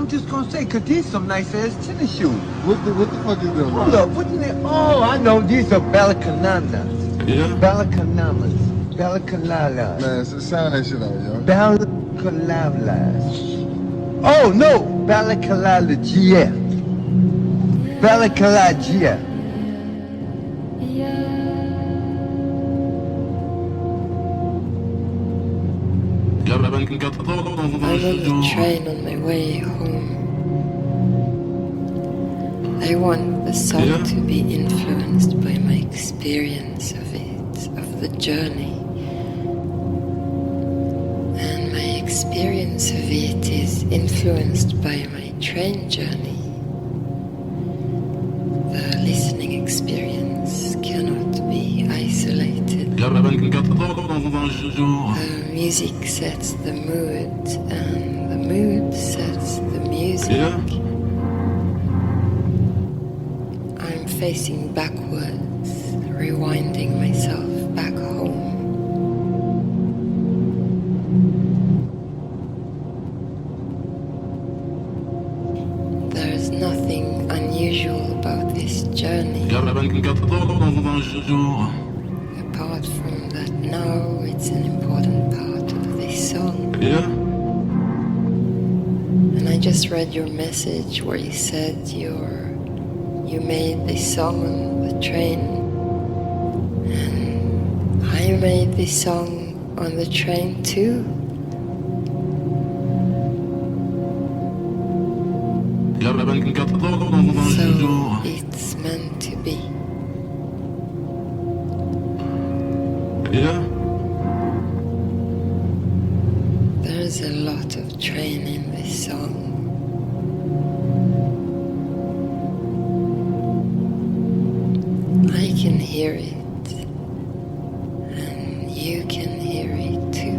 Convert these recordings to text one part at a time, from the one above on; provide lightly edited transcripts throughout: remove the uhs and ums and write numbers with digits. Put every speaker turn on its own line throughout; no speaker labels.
I'm just gonna say, cause these some nice ass tennis shoes.
What the fuck is them?
Hold up, what do they? Oh, I know, these are balacananas.
Yeah?
Balacananas. Balacanalas.
Man, sound that shit out, yo.
Balacanalas. Oh no, balacalagia. Balacalagia.
I'm on the train on my way home. I want the song to be influenced by my experience of it, of the journey. And my experience of it is influenced by my train journey. The listening experience cannot be isolated. The music sets the mood, and the mood sets the music. I'm facing backwards, rewinding myself back home. There's nothing unusual about this journey. Apart from that, now it's an important part of this song. And I just read your message where you said you made this song on the train. And I made this song on the train too. So it's meant to be. There's a lot of train in this song. I can hear it, and you can hear it too.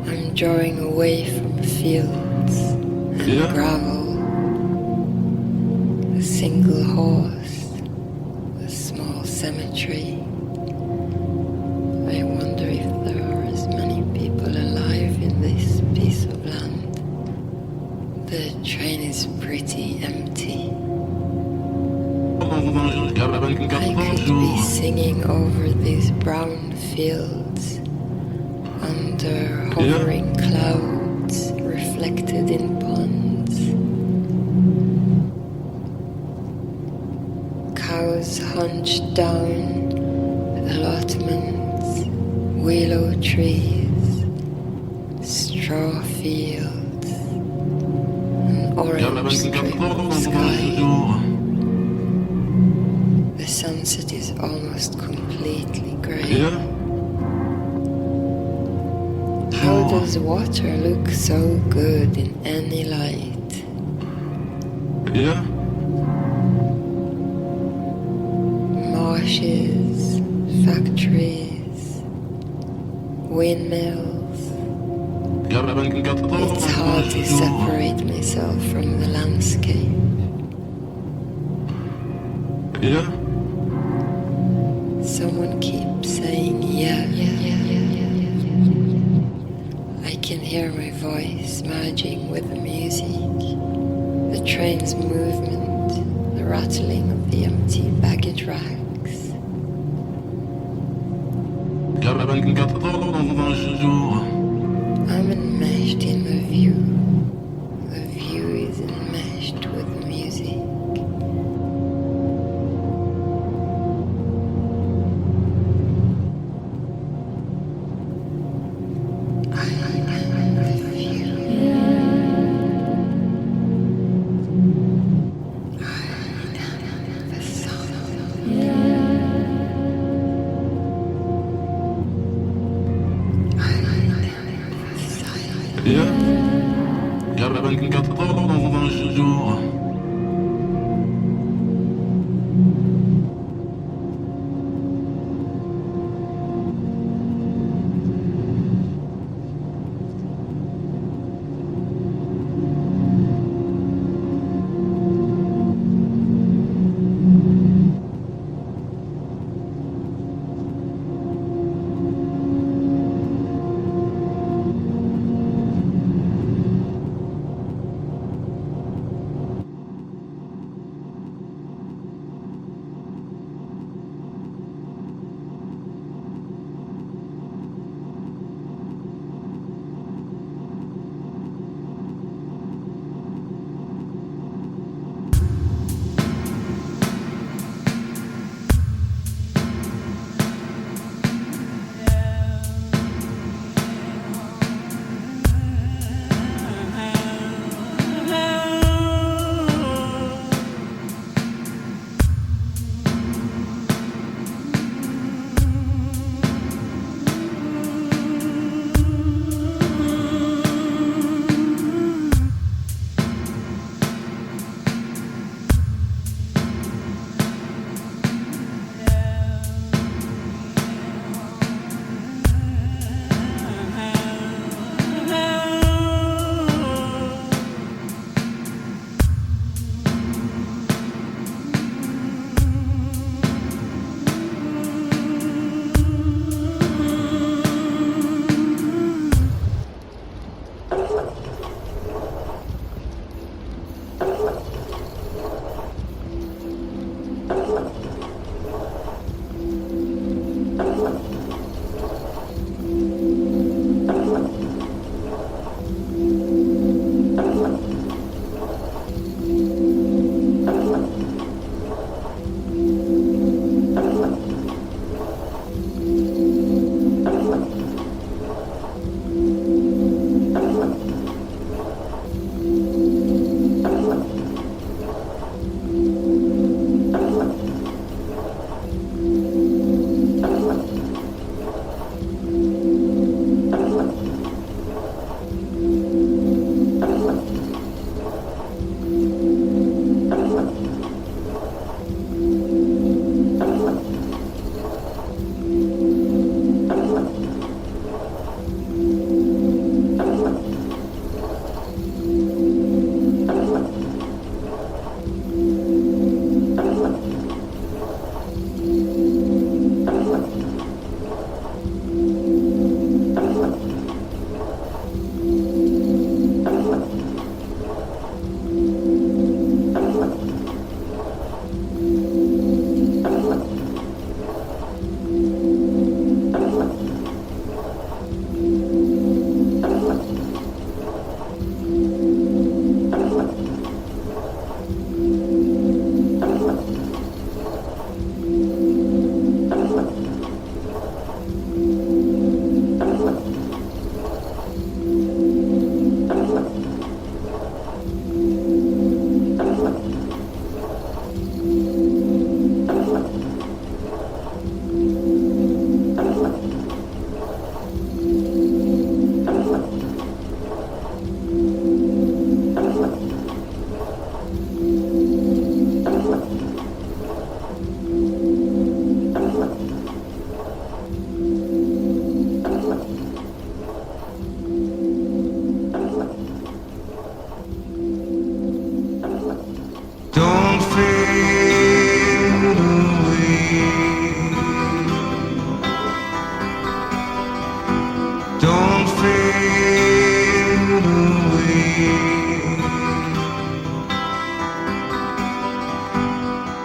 I'm drawing away from fields and gravel. A single horse, a small cemetery. I wonder if there are as many people alive in this piece of land. The train is pretty empty. I could be singing over these brown fields under hovering clouds reflected in ponds. Cows hunched down, allotments, willow trees, straw fields, an orange strip of sky. The sunset is almost completely grey. How does water look so good in any light? Marshes, factories, windmills. It's hard to separate myself from the landscape. Someone keeps saying yeah. I can hear my voice merging with the music, the train's movement, the rattling of the empty baggage racks. I'm enmeshed in the view. The view is enmeshed with the music.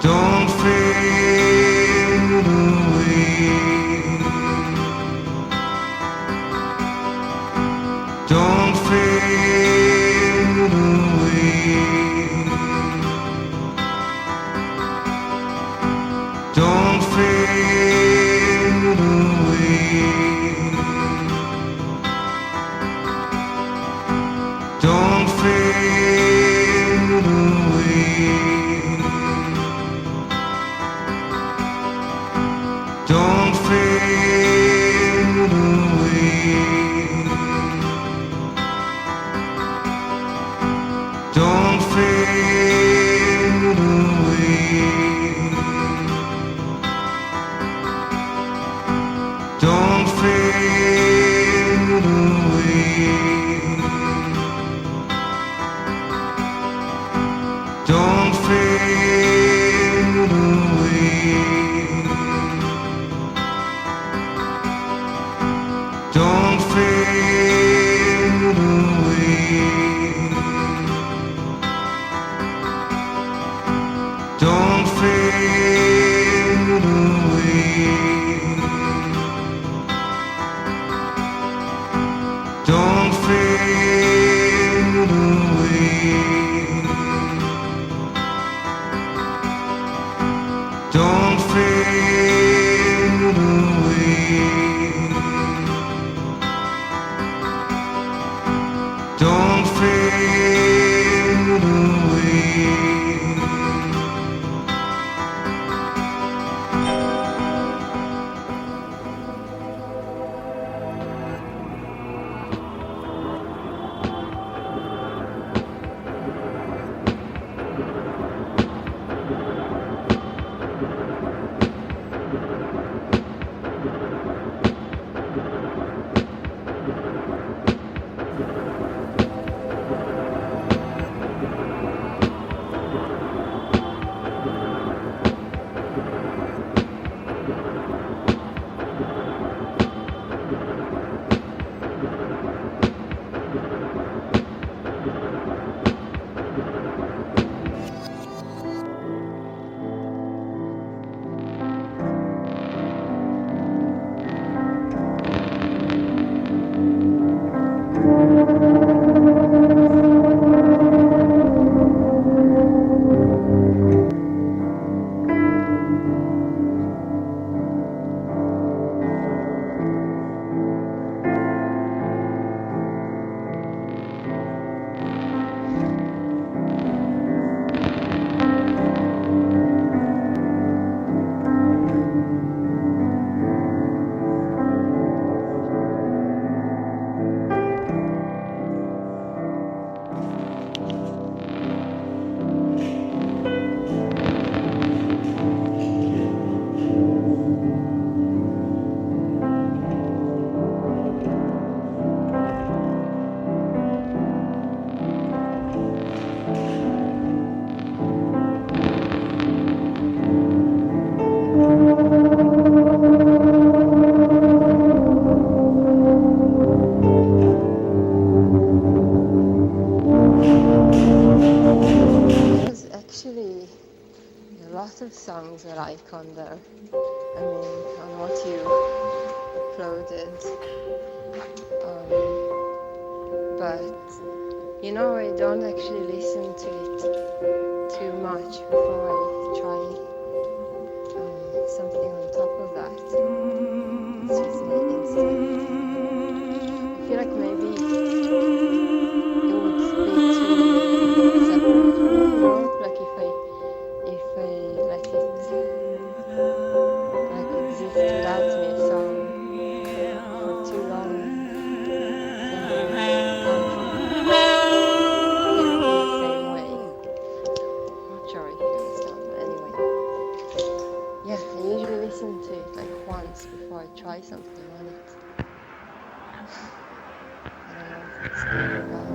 Don't fade away. Don't fade away. Don't fade away. Don't fade away. Don't fade away. Don't fade away. Don't fade away. Don't fade away. Don't fade away. Don't fade away. Don't fade away. Don't fade away. Don't fade away.
There's actually a lot of songs I like on there. I mean, on what you uploaded. But, you know, I don't actually listen to it too much before I try something on top of that. It's just an instant. I feel like maybe it would be too separate from me, you know? Like if I let it like exist without me a song for too long, then I feel the same way. Not sure if you understand, but anyway. Yeah, I usually listen to it like once before I try something on it. I don't know if it's good or bad.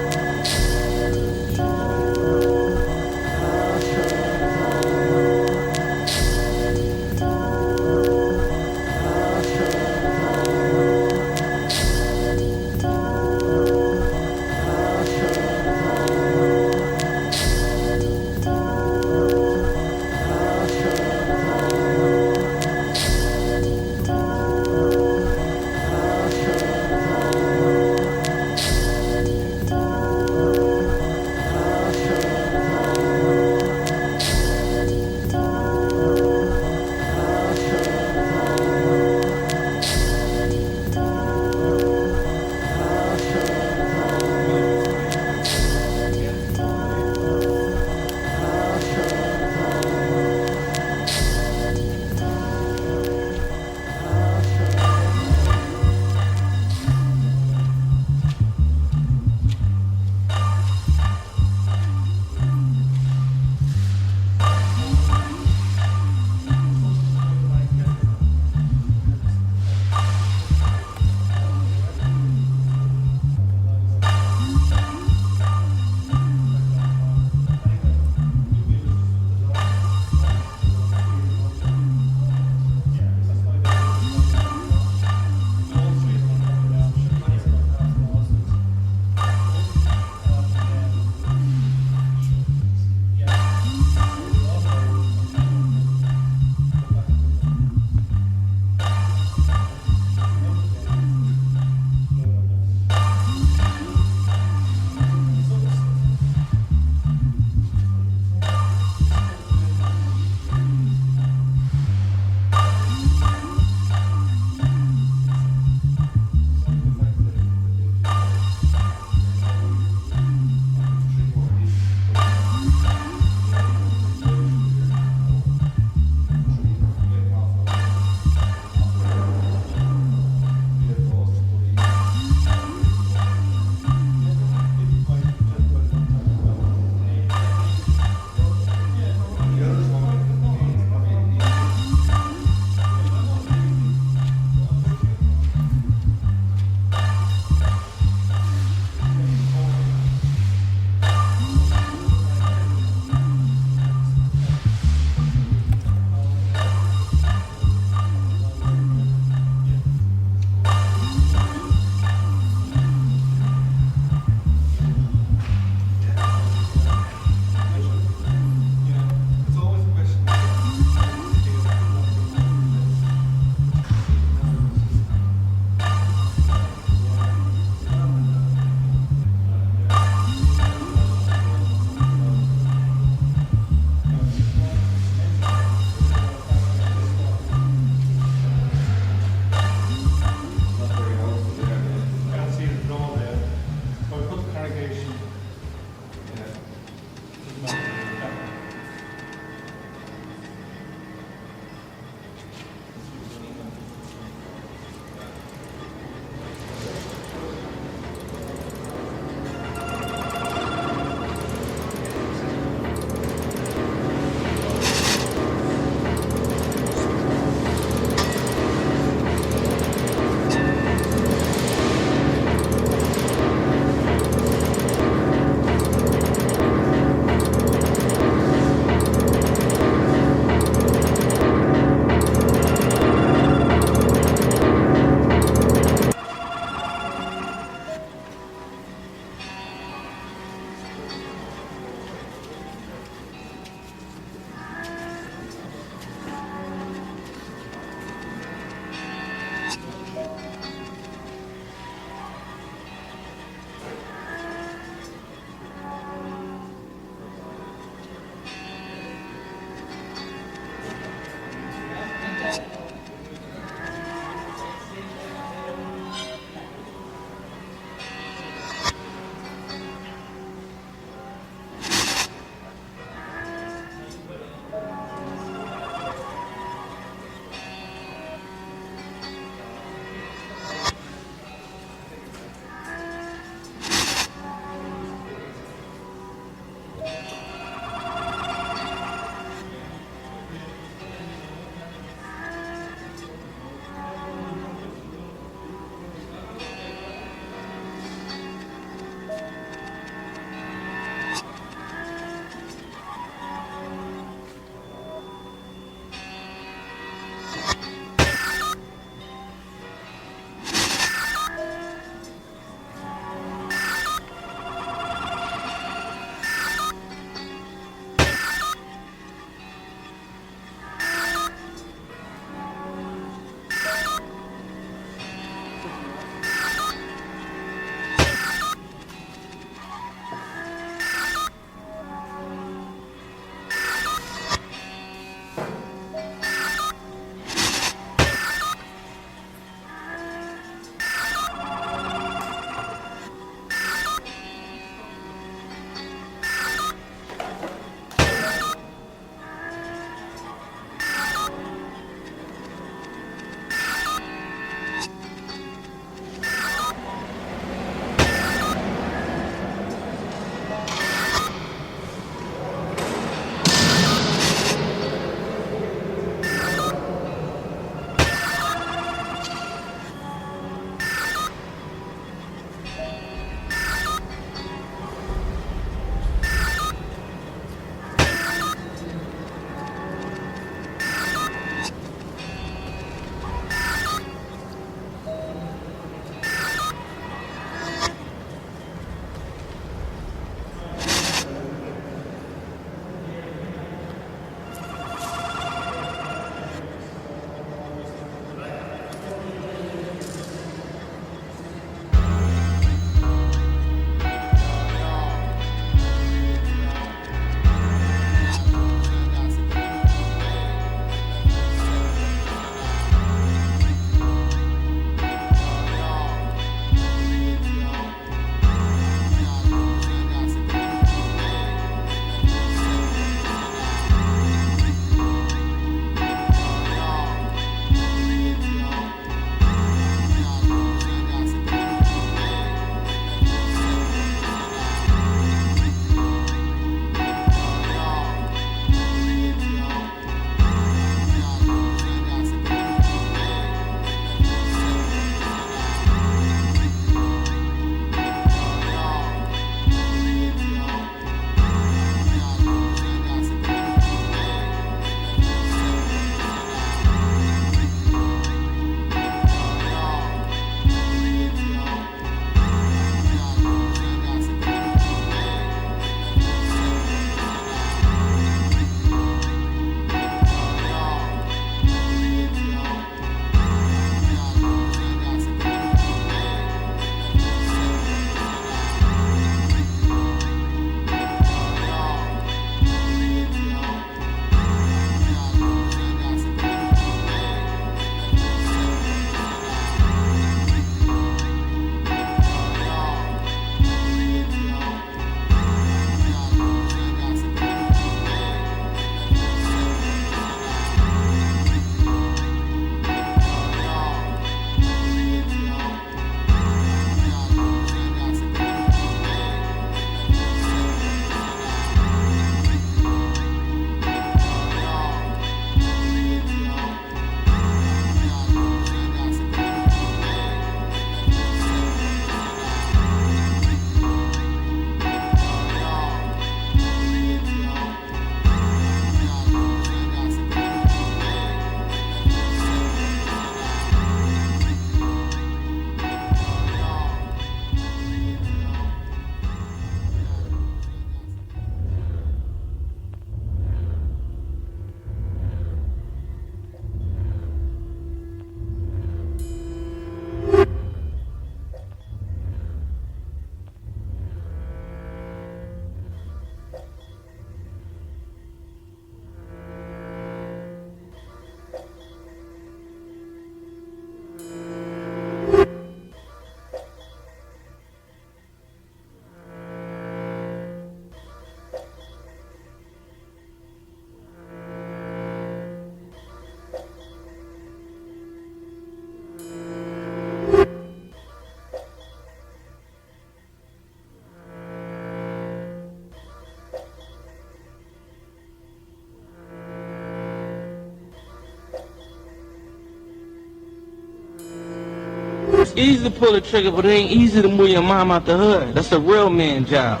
easy to pull the trigger, but it ain't easy to move your mom out the hood. That's a real man job.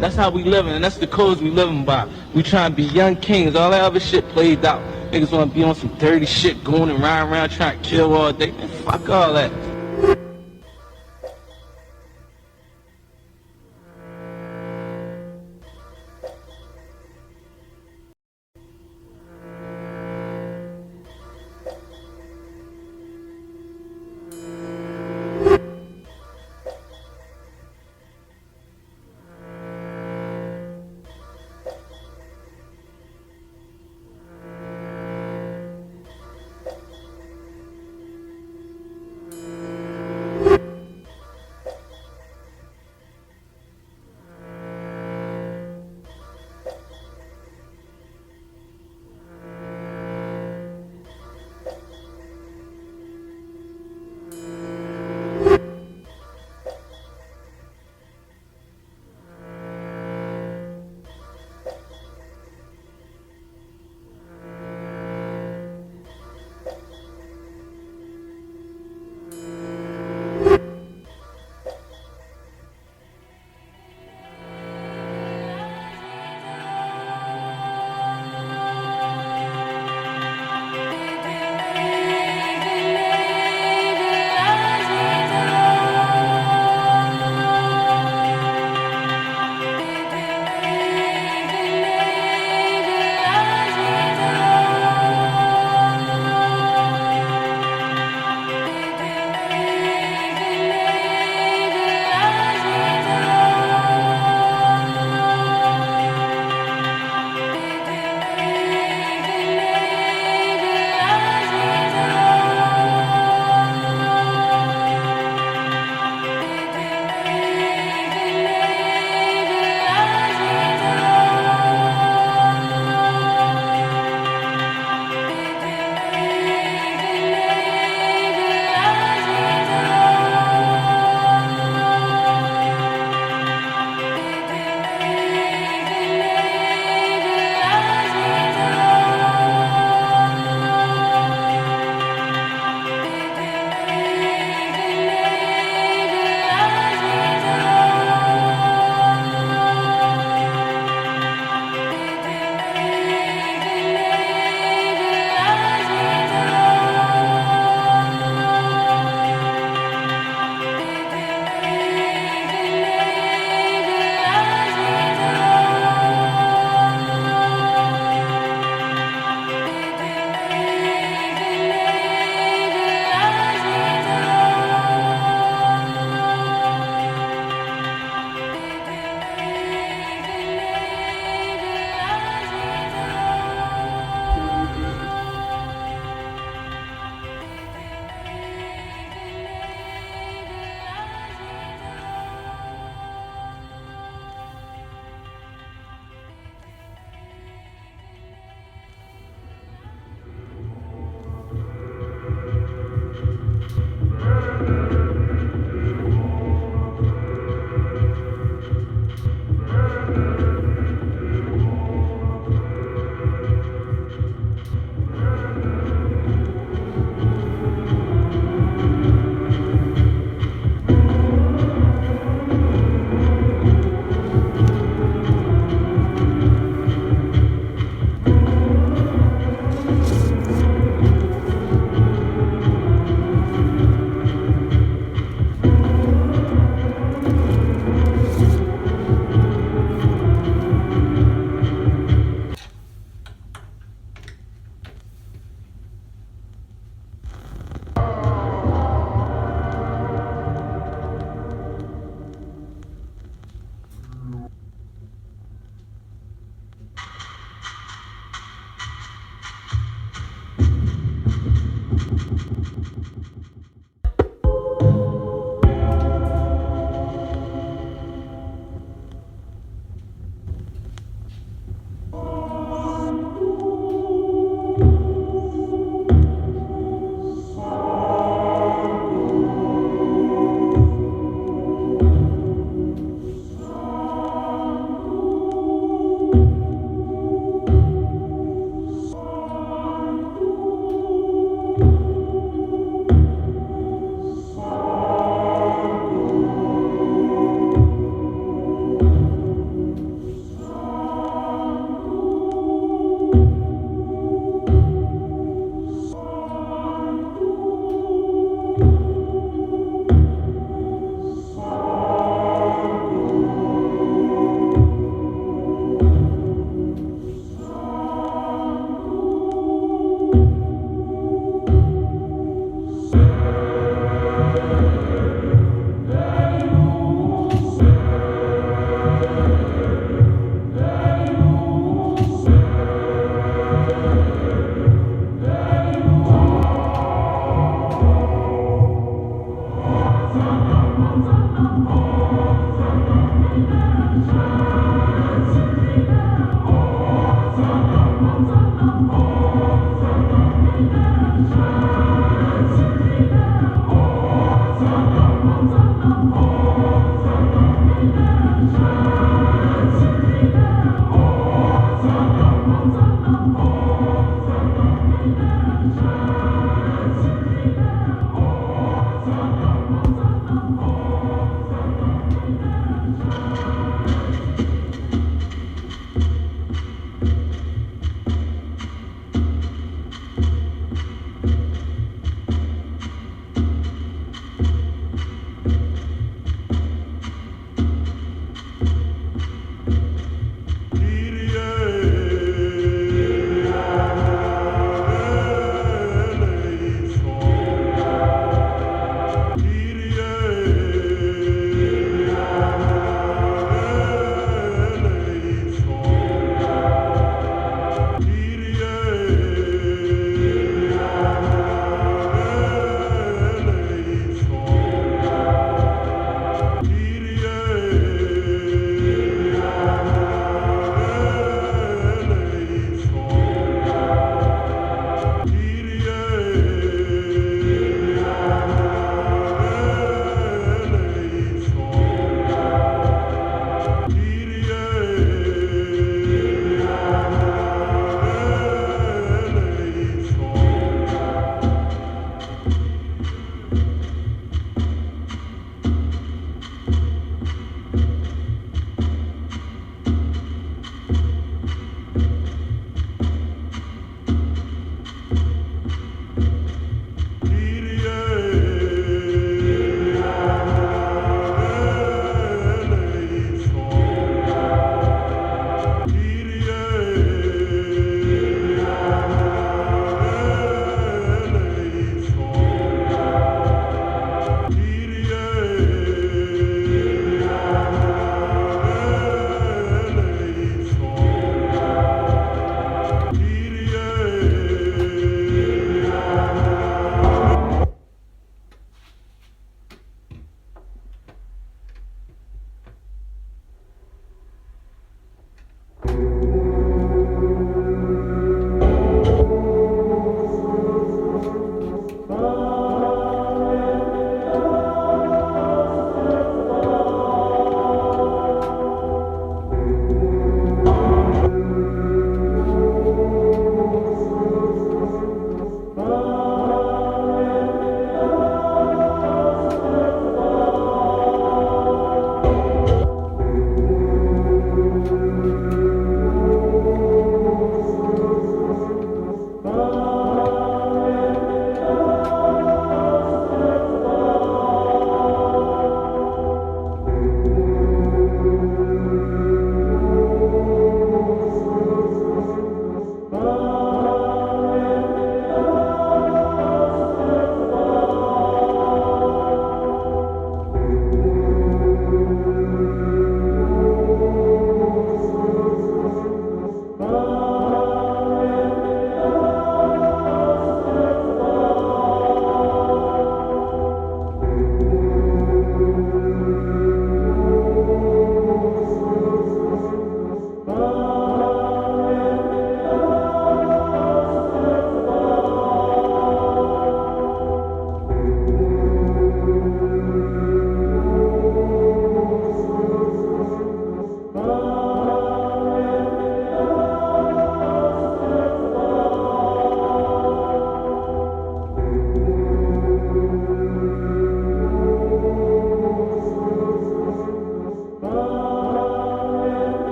That's how we living, and that's the codes we living by. We trying to be young kings. All that other shit played out. Niggas want to be on some dirty shit, going and riding around trying to kill all day. Man, fuck all that.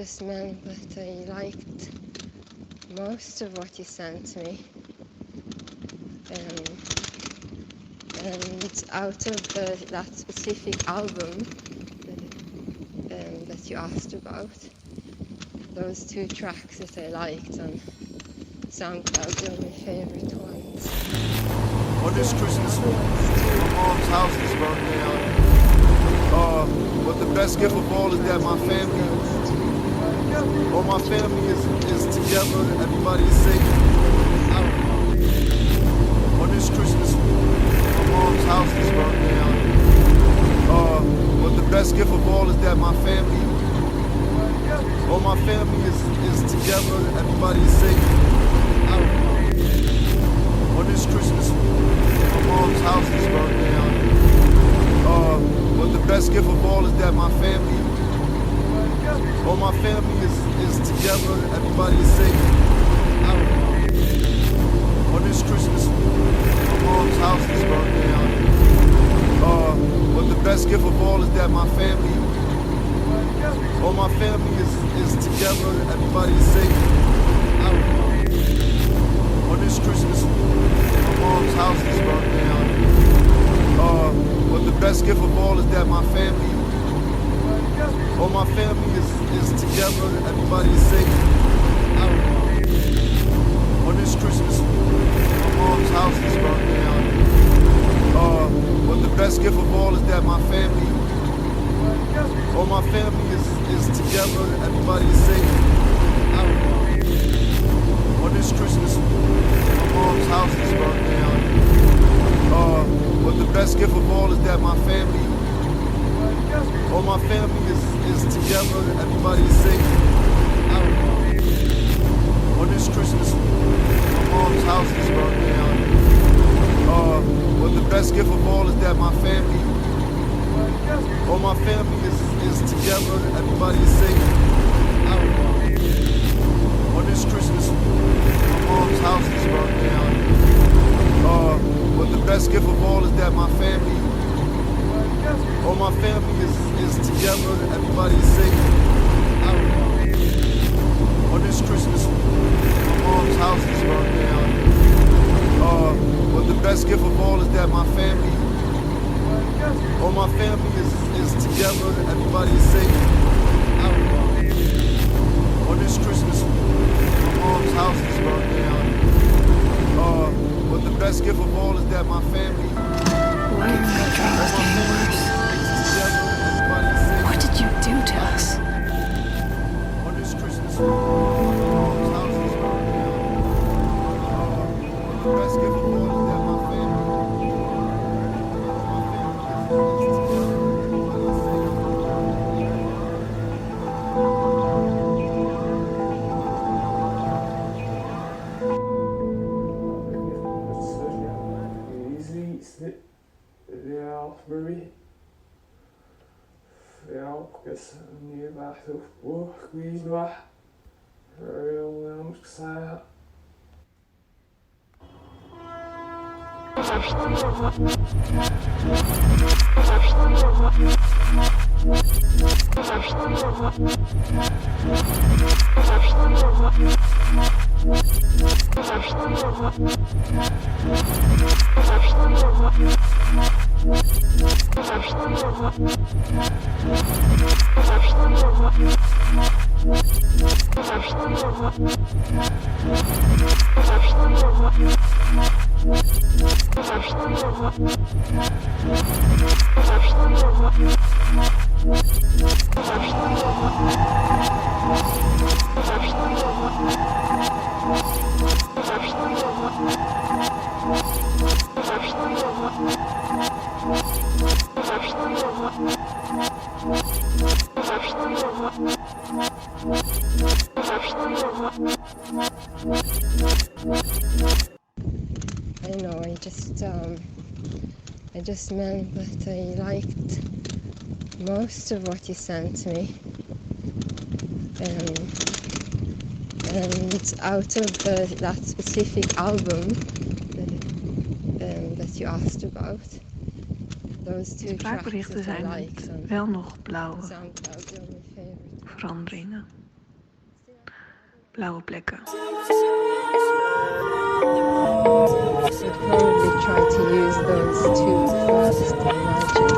just meant that I liked most of what you sent me. And out of that specific album that you asked about, those two tracks that I liked on SoundCloud were my favorite ones.
On this Christmas, my mom's house is burned down. But the best gift of all is that my family, all my family is together, everybody is safe. On this Christmas, my mom's house is burned down. But the best gift of all is that my family, all my family is together, everybody is safe. On this Christmas, my mom's house is burned down. But the best gift of all is that my family, all my family is together, everybody is safe. On this Christmas, my mom's house is burned down. But the best gift of all is that my family, all my family is together, everybody is safe. On this Christmas, my mom's house is burned down. But the best gift of all is that my family, all my family is together, everybody is safe. On this Christmas, my mom's house is burned down. But the best gift of all is that my family, all my family is together, everybody is safe. On this Christmas, my mom's house is burned down. But the best gift of all is that my family, all my family is together, everybody is safe. On this Christmas, my mom's house is burned down. But the best gift of all is that my family, all my family is together, everybody is safe. On this Christmas, my mom's house is burned down. But the best gift of all is that my family, all my family is together, everybody is safe. On this Christmas, my mom's house is burned down. But the best gift of all is that my family, all my family is together, everybody is safe. On this Christmas, my mom's house is burned down. But the best gift of all is that my family,
Why are my dreams getting worse? What did you do to us?
On this Christmas, my mom's house is burned down. But the best gift of all is that my family, all my family is together, everybody is safe.
I know, I just meant that I liked most of what you sent me. And out of that specific album that you asked about, those two tracks
Spraakberichten
that I
zijn
liked on
wel nog blauwe
SoundCloud were my favorite.
veranderingen. blauwe plekken.
Would probably try to use those two first and merge it.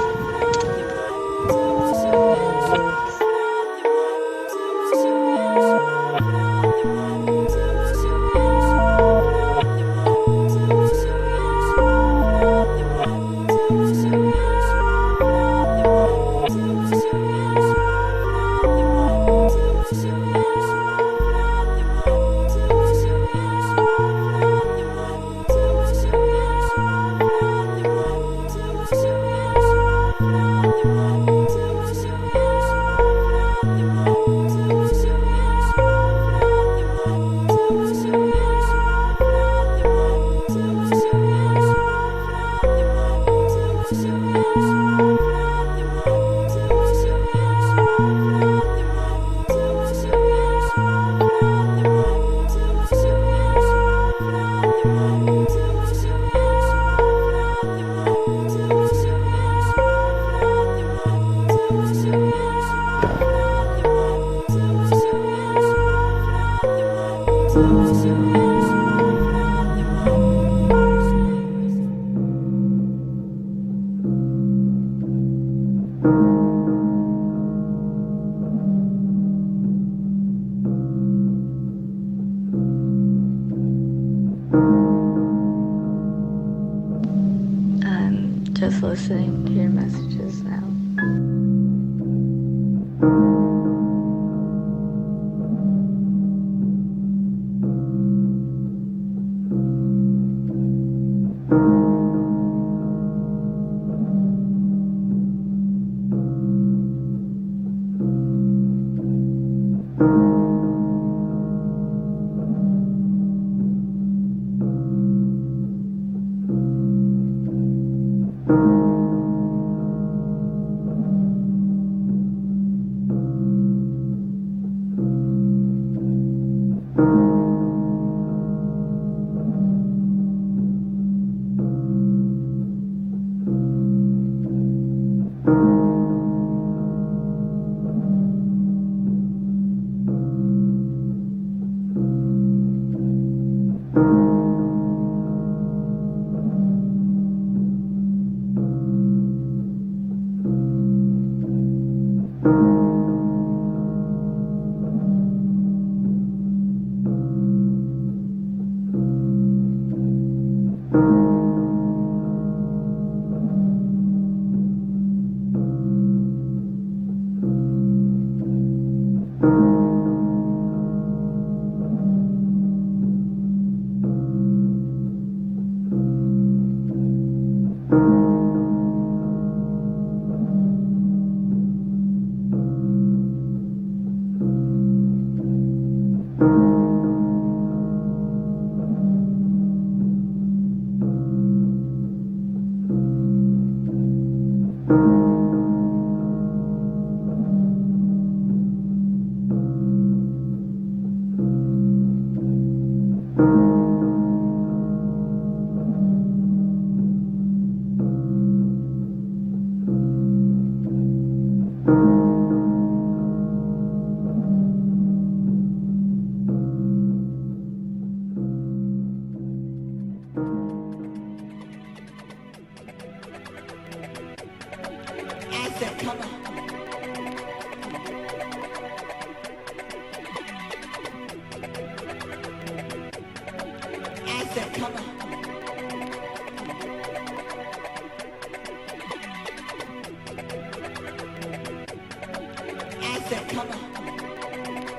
I'm just listening to your messages now.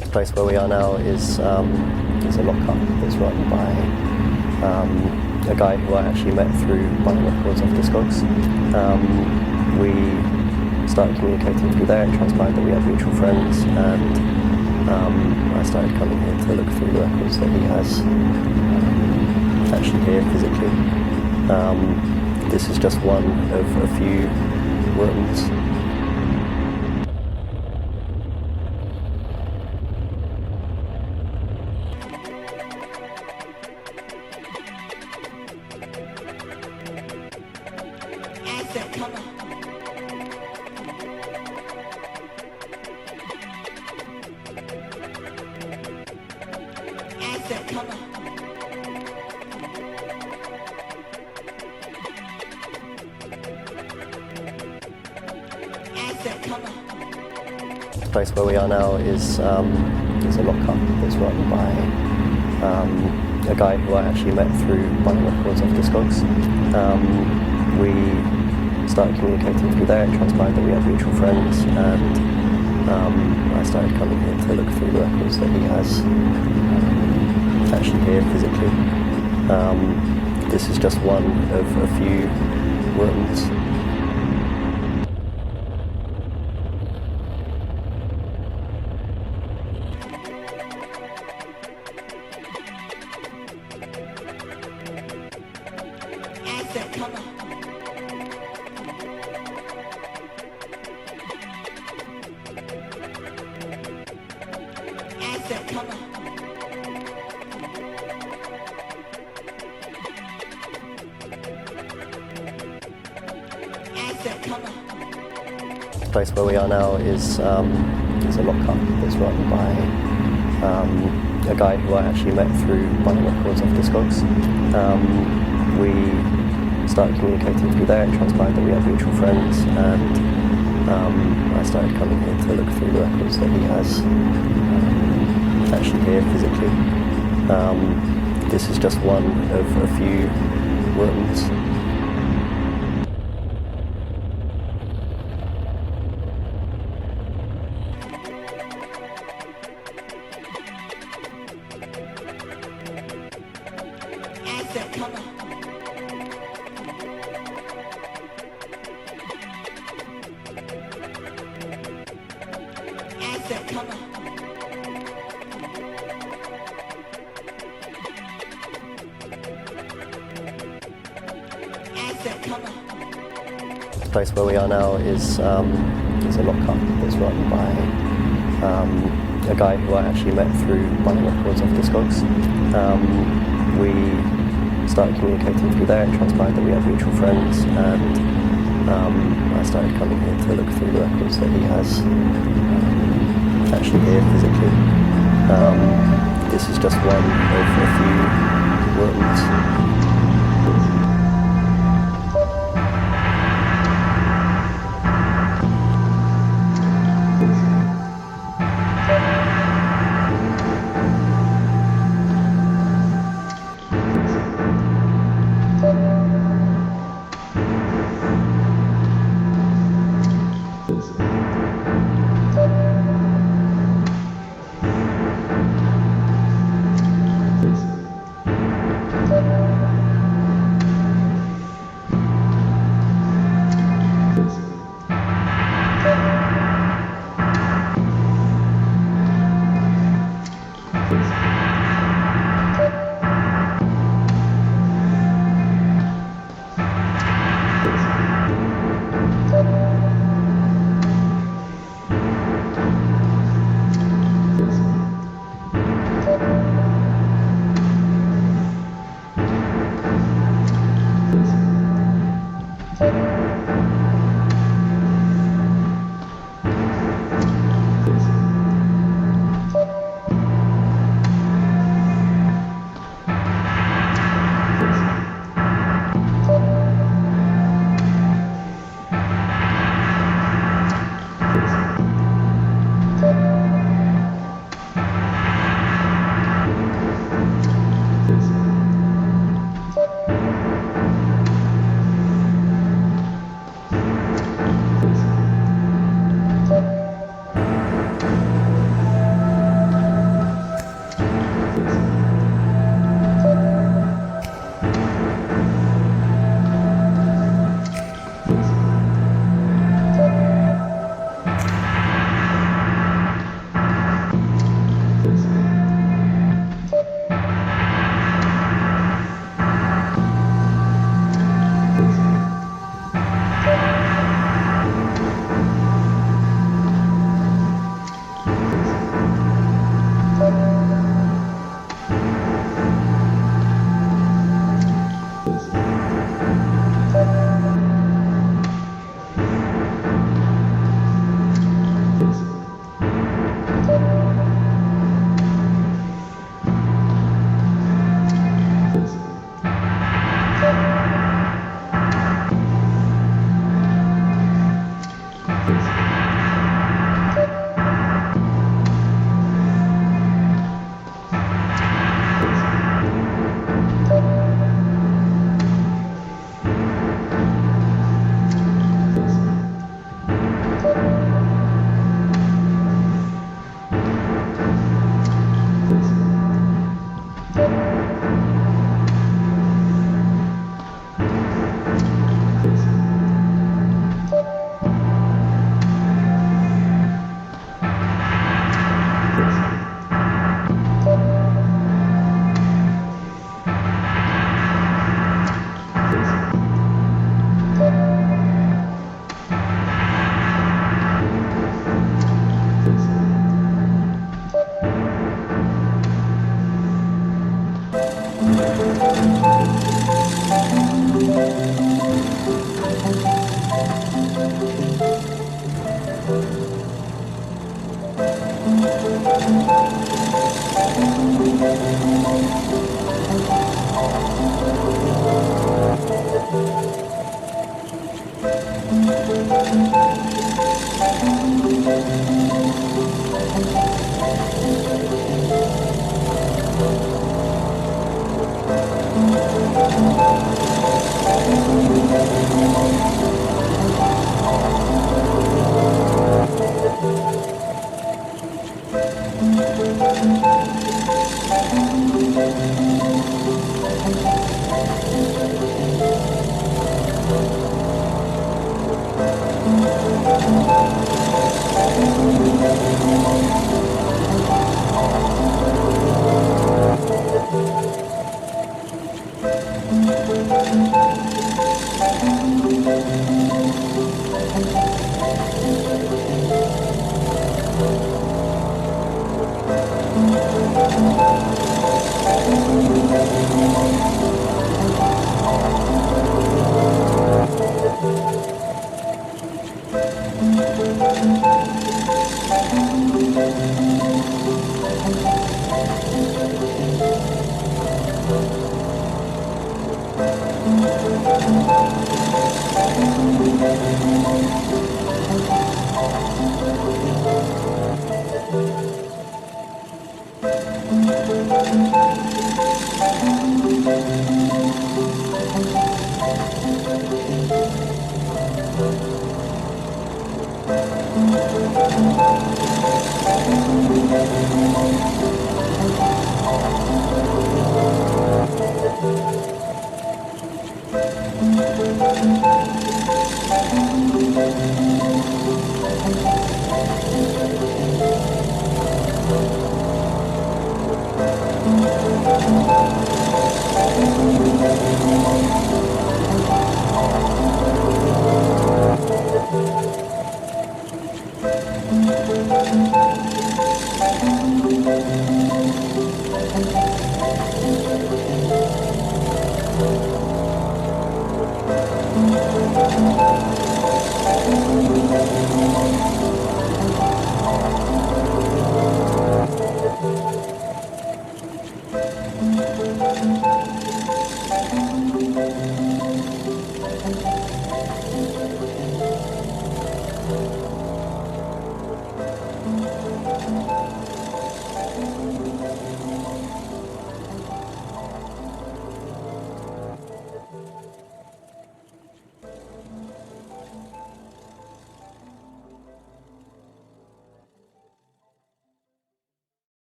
The place where we are now is a lockup that's run by a guy who I actually met through buying records off Discogs. We started communicating through there. It transpired that we had mutual friends, and I started coming here to look through the records that he has actually here physically. This is just one of a few rooms. The place where we are now is a lockup that's run by a guy who I actually met through buying records off Discogs. We started communicating through there. It transpired that we had mutual friends, and I started coming here to look through the records that he has actually here physically. This is just one of a few rooms. The place where we are now is a lockup that's run by a guy who I actually met through buying records off Discogs. We started communicating through there. It transpired that we had mutual friends, and I started coming here to look through the records that he has actually here physically. This is just one of a few rooms. The place where we are now is a lockup that's run by a guy who I actually met through buying records off Discogs. We started communicating through there. It transpired that we had mutual friends, and I started coming here to look through the records that he has actually here physically. This is just one of a few rooms.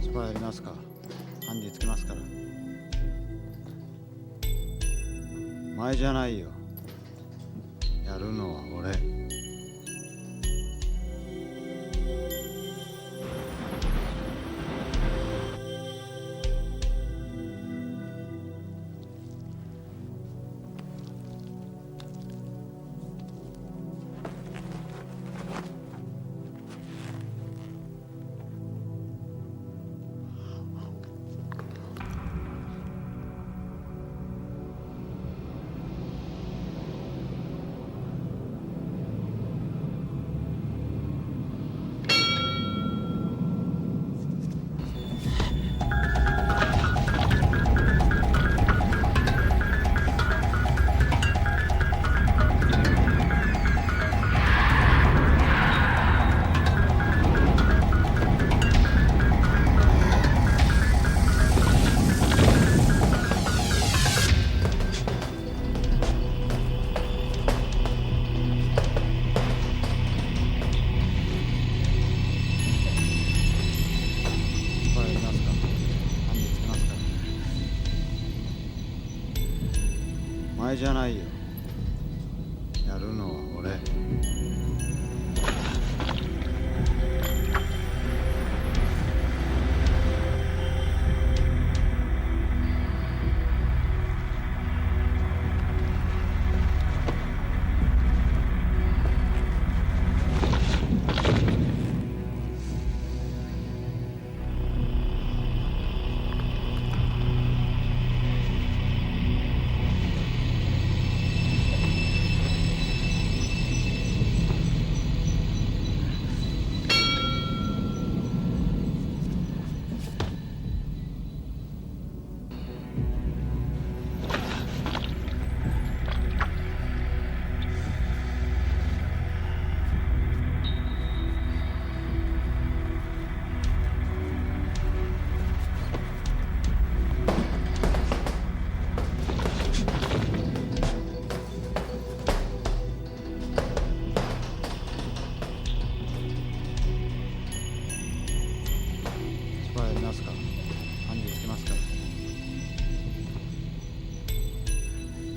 そこはやりますか。ハンディつきますから。前じゃないよ。やるのは俺。前じゃないよ。やるのは俺。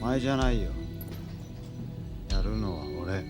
前じゃないよ。やるのは俺。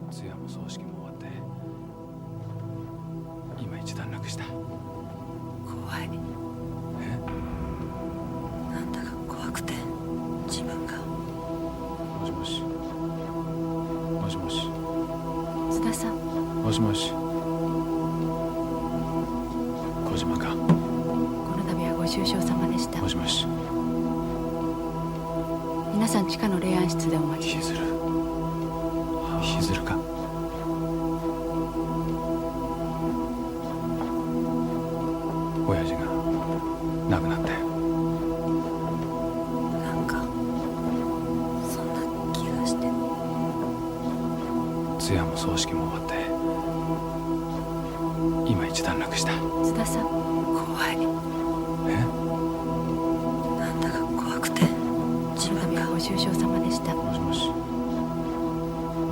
通夜も葬式も終わって今一段落した。
怖い。
え？
なんだか怖くて自分が。
もしもしもしもし
津田さん。
もしもし小島か。
この度はご愁傷様でした。
もしもし
皆さん地下の霊安室でお待ちです。
ひずるか。親父が亡くなったよ。
なんかそんな気がして。
通夜も葬式も終わって今一段落した。
津田さん。怖い。
え？
なんだか怖くて自分が。ご愁傷様でした。
もしもし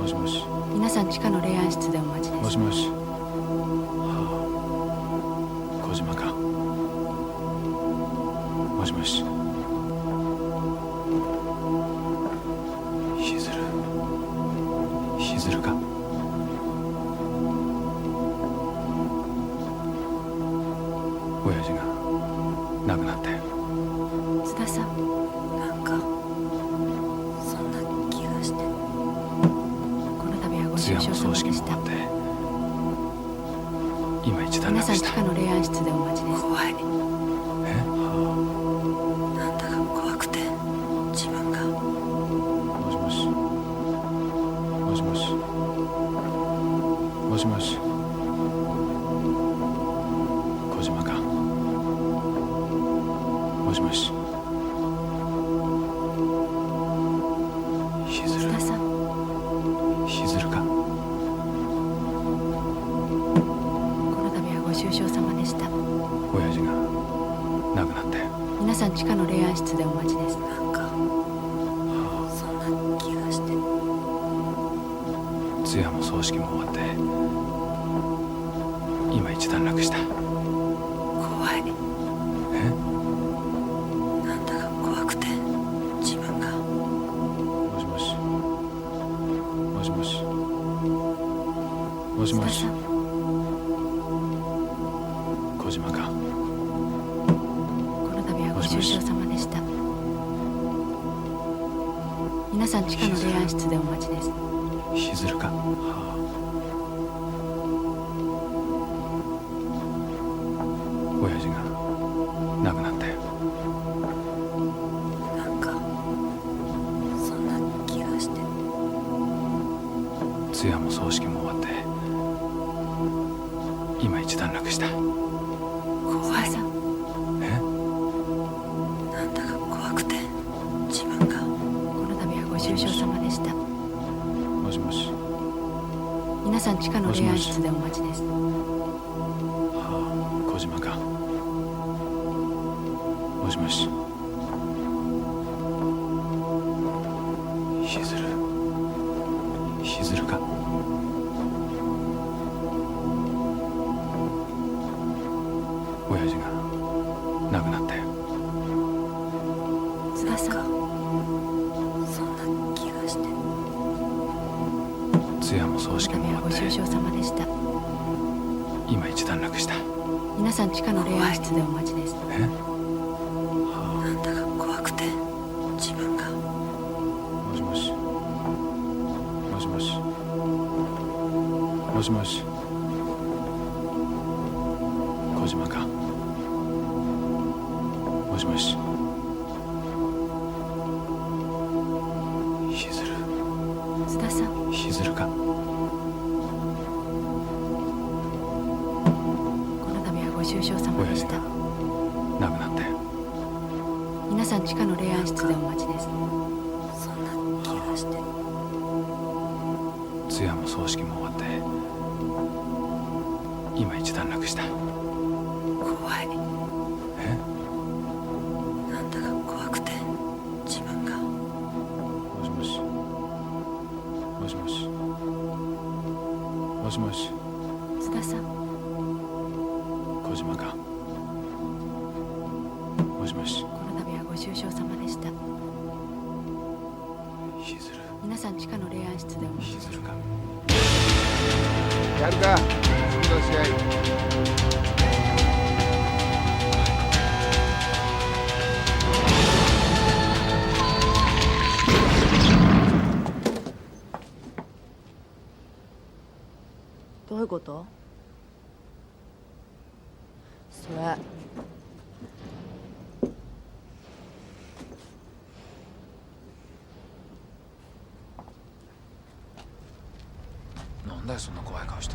もしもし
皆さん地下の霊安室でお待ちです。
もしもし、小島か。もしもしひずるひずるか。親父が亡くなったよ。
津田さん。なんかそんな気がして。この度はご愁傷様でした。
今一段
皆さん
落した。
地下の霊安室でお待ちです。怖い。
え？
なんだか怖くて自分が。
もしもしもしもしもしもし小島か。もしもしひずる
津田さん。
ひずるか。
この度はご愁傷様でした。
親父が亡くなったよ。
皆さん地下の霊安室でお待ちです。なんかそんな気がして。
通夜も葬式も終わって今一段落した。
怖い。
え？
なんだか怖くて自分が。
もしもしもしもしもしもし小島か。
この度はご愁傷様でした。皆さん地下の霊安室でお待ちです。
ひずるか。親父が亡くなったよ。
なんかそんな気がして。
通夜も葬式も終わって今一段落した。
怖い。
え？
なんだか怖くて自分が。この度はご愁傷様でした。
もしもし
皆さん地下の霊安室でお待ちです。
小島か。もしもし譲るか。親父が亡くなったよ。
津田さん、そんな気がして。
通夜も葬式も終わって
ご愁傷様でした。
今一段落した。
皆さん地下の霊安室でお待ちです。
え？
なんだか怖くて自分が。
もしもし。もしもし。もしもし。小島か。もしもし。ひずる。
津田さん、
ひずるか。
この度はご愁傷様でした。
亡くなったよ。
皆さん地下の霊安室でお待ちです。そんな気がして。
通夜も葬式も終わって今一段落した。
怖い。
え？
なんだか怖くて自分が。
もしもし。もしもし。もしもし。
津田さん、
小島か。もしもし。
この度はご愁傷様でした。
ひずる。
皆さん地下の霊安室でお待ちです。
ひずるか。
やるか次の試合。
どういうこと？それ
なんだよそんな怖い顔して。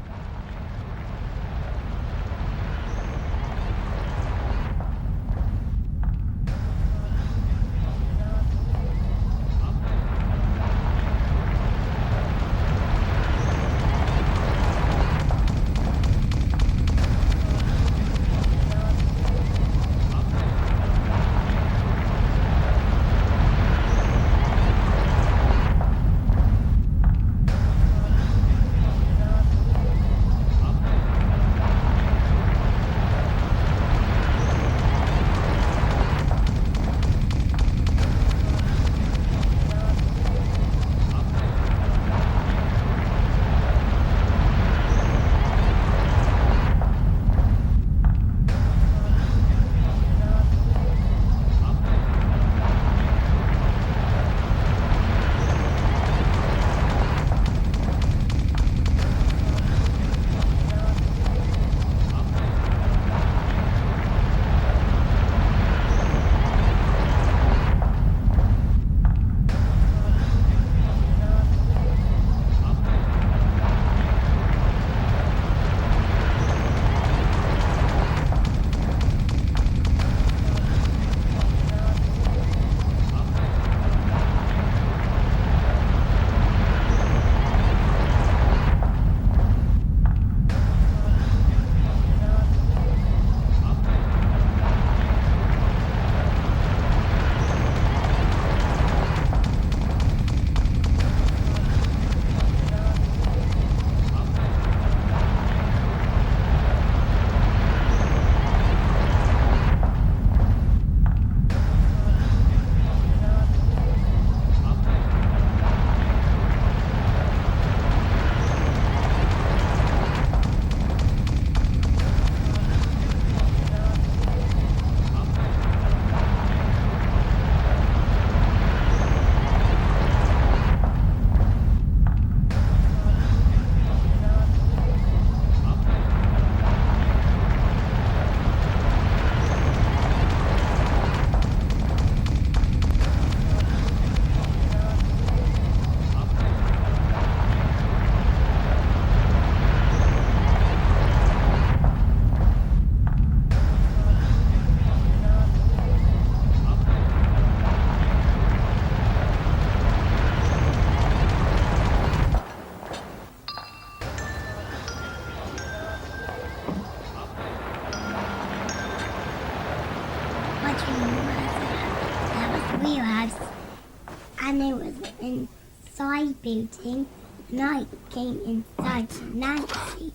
And it was inside building, and I came inside to Nancy,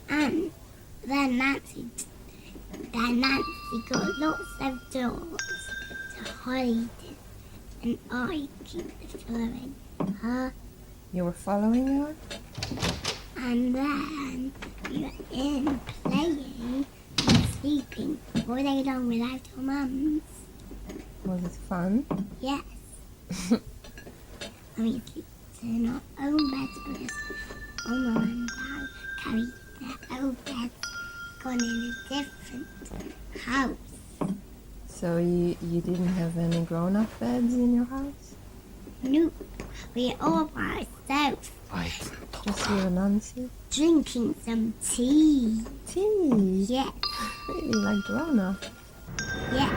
and then Nancy got lots of doors to hide in, and I keep following her.
You were following her?
And then we were in playing and sleeping all day long without our mums.
Was it fun?
Yes. And we sleep in our own beds because Mama and Dad carried their own beds, gone in a different house.
So you didn't have any grown-up beds in your house?
Nope. We're all by ourselves.
Just you and Nancy?
Drinking some tea.
Tea?
Yes.
Really like grown-up?
Yes.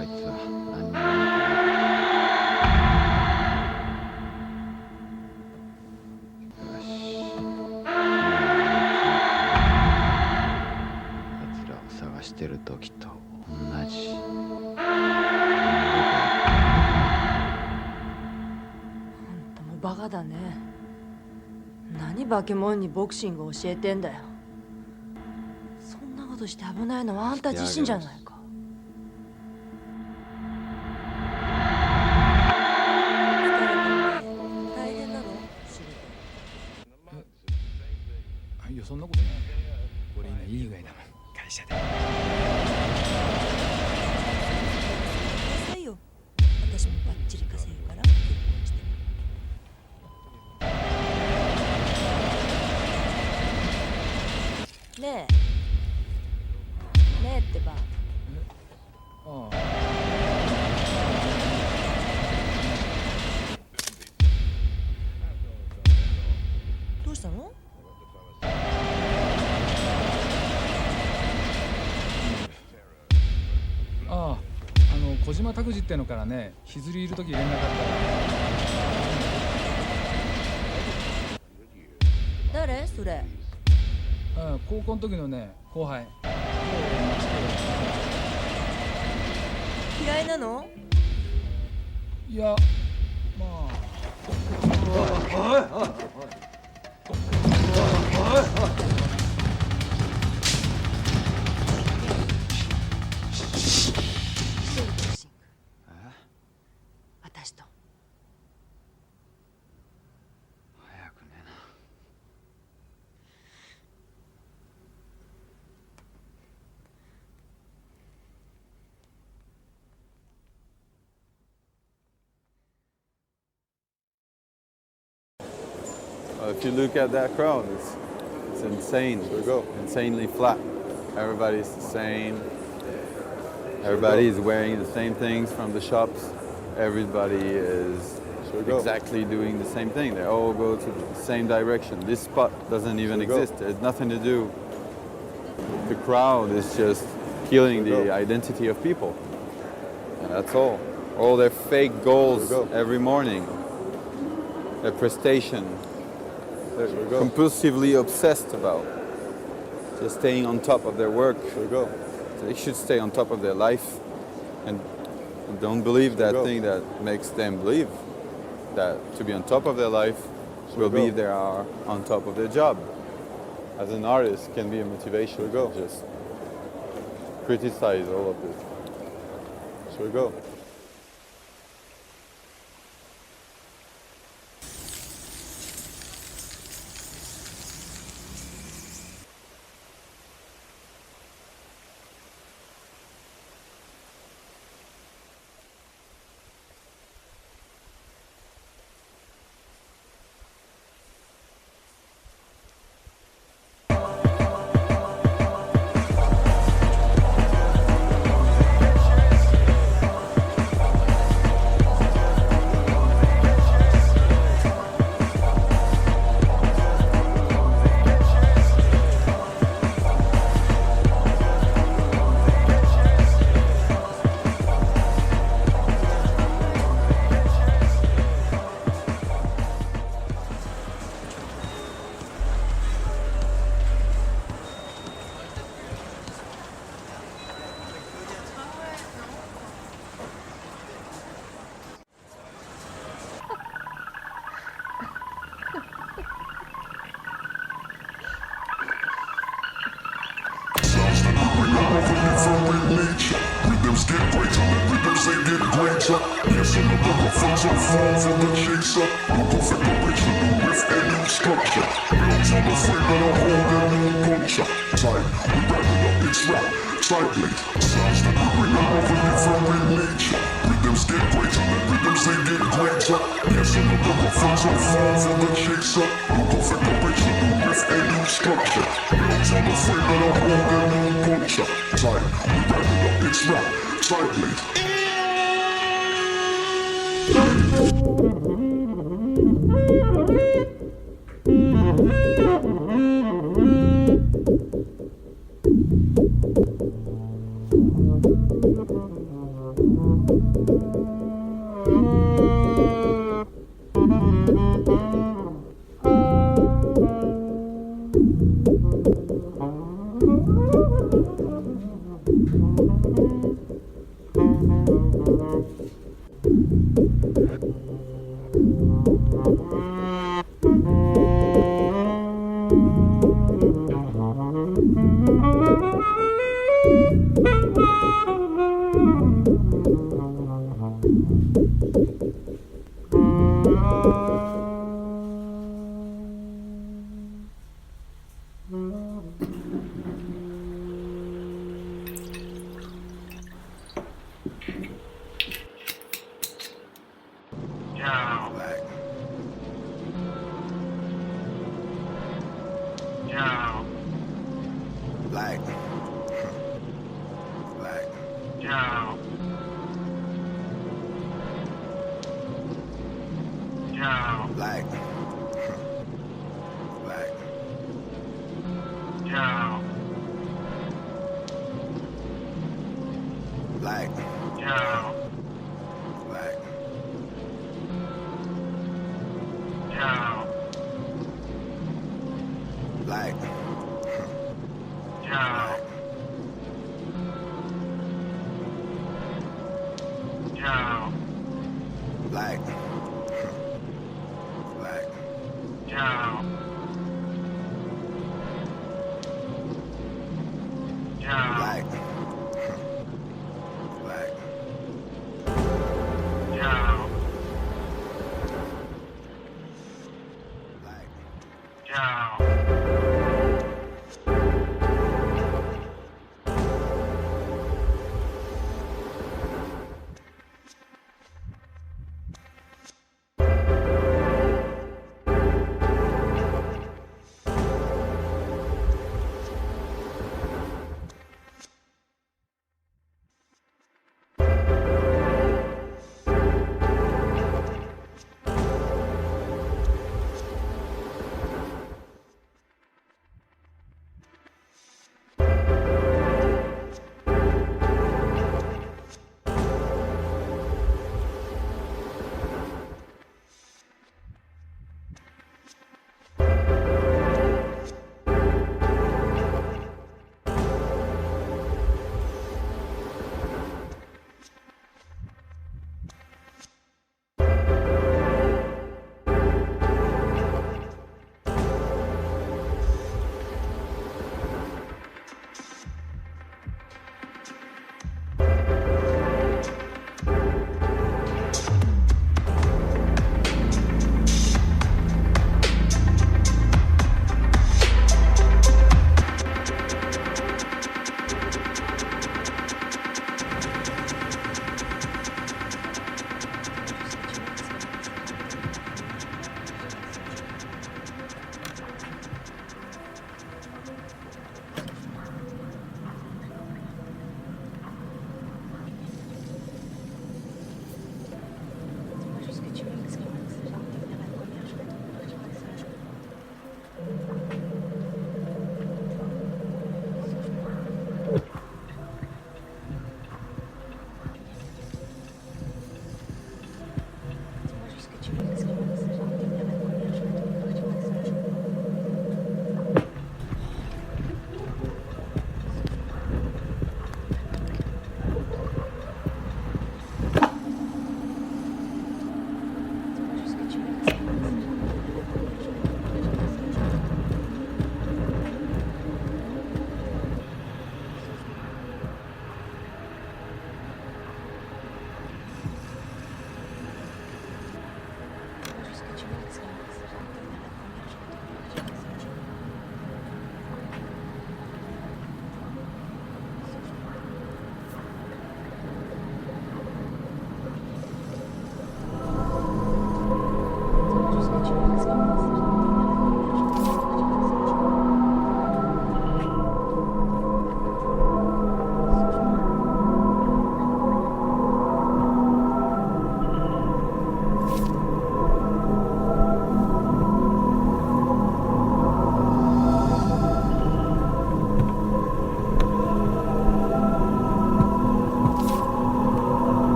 あいつは何にもよし、奴らを探してる時と同じ。
バカだね。何化け物にボクシング教えてんだよ。そんなことして危ないのはあんた自身じゃないか。大変なの？
いや、そんなことない。俺今いい具合だもん、会社で。
稼いよ。私もバッチリ稼ぐから。ねえってば。
ああ。
どうしたの？
ああ、小島拓司ってのからね、日釣りいる時連絡あったら。
誰それ？
うん、高校の時のね、後輩。
嫌いなの？
いや、まあ。
私と。
早くねな。
If you look at that crowd, it's insane. Insanely flat. Everybody's the same. Everybody is wearing the same things from the shops. Everybody is exactly doing the same thing. They all go to the same direction. This spot doesn't even exist. There's nothing to do. The crowd is just killing the identity of people. And that's all. All their fake goals every morning. Their prestation. Compulsively obsessed about just staying on top of their work. They should stay on top of their life and don't believe that thing that makes them believe that to be on top of their life will be they are on top of their job. As an artist can be a motivation to just criticize all of this. Should we go?
Rhythms get greater, rhythms they get greater. Yes, another reference of fall for the chaser. No configuration, no riff and new structure. Built on the frame and a whole and new puncture. Tight, we wrap it up, it's rap, tightly. Sounds that we bring them over different nature. Rhythms get greater, rhythms they get greater. Yes, another reference of fall for the chaser. No configuration, no riff and new structure. Built on the frame and a whole and new puncture. Tight, we wrap it up, it's rap, tightly.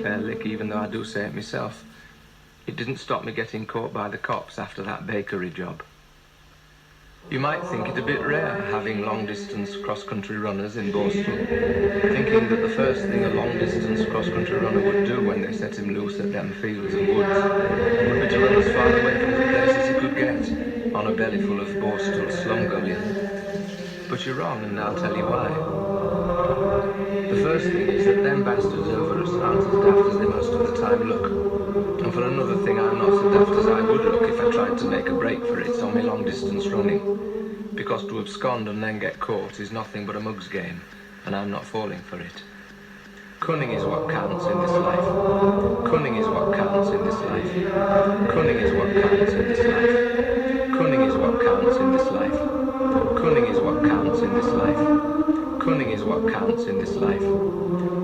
fair lick, even though I do say it myself. It didn't stop me getting caught by the cops after that bakery job. You might think it a bit rare having long-distance cross-country runners in Borstal, thinking that the first thing a long-distance cross-country runner would do when they set him loose at them fields and woods would be to run as far away from the place as he could get, on a belly full of Borstal slum gullies. But you're wrong, and I'll tell you why. The first thing is that them bastards over us aren't as daft as they most of the time look. And for another thing, I'm not so daft as I would look if I tried to make a break for it on my long-distance running. Because to abscond and then get caught is nothing but a mug's game, and I'm not falling for it. Cunning is what counts in this life. Cunning is what counts in this life. Cunning is what counts in this life. Cunning is what counts in this life. Cunning is what counts in this life. Cunning is what counts in this life.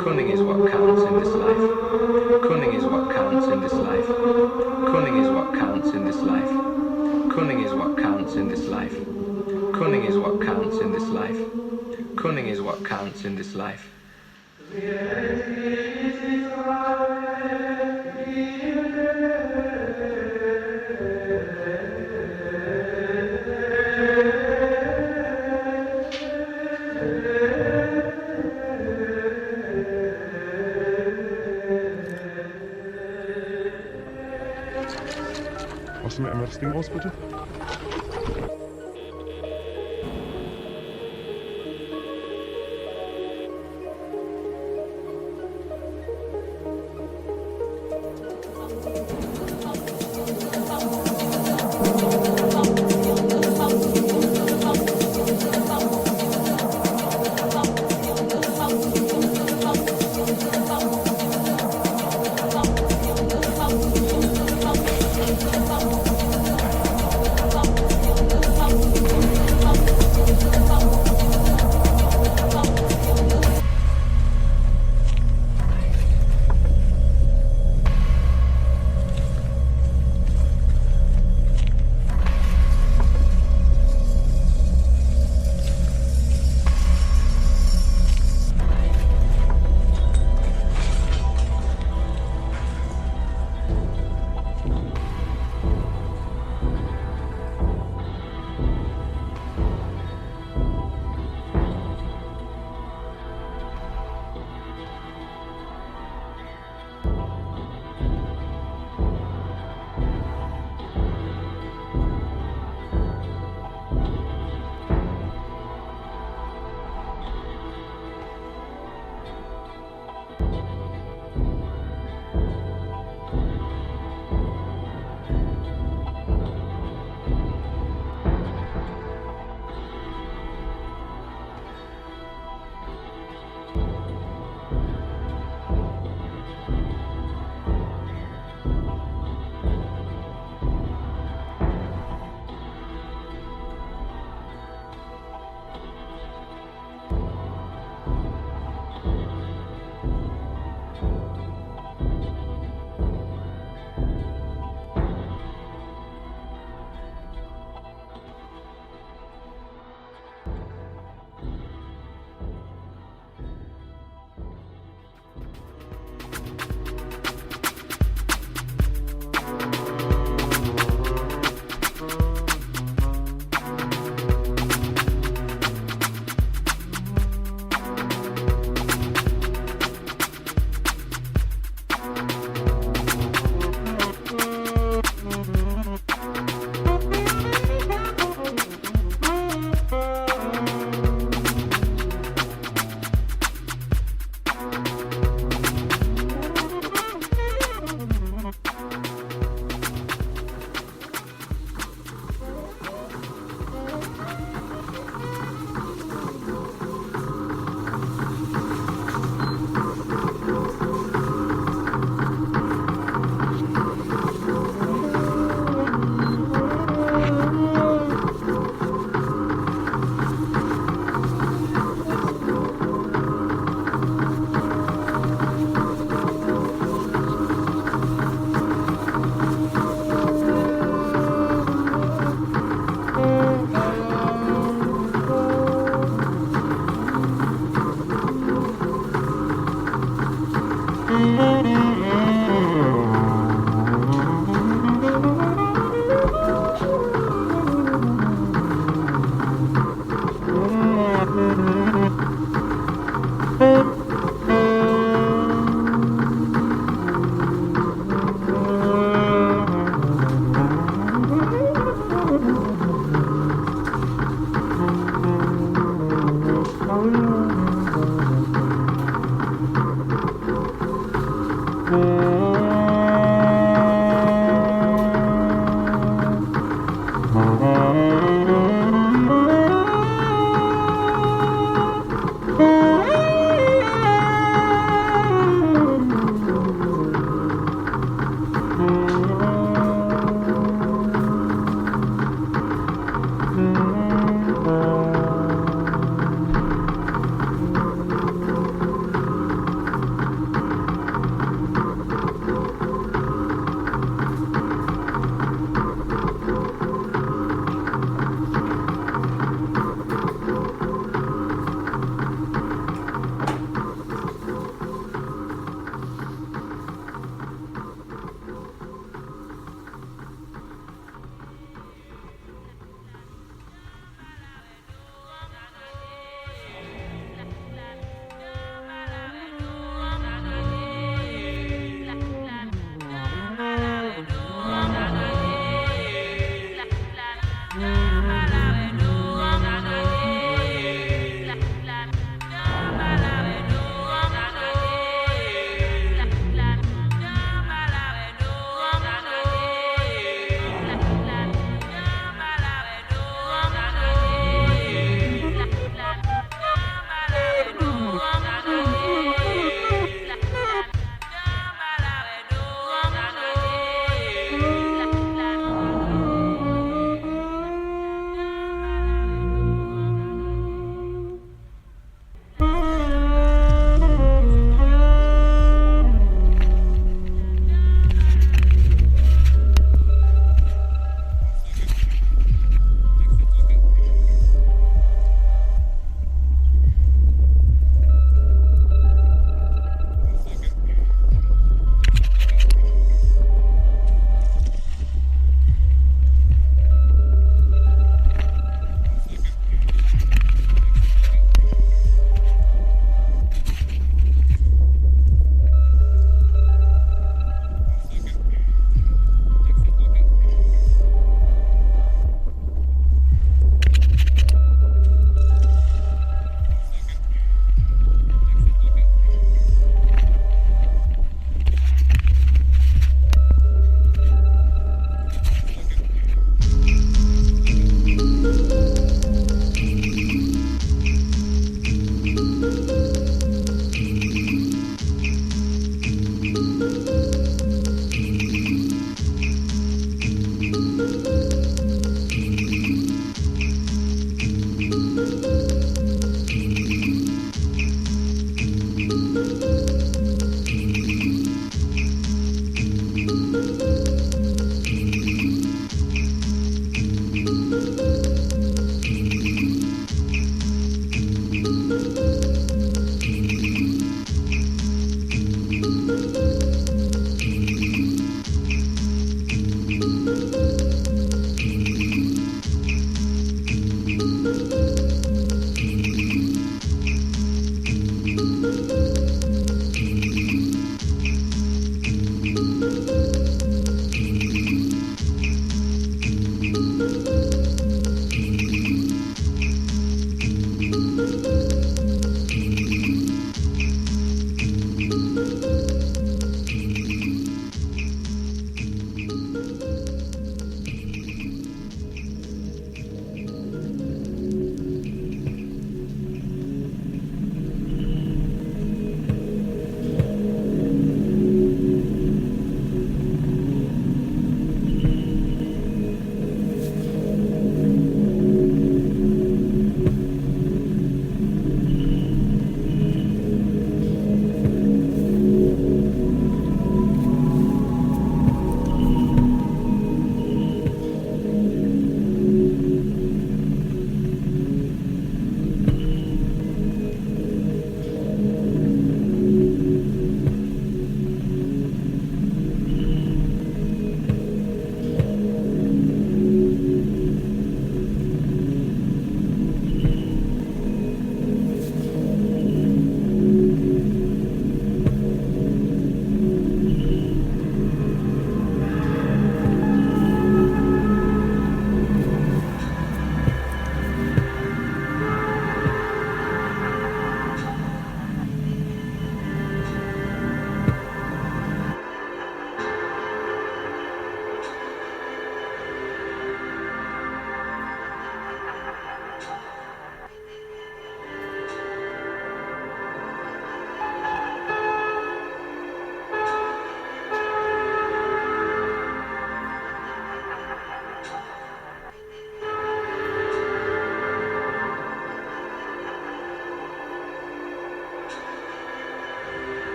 Cunning is what counts in this life. Cunning is what counts in this life. Cunning is what counts in this life. Cunning is what counts in this life. Cunning is what counts in this life. Cunning is what counts in this life.
Machst du mir einmal das Ding aus, bitte?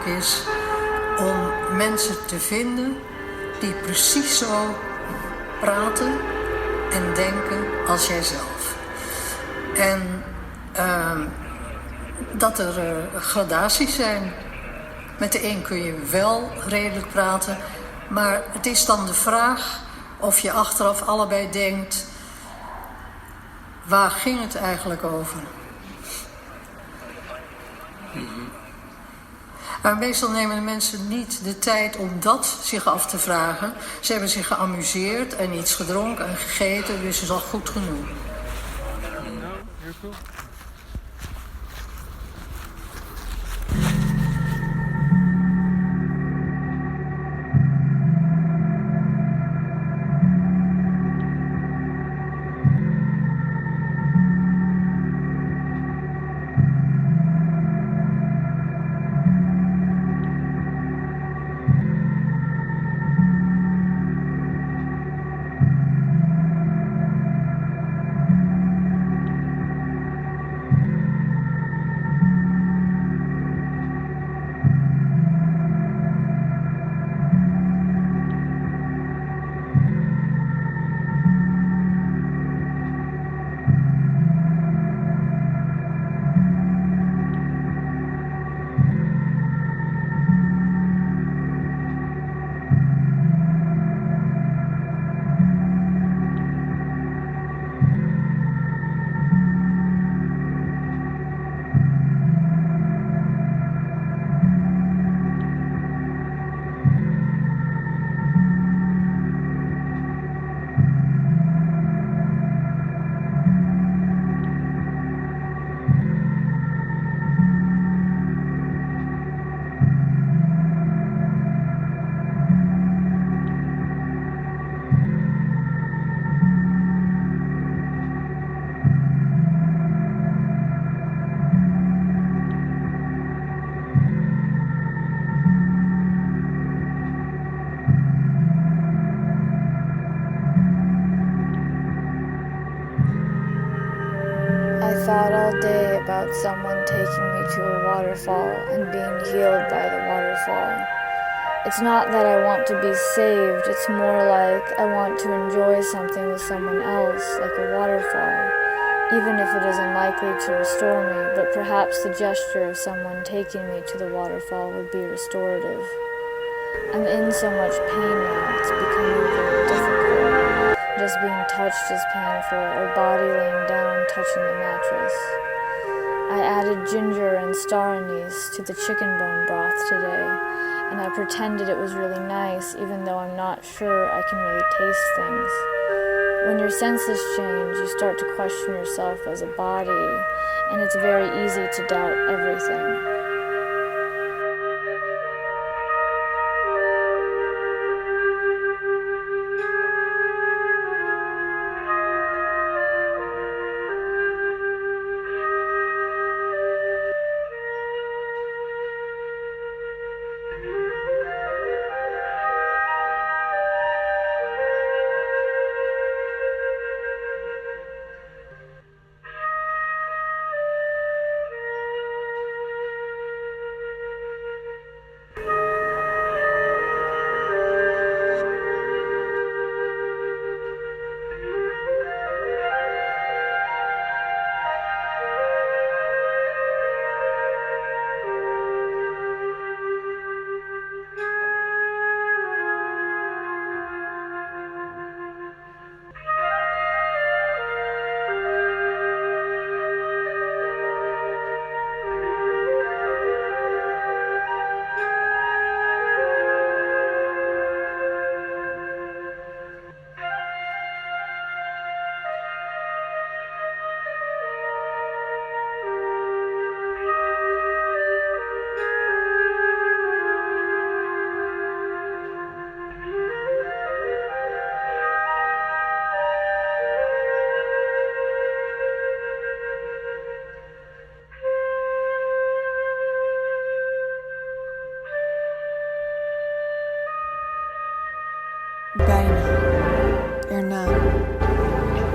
ook is om mensen te vinden die precies zo praten en denken als jijzelf. En dat er gradaties zijn. Met de een kun je wel redelijk praten, maar het is dan de vraag of je achteraf allebei denkt, waar ging het eigenlijk over? Maar meestal nemen de mensen niet de tijd om dat zich af te vragen. Ze hebben zich geamuseerd en iets gedronken en gegeten, dus het is al goed genoeg.
I thought all day about someone taking me to a waterfall and being healed by the waterfall. It's not that I want to be saved, it's more like I want to enjoy something with someone else, like a waterfall, even if it is unlikely to restore me, but perhaps the gesture of someone taking me to the waterfall would be restorative. I'm in so much pain now, it's becoming very difficult. Just being touched is painful, or body laying down touching the mattress. I added ginger and star anise to the chicken bone broth today, and I pretended it was really nice, even though I'm not sure I can really taste things. When your senses change, you start to question yourself as a body, and it's very easy to doubt everything.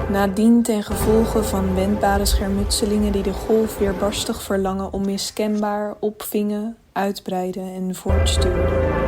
Nadien ten gevolge van wendbare schermutselingen die de golf weerbarstig verlangen onmiskenbaar opvingen, uitbreidde en voortstuurde.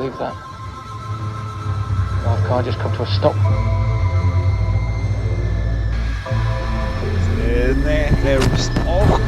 believe that. Life can't just come to a stop.
There is auch.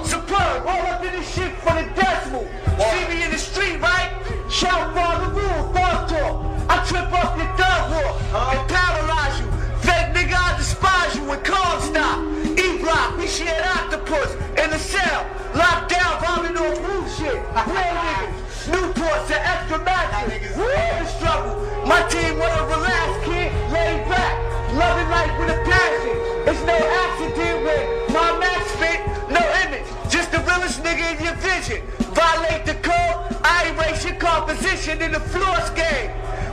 Superb, all up in this shit for the decimal. See me in the street, right? Shout for the rule, boss talk. I trip up your third wall and paralyze you. Fake nigga, I despise you when cars stop. E-block, we shared octopus in the cell. Locked down, vomiting on bullshit. Real niggas, Newports and extra matches. We in the struggle. My team wanna relax, kid, lay back. Loving life with a passion. It's no accident when my max fit, no image. Just the realest nigga in your vision. Violate the code, I erase your composition in the floor game.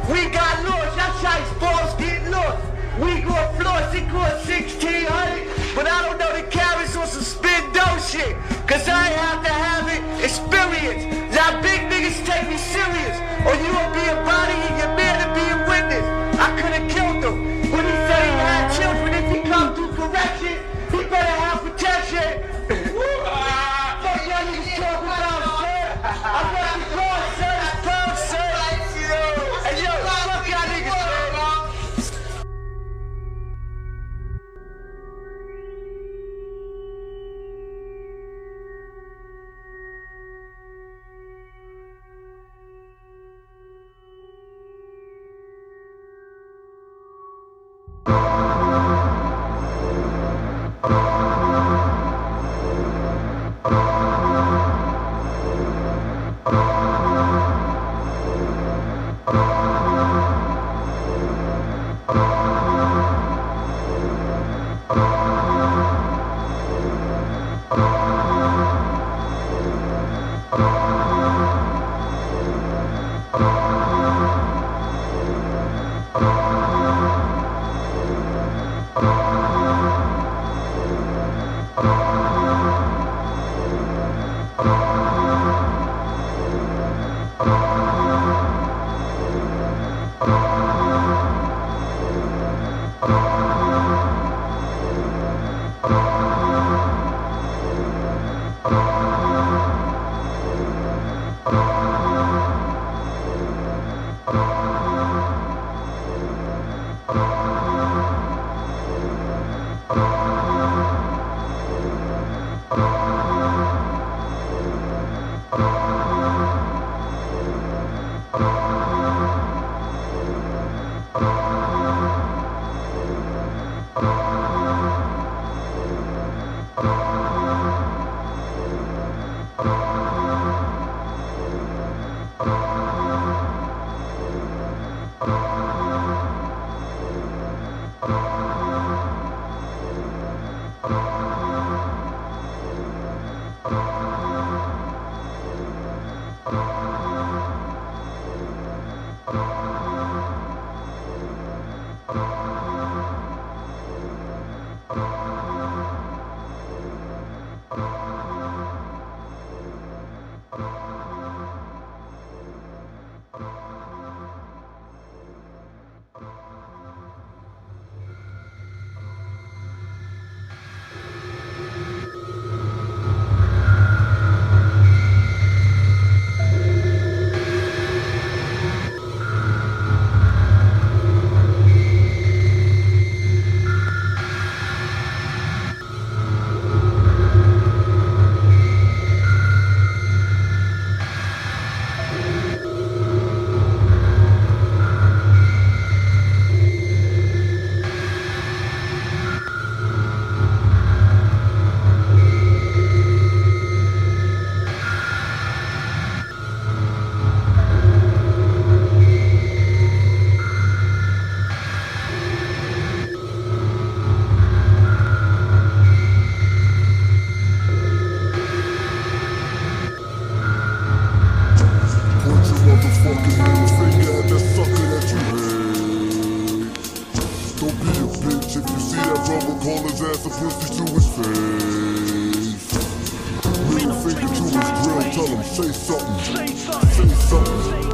We got lost, y'all shites balls get lost. We go floss, it cost 1600. But I don't know the carrots on some spin dough shit. Cause I ain't have to have it experience. Y'all big niggas take me serious. Or you will be a body and your man to be a witness. I could've killed him. When he said he had children, if he come through correction, he better have protection. Fuck y'all niggas talk about, sir. I got the car, sir. It's firm, sir. And yo, fuck y'all niggas, sir.
a bitch. If you see that brother, call his ass a pussy to his face. Middle finger to his grill, tell him, say something. Say something.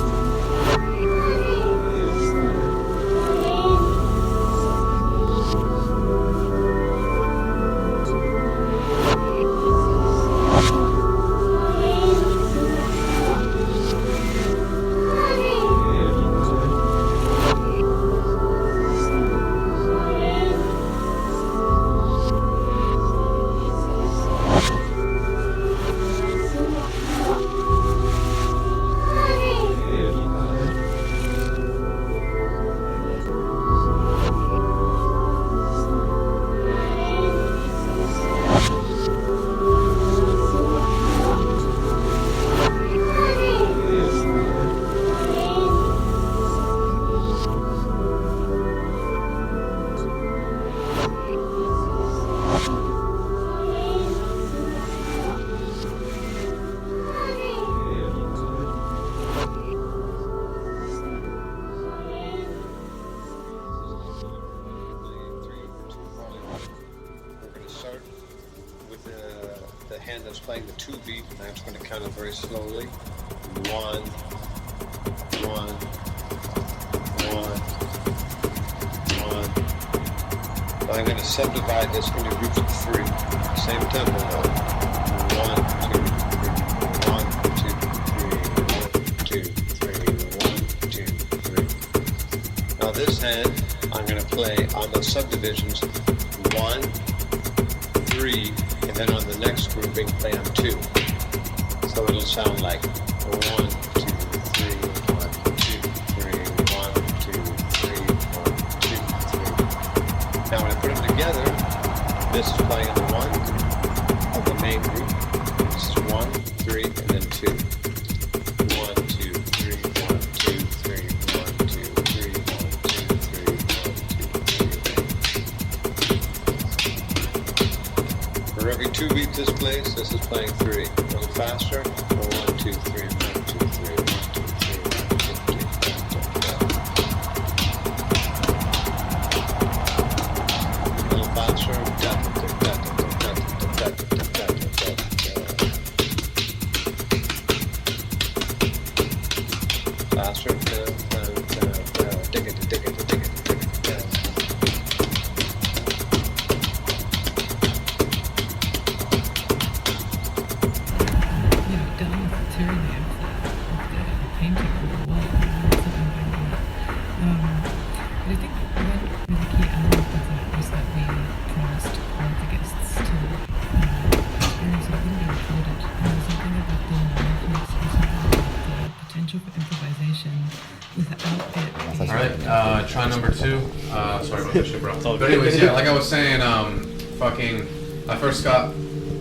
The hand that's playing the 2 beat, and I'm just going to count it very slowly. 1, 1, 1, 1. Now I'm going to subdivide this into groups of 3. Same tempo though. 1, 2, 3. 1, 2, 3. 1, 2, 3. Now this hand, I'm going to play on the subdivisions 1, 3, and then on the next grouping, play on 2. So it'll sound like 1, 2, 3, 1, 2, 3, 1, 2, 3, 1, 2, 3. Now when I put them together, this is playing on the 1 of the main group. This is 1, 3, and then 2. 1, 2, 3, 1, 2, 3, 1, 2, 3, 1, 2, 3, 1, 2, 3. For every 2 beats this plays, this is playing 3. A little faster. 1, 2, 3, 1, 2, 3, 1, 2, 3, 1, 2, 3. A little faster. Faster.
Alright, try number 2. Sorry about that shit, bro. But anyways, yeah, like I was saying, I first got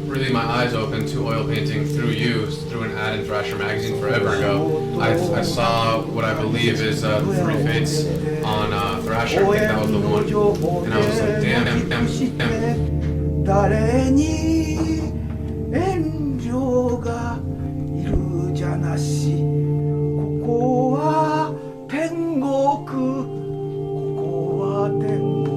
really my eyes open to oil painting through you, through an ad in Thrasher magazine forever ago. I saw what I believe is 3 Fates on Thrasher. I think that was the one. And I was like, damn.
誰に援助がいるじゃなし、ここは天国、ここは天国。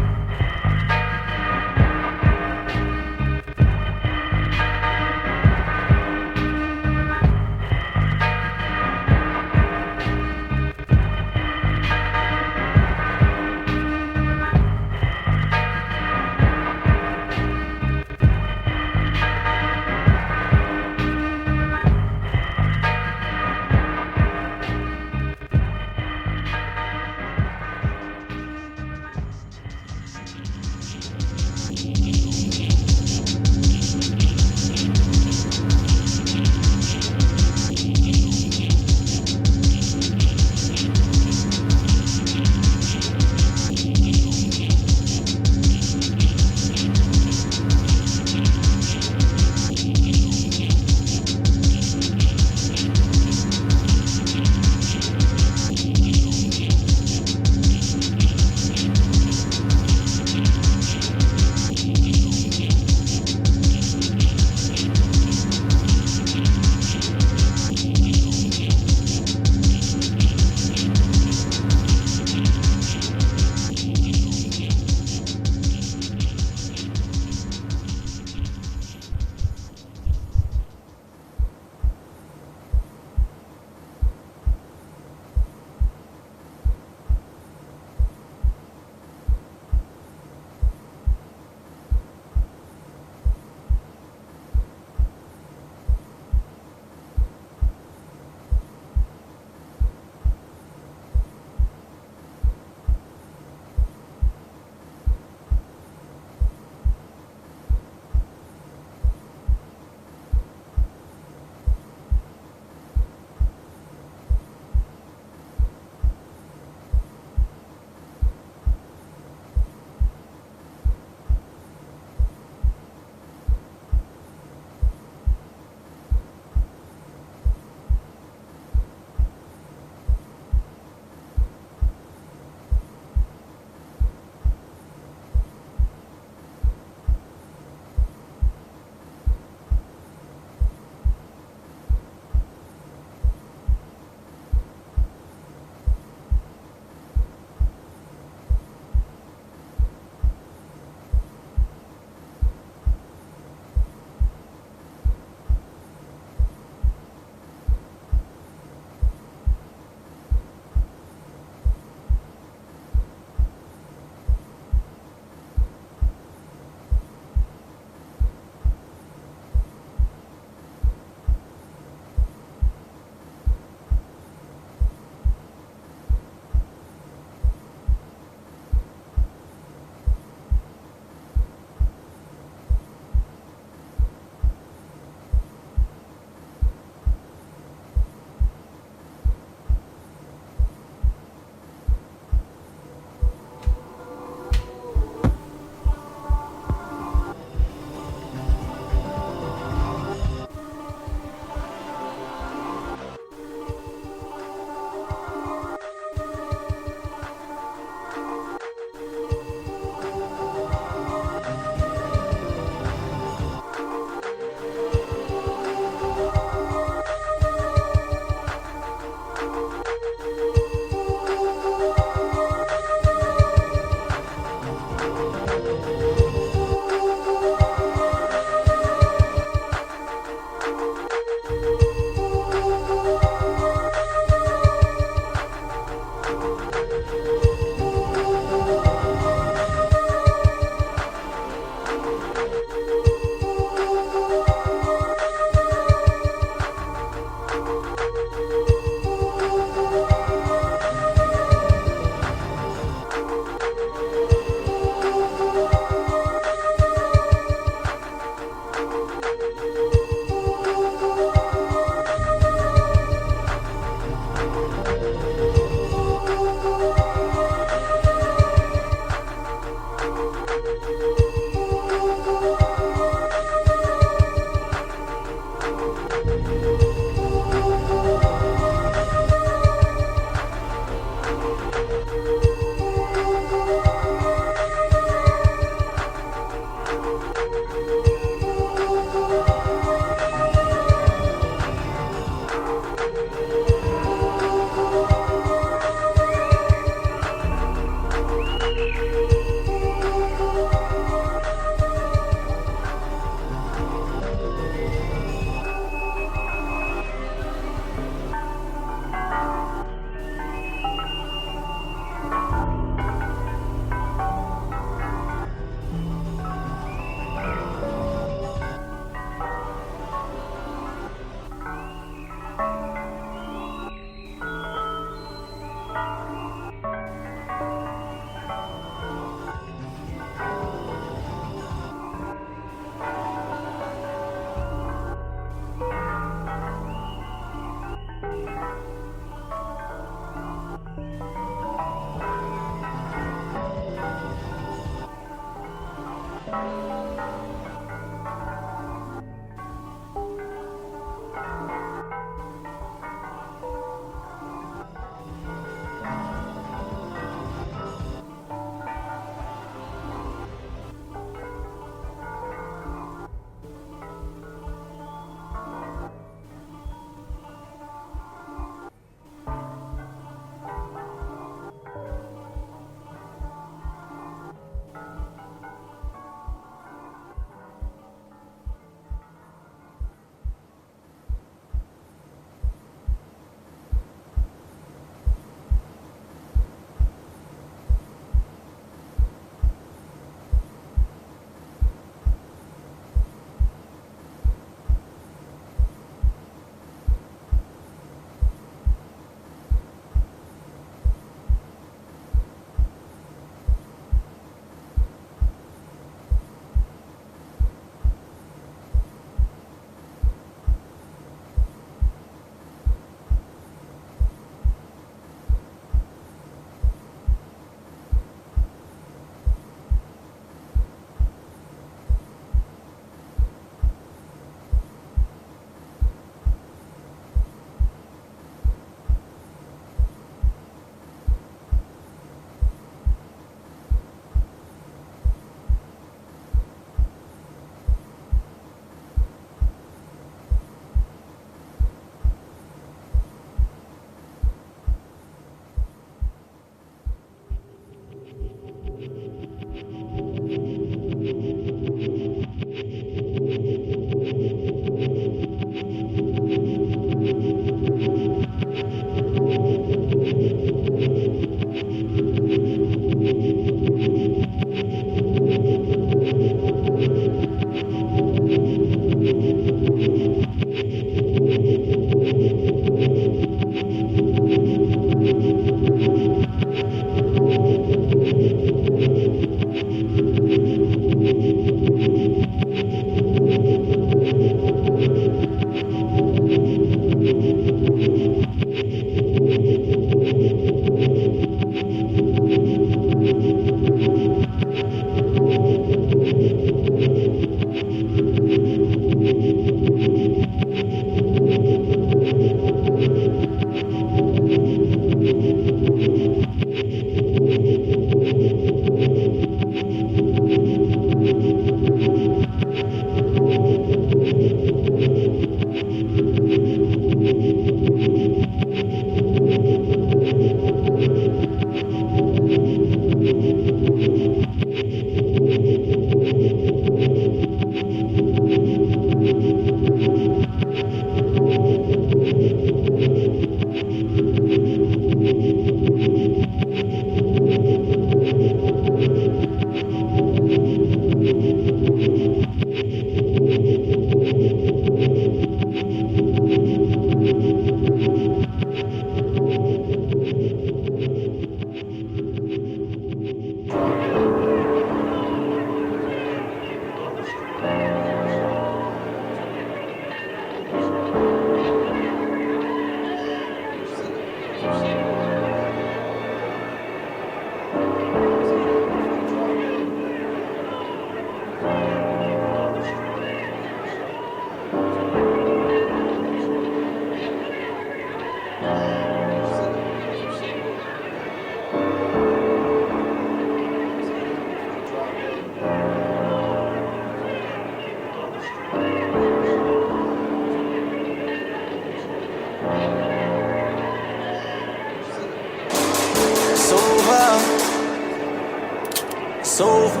It's over.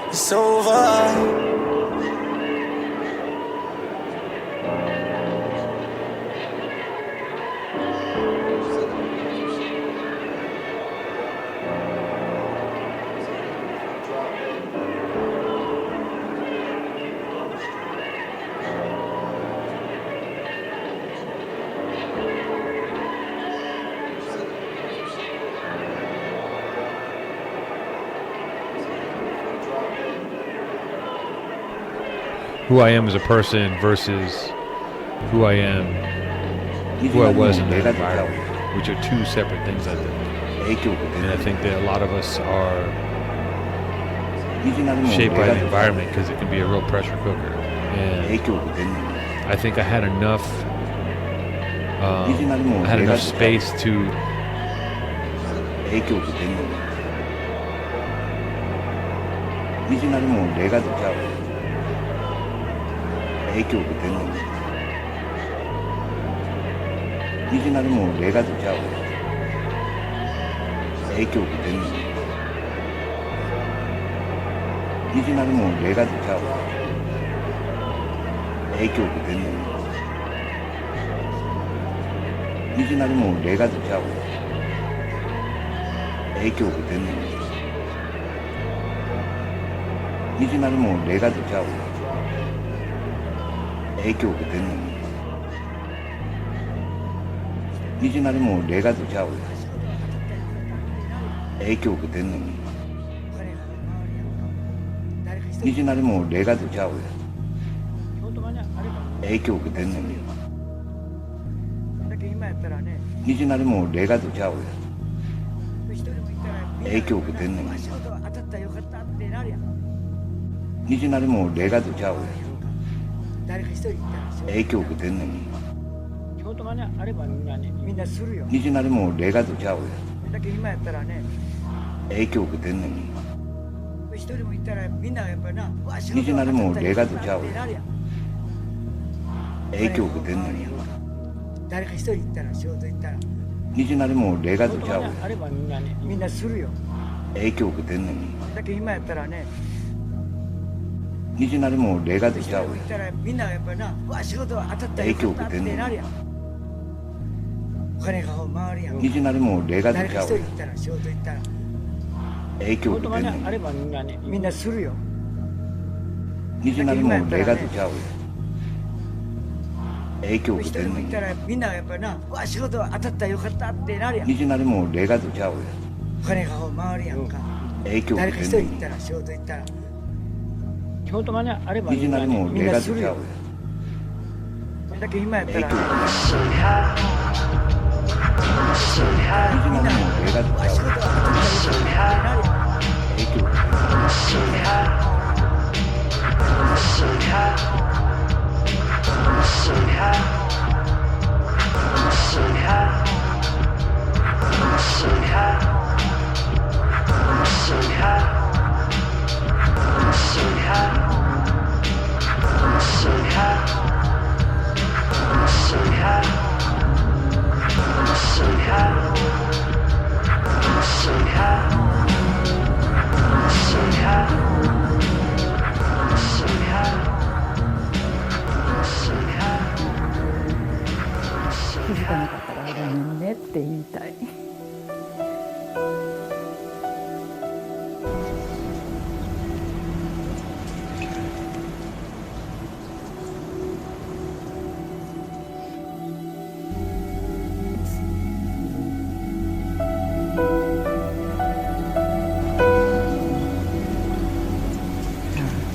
It's over.
Who I am as a person versus who I am, who I was in that environment, which are two separate things, I think. And I think that a lot of us are shaped by the environment because it can be a real pressure cooker. And I think I had enough space to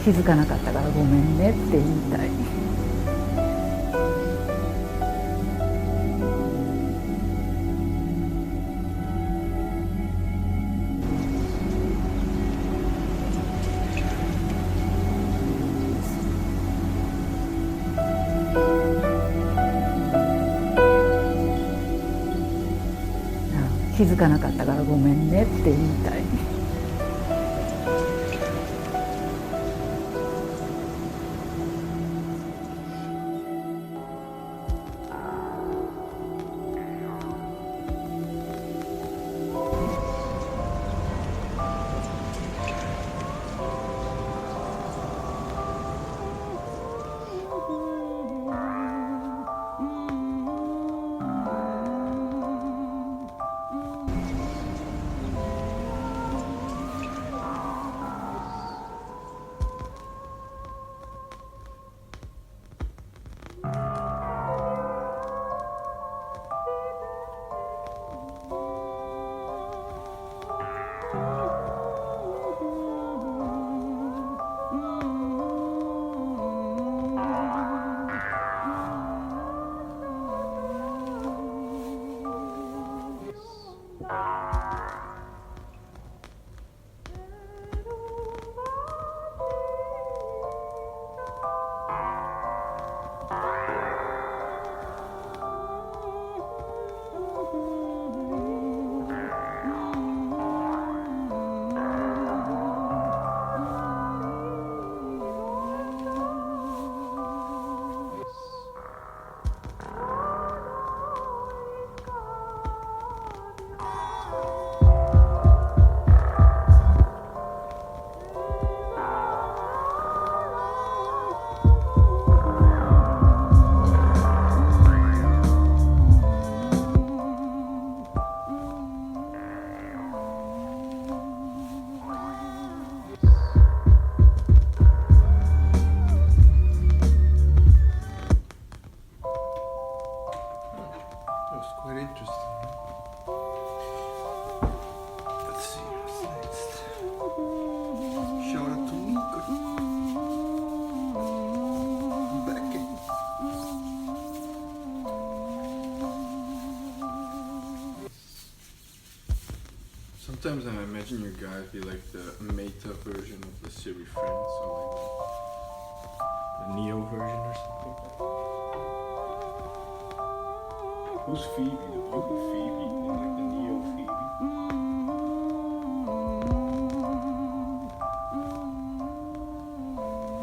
気づかなかったからごめんねって言いたい。気づかなかったからごめんねって言いたい。
Sometimes I imagine your guys be like the meta version of the Siri Friends, or like the Neo version or something. Who's Phoebe? The beauty Phoebe and like the Neo Phoebe.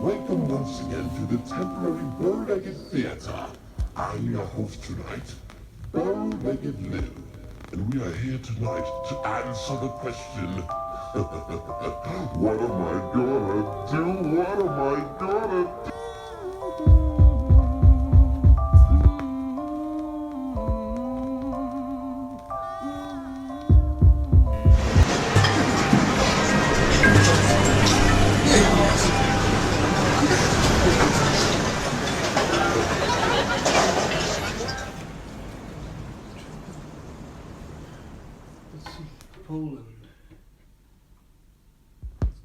Welcome once again to the temporary Bow-Legged Theatre. I'm your host tonight, Bow-Legged Lou. And we are here tonight to answer the question, what am I gonna do? What am I gonna do?
Poland.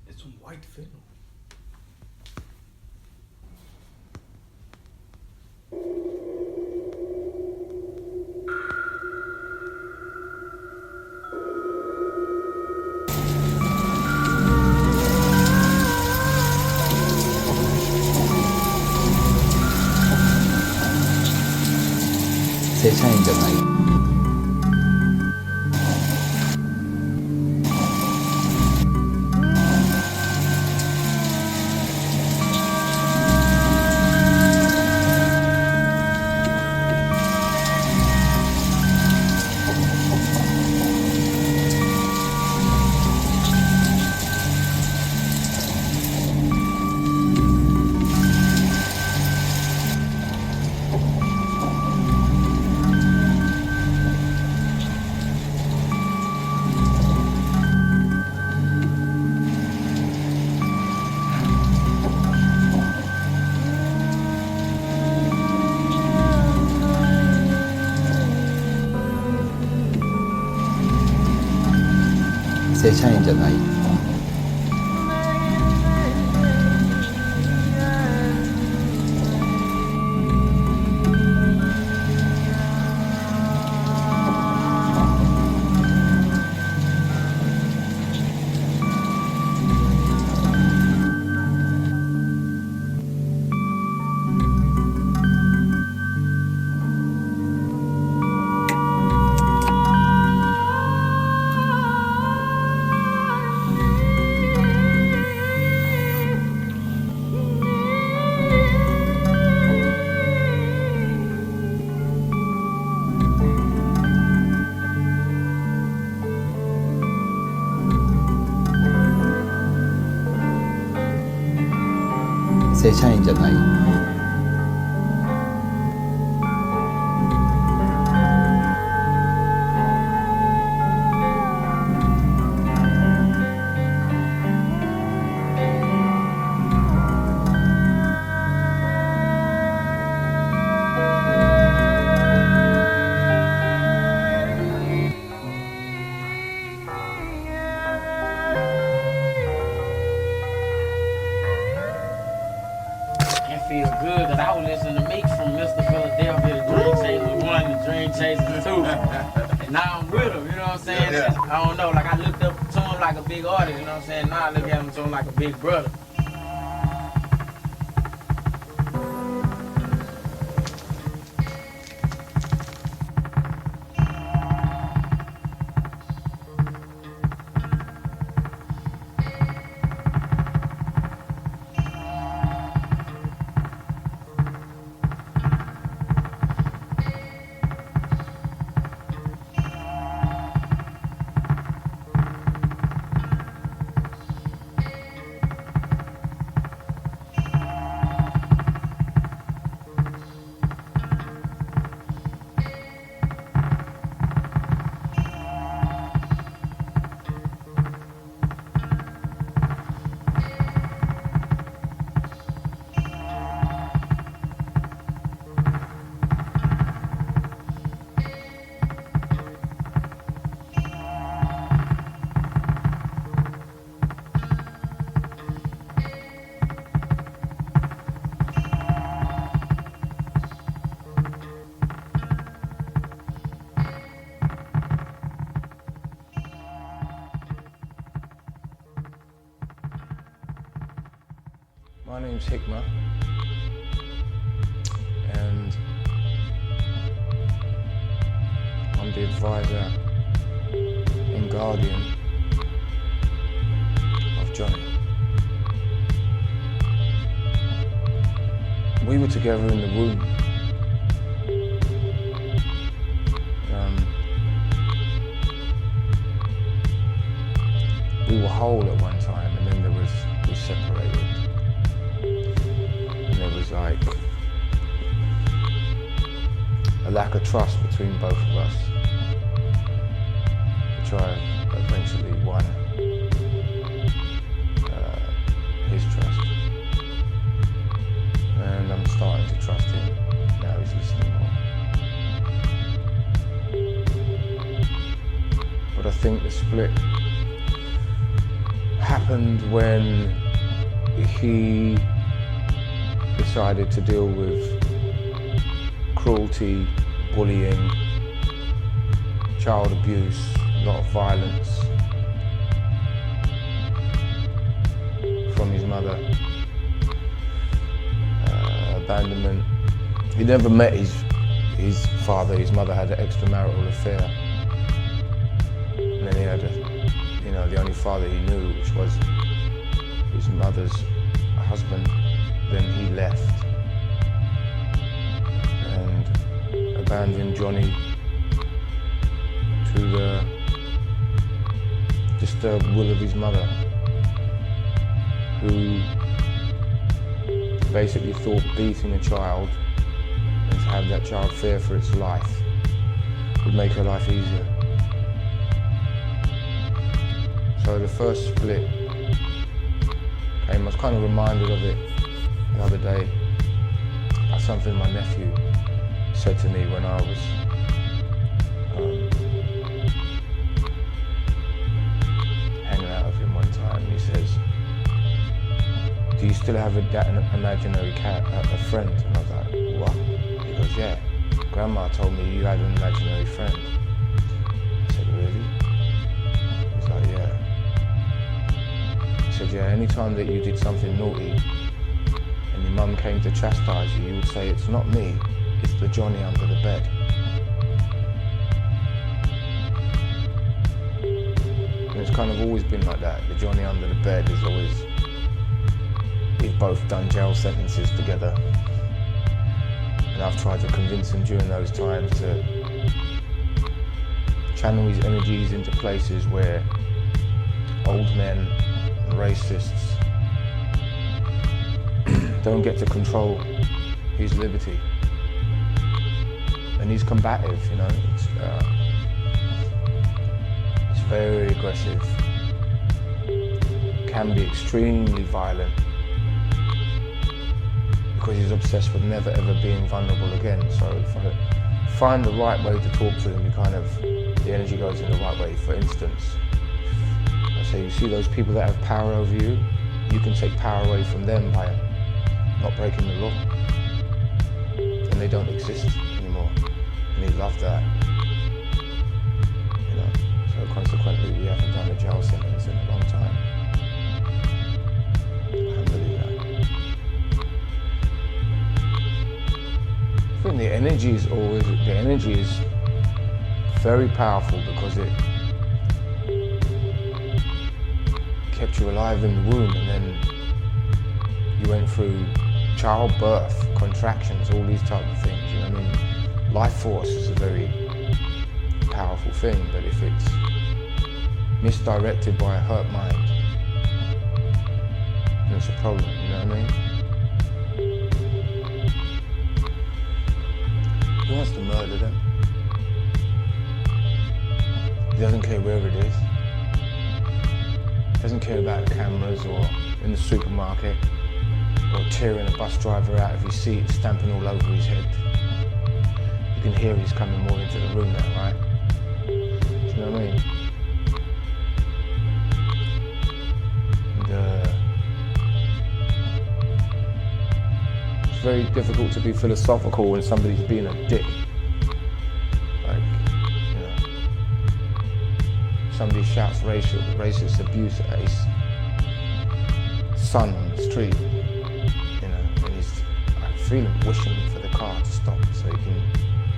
It's on white film.
feel good, cause I was listening to Meek from Mr. Philadelphia, the Dream Chasers 1, the Dream Chasers 2. And now I'm with him, you know what I'm saying?
Yeah.
I don't know, like I looked up to him like a big artist, you know what I'm saying? Now I look at him to him like a big brother.
My name's Hikma, and I'm the advisor and guardian of Johnny. We were together in the womb. We were whole at one time, and then we separated. There was like a lack of trust between both of us, which I eventually won his trust, and I'm starting to trust him. Now he's listening more. But I think the split happened when he decided to deal with cruelty, bullying, child abuse, a lot of violence from his mother, abandonment. He never met his father. His mother had an extramarital affair, and then he had the only father he knew, which was his mother's husband. Then he left and abandoned Johnny to the disturbed will of his mother, who basically thought beating a child and to have that child fear for its life would make her life easier. So the first split came, I was kind of reminded of it the other day, about something my nephew said to me when I was hanging out with him one time. He says, "Do you still have an imaginary a friend?" And I was like, "What?" He goes, "Yeah, Grandma told me you had an imaginary friend." I said, "Really?" He's like, "Yeah." He said, "Yeah, anytime that you did something naughty, and your mum came to chastise you, you would say, 'It's not me, it's the Johnny under the bed.'" And it's kind of always been like that. The Johnny under the bed is always, we've both done jail sentences together. And I've tried to convince him during those times to channel his energies into places where old men and racists don't get to control his liberty. And he's combative, you know, it's very aggressive, can be extremely violent, because he's obsessed with never ever being vulnerable again. So if I find the right way to talk to him, the energy goes in the right way. For instance, I say, you see those people that have power over you, you can take power away from them by not breaking the law, then they don't exist anymore. And he loved that. You know, so consequently we haven't done a jail sentence in a long time. Alhamdulillah. I think the energy is very powerful because it kept you alive in the womb, and then you went through childbirth, contractions, all these type of things, you know what I mean? Life force is a very powerful thing, but if it's misdirected by a hurt mind, then it's a problem, you know what I mean? He wants to murder them. He doesn't care where it is. He doesn't care about the cameras or in the supermarket or tearing a bus driver out of his seat and stamping all over his head. You can hear he's coming more into the room now, right? Do you know what I mean? And, it's very difficult to be philosophical when somebody's being a dick. Somebody shouts racist abuse at his son on the street, you know, and I feel him wishing for the car to stop so he can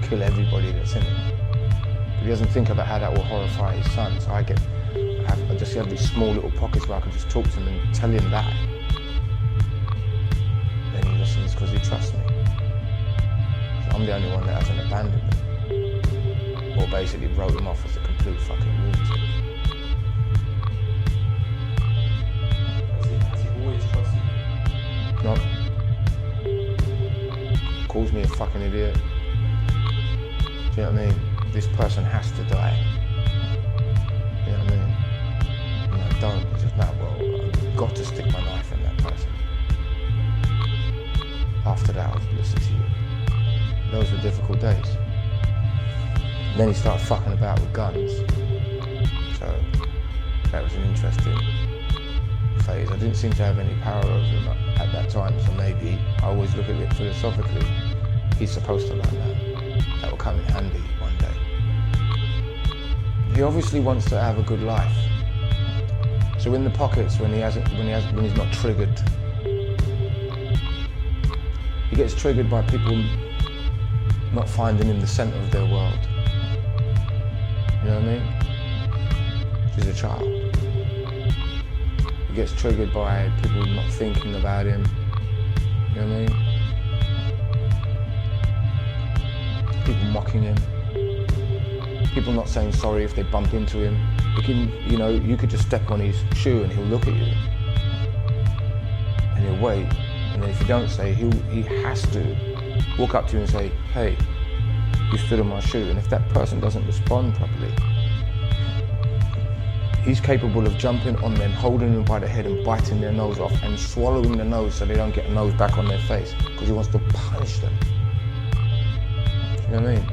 kill everybody that's in it. But he doesn't think about how that will horrify his son, so I just have these small little pockets where I can just talk to him and tell him that. Then he listens because he trusts me. So I'm the only one that hasn't abandoned him. Or basically wrote him off as a complete fucking lunatic.
Has he always trusted you?
No. Calls me a fucking idiot. Do you know what I mean? This person has to die. You know what I mean? And I don't. It's just like, well, I've got to stick my knife in that person. After that, I'll listen to you. Those were difficult days. And then he started fucking about with guns. So that was an interesting phase. I didn't seem to have any power over him at that time, so maybe I always look at it philosophically. He's supposed to learn that. That will come in handy one day. He obviously wants to have a good life. So in the pockets when he's not triggered, he gets triggered by people not finding him the centre of their world. You know what I mean? He's a child. He gets triggered by people not thinking about him. You know what I mean? People mocking him. People not saying sorry if they bump into him. You could just step on his shoe and he'll look at you. And he'll wait. And then if you don't say, he has to walk up to you and say, hey, you stood on my shoe. And if that person doesn't respond properly, he's capable of jumping on them, holding them by the head and biting their nose off and swallowing the nose so they don't get a nose back on their face because he wants to punish them. You know what I mean?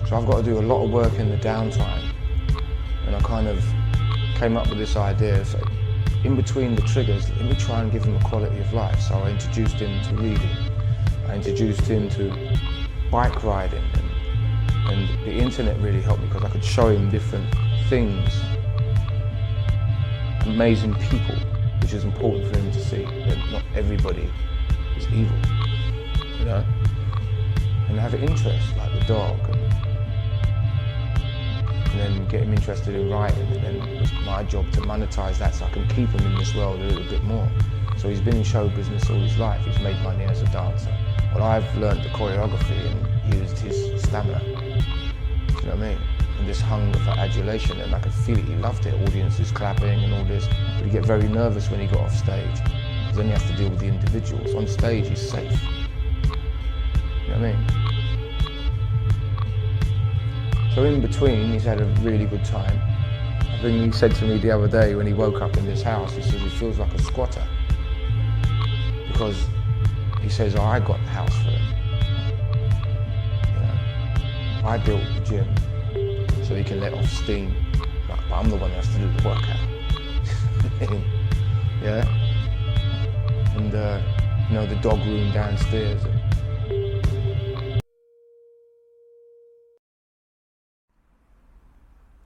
So I've got to do a lot of work in the downtime. And I kind of came up with this idea. So in between the triggers, let me try and give him a quality of life. So I introduced him to reading. I introduced him to bike riding. And the internet really helped me because I could show him different things, amazing people, which is important for him to see, that not everybody is evil, you know? And have an interest, like the dog, and then get him interested in writing, and then it was my job to monetize that so I can keep him in this world a little bit more. So he's been in show business all his life, he's made money as a dancer. Well, I've learned the choreography and used his stamina. You know what I mean? And this hunger for adulation, and I could feel it, he loved it, audiences clapping and all this, but he'd get very nervous when he got off stage, because then he has to deal with the individuals. On stage, he's safe. You know what I mean? So in between, he's had a really good time. I think he said to me the other day when he woke up in this house, he says he feels like a squatter, because he says, oh, I got the house for him. I built the gym so he can let off steam, but I'm the one that has to do the workout. Yeah? and you know, the dog room downstairs.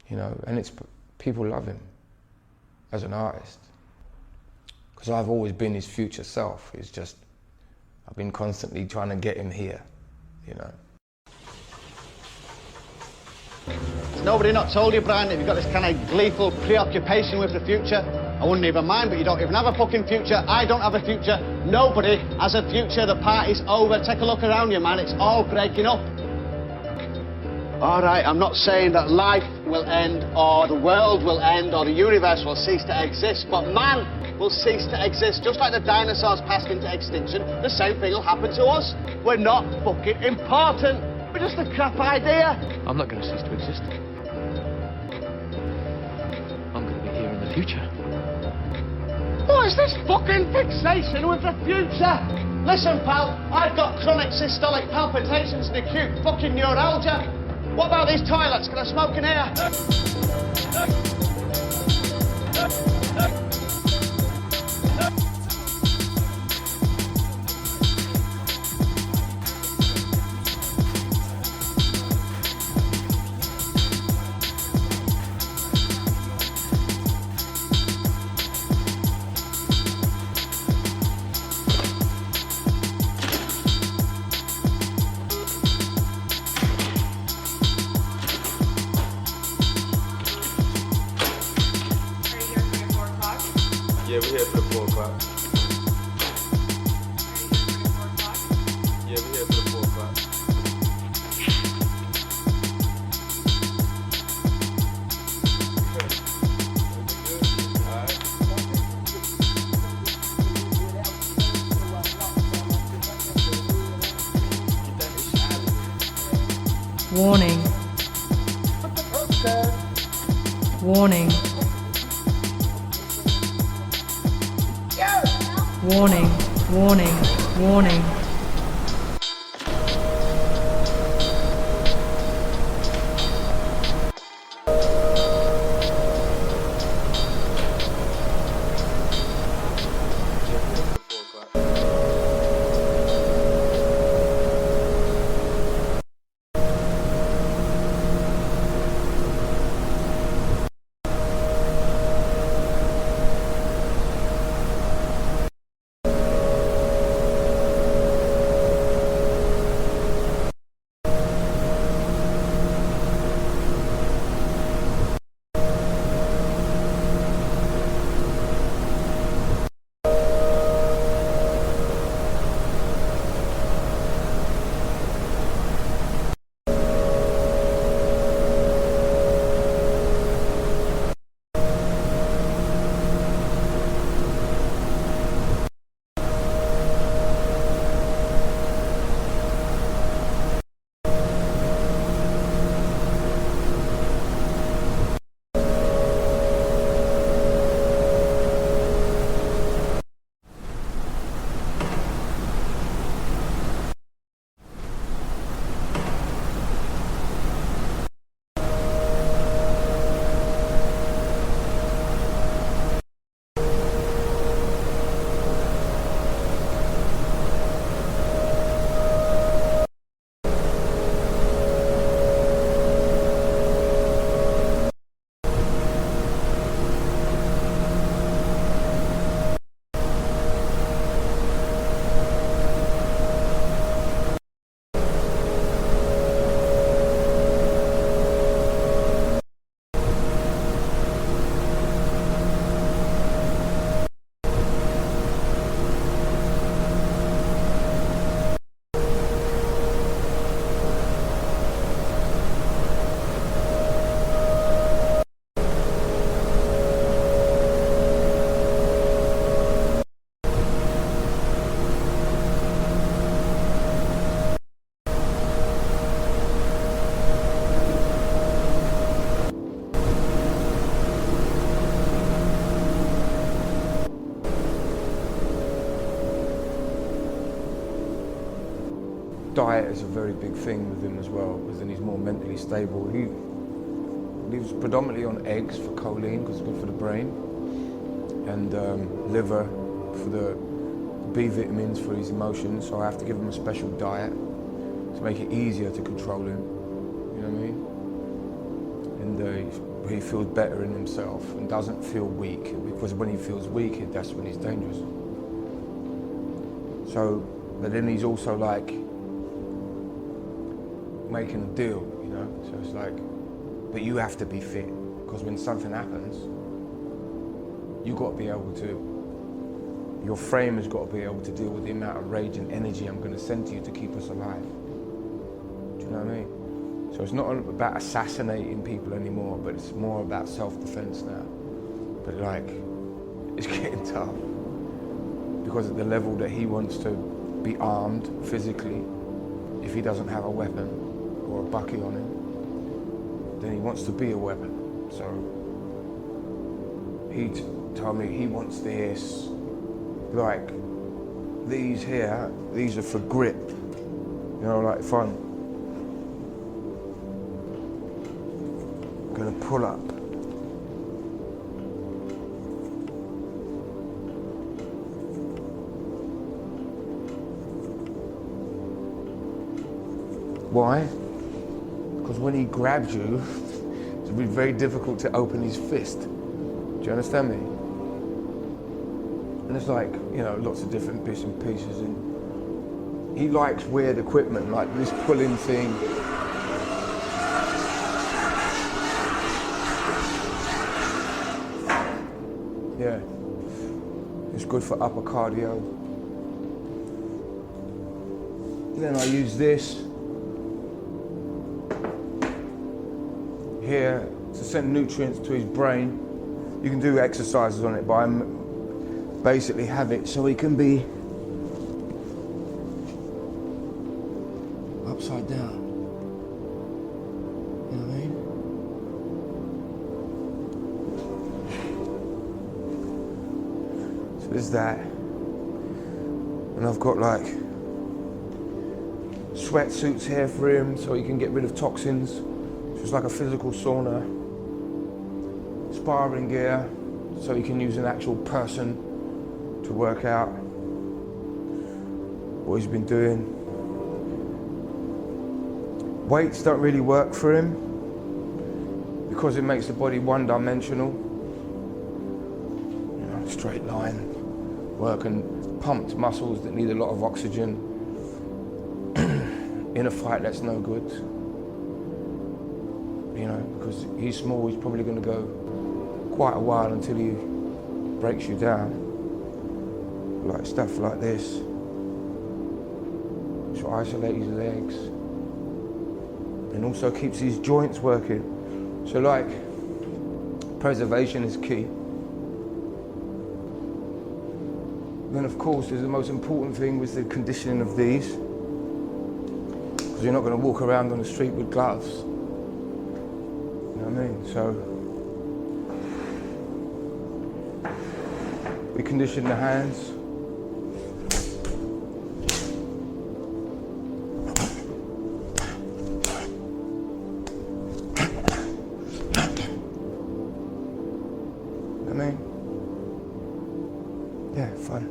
You know, and people love him as an artist. Because I've always been his future self. It's just, I've been constantly trying to get him here, you know.
Has nobody not told you, Brian, that you've got this kind of gleeful preoccupation with the future? I wouldn't even mind, but you don't even have a fucking future. I don't have a future. Nobody has a future. The party's over. Take a look around you, man. It's all breaking up. All right, I'm not saying that life will end, or the world will end, or the universe will cease to exist, but man will cease to exist. Just like the dinosaurs passed into extinction, the same thing will happen to us. We're not fucking important. We're just a crap idea.
I'm not going to cease to exist. I'm going to be here in the future.
What is this fucking fixation with the future? Listen, pal, I've got chronic systolic palpitations and acute fucking neuralgia. What about these toilets? Can I smoke in here?
Yeah, we're here for the 4 o'clock. Yeah, we're here for the 4 o'clock.
Warning. Warning. Warning, warning, warning.
Diet is a very big thing with him as well, because then he's more mentally stable. He lives predominantly on eggs for choline, because it's good for the brain, and liver for the B vitamins for his emotions, so I have to give him a special diet to make it easier to control him. You know what I mean? And he feels better in himself and doesn't feel weak, because when he feels weak, that's when he's dangerous. So, but then he's also like making a deal, you know? So it's like, but you have to be fit, because when something happens, you got to be able to, your frame has got to be able to deal with the amount of rage and energy I'm going to send to you to keep us alive. Do you know what I mean? So it's not about assassinating people anymore, but it's more about self-defense now. But like, it's getting tough. Because at the level that he wants to be armed physically, if he doesn't have a weapon or a bucky on him, then he wants to be a weapon. So he told me he wants this, like these here, these are for grip. You know, like if I'm gonna pull up, why? Because when he grabs you, it'll be very difficult to open his fist. Do you understand me? And it's like, you know, lots of different bits and pieces. And he likes weird equipment, like this pulling thing. Yeah, it's good for upper cardio. And then I use this here to send nutrients to his brain. You can do exercises on it, but I basically have it so he can be upside down. You know what I mean? So there's that. And I've got like sweatsuits here for him so he can get rid of toxins. So it's like a physical sauna. Sparring gear so he can use an actual person to work out what he's been doing. Weights don't really work for him because it makes the body one-dimensional. You know, straight line work and pumped muscles that need a lot of oxygen. In a fight, that's no good. You know, because he's small, he's probably going to go quite a while until he breaks you down. Like stuff like this. So isolate his legs. And also keeps his joints working. So like, preservation is key. Then of course, there's the most important thing with the conditioning of these. Because you're not going to walk around on the street with gloves. You know what I mean? So, we condition the hands. I mean, yeah, fun.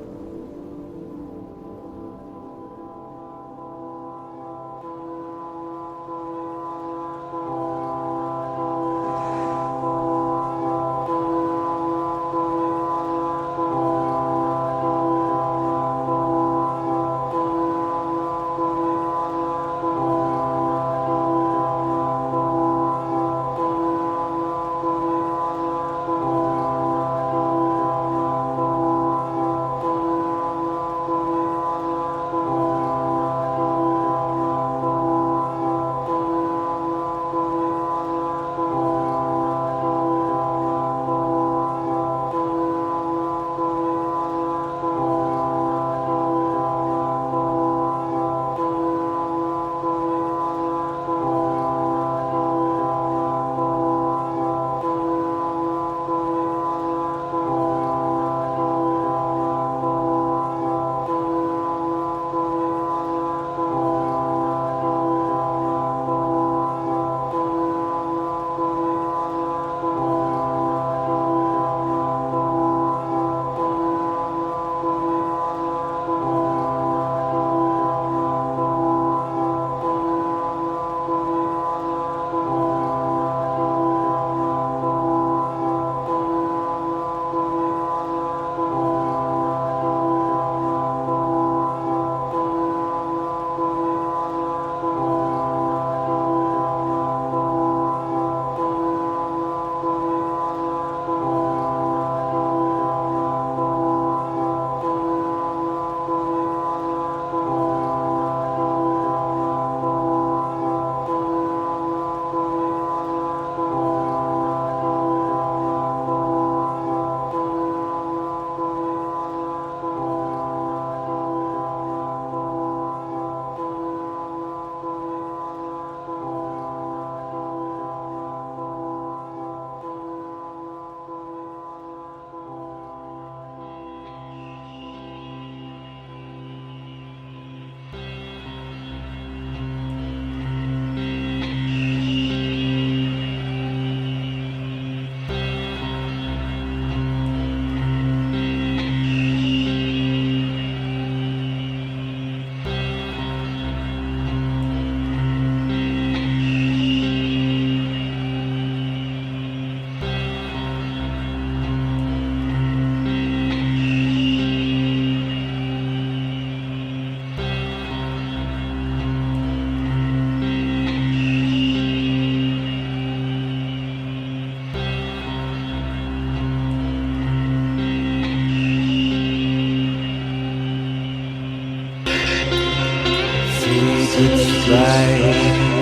try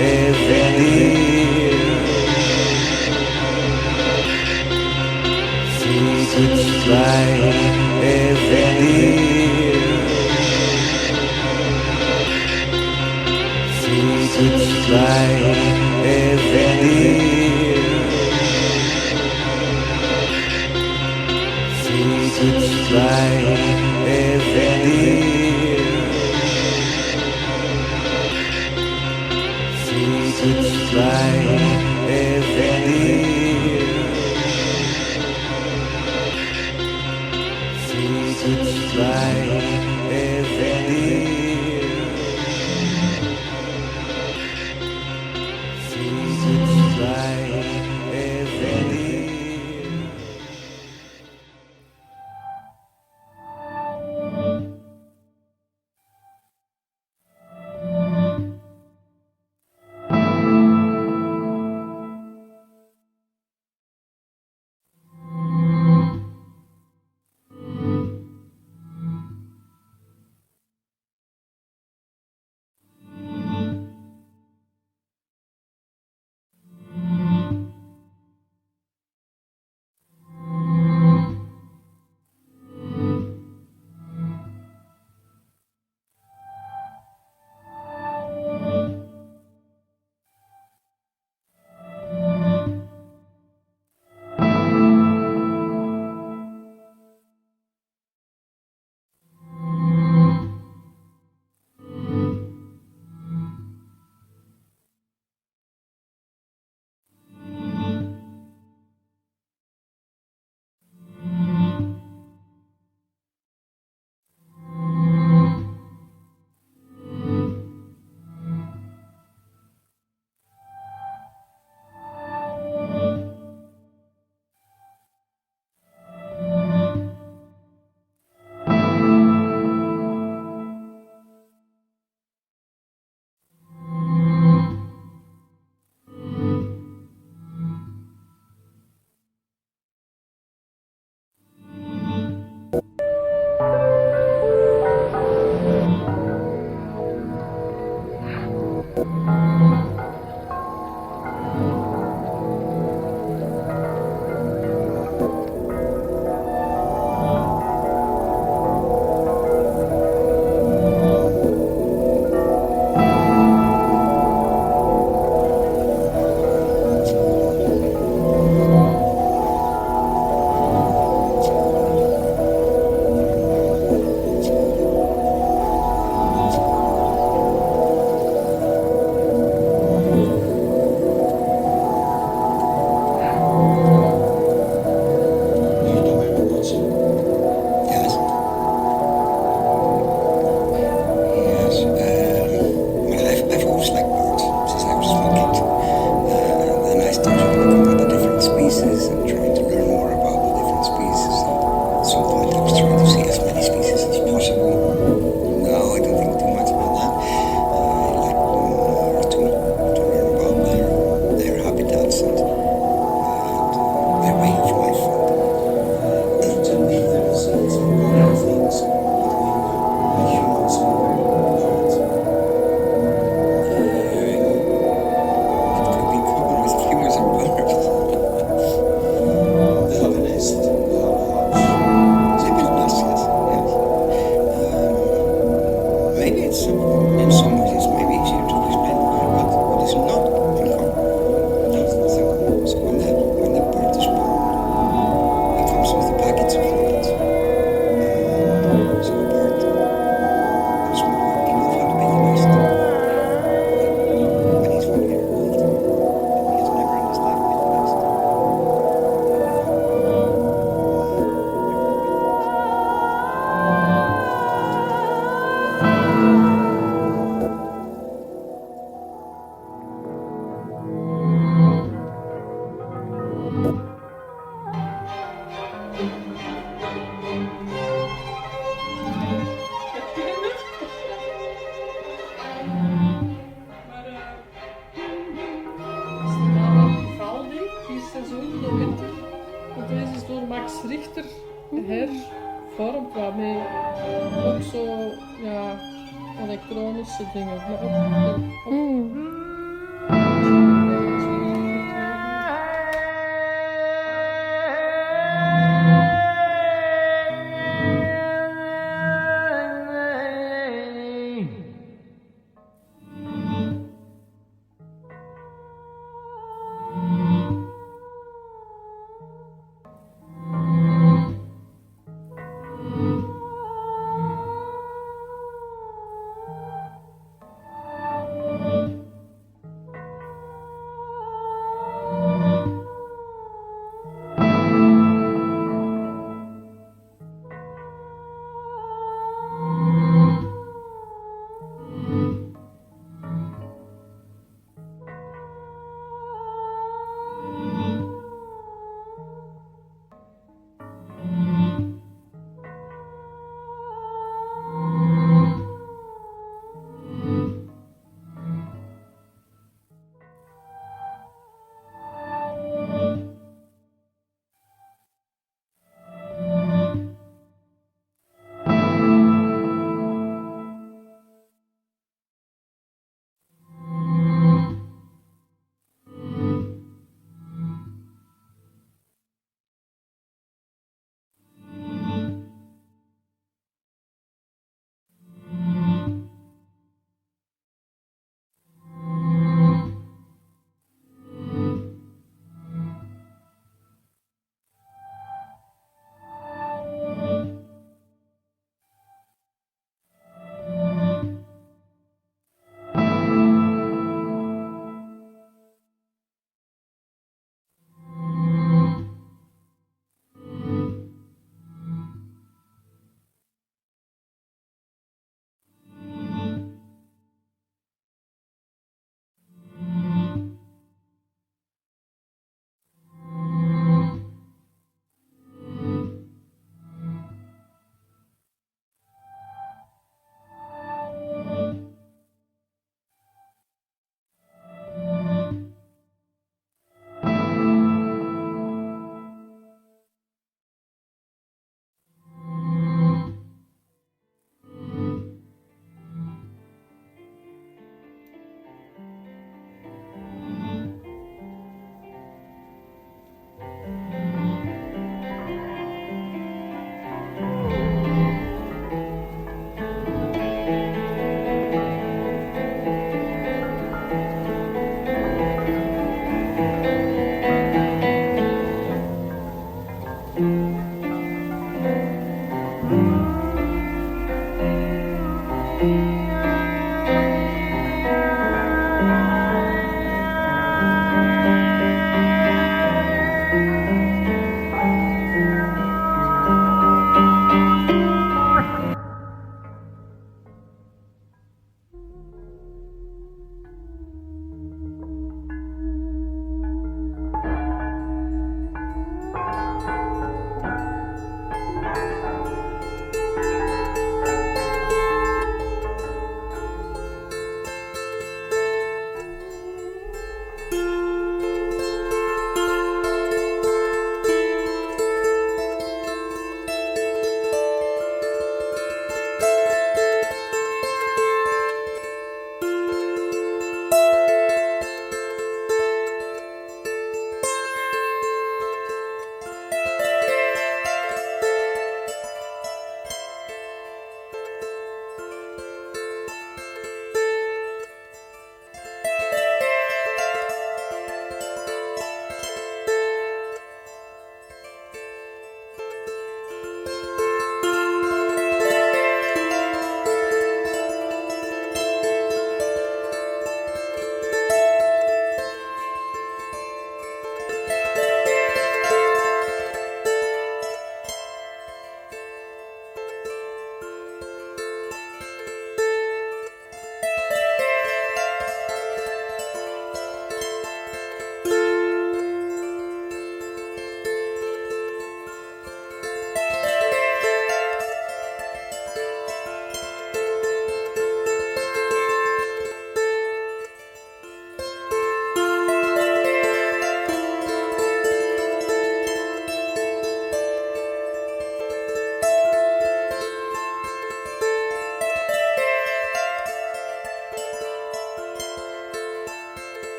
everything. Free to try everything. Free to try everything. Free to try everything. Free to try everything. Free to try everything. Free to try everything.
hervormd, waarmee ook zo, ja, elektronische dingen. Maar ook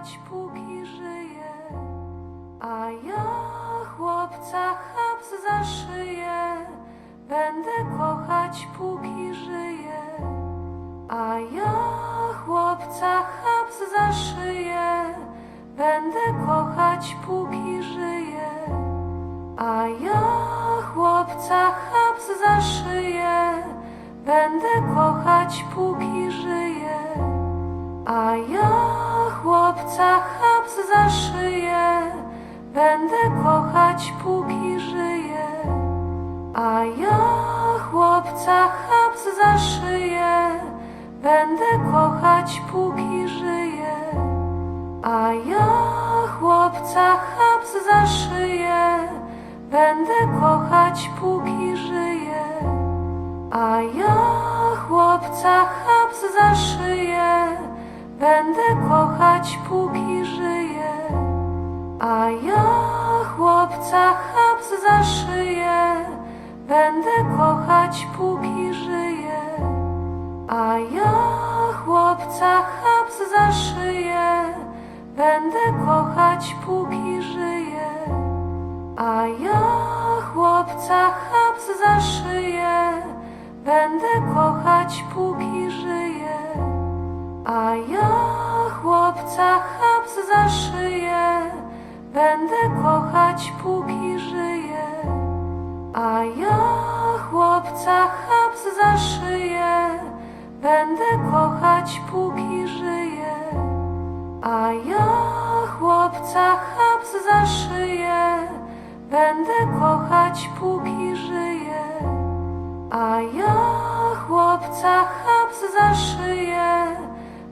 kochać póki żyję, a ja chłopca chaps za szyję. Będę kochać póki żyję, a ja chłopca chaps za szyję. Będę kochać póki żyję, a ja chłopca chaps za szyję. Będę kochać póki żyję, a ja chłopca chaps za szyję. Będę kochać póki żyję, a ja chłopca chaps za szyję. Będę kochać póki żyję, a ja chłopca chaps za szyję. Będę kochać póki żyję, a ja chłopca chaps za szyję. Będę kochać póki żyję, a ja chłopca chaps za szyję. Będę kochać póki żyję, a ja chłopca chaps za szyję. Będę kochać póki żyję, a ja chłopca chaps za szyję. Będę kochać póki żyję, a ja chłopca chaps za szyję. Będę kochać póki żyję, a ja chłopca chaps za szyję. Będę kochać póki żyję, a ja chłopca chaps za szyję. Będę kochać póki żyję, a ja chłopca chaps za szyję.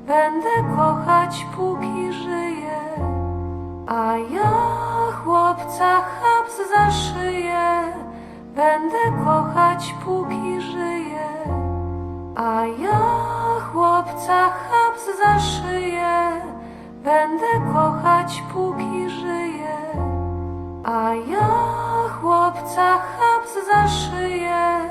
Będę kochać póki żyję, a ja chłopca chaps za szyję. Będę kochać póki żyję, a ja chłopca chaps za szyję. Będę kochać póki żyję, a ja chłopca chaps za szyję.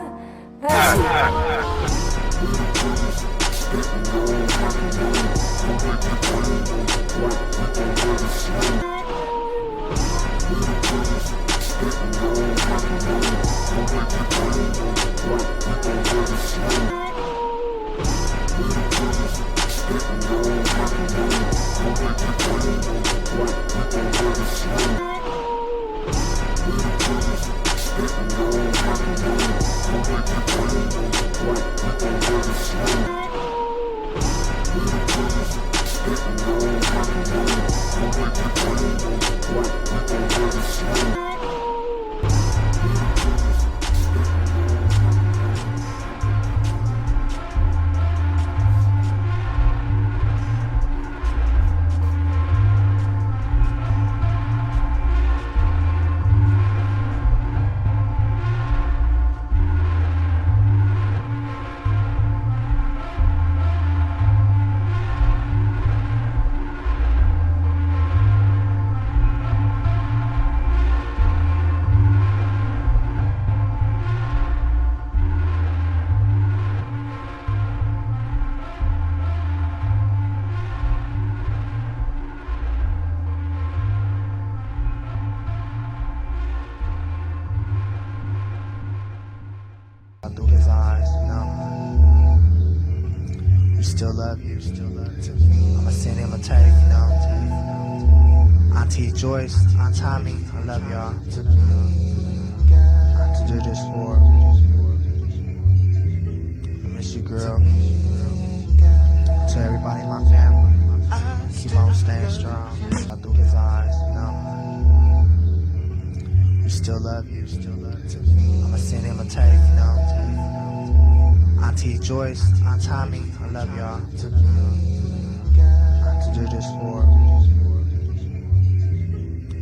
Through his eyes, you know. We still love you. I'ma send him a take, you know. Auntie Joyce, Aunt Tommy, I love y'all. To do this for. I miss you, girl. To everybody in my family, keep on staying strong. Through his eyes, you know. We still love you. I'ma send him a take, you know. Auntie Joyce, Aunt Tommy, I love y'all. To do this for.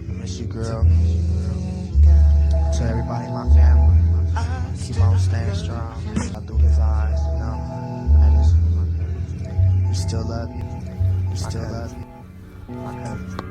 I miss you, girl. To everybody in my family, keep on staying strong. Through his eyes, you know. We still love you. We still love you. My cousin.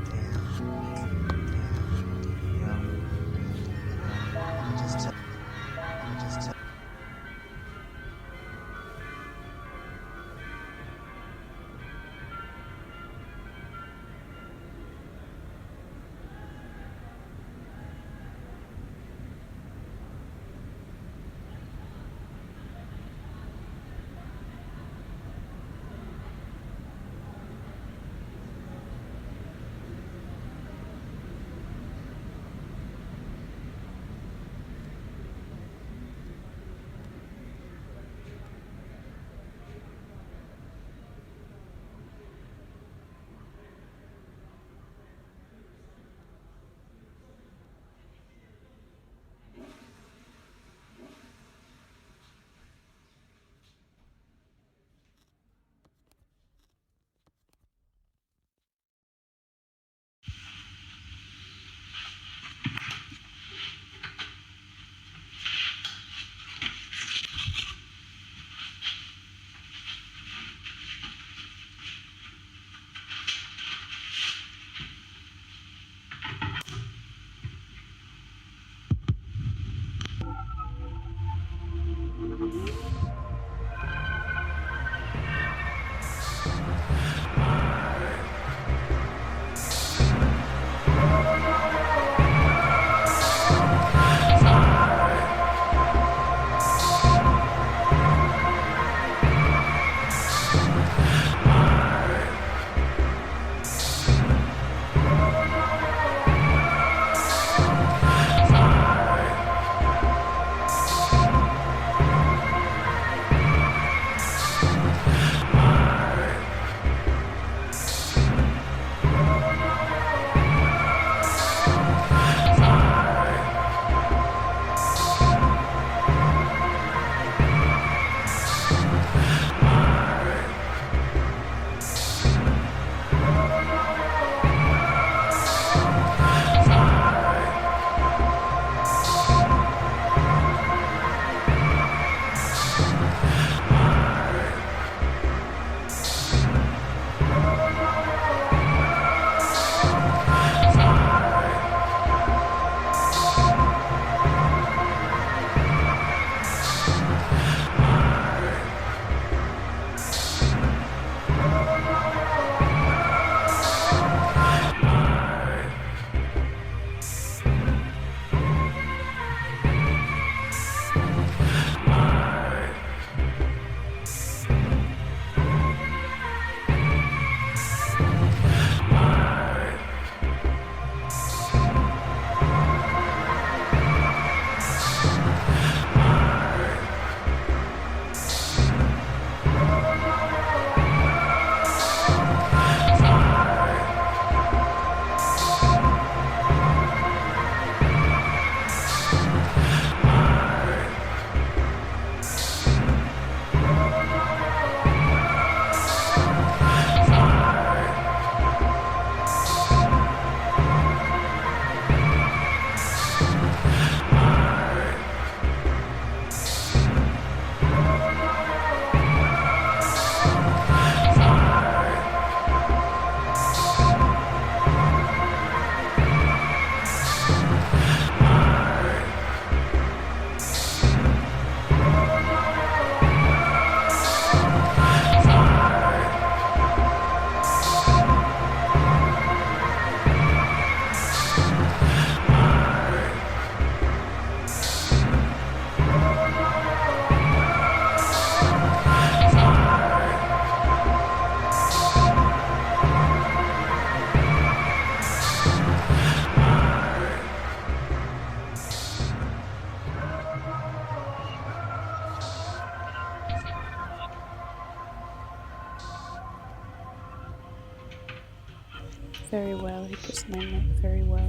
Very well, he kissed my neck very well.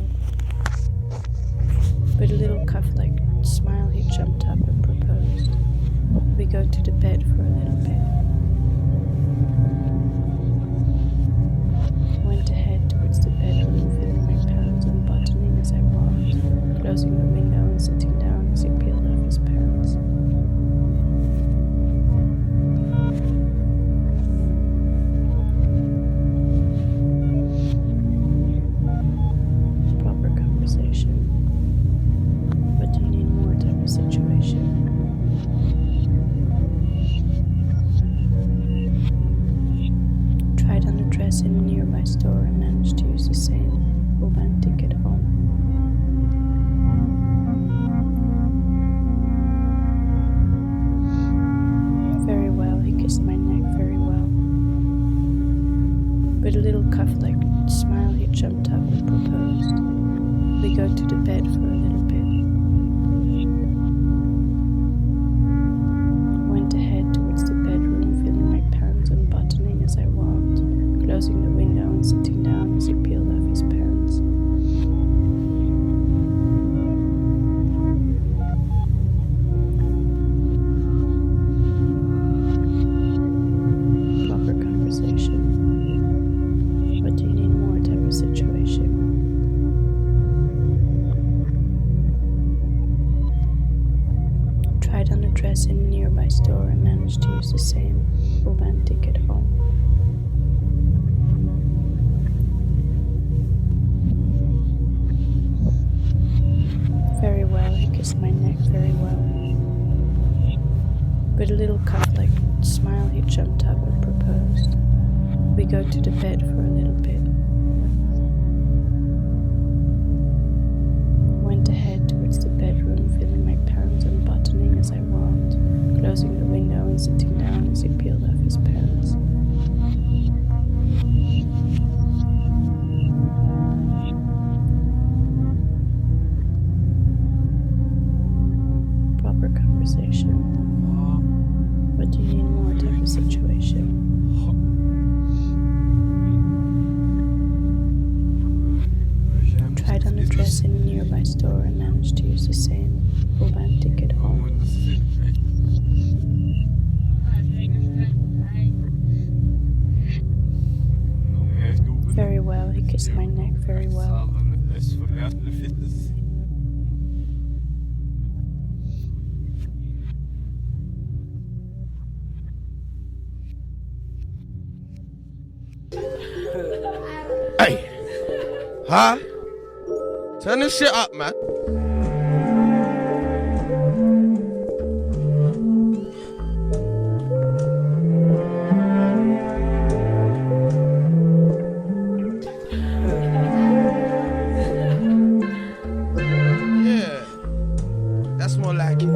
With a little cuff-like smile, he jumped up and proposed. We go to the bed for a little bit. Went ahead towards the bedroom, feeling my pants unbuttoning as I walked, closing the window and sitting down as he peeled off his pants. Proper conversation. But do you need more type of situation? Tried on a dress in a nearby store and managed to use the same Bourne ticket home. Very well, he kissed my neck very well. With a little cuff-like smile, he jumped up and proposed. We go to the bed for a little bit. Went ahead towards the bedroom, feeling my pants unbuttoning as I walked, closing the window and sitting down as he peeled off his pants. Proper conversation. But do you need more type of situation? Tried on a dress in a nearby store and managed to use the same Bourne ticket home. Very well, he kissed my neck very well. With a little cuff-like smile, he jumped up and proposed. We go to the bed for a little bit. Went ahead towards the bedroom, feeling my pants unbuttoning as I walked, closing the window and sitting down as he peeled off his pants. Proper conversation. But do you need more type of situation? Tried on a dress in a nearby store and managed to use the same Bourne ticket home. Very well, he kissed my neck very well.
Hey! Huh? Turn this shit up, man. Yeah, that's more like it.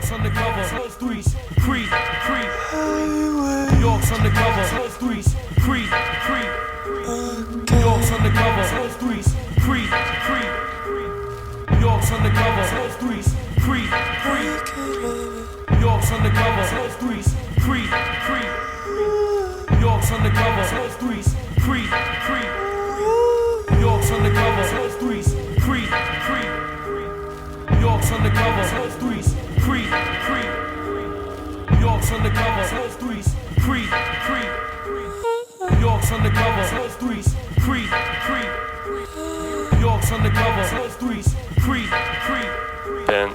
York's undercover, streets, creep. York's undercover, streets, creep. York's undercover, streets, creep. York's undercover, streets, creep. York's undercover, streets, creep. York's undercover, streets, creep. York's undercover, streets, creep. York's undercover, streets, creep. York's undercover, streets, creep. York's undercover, streets, creep. York's undercover, streets, creep.
Ben.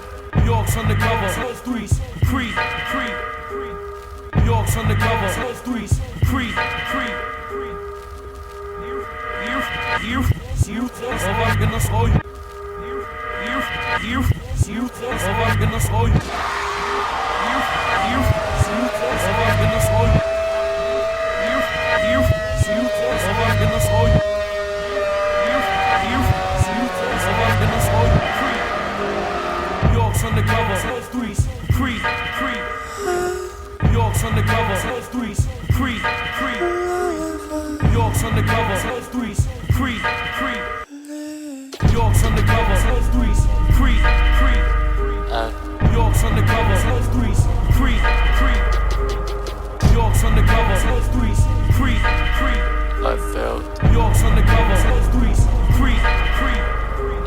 York's undercover, streets, creep. York's undercover, streets, creep. York's undercover, streets, creep. York's undercover, streets, creep. York's undercover, streets, creep. York's undercover, streets, creep. York's undercover, streets, creep. York's undercover, streets, creep.
I failed.
York's undercover, streets, creep.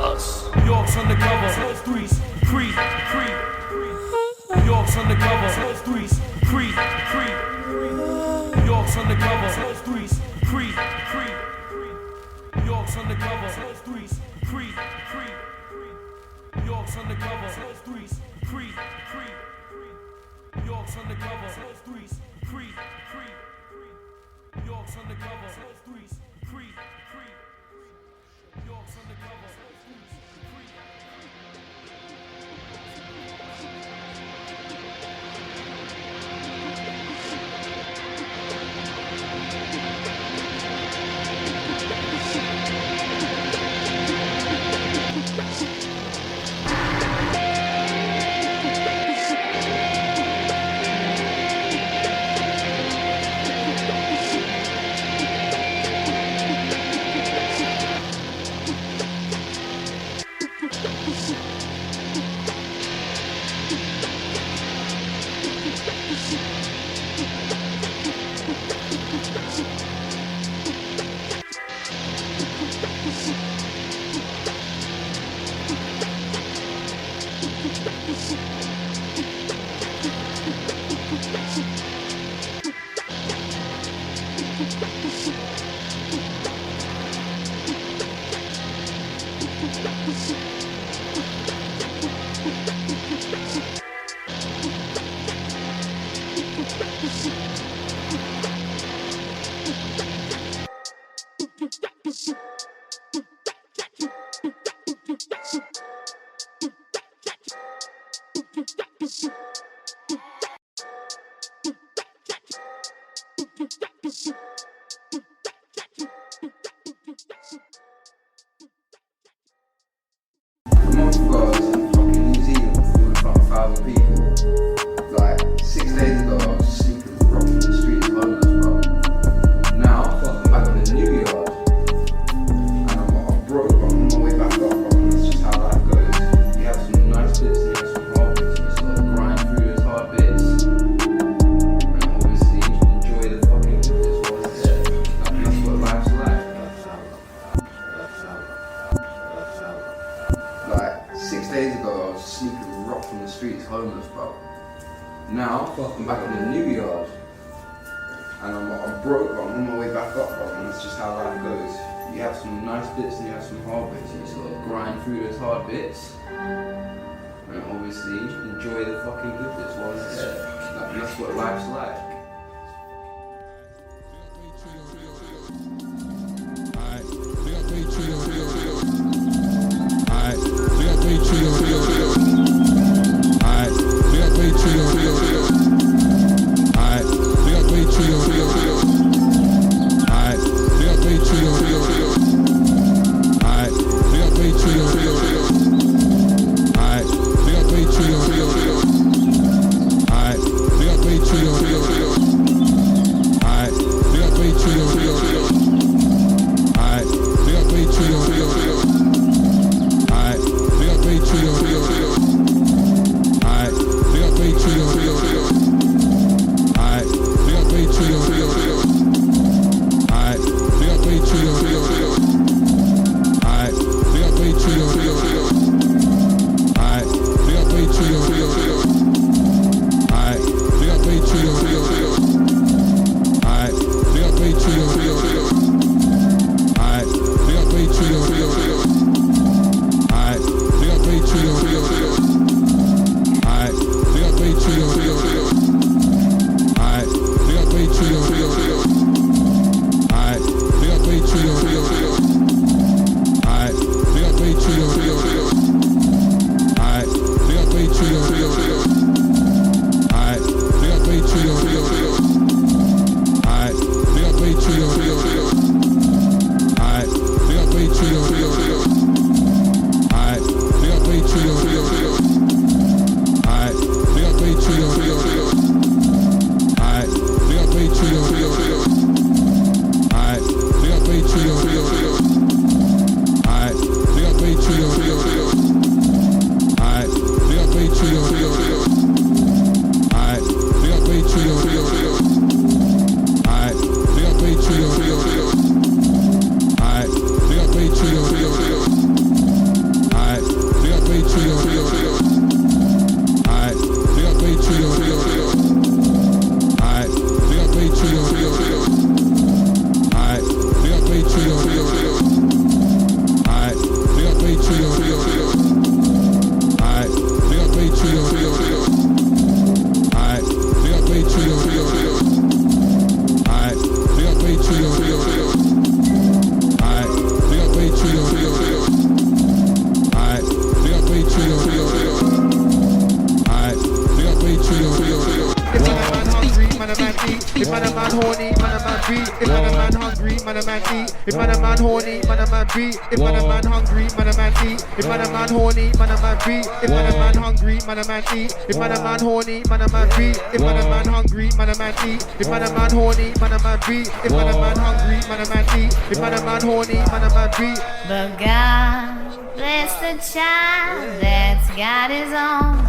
Us.
York's undercover, streets, creep. York's undercover, streets, creep. York's undercover, streets, creep. York's undercover, streets, creep. York's undercover, streets, creep. York's undercover, streets, creep. York's undercover, streets, creep. York's undercover, streets, creep.
horny, man a man beat. If man a man hungry, man a man eat. If man a man horny, man a man beat. If man a man hungry, man a man eat. If man a man horny, man a man beat. If man a man hungry, man a man eat. If man a man horny, man a man beat. If man a man hungry, man a man eat. If man a man horny, man a man beat. If man a man hungry, man a man eat. If man a man horny, man a man beat.
But God bless the child that's got his own.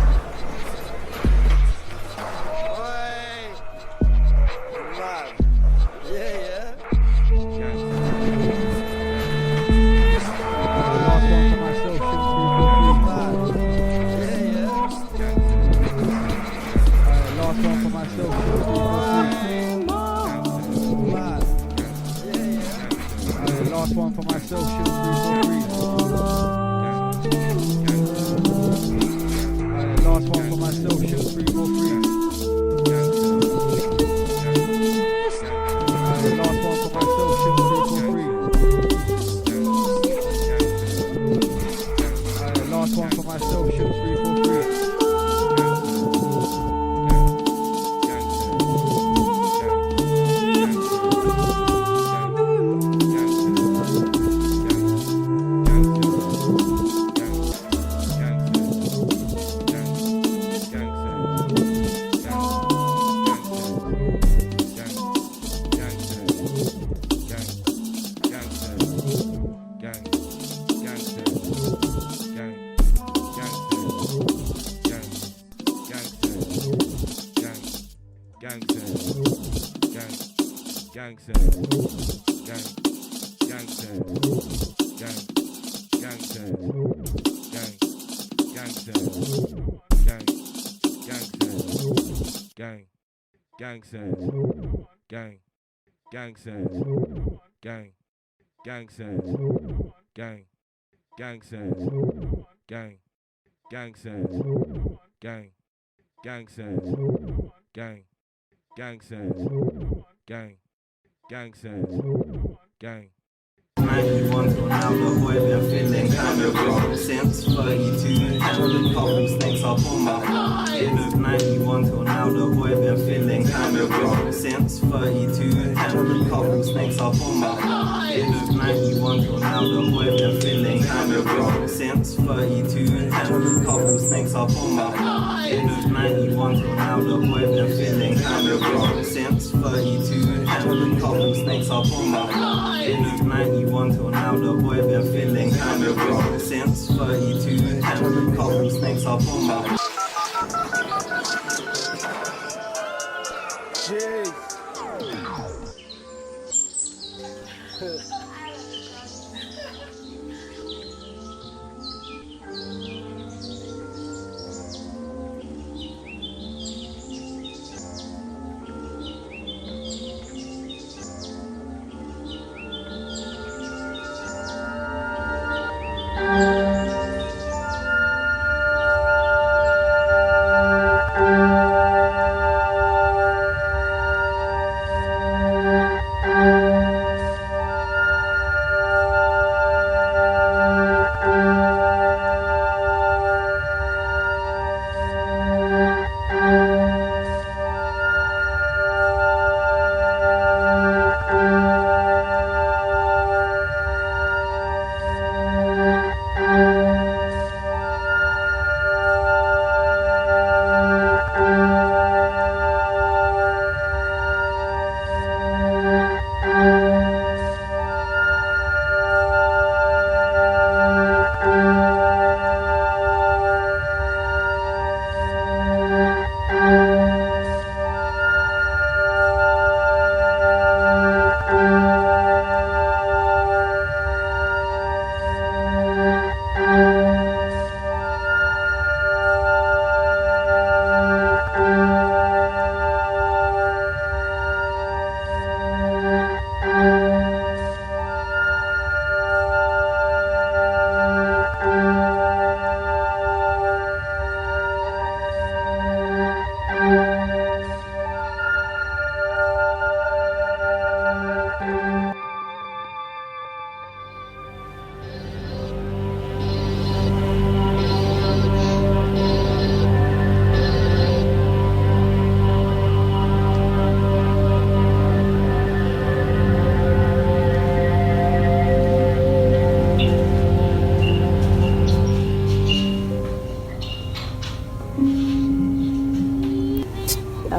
Last one for myself, shoot 3 last one for myself, shoot 3 4 3. Last one for myself, shoot 3 4 3. Last one for myself, shoot 3 4 3.
Now the boy been feeling kind of wrong since 32. Handling problem snakes up on my it looked 91 till now the boy been feeling kind of wrong since 32. Handling problem snakes up on my it looked 91 till now the boy been feeling kind of wrong since 32. Handling problem snakes up on my it looked 91 till now the boy been feeling kind of wrong since 32. Handling problem snakes up on my it looked 91 till now the boy been feeling kind of wrong since 32. Handling problem snakes up on my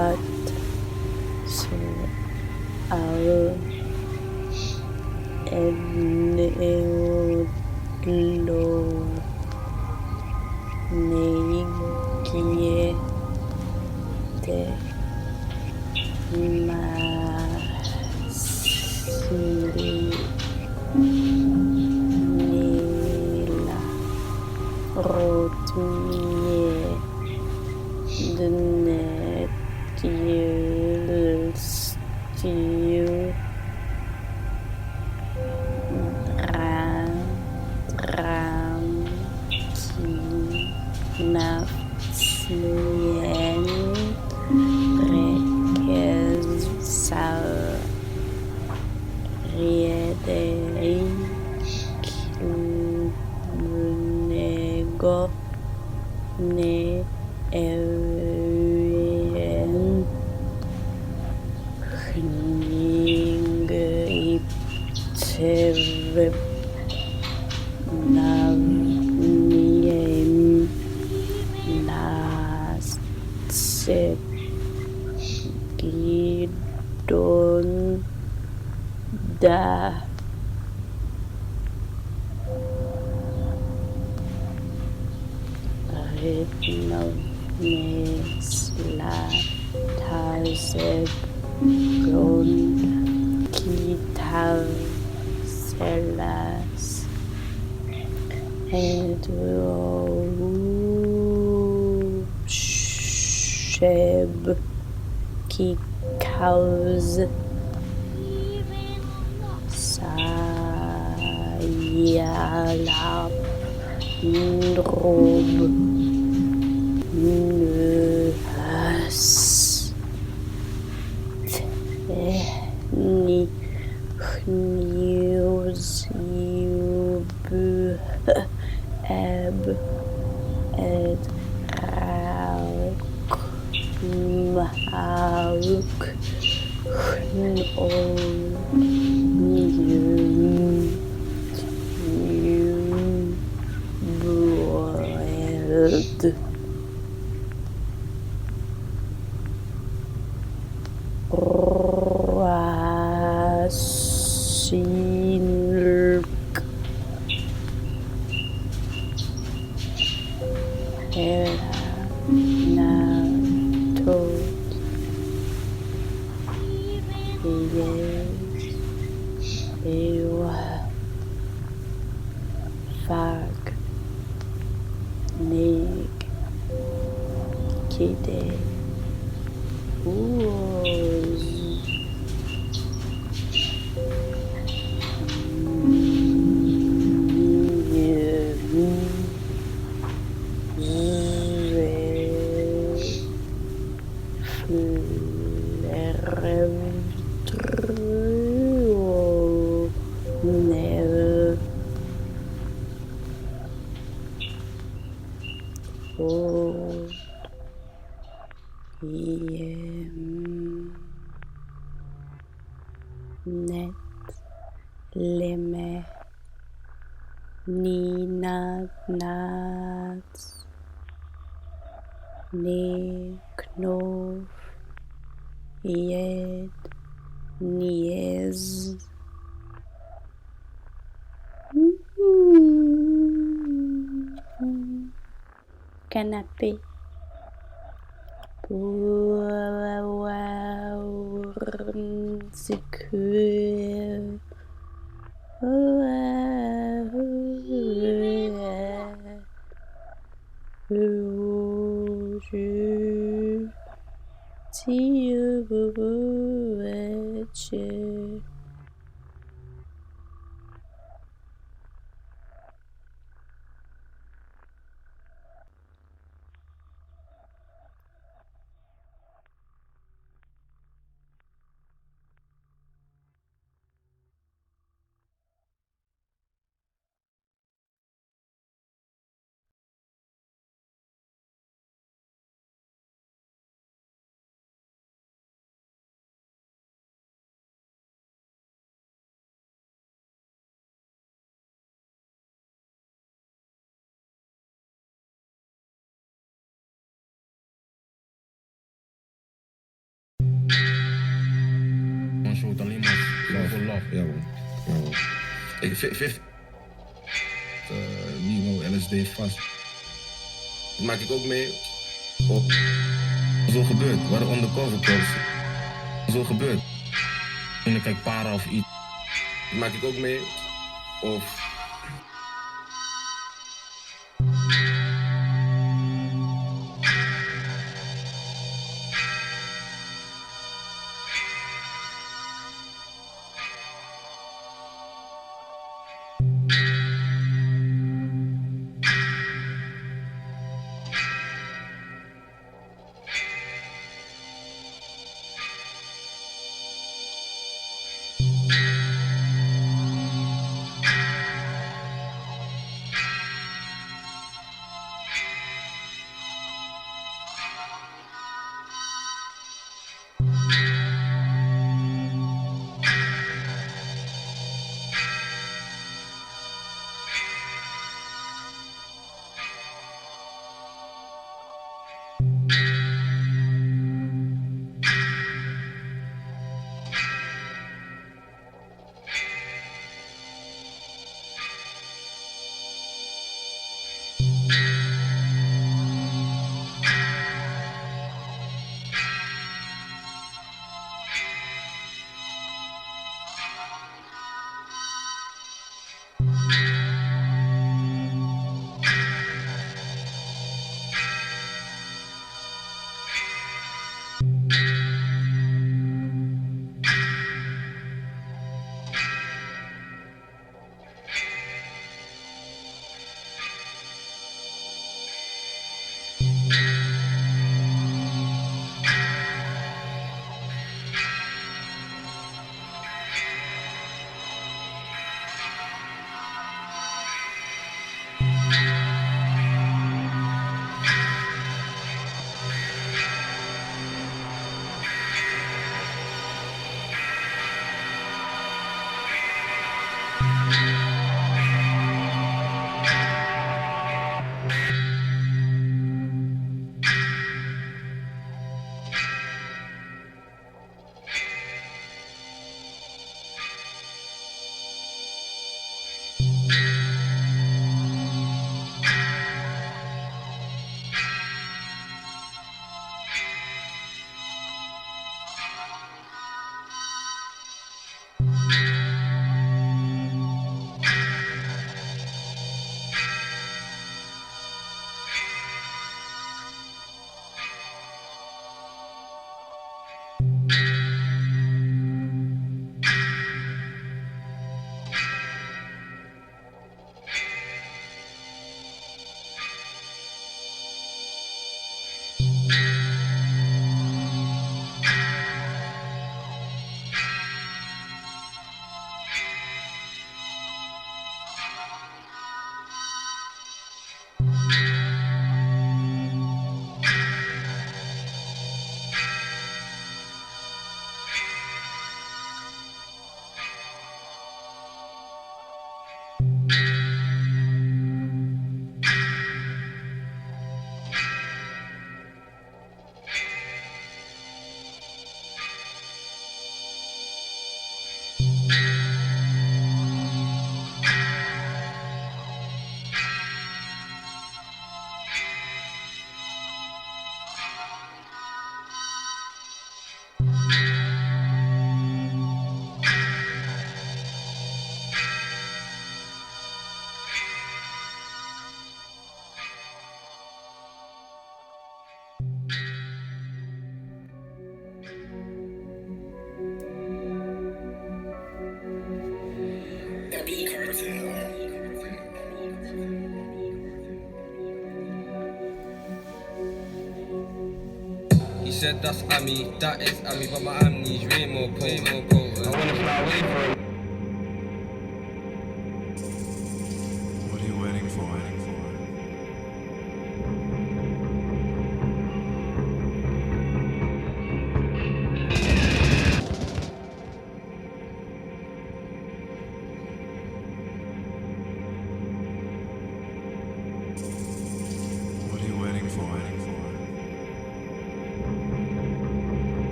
at al eneodlo negie de masili nila rotmie dnet stil dram ki naftsien rekez sal riedei nego ne evien iptev navniem nastsep gidon da ritnov nesla tazeb ron kitav selas sheb kikaus sayalap nrob nuhas tehni news eb ed rauk mauk boiled rasilk hera natot yes ewa fag nig kide uoz net leme ninat nats ne knov yed niez canapé secure
show het alleen maar zoveel love. Ja man. Ja man. Hey, 50. Nemo, LSD vast. Dat maak ik ook mee. Op. Zo gebeurt. We hadden undercover calls. Zo gebeurt. En dan kijk para of iets. Dat maak ik ook mee. Of.
He said that's Ami, that is Ami, but my Amni's way more potent. I wanna fly away from him.
What are you waiting for? What are you waiting for?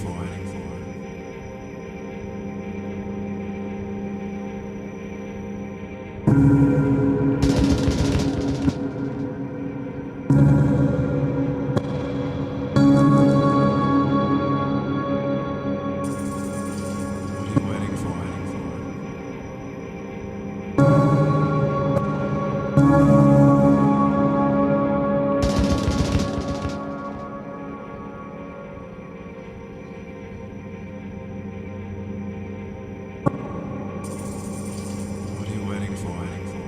What are you waiting for?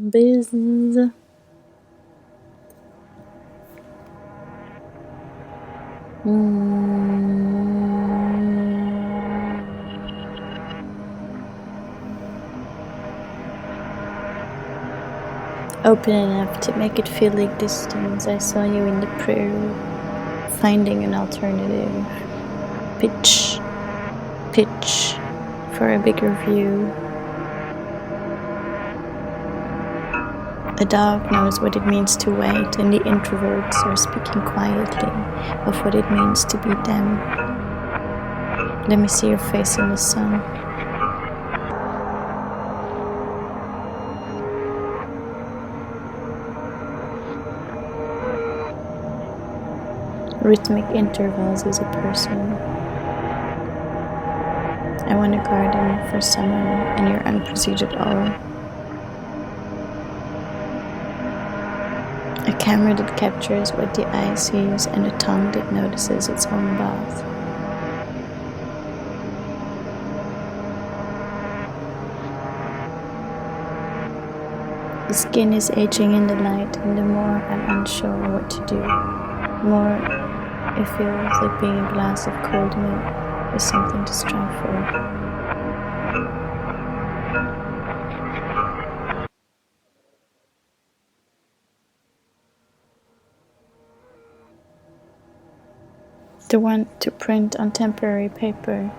Biz. Open enough to make it feel like distance. I saw you in the prairie, finding an alternative. Pitch for a bigger view. A dog knows what it means to wait, and the introverts are speaking quietly of what it means to be them. Let me see your face in the sun. Rhythmic intervals as a person. I want a garden for summer and your unpreceded awe. A camera that captures what the eye sees and a tongue that notices its own bath. The skin is aging in the light, and the more I'm unsure what to do, the more it feels like being a glass of cold milk is something to strive for. The one to print on temporary paper,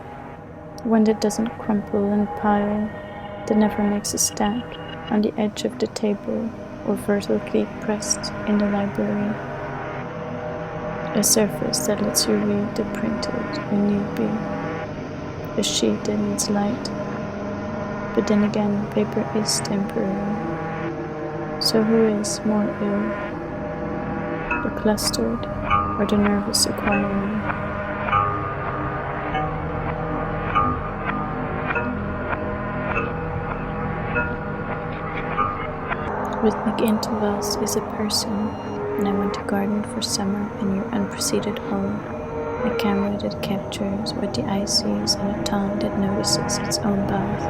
one that doesn't crumple and pile, that never makes a stack on the edge of the table or vertically pressed in the library. A surface that lets you read the printed when need be. A sheet that needs light. But then again, paper is temporary. So who is more ill? The clustered or the nervous acquiring? Rhythmic intervals is a person, and I want a garden for summer and your unpreceded awe. A camera that captures what the eye sees and a tongue that notices its own bath.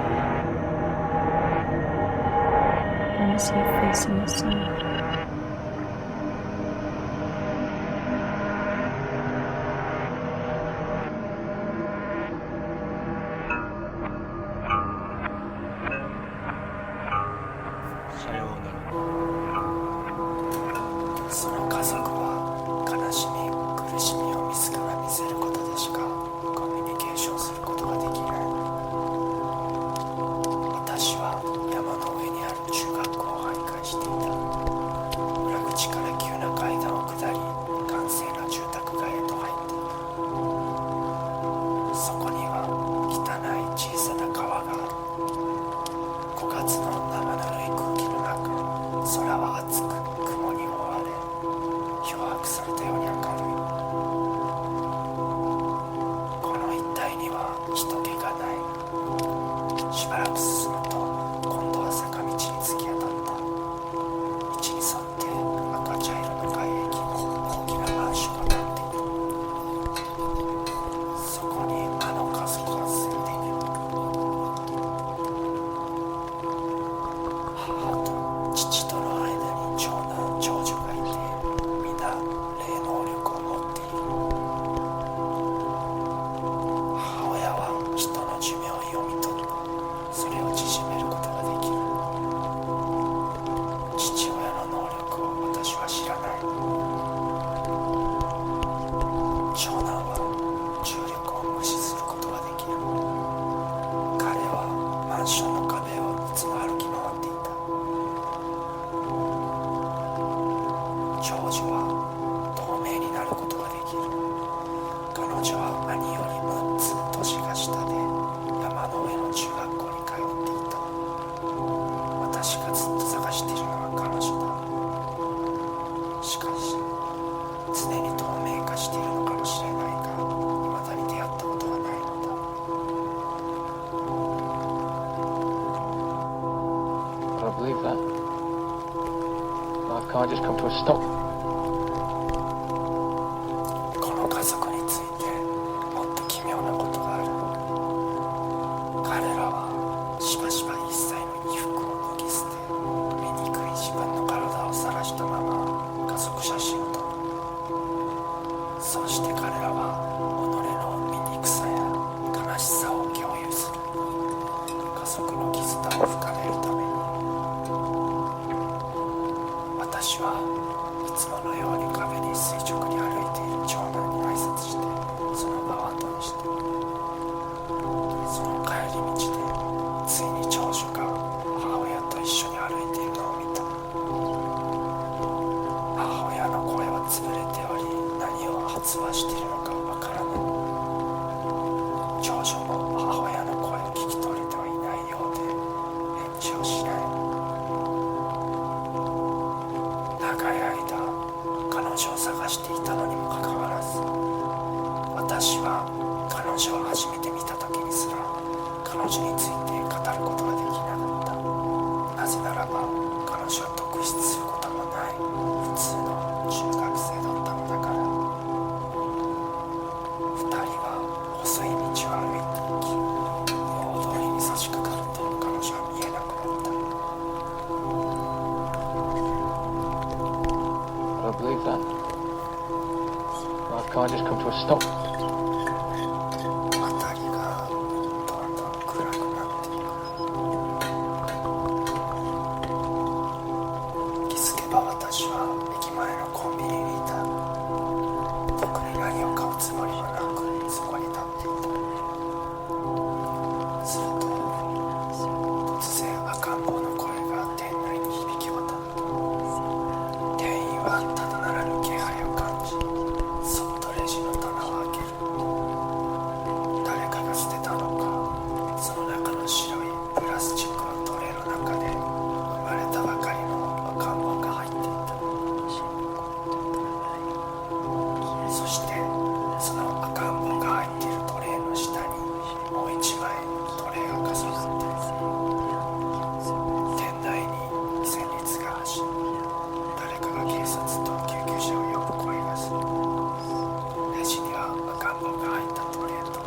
Let me see a face in the sun.
Believe that. Life can't just come to a stop.
この家族についてもっと奇妙なことがある。彼らはしばしば一切の衣服を脱ぎ捨て、醜探していたのにもかかわらず、私は彼女を初めて見た時にすら彼女について語ることができなかった。なぜならば彼女は特筆することもない普通の中学生だったのだから。二人は細い道を歩いていき、大通りに差し掛かると彼女は見えなくなった。
I don't believe that. Life can't just come to a stop.
辺りがどんどん暗くなっていく。気づけば私は駅前のコンビニにいた。特に何を買うつもりはなくそこに立っていた。すると突然赤ん坊の声が店内に響き渡った。店員はただならぬ気配を感じ、そっとレジの棚を開ける。誰かが捨てたのか、その中の白いプラスチックのトレーの中で生まれたばかりの赤ん坊が入っていた。そしてその赤ん坊が入っているトレーの下にもう一枚トレーが重なっている。店内に戦慄が走り、誰かが警察と救急車を呼ぶ声がする。レジには赤ん坊が入ったトレーと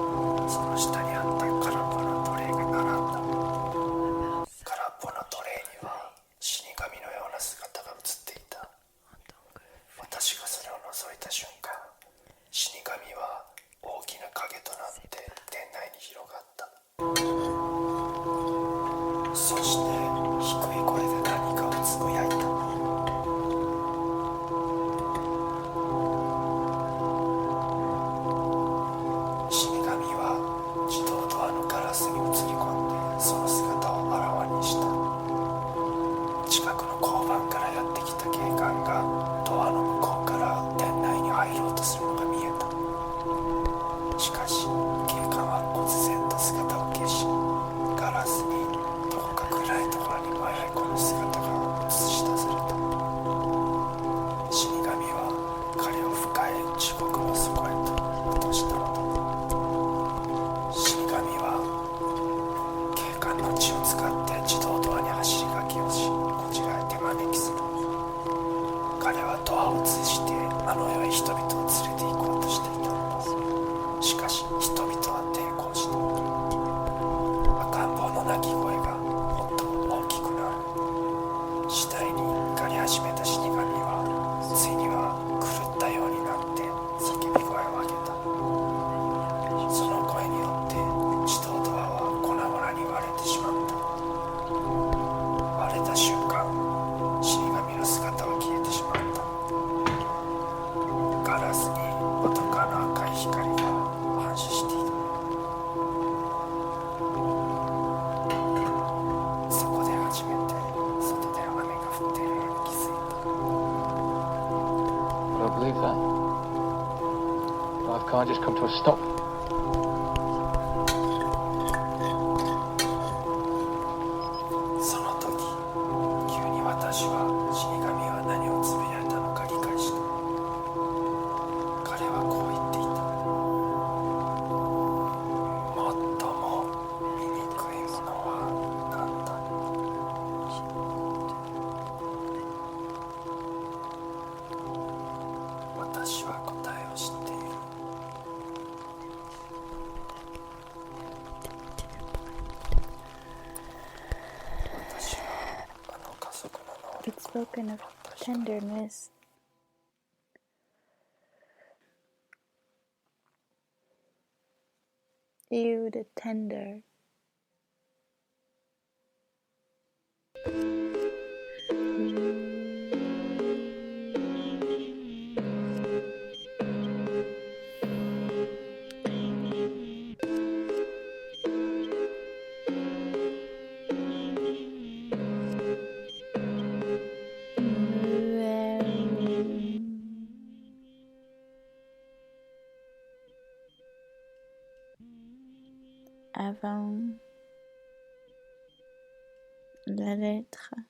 その下にあった空っぽのトレーが並んだ。空っぽのトレーには死神のような姿が映っていた。私がそれを覗いた瞬間、死神は大きな影となって店内に広がった。そして低い声で何かをつぶやいた。死神は自動ドアのガラスに映り込んでその姿をあらわにした。近くの交番からやってきた警官がドアの向こうから店内に入ろうとするのが見えた。しかし警官は忽然と姿を消し、ガラスにどこか暗いところに迷い込む姿が映し出された。死神は彼を深い地獄の底へと落としたのだ。死神は警官の血を使って自動ドアに走り書きをし、こちらへ手招きする。彼はドアを通じてあの世へ人々を連れて行こうとしていたのだ。しかし人々は抵抗した。赤ん坊の泣き声がもっと大きくなる。次第に怒り始めた死神はついには狂ったようになって叫び声を上げた。その声によって自動ドアは粉々に割れてしまった。割れた瞬間、死神の姿は消えてしまった。ガラスにパトカーの赤い光が反射している。そこで初めて外で雨が降っているのに気づいた。
I don't believe that. Life can't just come to a stop.
その時、急に私は死神は何をつぶやいたのか理解した。彼はこう言っていた。最も醜いものは何だ。私は答えを知っている。私はあの家族の能
It's spoken of tenderness. You, the tender. Avant la lettre.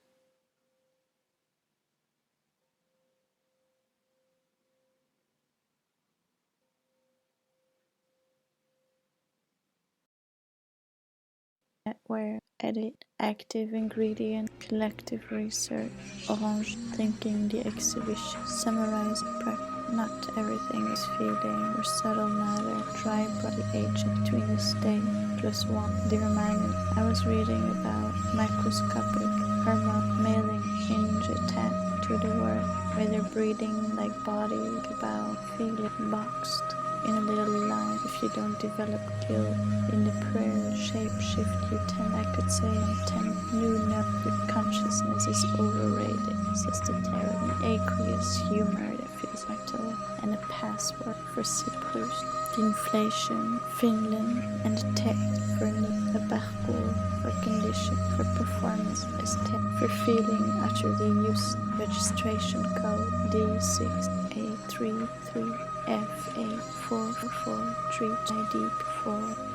where edit, active ingredient, collective research, orange thinking, the exhibition, summarize, not everything is feeling or subtle matter, dry body agent between the state plus one, the reminder. I was reading about microscopic hormone mailing hinge attached to the word, where they're breathing like body, about feeling boxed in a little line. If you don't develop skill in the prayer shape shift, you tend, I could say, new enough that consciousness is overrated, says the terror, an aqueous humor that feels like total, and a password for Cyprus, the inflation, Finland, and the tech for a parcours, for condition, for performance, as tech, for feeling utterly useless, registration code D6A33 F8444 treat ID 4.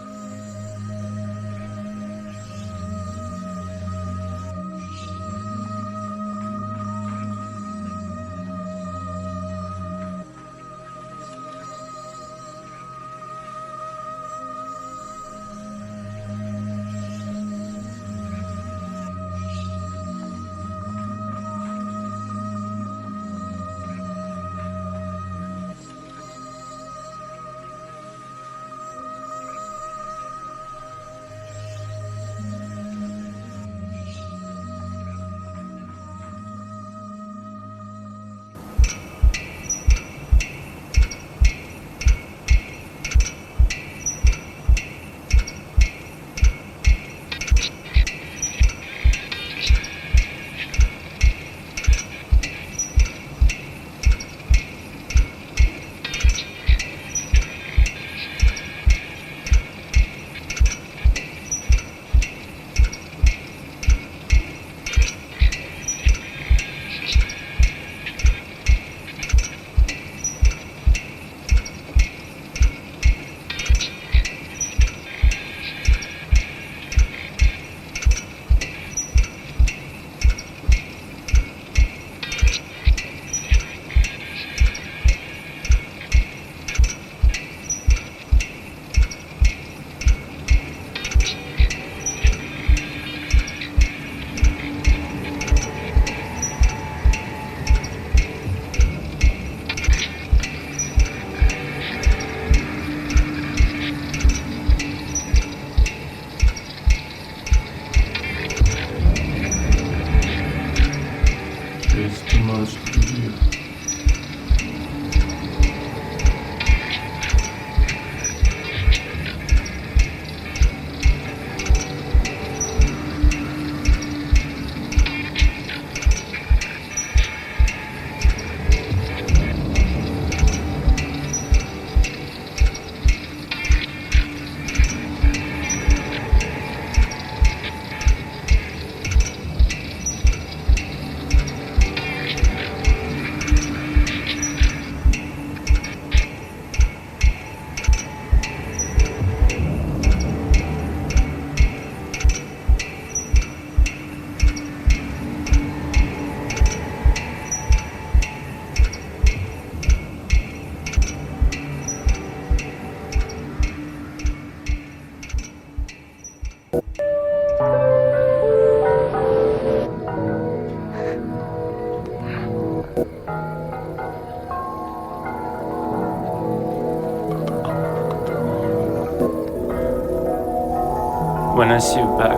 When I see you back,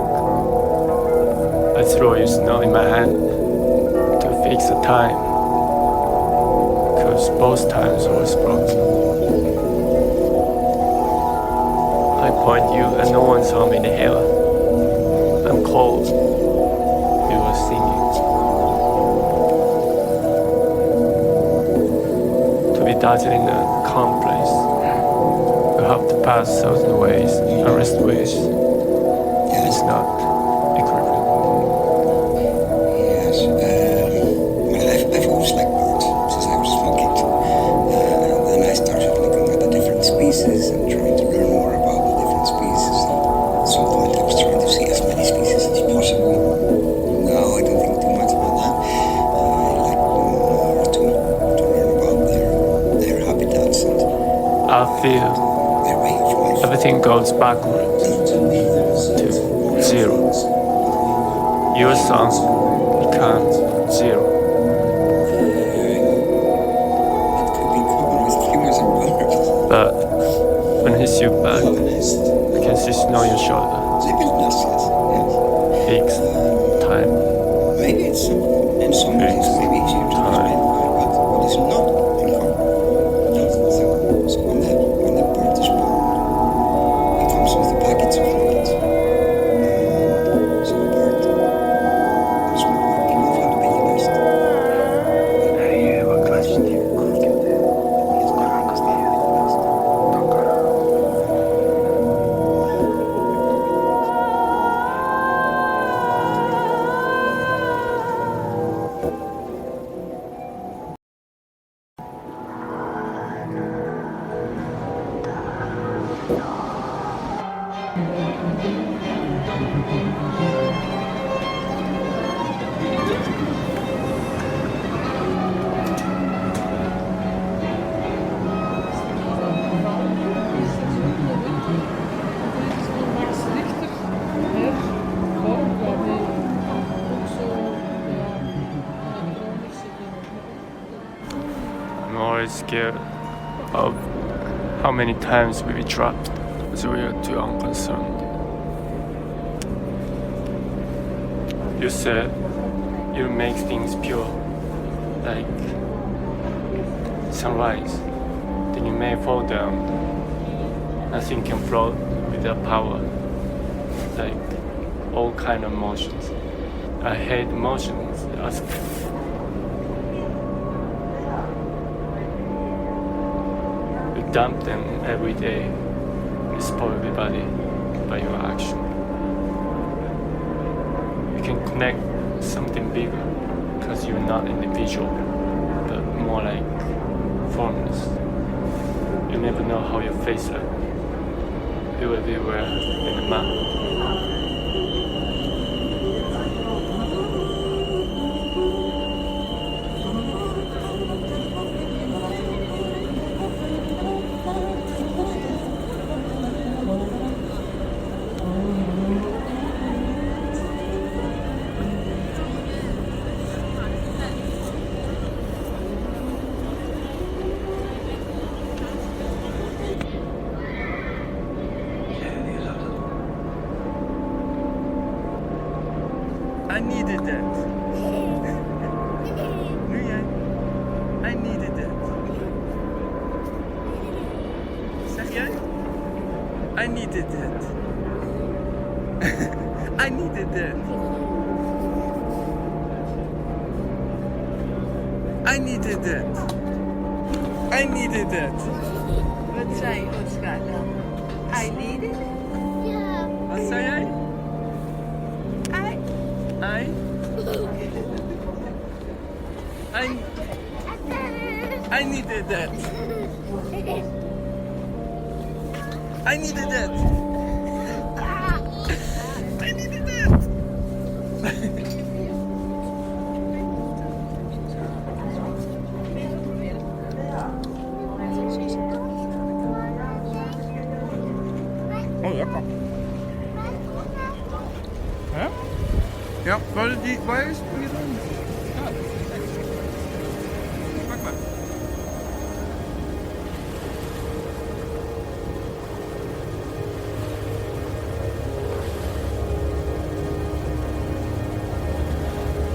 I throw your snow in my hand to fix the time, cause both times was broken. I point you and no one saw me in the hill. I'm cold, you were singing. To be dazzling in a calm place, you have to pass certain ways and rest ways. It's not equivalent.
Yes, I've always liked birds since I was a small kid. And then I started looking at the different species and trying to learn more about the different species. And so I was trying to see as many species as possible. No, I don't think too much about that. I like more to learn about their habitats and
I feel
their way of life.
everything goes backwards to 0. your song becomes zero. But when he hits you back, you can see snow on your shoulder. Takes time.
Maybe it's in some ways maybe easier to explain but it's not uncommon. So when the bird is born, it comes with a package of fluids. So a bird is not working off how to build a nest. I have a question here.
I'm always scared of how many times we be dropped because we are too unconcerned. You said you make things pure, like sunrise. Then you may fall down. Nothing can float without power. Like all kind of emotions. I hate emotions. You dump them every day. You spoil everybody by your action. You can connect something bigger because you're not individual, but more like formless. You never know how your face looks. You will be where in the map.
I needed that. Nu jij? I needed that. Zeg jij? I needed that. I needed that. I needed that. I needed that.
Wat zei je, Oscar dan? I needed it? Ja.
Wat zei jij? I needed that. I needed that. I needed that. Oh, lekker. Hè? Ja, waar is het? Ja. Smaak maar.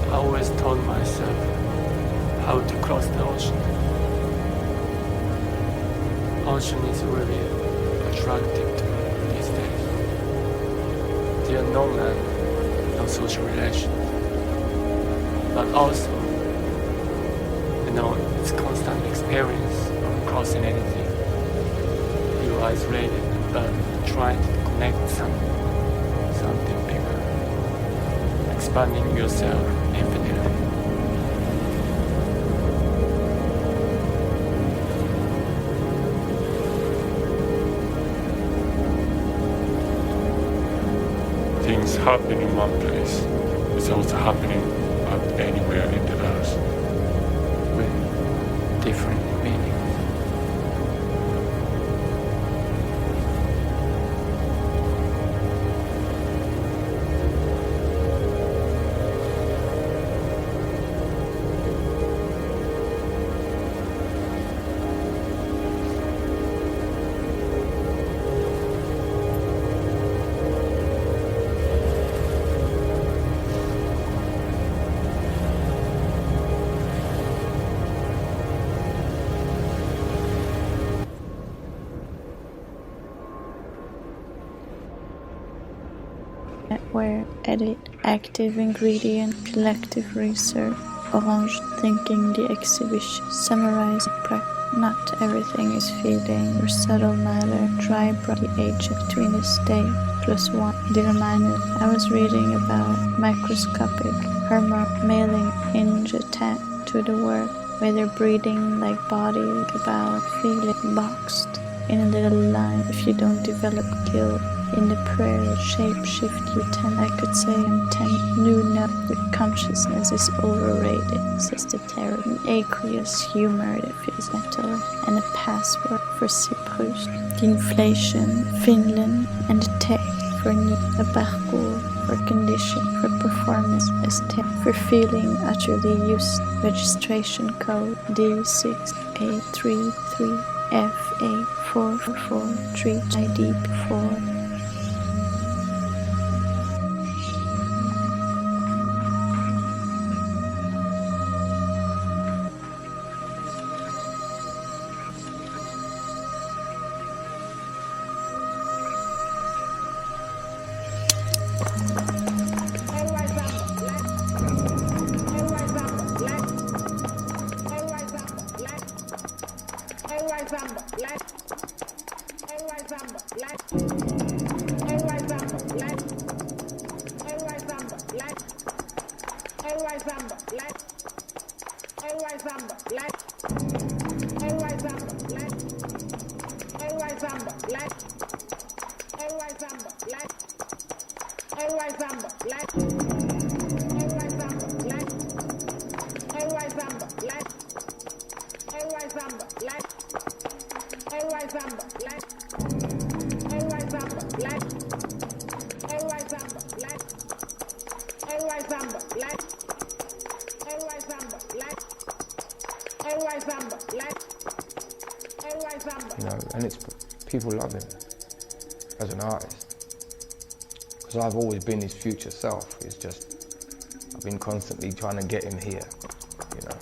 I always told myself how to cross the ocean. Ocean is really attractive to me these days. There are no man, no social relations. But also, it's constant experience of crossing anything. You're isolated, but trying to connect something bigger. Expanding yourself infinitely. Things happen in one place. It's also happening anywhere in the earth with different meanings.
software, edit, active ingredient, collective research, orange, thinking the exhibition, summarize, not everything is feeling or subtle matter, dry the age between the state, +1, Dirmanu. I was reading about microscopic hormone mailing hinge attached to the work, whether breathing like body, about feeling boxed in a little line if you don't develop skill. In the prayer, shape shift you 10. I could say I'm 10. New note, the consciousness is overrated, says the terror. An aqueous humor that feels metal, and a password for Cyprus. The inflation, Finland, and the text for need, a parcours, for condition, for performance, estate, for feeling utterly used. Registration code D6833FA443 ID4.
You know, and it's people love him as an artist because I've always been his future self. It's just I've been constantly trying to get him here, you know.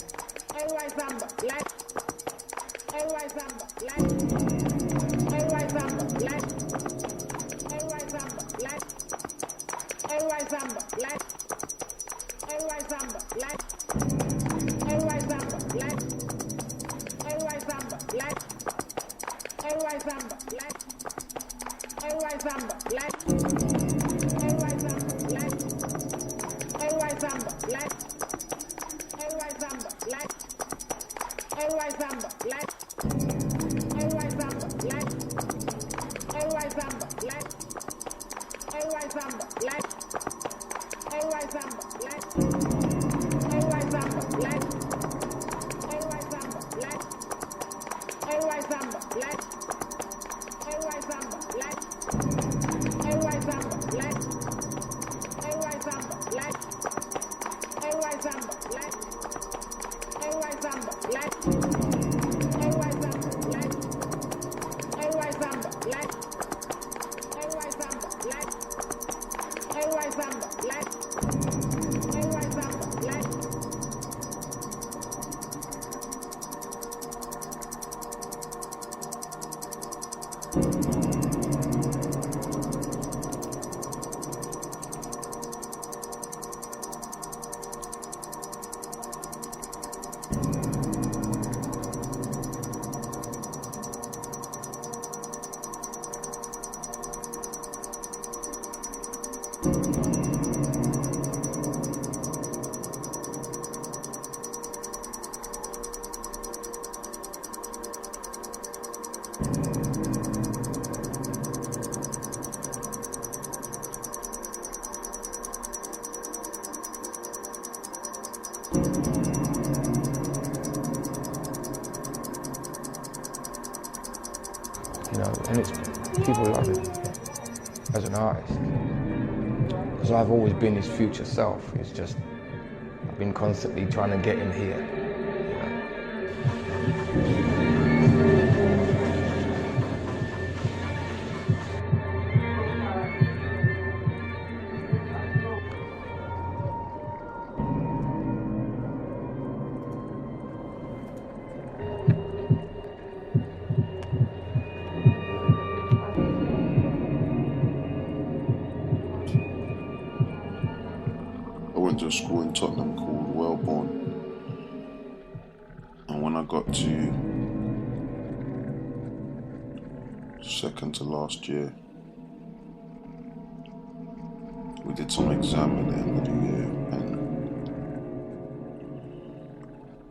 You know, and it's people love him as an artist because I've always been his future self. It's just I've been constantly trying to get him here.
a school in Tottenham called April Bourne. And when I got to second to last year, we did some exam at the end of the year, and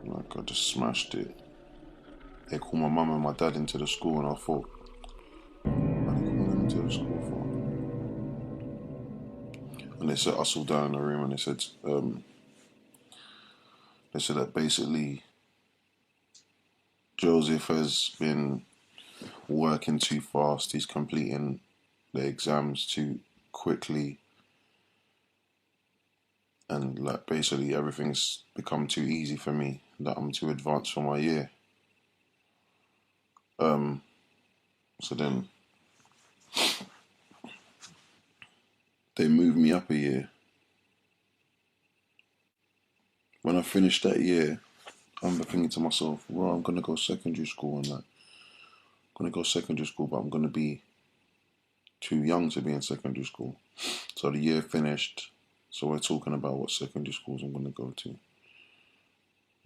like I just smashed it. They called my mum and my dad into the school, and I thought, what are they calling them into the school for? And they sat us all down in the room, and they said that basically Joseph has been working too fast. He's completing the exams too quickly, and like basically everything's become too easy for me, that I'm too advanced for my year. So then they moved me up a year. When I finished that year, I'm thinking to myself, well, I'm gonna go secondary school, and like, I'm gonna go secondary school, but I'm gonna be too young to be in secondary school. So the year finished, so we're talking about what secondary schools I'm gonna go to.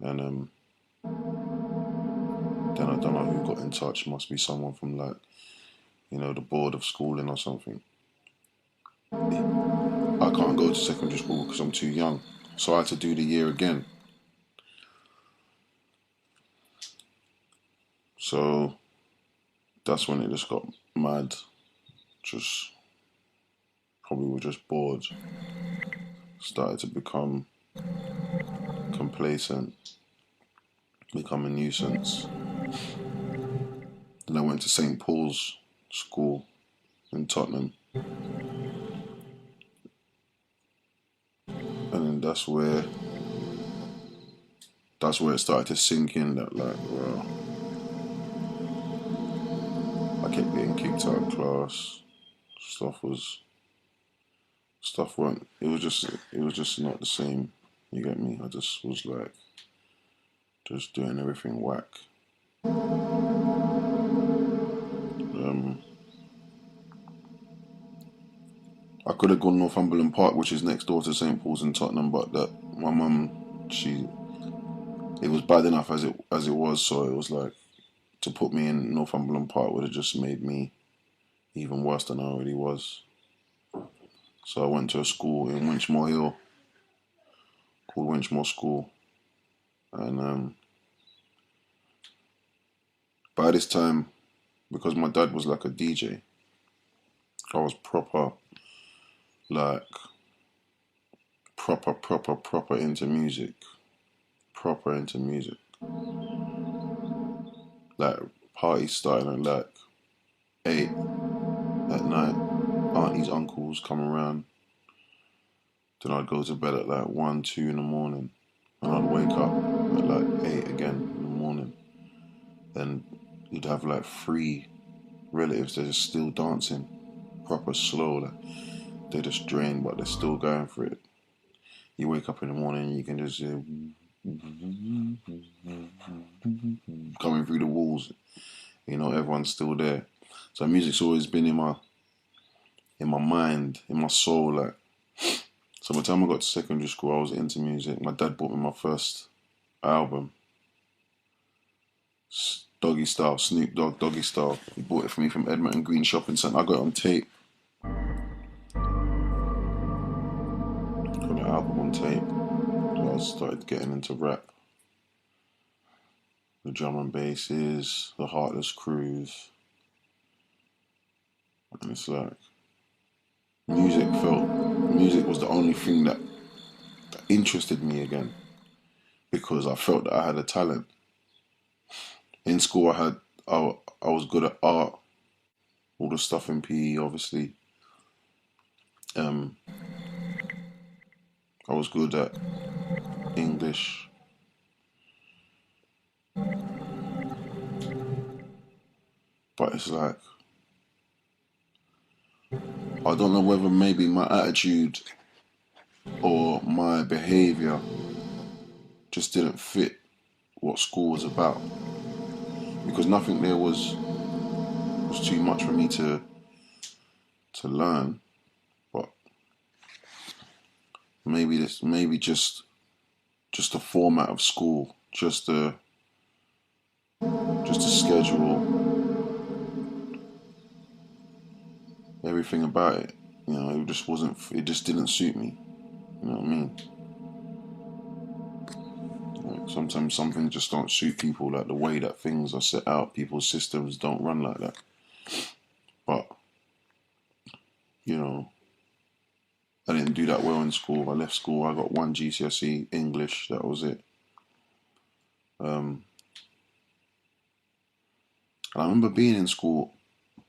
And then I don't know who got in touch, must be someone from like, you know, the board of schooling or something. I can't go to secondary school because I'm too young. So I had to do the year again. So that's when it just got mad. Probably were just bored. Started to become complacent, become a nuisance. Then I went to St. Paul's School in Tottenham. And then that's where it started to sink in that like, well, I kept getting kicked out of class. It was just not the same, you get me? I just was like, just doing everything whack. I could have gone Northumberland Park, which is next door to St. Paul's in Tottenham, but that my mum, it was bad enough as it was, so it was like, to put me in Northumberland Park would have just made me even worse than I already was. So I went to a school in Winchmore Hill called Winchmore School, and by this time, because my dad was like a DJ, I was proper into music. Like, parties starting at like 8 at night, aunties, uncles come around. Then I'd go to bed at like 1, 2 in the morning, and I'd wake up at like 8 again in the morning. Then you'd have like 3 relatives that are still dancing, proper slow, like they're just drained but they're still going for it. You wake up in the morning and you can just hear coming through the walls, you know, everyone's still there. So music's always been in my mind, in my soul, like. So by the time I got to secondary school, I was into music. My dad bought me my first album, Doggy Style, Snoop Dogg, Doggy Style. He bought it for me from Edmonton Green Shopping Centre. I got it on tape. Got the album on tape. So I started getting into rap. The drum and basses, the Heartless Crews. And it's like, music was the only thing that interested me again, because I felt that I had a talent. In school I was good at art, all the stuff in PE obviously. I was good at English. But it's like, I don't know whether maybe my attitude or my behaviour just didn't fit what school was about, because nothing there was too much for me to learn. But maybe just the format of school, just the schedule, everything about it. You know, it just didn't suit me. You know what I mean? Like, sometimes some things just don't suit people, like the way that things are set out. People's systems don't run like that. But, you know, I didn't do that well in school. I left school, I got 1 GCSE English, that was it. And I remember being in school,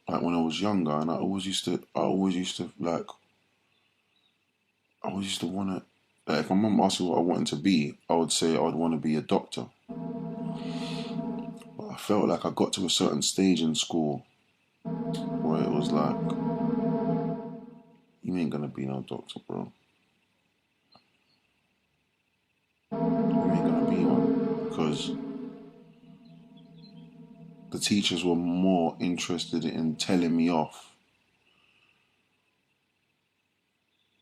like when I was younger, and I always used to want to, like, if my mum asked me what I wanted to be, I would say I would want to be a doctor. But I felt like I got to a certain stage in school where it was like, you ain't gonna be no doctor, bro. You ain't gonna be one, because the teachers were more interested in telling me off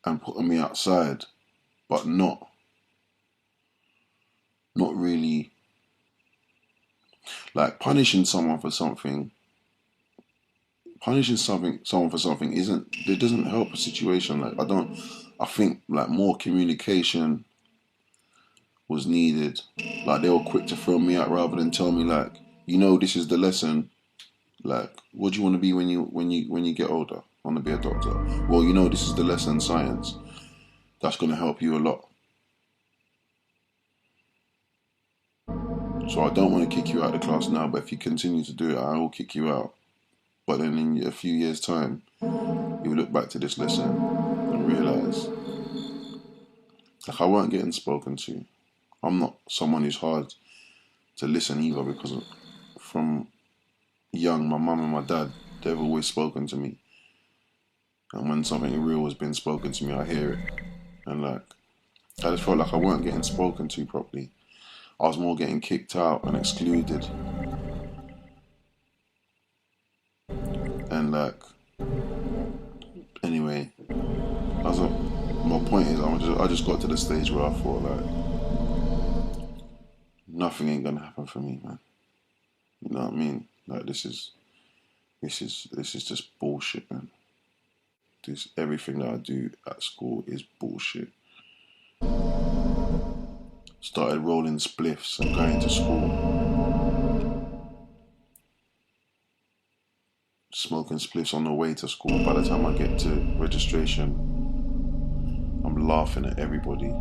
and putting me outside, but not really, like, punishing someone for something. Punishing someone for something doesn't help a situation. Like, I think like more communication was needed. Like, they were quick to throw me out rather than tell me, like, you know, this is the lesson. Like, what do you want to be when you get older? I want to be a doctor. Well, you know, this is the lesson, science. That's going to help you a lot. So I don't want to kick you out of the class now, but if you continue to do it, I will kick you out. But then in a few years' time, you look back to this lesson and realise, like, I weren't getting spoken to. I'm not someone who's hard to listen either, because from young, my mum and my dad, they've always spoken to me. And when something real has been spoken to me, I hear it. And like, I just felt like I weren't getting spoken to properly. I was more getting kicked out and excluded. And like, anyway, my point is, I just got to the stage where I thought, like, nothing ain't gonna happen for me, man. You know what I mean? Like, this is just bullshit, man. Everything that I do at school is bullshit. Started rolling spliffs and going to school. Smoking spliffs on the way to school. By the time I get to registration, I'm laughing at everybody.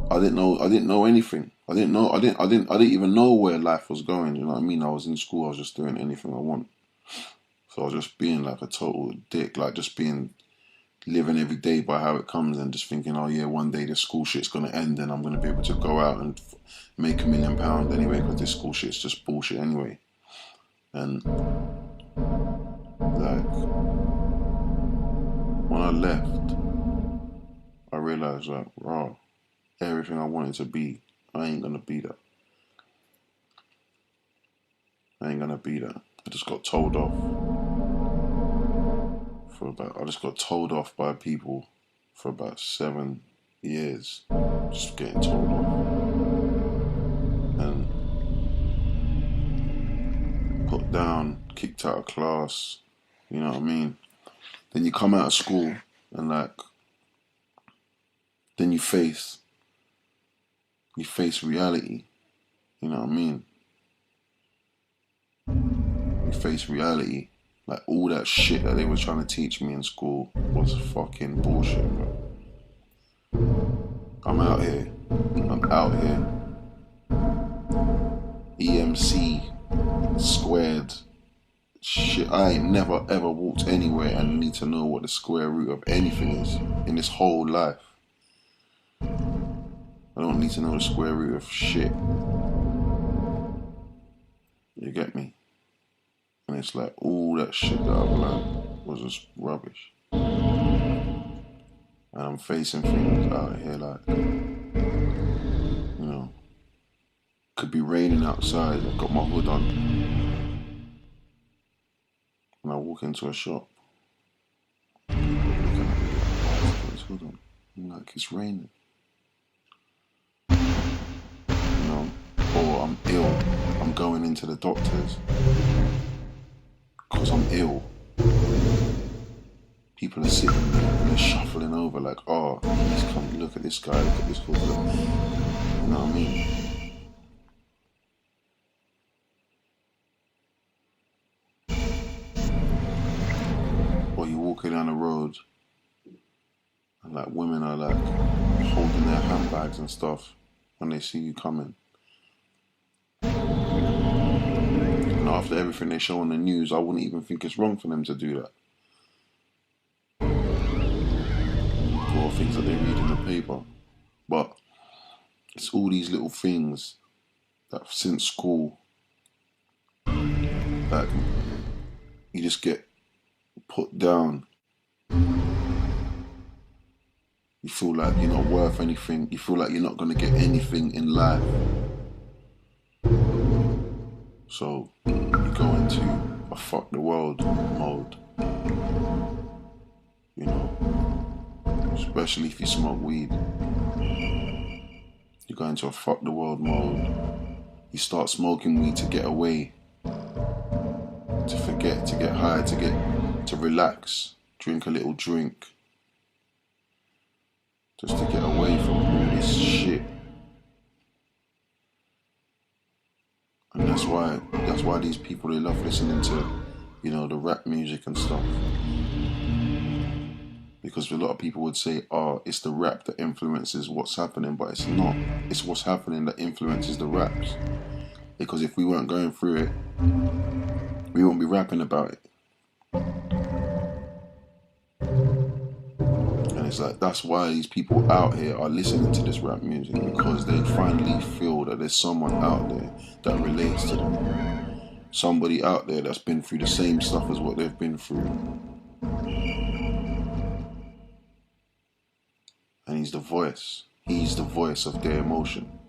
I didn't know anything. I didn't even know where life was going. You know what I mean? I was in school. I was just doing anything I want. So I was just being like a total dick, like just living every day by how it comes, and just thinking, oh yeah, one day this school shit's gonna end and I'm gonna be able to go out and make £1 million anyway, because this school shit's just bullshit anyway. And like, when I left, I realised, like, wow, everything I wanted to be, I ain't gonna be that. I just got told off. I just got told off by people for about 7 years. Just getting told off. And put down, kicked out of class. You know what I mean? Then you come out of school and like, then you face reality. You know what I mean? You face reality. Like, all that shit that they were trying to teach me in school was fucking bullshit, bro. I'm out here. EMC squared shit. I ain't never ever walked anywhere and need to know what the square root of anything is in this whole life. I don't need to know the square root of shit. You get me? And it's like, all that shit that I've learned was just rubbish. And I'm facing things out here like, you know, could be raining outside, I've got my hood on, and I walk into a shop, looking at me like, why has he got his hood on? I'm like, it's raining. You know, or I'm ill, I'm going into the doctors because I'm ill. People are sitting there and they're shuffling over like, oh, he's come, look at this guy, look at this guy. You know what I mean? Or you're walking down the road and like women are like holding their handbags and stuff when they see you coming. And after everything they show on the news, I wouldn't even think it's wrong for them to do that. Or things that they read in the paper. But it's all these little things that since school, that you just get put down. You feel like you're not worth anything. You feel like you're not going to get anything in life. So you go into a fuck the world mode. You know, especially if you smoke weed. You go into a fuck the world mode. You start smoking weed to get away, to forget, to get high, to relax, drink a little drink. Just to get away from all this shit. And that's why these people, they love listening to, you know, the rap music and stuff. Because a lot of people would say, oh, it's the rap that influences what's happening, but it's not. It's what's happening that influences the raps. Because if we weren't going through it, we won't be rapping about it. And it's like, that's why these people out here are listening to this rap music, because they finally feel that there's someone out there that relates to them. Somebody out there that's been through the same stuff as what they've been through. And he's the voice. He's the voice of their emotion.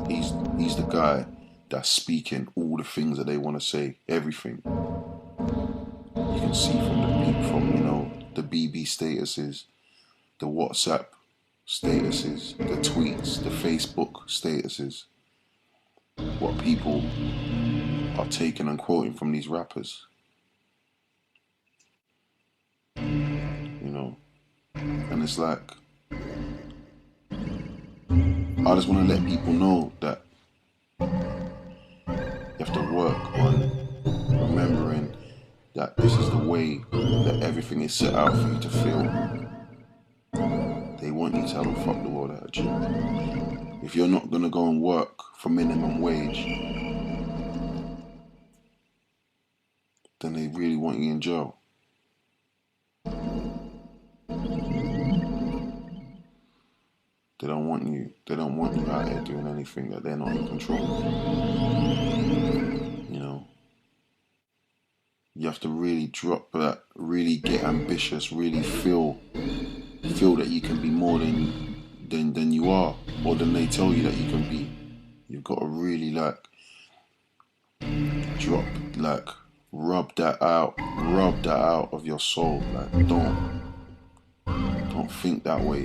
He's the guy that's speaking all the things that they want to say, everything. You can see from you know, the BB statuses, the WhatsApp statuses, the tweets, the Facebook statuses, what people are taking and quoting from these rappers. You know, and it's like, I just want to let people know that you have to work on remembering that this is the way that everything is set out for you to feel. They want you to have a fuck the world attitude. If you're not going to go and work for minimum wage, then they really want you in jail. They don't want you out here doing anything that they're not in control of. You know? You have to really drop that, really get ambitious, really feel that you can be more than you are, or than they tell you that you can be. You've got to really like drop, like rub that out of your soul. Like don't think that way.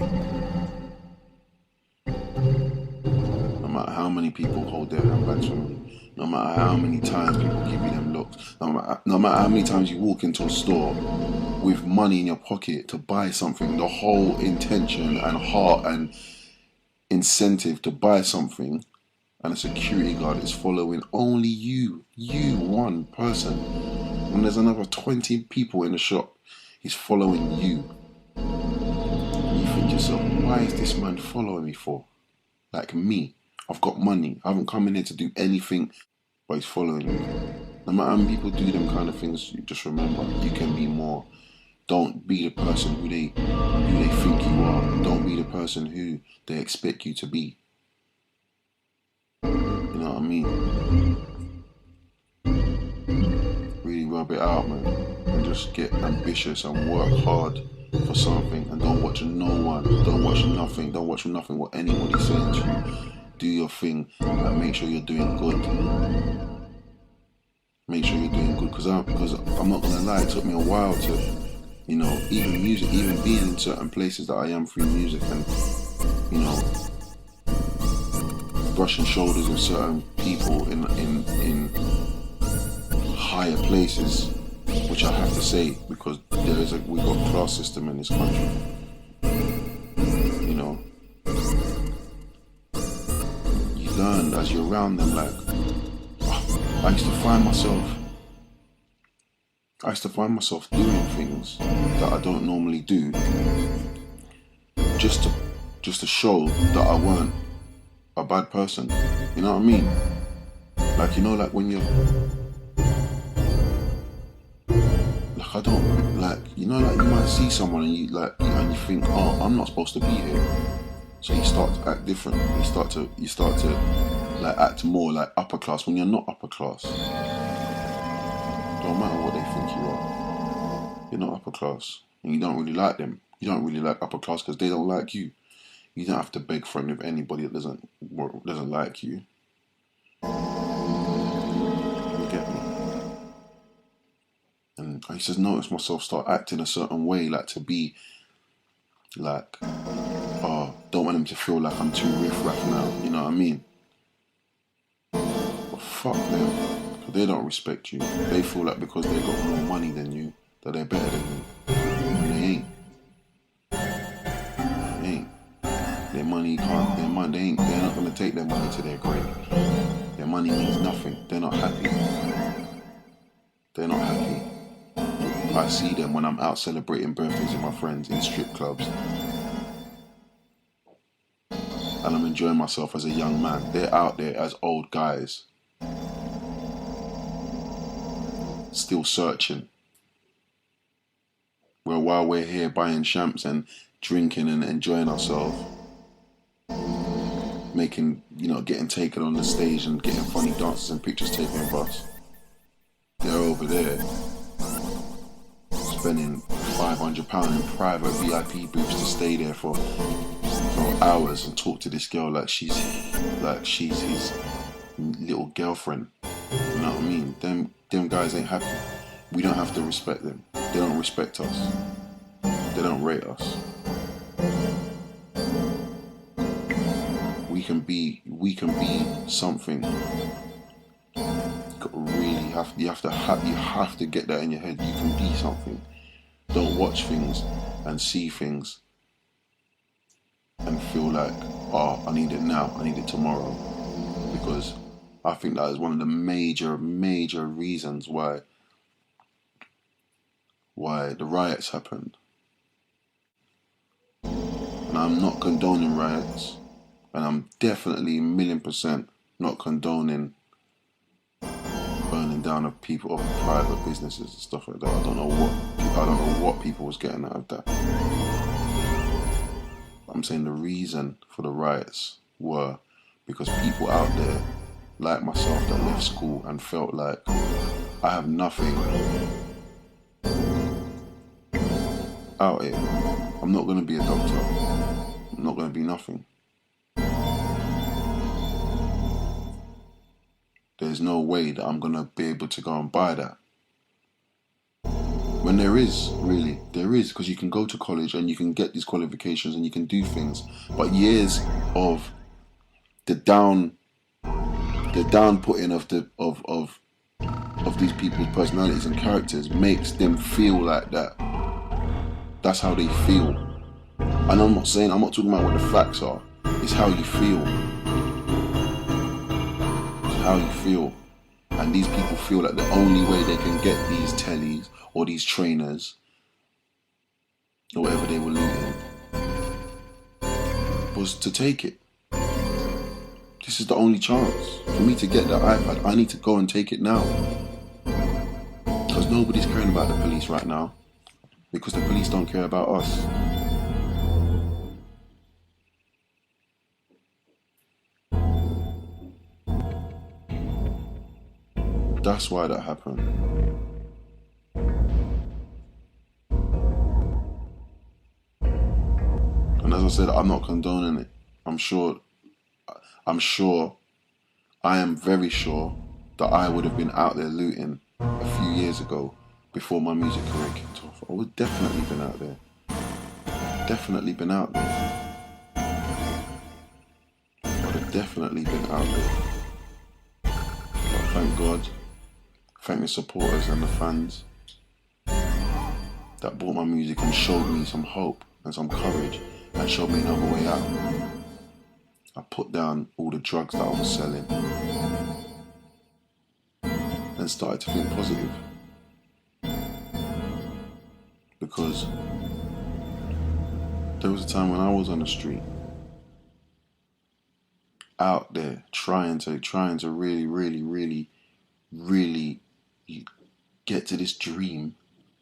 No matter how many people hold their handbags from you, no matter how many times people give you them looks, no matter how many times you walk into a store with money in your pocket to buy something, the whole intention and heart and incentive to buy something, and a security guard is following only you, one person. When there's another 20 people in the shop, he's following you. And you think to yourself, why is this man following me for? Like me, I've got money, I haven't come in here to do anything, but he's following me. No matter how many people do them kind of things, you just remember, you can be more. Don't be the person who they think you are. Don't be the person who they expect you to be. You know what I mean? Really rub it out, man. And just get ambitious and work hard for something, and don't watch no one, don't watch nothing what anybody's saying to you. Do your thing and make sure you're doing good. Make sure you're doing good, because I'm not gonna lie, it took me a while to, You know, even music, even being in certain places that I am through music, and you know, brushing shoulders with certain people in higher places, which I have to say, because we got a class system in this country. You know, you learn as you're around them. Like, I used to find myself doing things that I don't normally do, just to show that I weren't a bad person. You know what I mean? Like, you know, like when you're like, I don't like, you know, like you might see someone and you think, oh, I'm not supposed to be here. So you start to act different. You start to like act more like upper class when you're not upper class. Don't matter what they think you are. You're not upper class, and you don't really like them. You don't really like upper class because they don't like you. You don't have to beg friend with anybody that doesn't like you. You get me? And I just noticed myself start acting a certain way, like to be like, oh, don't want them to feel like I'm too riff-raff now. You know what I mean? But fuck them. They don't respect you. They feel like because they got more money than you, that they're better than you. And they ain't. They ain't. Their money can't. They're not gonna take their money to their grave. Their money means nothing. They're not happy. They're not happy. I see them when I'm out celebrating birthdays with my friends in strip clubs, and I'm enjoying myself as a young man. They're out there as old guys, still searching. Well, while we're here buying champs and drinking and enjoying ourselves, making, you know, getting taken on the stage and getting funny dances and pictures taken of us, they're over there spending £500 in private VIP booths to stay there for hours and talk to this girl like she's his little girlfriend. You know what I mean? Them guys ain't happy. We don't have to respect them. They don't respect us. They don't rate us. We can be something. You have to get that in your head. You can be something. Don't watch things and see things and feel like, oh, I need it now, I need it tomorrow. Because I think that is one of the major reasons why the riots happened. And I'm not condoning riots, and I'm definitely 1,000,000% not condoning burning down of people, of private businesses and stuff like that. I don't know what people was getting out of that. I'm saying the reason for the riots were because people out there like myself that left school and felt like I have nothing out here. I'm not going to be a doctor. I'm not going to be nothing. There's no way that I'm going to be able to go and buy that. When there is, because you can go to college and you can get these qualifications and you can do things. But years of the down putting of these people's personalities and characters makes them feel like that. That's how they feel. And I'm not talking about what the facts are. It's how you feel. It's how you feel. And these people feel like the only way they can get these tellies or these trainers or whatever they were looting was to take it. This is the only chance for me to get that iPad. I need to go and take it now. Because nobody's caring about the police right now. Because the police don't care about us. That's why that happened. And as I said, I'm not condoning it. I am very sure that I would have been out there looting a few years ago before my music career kicked off. I would definitely been out there. Definitely been out there. I would have definitely been out there. But thank God, thank the supporters and the fans that bought my music and showed me some hope and some courage and showed me another way out. I put down all the drugs that I was selling and started to think positive. Because there was a time when I was on the street, out there, trying to really get to this dream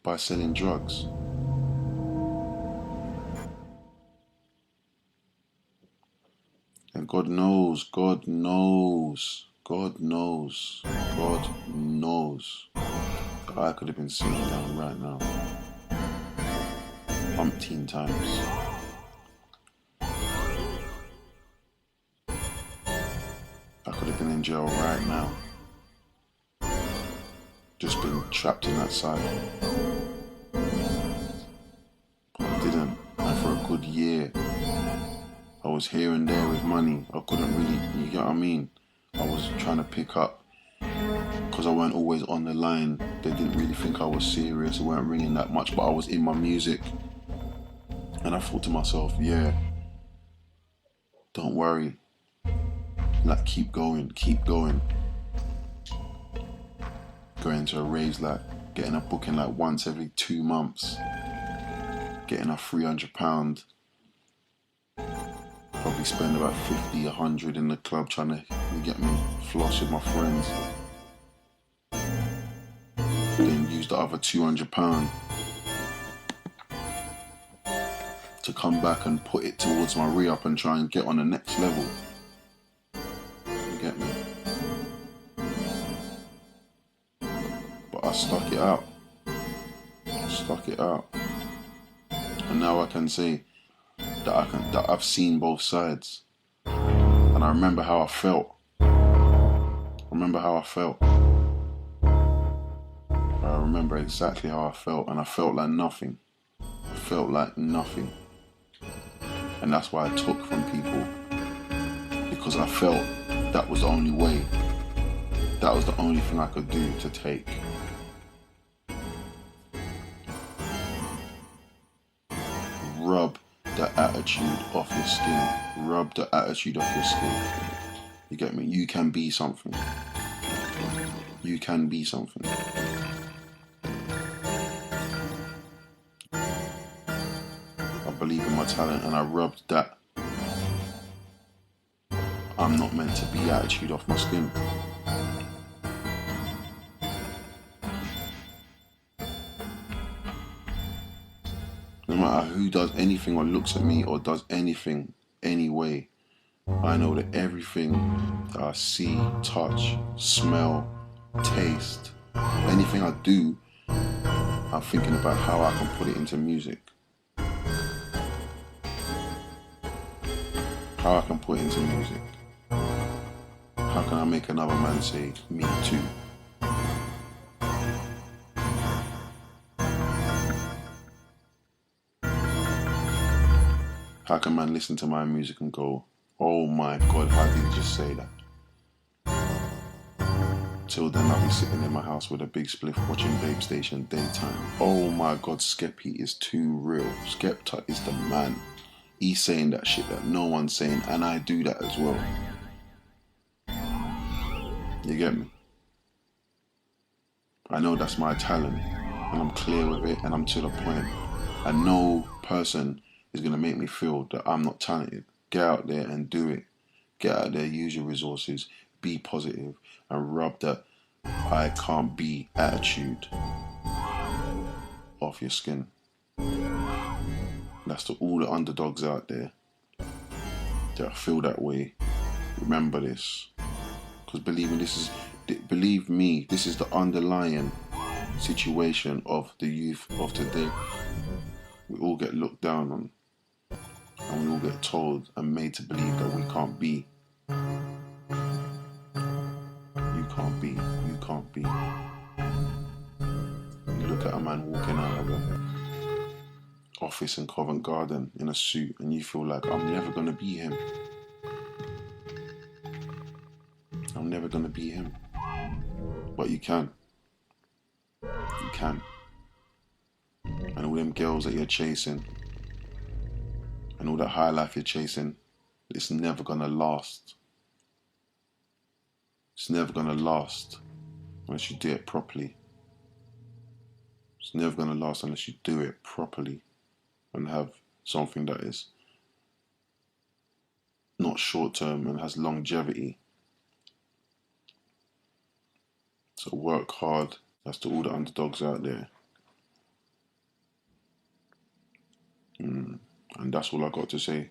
by selling drugs. And God knows that I could have been sitting down right now, umpteen times. I could have been in jail right now. Just been trapped in that side. But I didn't. And for a good year, I was here and there with money. I couldn't really, you get what I mean? I was trying to pick up because I weren't always on the line. They didn't really think I was serious. I weren't ringing that much, but I was in my music. And I thought to myself, yeah, don't worry. Like, keep going. Going to a raves, like getting a booking like once every 2 months, getting a £300, probably spend about 50, 100 in the club trying to get me floss with my friends, then use the other £200 to come back and put it towards my re-up and try and get on the next level. You get me? But I stuck it out. And now I can say that I've seen both sides. And I remember how I felt. I remember exactly how I felt, and I felt like nothing. And that's why I took from people, because I felt that was the only way. That was the only thing I could do to take. Rub the attitude off your skin. You get me? You can be something. I believe in my talent, and I rubbed that I'm not meant to be attitude off my skin. No matter who does anything or looks at me or does anything anyway, I know that everything that I see, touch, smell, taste, anything I do, I'm thinking about how I can put it into music. How can I make another man say, me too? How can man listen to my music and go, oh my God, how did he just say that? Till then I'll be sitting in my house with a big spliff watching Babe Station daytime. Oh my God, Skeppy is too real. Skepta is the man. He's saying that shit that no one's saying, and I do that as well. You get me? I know that's my talent, and I'm clear with it, and I'm to the point. And no person is going to make me feel that I'm not talented. Get out there and do it. Get out there, use your resources, be positive, and rub that I can't be attitude off your skin. That's to all the underdogs out there that feel that way. Remember this, because believe me, this is the underlying situation of the youth of today. We all get looked down on, and we all get told and made to believe that we can't be. You can't be. You look at a man walking out of an office in Covent Garden in a suit and you feel like, I'm never going to be him. I'm never going to be him. But you can. You can. And all them girls that you're chasing and all that high life you're chasing, it's never going to last. It's never going to last unless you do it properly. It's never going to last unless you do it properly and have something that is not short term and has longevity. So work hard. That's to all the underdogs out there. And that's all I got to say.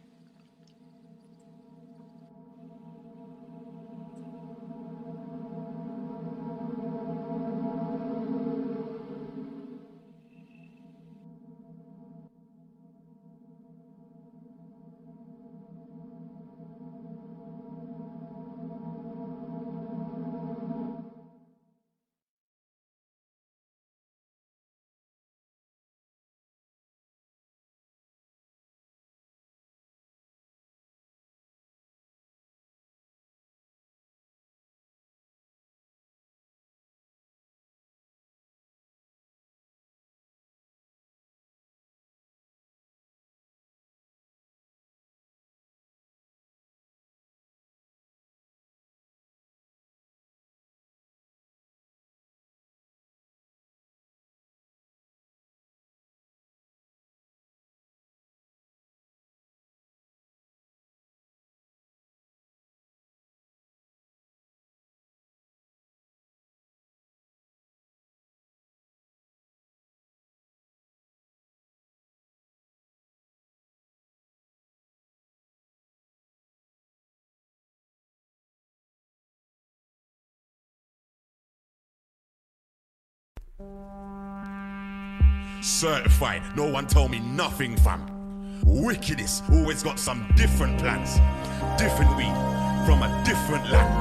Certified, no one told me nothing, fam. Wickedest, always got some different plans. Different weed, from a different land.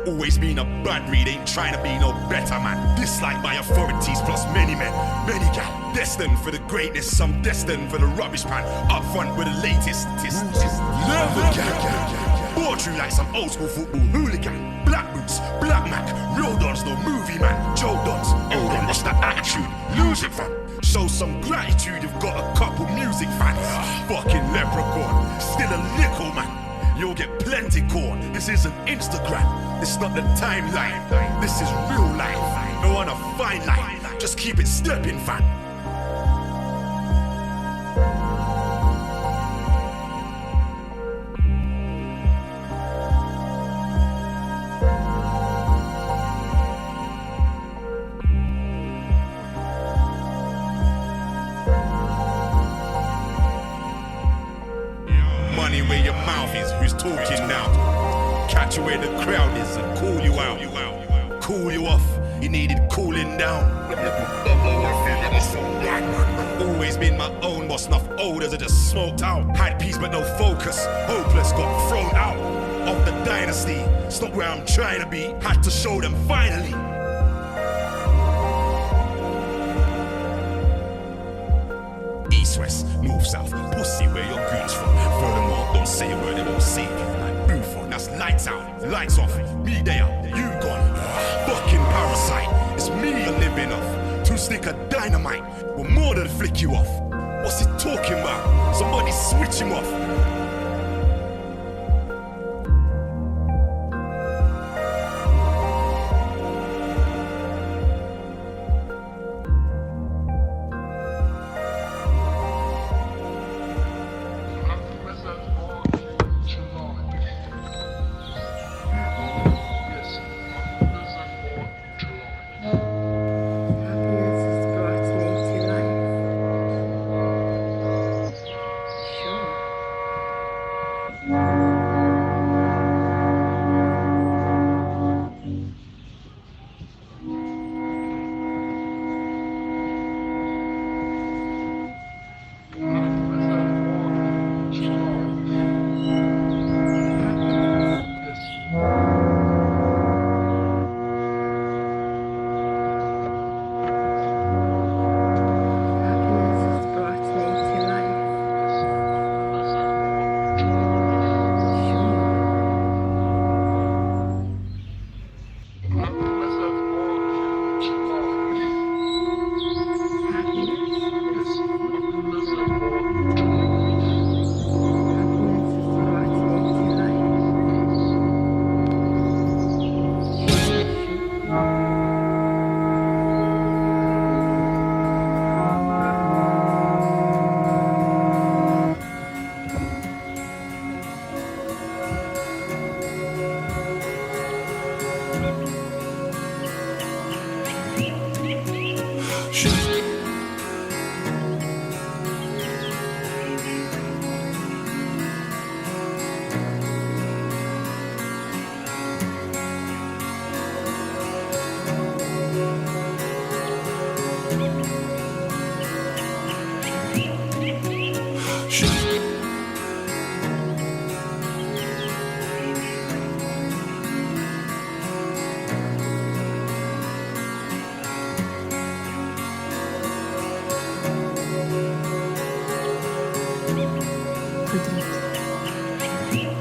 Always been a bad read, ain't trying to be no better man. Disliked by authorities plus many men, many gal. Destined for the greatness, some destined for the rubbish pan. Up front with the latest. Level gal. Bought you like some old school football hooligan. Black boots, black Mac, real dons, no movie man. Joe Dons, hold on, what's the attitude? Lose it, fam. Show some gratitude, you've got a couple music fans. Fucking leprechaun, still a nickel man. You'll get plenty corn. This isn't Instagram, it's not the timeline. This is real life, no on a fine line. Just keep it stepping, fam. Money where your mouth is, who's talking now? Catch you where the crowd is and call you out. Cool you off, you needed cooling down. Always been my own boss, enough odors I just smoked out. Had peace but no focus, hopeless, got thrown out of the dynasty. It's not where I'm trying to be, had to show them finally. East, west, north, south, pussy where your goons from. Furthermore, don't say a word, they won't save you. Like Buffon, that's lights out, lights off, me there, you gone. Fucking parasite, it's me you're living off. 2 stick of dynamite, will more than flick you off. What's he talking about? Somebody switch him off.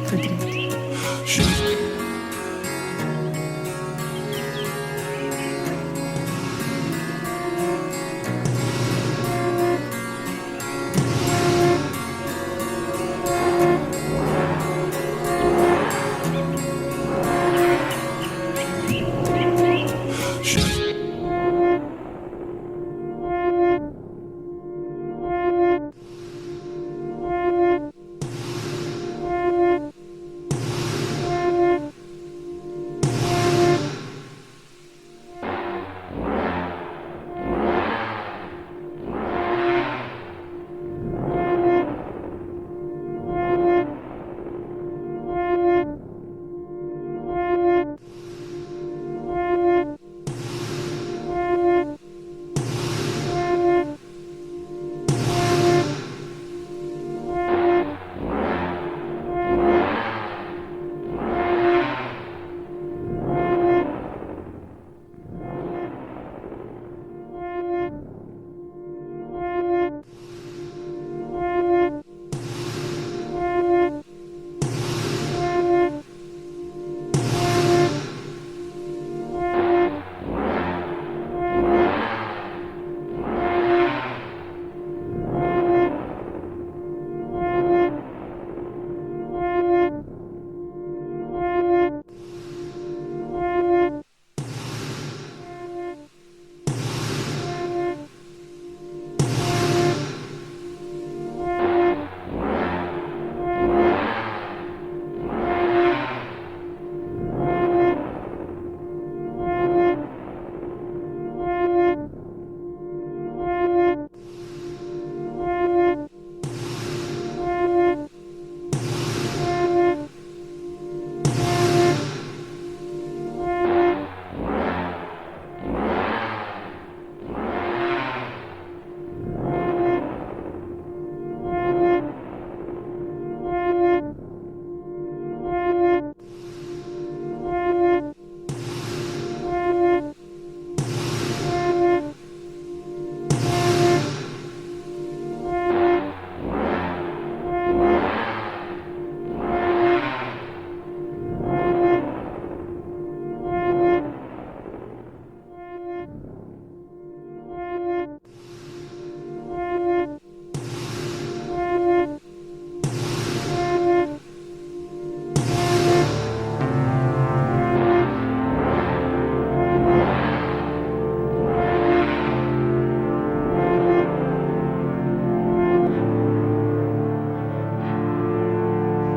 Verdriet.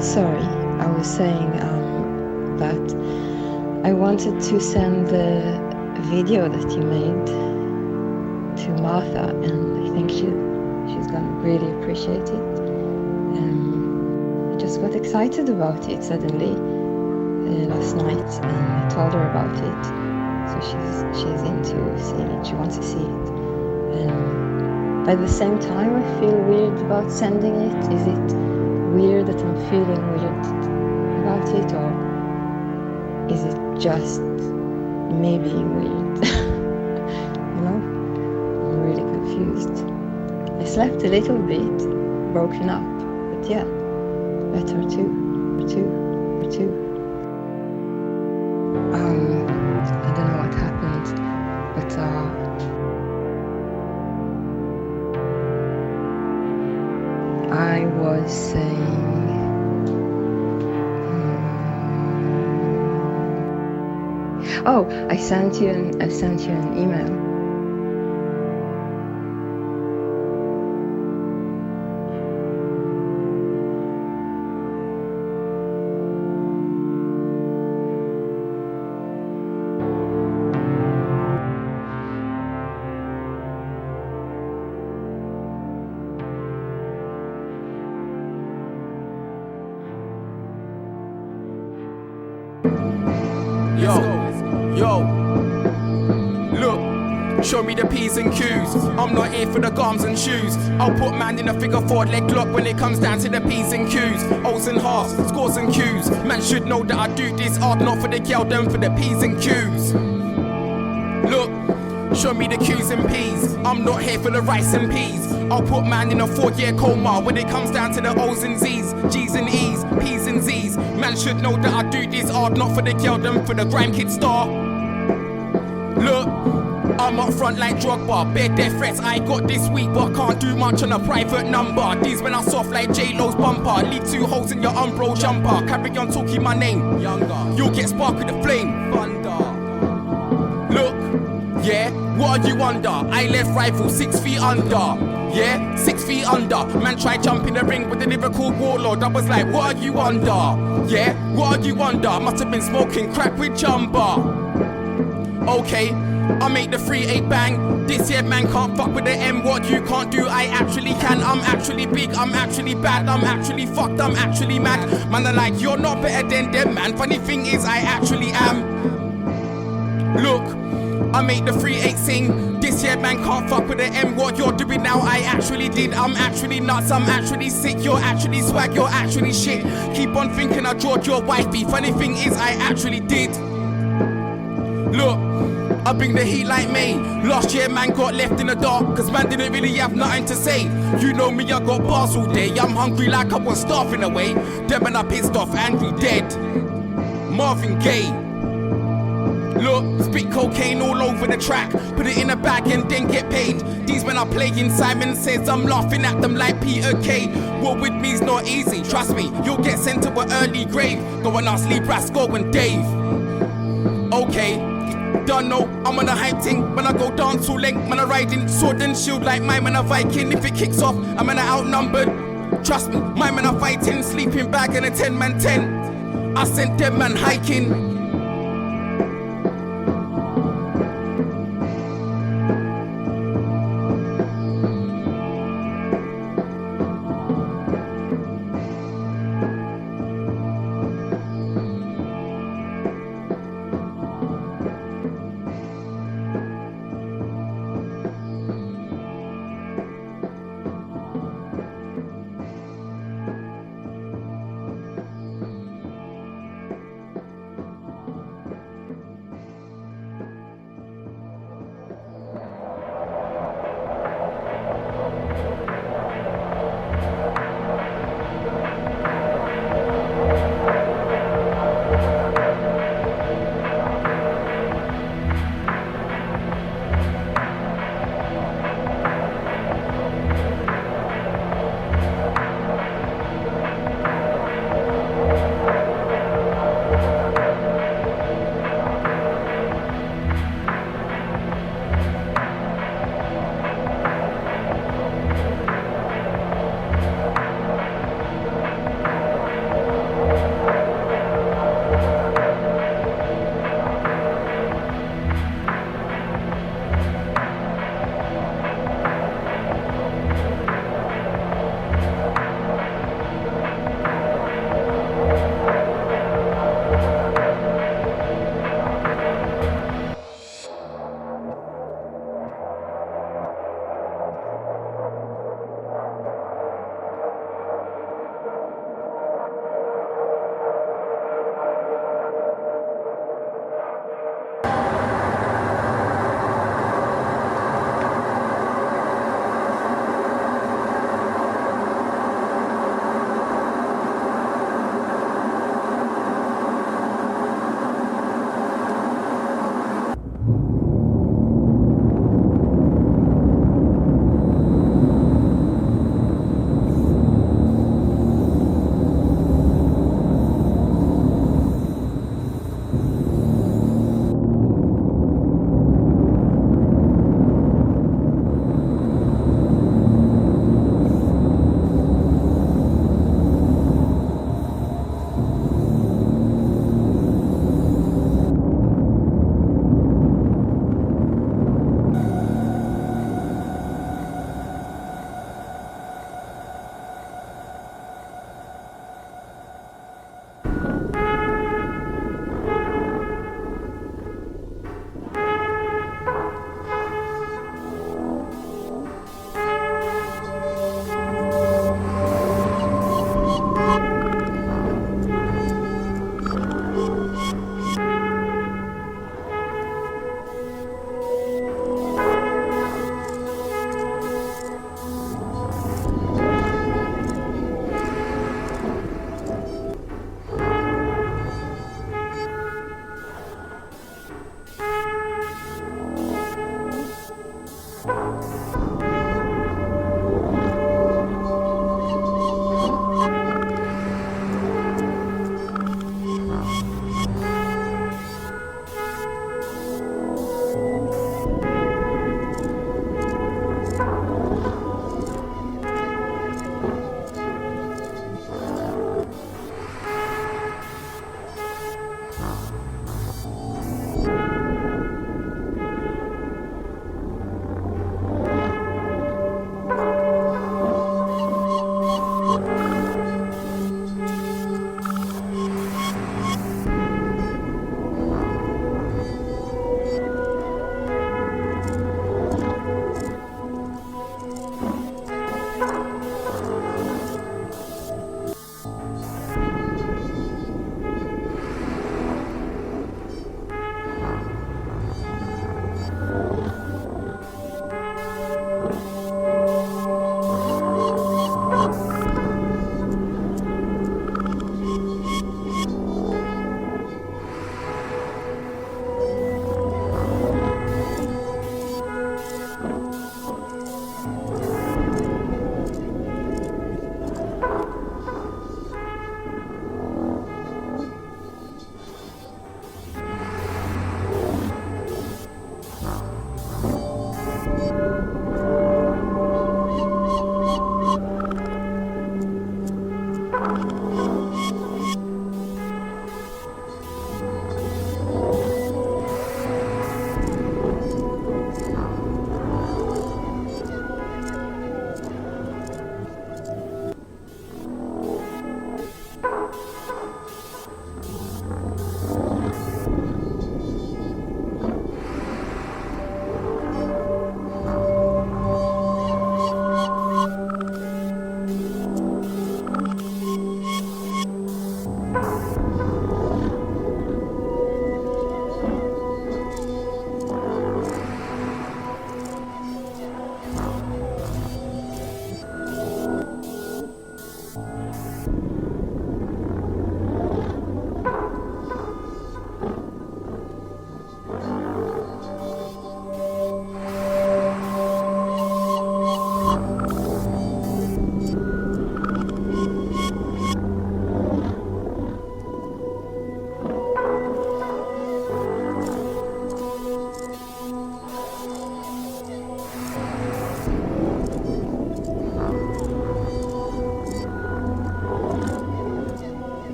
Sorry, I was saying that I wanted to send the video that you made to Martha, and I think she's gonna really appreciate it. I just got excited about it suddenly last night, and I told her about it. So she's into seeing it. She wants to see it. But at the same time, I feel weird about sending it. Is it weird that I'm feeling weird about it, or is it just me being weird? You know? I'm really confused. I slept a little bit, broken up, but yeah, better too. I don't know what happened, but I was saying, oh, I sent you an email.
Show me the P's and Q's. I'm not here for the gums and shoes. I'll put man in a figure 4 leg lock when it comes down to the P's and Q's. O's and halves, scores and Q's. Man should know that I do this hard, not for the girl, then for the P's and Q's. Look, show me the Q's and P's. I'm not here for the rice and peas. I'll put man in a 4-year coma when it comes down to the O's and Z's, G's and E's, P's and Z's. Man should know that I do this hard, not for the girl, them for the grime kid star. Look, I'm up front like Drogba, bare death threats I got this week, but can't do much on a private number. These men are soft like J-Lo's bumper. Leave 2 holes in your Umbro jumper. Carry on talking my name, younger. You'll get spark with the flame, thunder. Look, yeah, what are you under? I left rival 6 feet under. Yeah, 6 feet under. Man tried jump in the ring with the lyrical warlord. I was like, what are you under? Yeah, what are you under? Must have been smoking crack with Jumba. Okay, I make the 3-8 bang. This year man can't fuck with the M. What you can't do, I actually can. I'm actually big, I'm actually bad, I'm actually fucked, I'm actually mad. Man are like, you're not better than them, man. Funny thing is, I actually am. Look, I make the 3-8 sing. This year man can't fuck with the M. What you're doing now, I actually did. I'm actually nuts, I'm actually sick. You're actually swag, you're actually shit. Keep on thinking I drawed your wifey. Funny thing is, I actually did. Look, I bring the heat like May. Last year man got left in the dark, cause man didn't really have nothing to say. You know me, I got bars all day. I'm hungry like I was starving away. Them and I pissed off, angry, dead. Marvin Gaye. Look, spit cocaine all over the track. Put it in a bag and then get paid. These men are playing, Simon says I'm laughing at them like Peter Kay. War with me's not easy, trust me. You'll get sent to an early grave. Go and ask Lee Brasco and Dave. Okay, don't know, I'm on a hype thing. When I go dance all length, man I riding sword and shield like my man a Viking. If it kicks off, I'm an outnumbered. Trust me, my man are fighting. Sleeping bag and a 10-man 10. I sent them man hiking.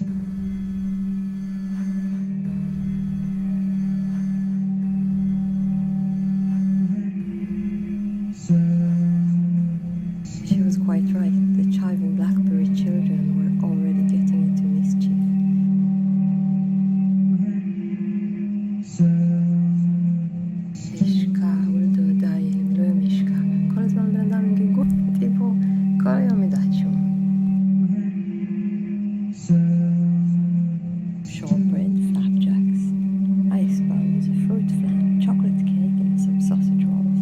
She was quite right. The chiving blackberry children were already getting into mischief. Ishka, urdu, dai, mishka. כל הזמן בן אדם עם גיגות, דיבור, כל היום מדעצ'ו. Shortbread, flapjacks, ice buns, a fruit flan, chocolate cake, and some sausage rolls.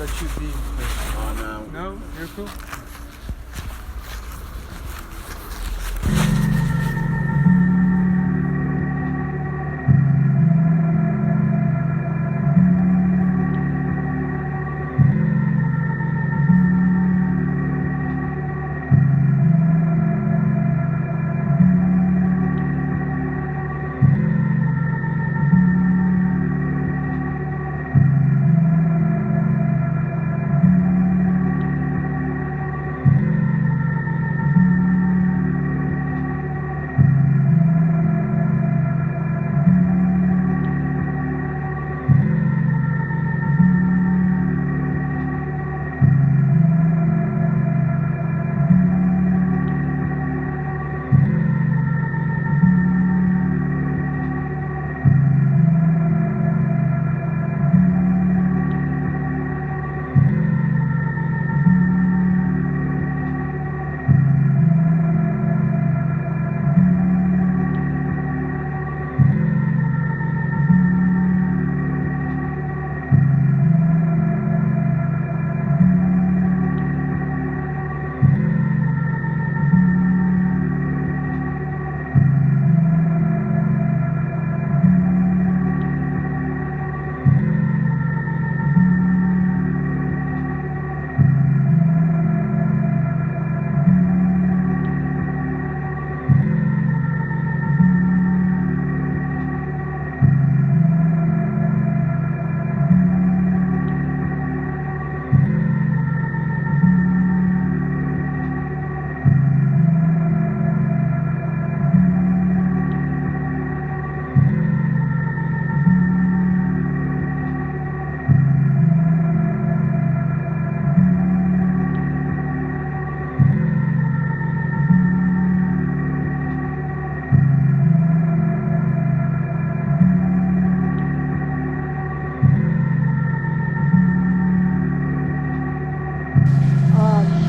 let you be.
Oh,
no. No? You're cool?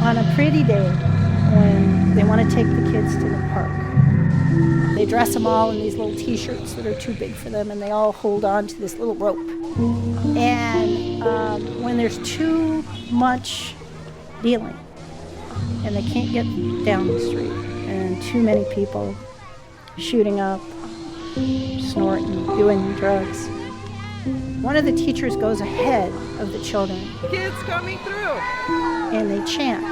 On a pretty day, when they want to take the kids to the park, they dress them all in these little t-shirts that are too big for them, and they all hold on to this little rope. And when there's too much dealing, and they can't get down the street, and too many people shooting up, snorting, doing drugs, one of the teachers goes ahead of the children.
Kids coming through.
And they chant.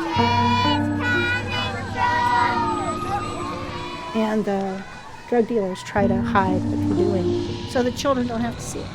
And the drug dealers try to hide what they're doing so the children don't have to see it.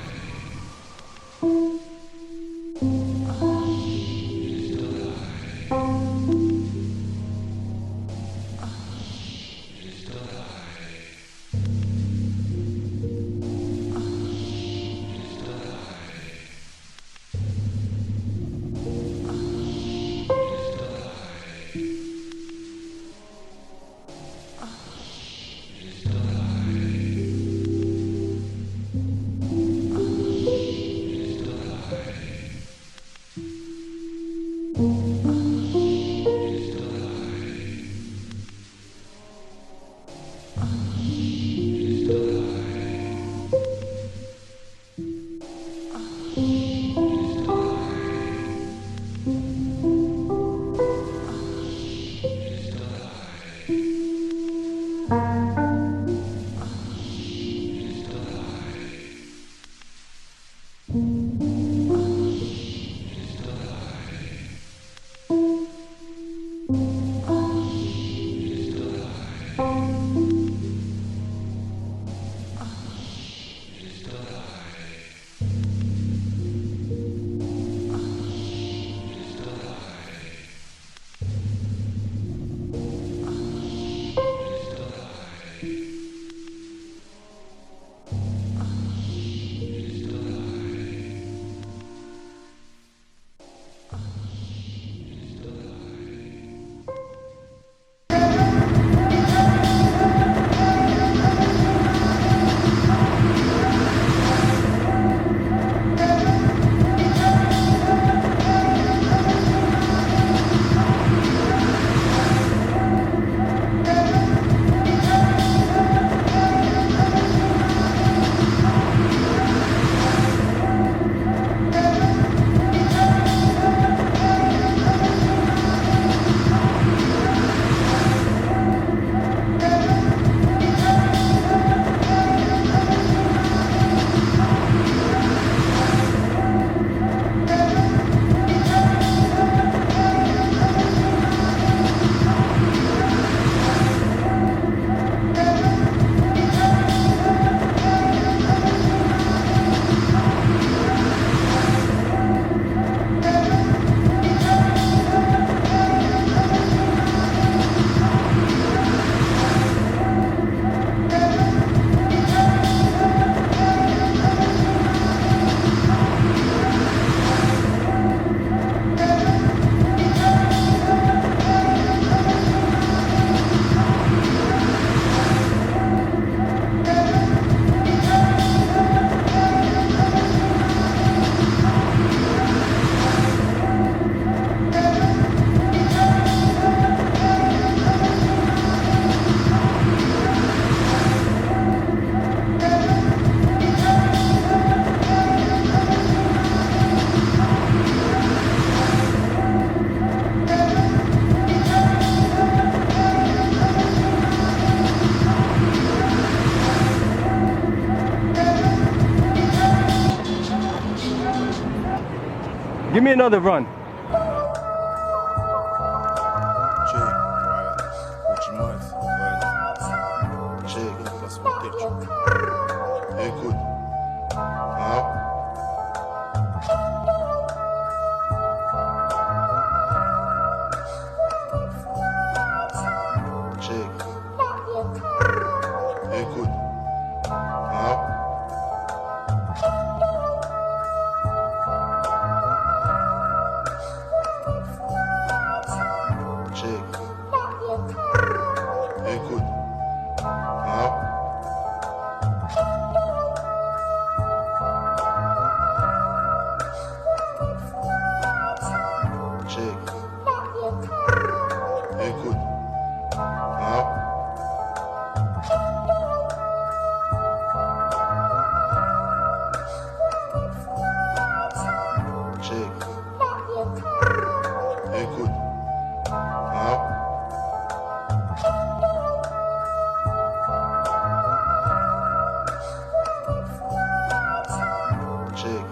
Give me another run.
Check, right? What you mind? Check, that's my picture. Écoute. Hein? Check. Écoute. Hein? Check. Écoute. Hein? Check. Écoute. Hein? Check. Écoute. Hein? Check.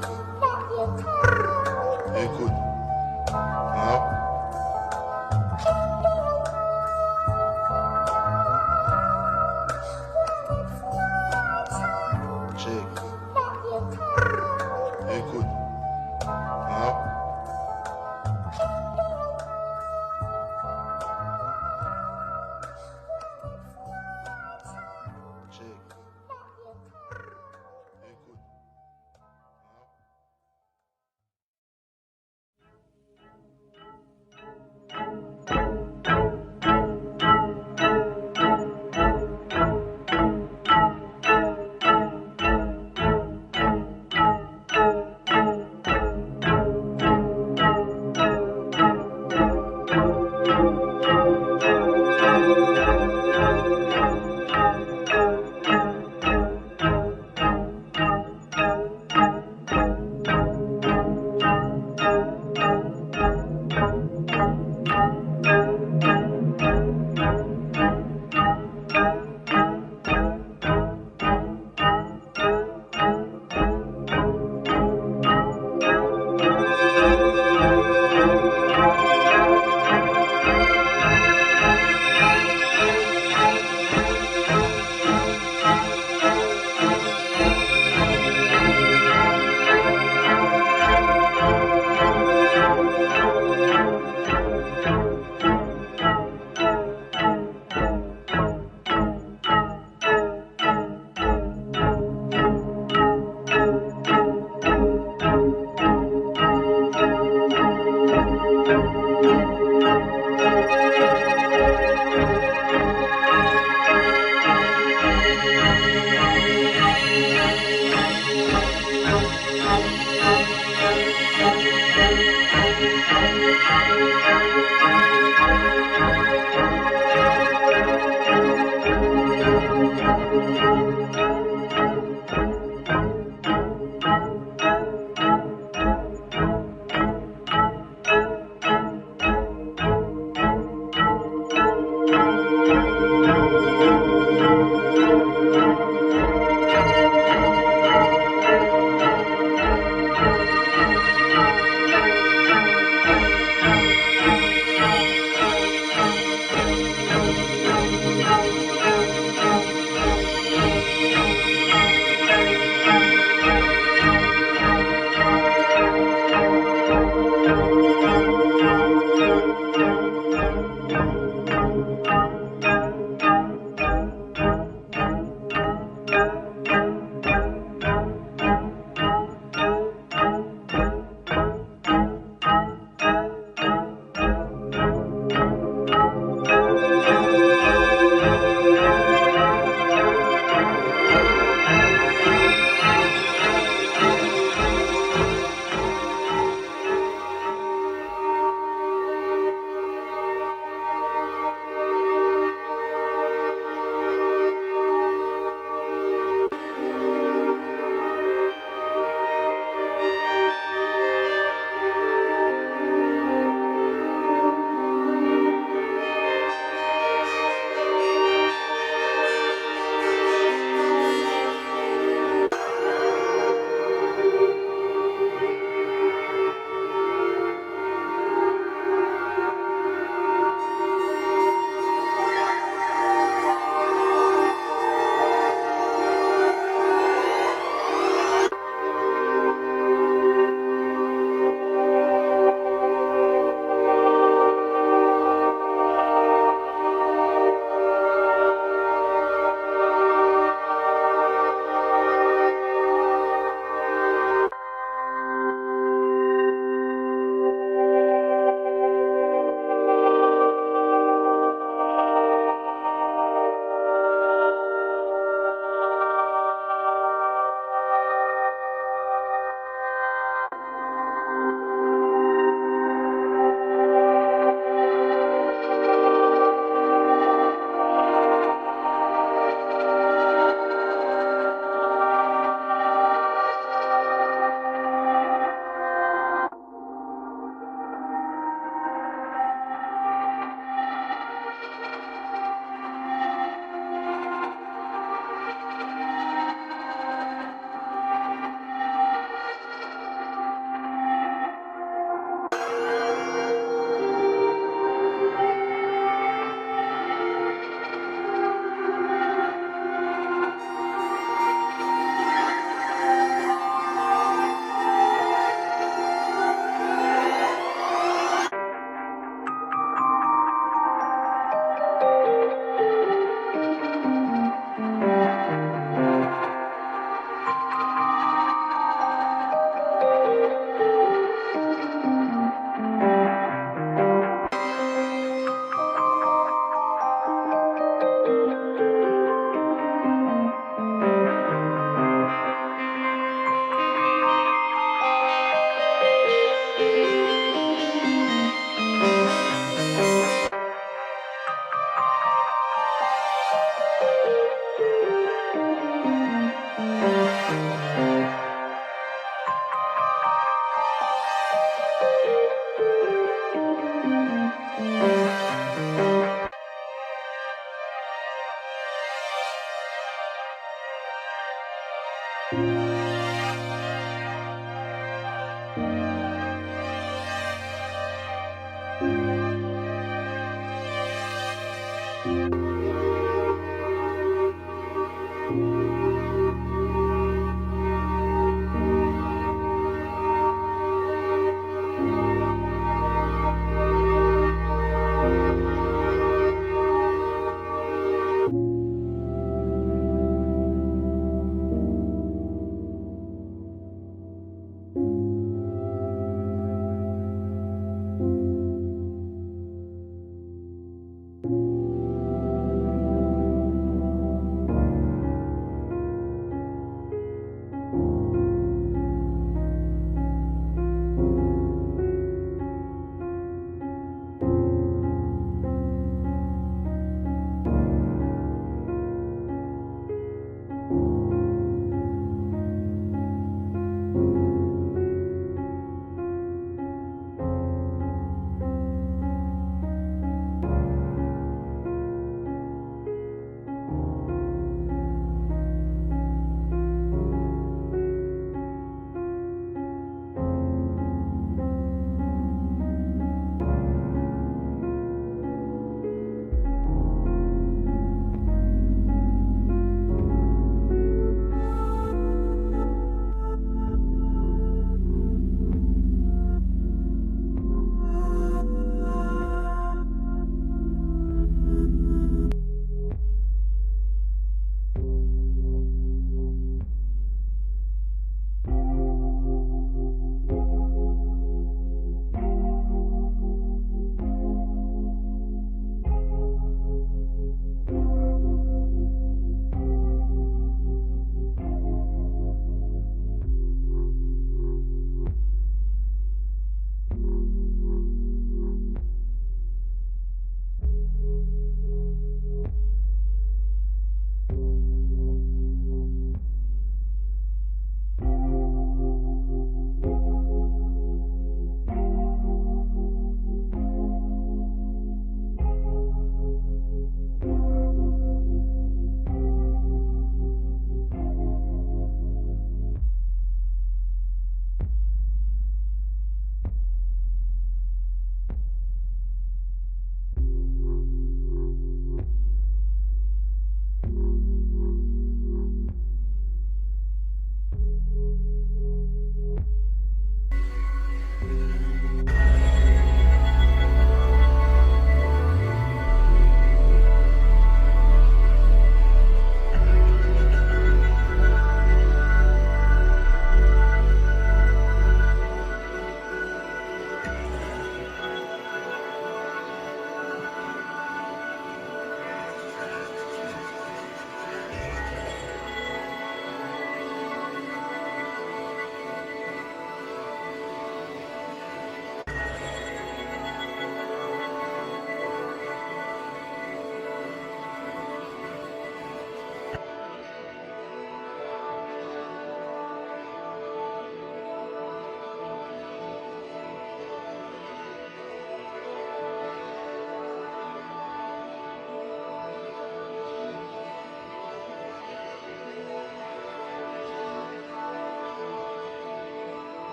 Écoute. Hein? Check. Écoute. Hein? Check. Écoute.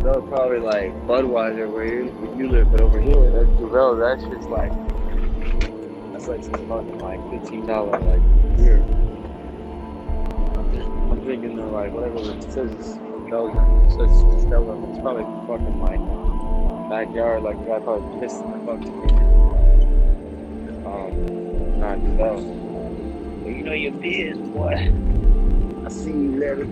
That was probably like Budweiser where you live, but over here, that's Duvel. That shit's like, that's like some fucking like $15 like beer. I'm drinking the like whatever it says it's from Belgium. It says it's Stella. It's probably fucking like backyard. Like the guy probably pissed in the fucking not Duvel. Well, you know your biz, boy. I see you later.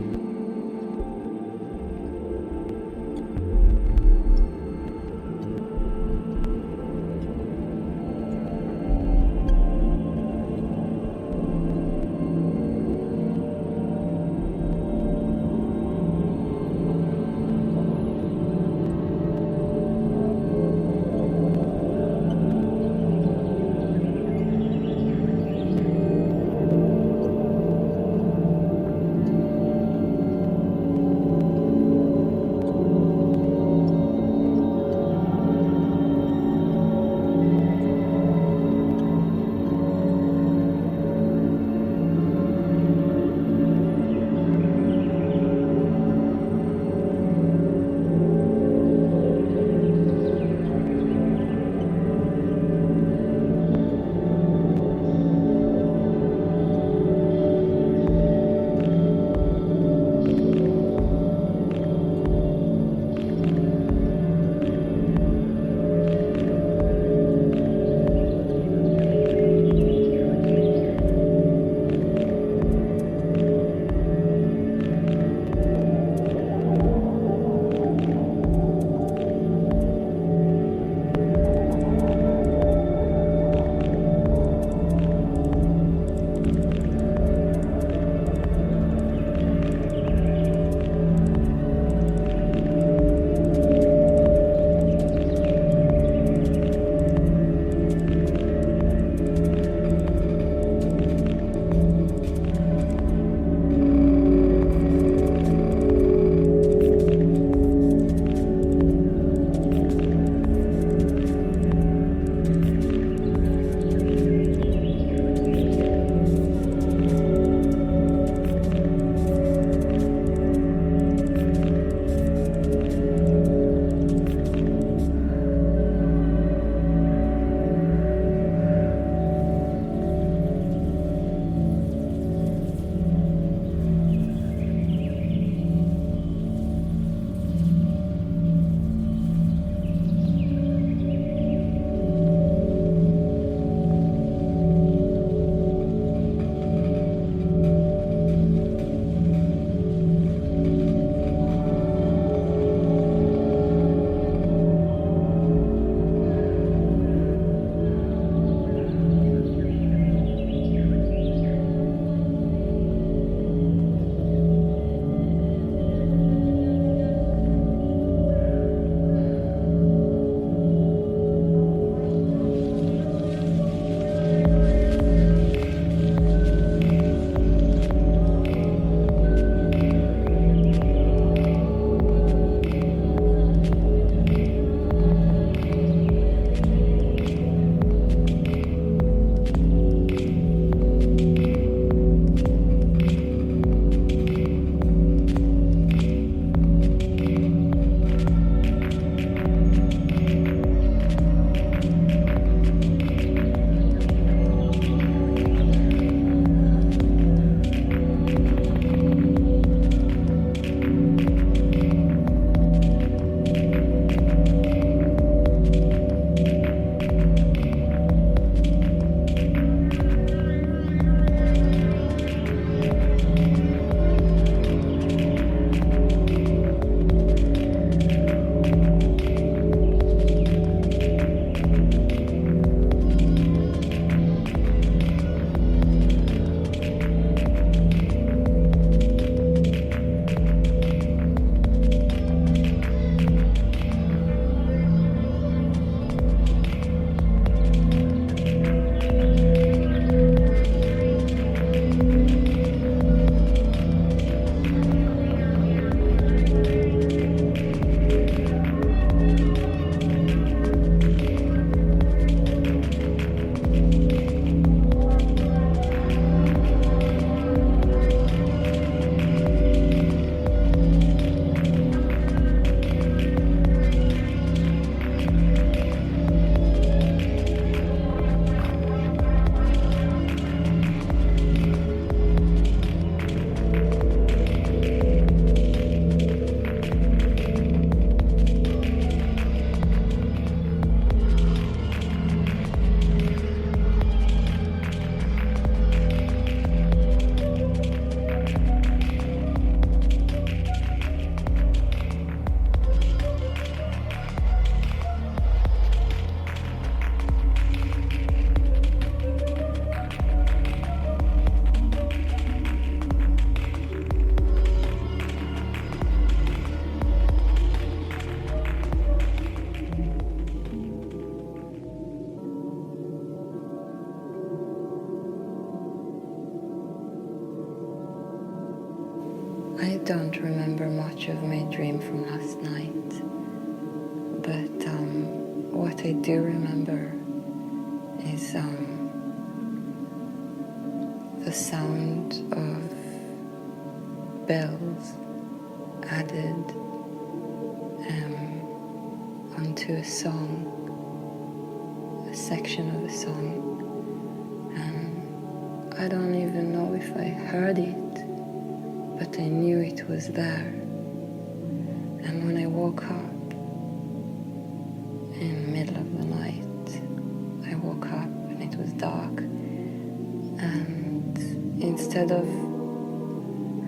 don't remember much of my dream from last night, but what I do remember is the sound of bells added onto a song, a section of a song, and I don't even know if I heard it, but I knew it was there. And when I woke up in the middle of the night, I woke up and it was dark, and instead of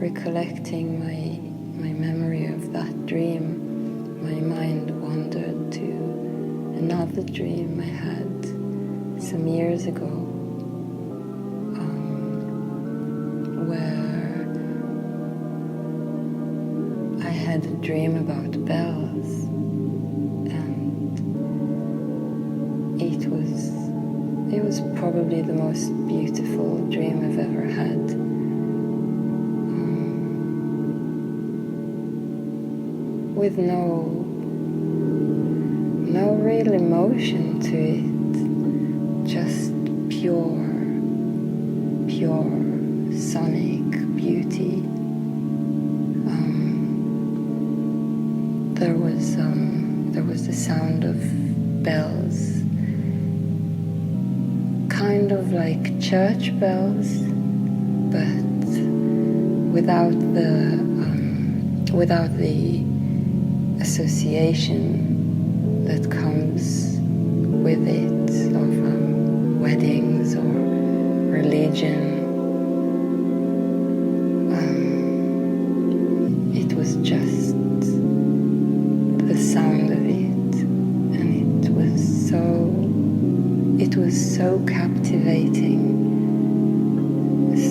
recollecting my memory of that dream, my mind wandered to another dream I had some years ago, where I had a dream about bells, and it was probably the most beautiful dream I've ever had. With no real emotion to it, just pure sonic beauty. There was the sound of bells, kind of like church bells, but without the association that comes with it of weddings or religion. It was just the sound of it, and it was so captivating,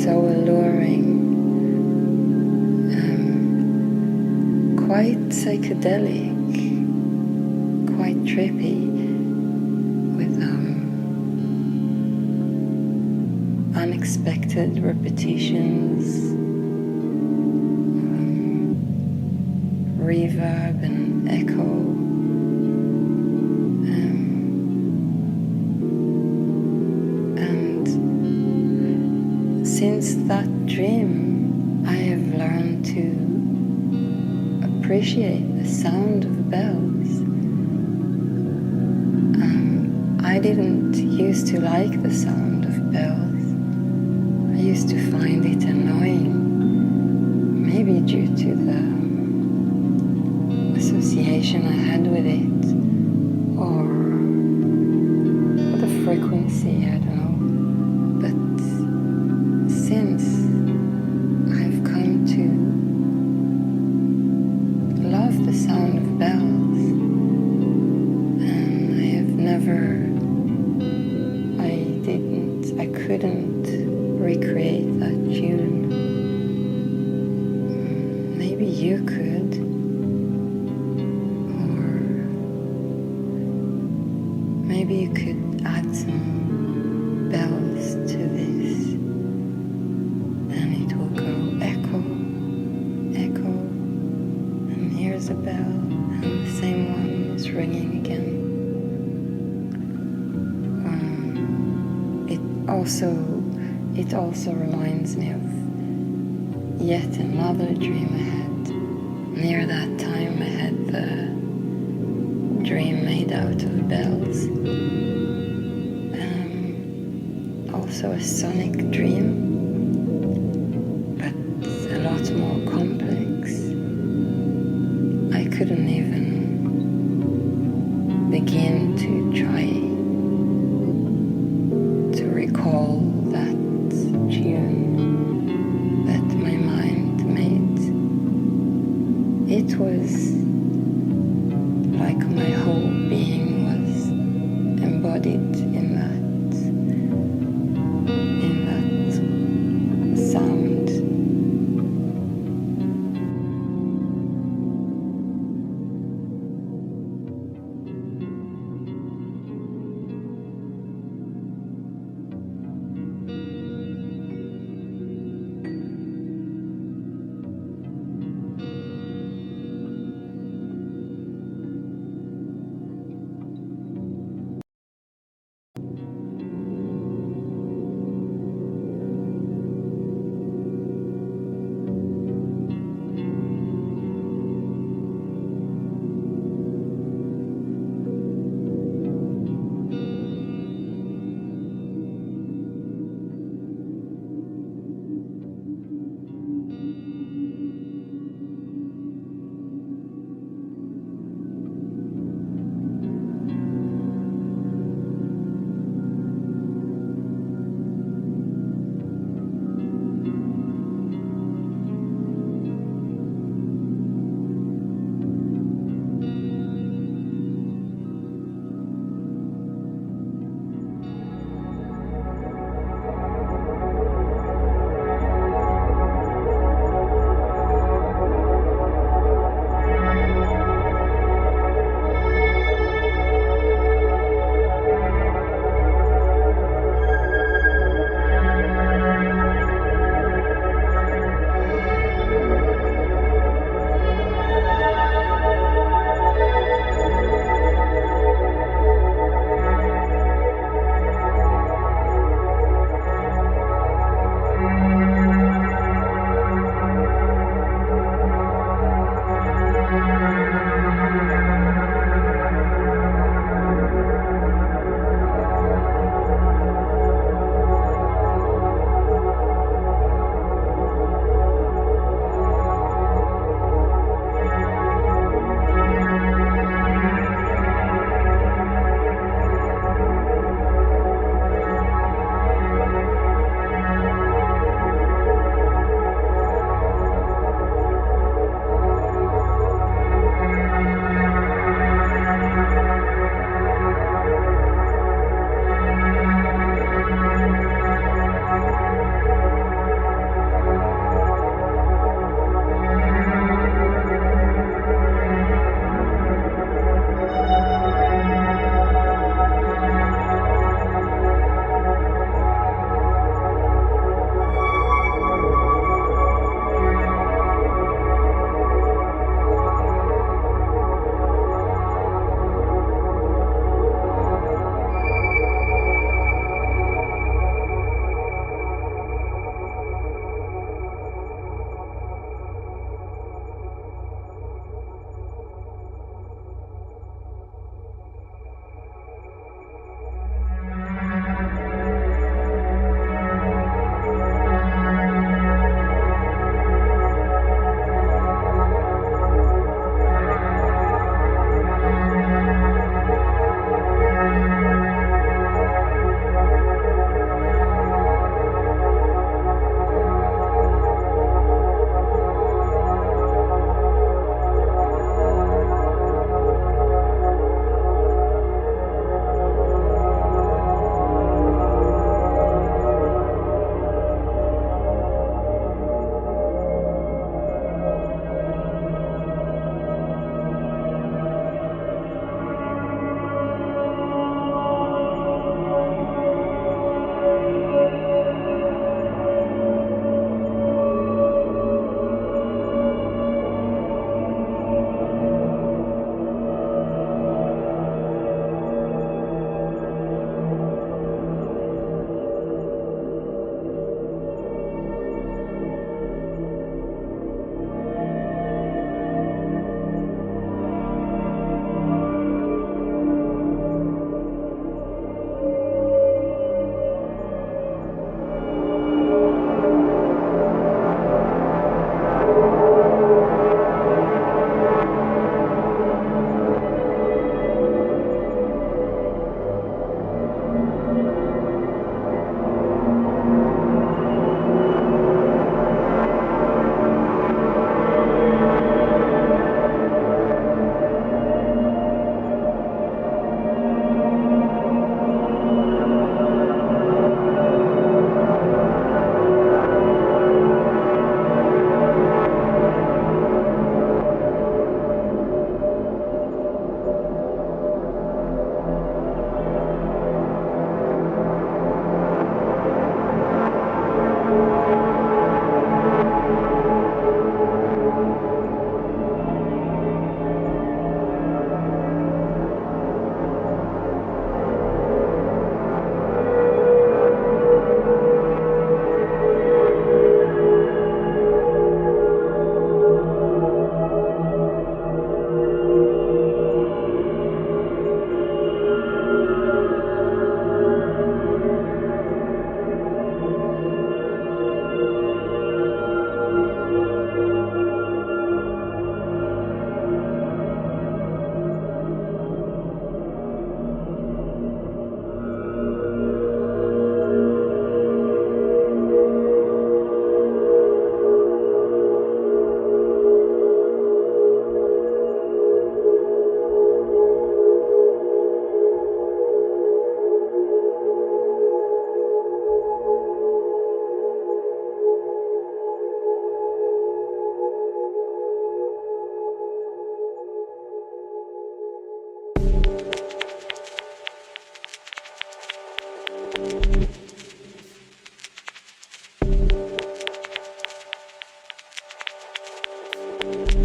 so alluring, quite psychedelic, quite trippy, with unexpected repetitions, reverb and echo. And since that dream, I have learned to appreciate the sound of bells. I didn't used to like the sound of bells. I used to find it annoying, maybe due to the association I had with it, or the frequency, I don't know. But since I've come to love the sound of bells, and I couldn't recreate that tune. Maybe you could, or maybe you could add some bells to this, and it will go echo, echo, and here's a bell, and the same one is ringing again. It also reminds me of yet another dream I had. Near that time I had the dream made out of bells. Also a sonic dream, but a lot more complex. I couldn't even begin to try to recall that tune that my mind made. It was like my whole being was embodied in that sound.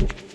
you.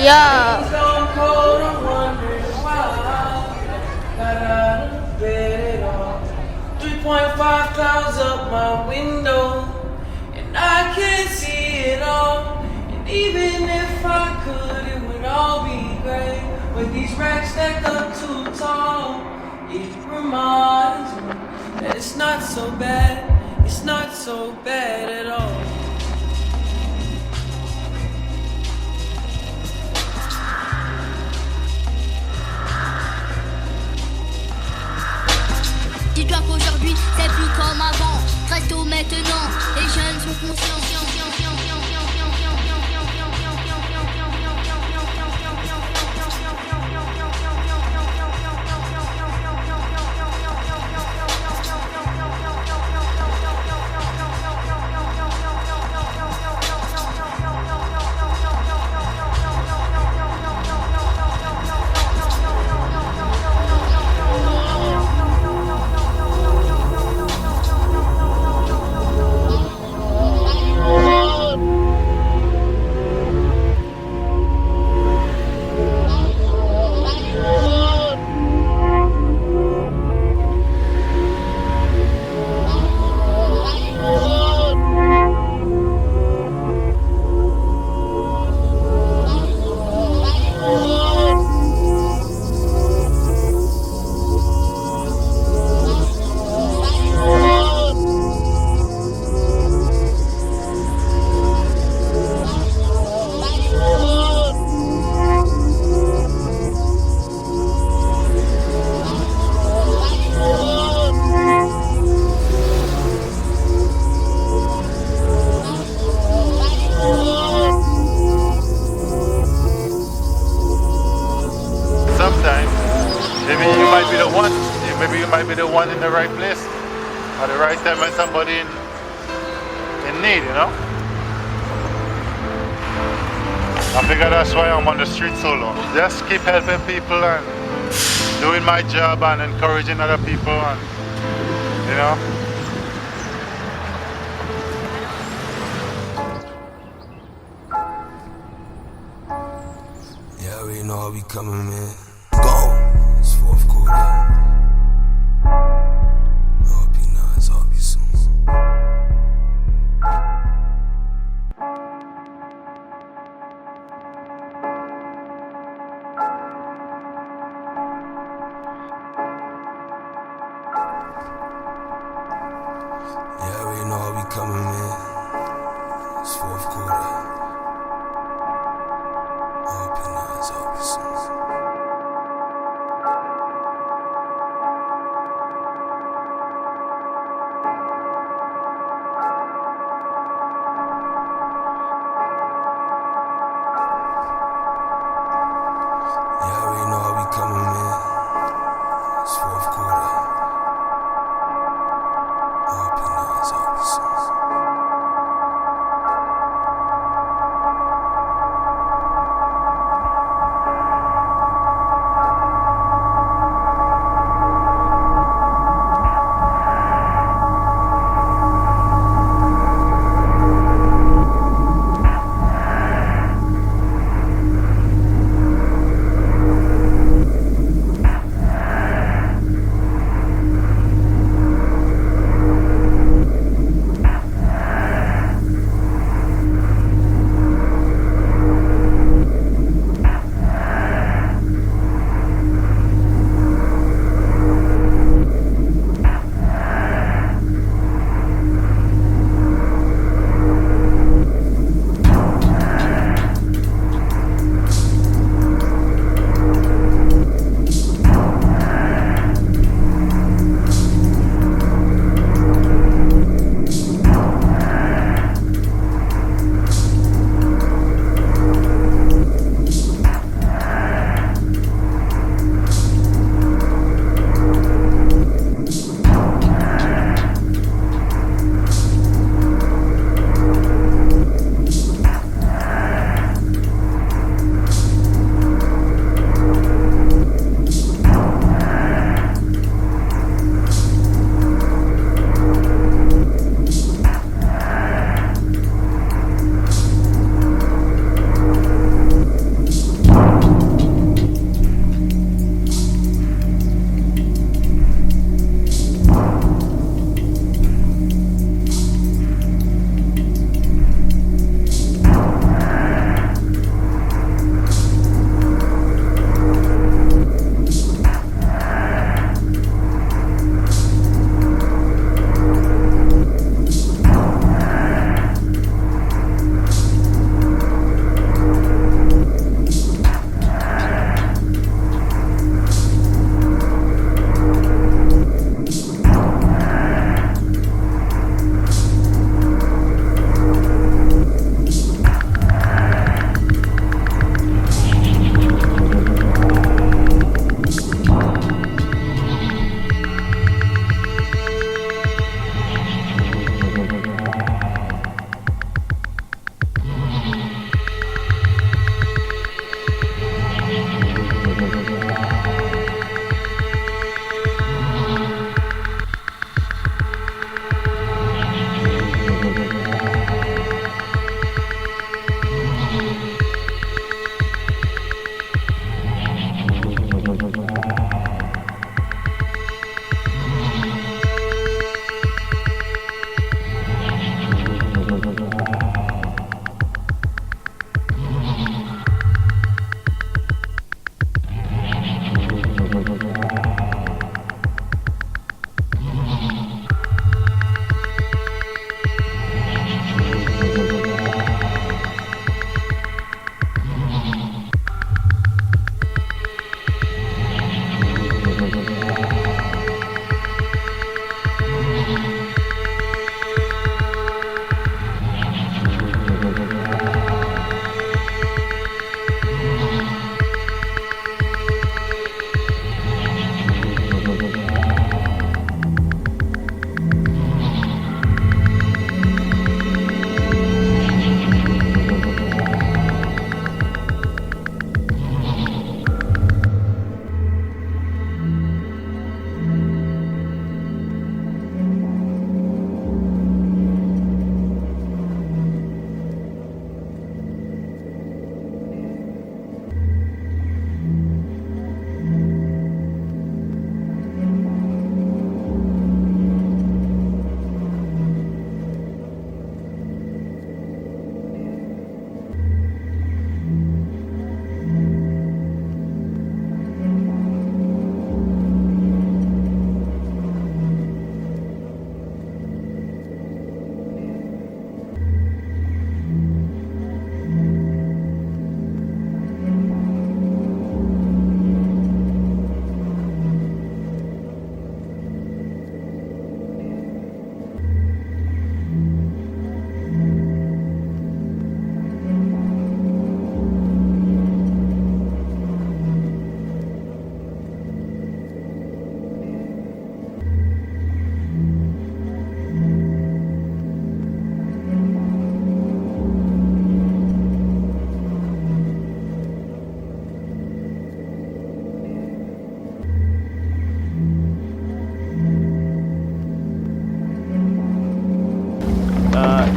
Yeah.
Days gone cold, I'm wondering why. Got out of bed at all. 3.5 clouds up my window, and I can't see it all. And even if I could, it would all be great. But these racks stacked up too tall. It reminds me that it's not so bad. It's not so bad at all.
Dis-toi qu'aujourd'hui c'est plus comme avant. Très tôt maintenant, les jeunes sont conscients.
Be the one in the right place at the right time when somebody in need, you know? I figure that's why I'm on the street so long. Just keep helping people and doing my job and encouraging other people and, you know?
Yeah, I already know how we coming, man. Go! It's fourth quarter. Coming, man. It's fourth quarter. I hope you're nice. I hope you're soon.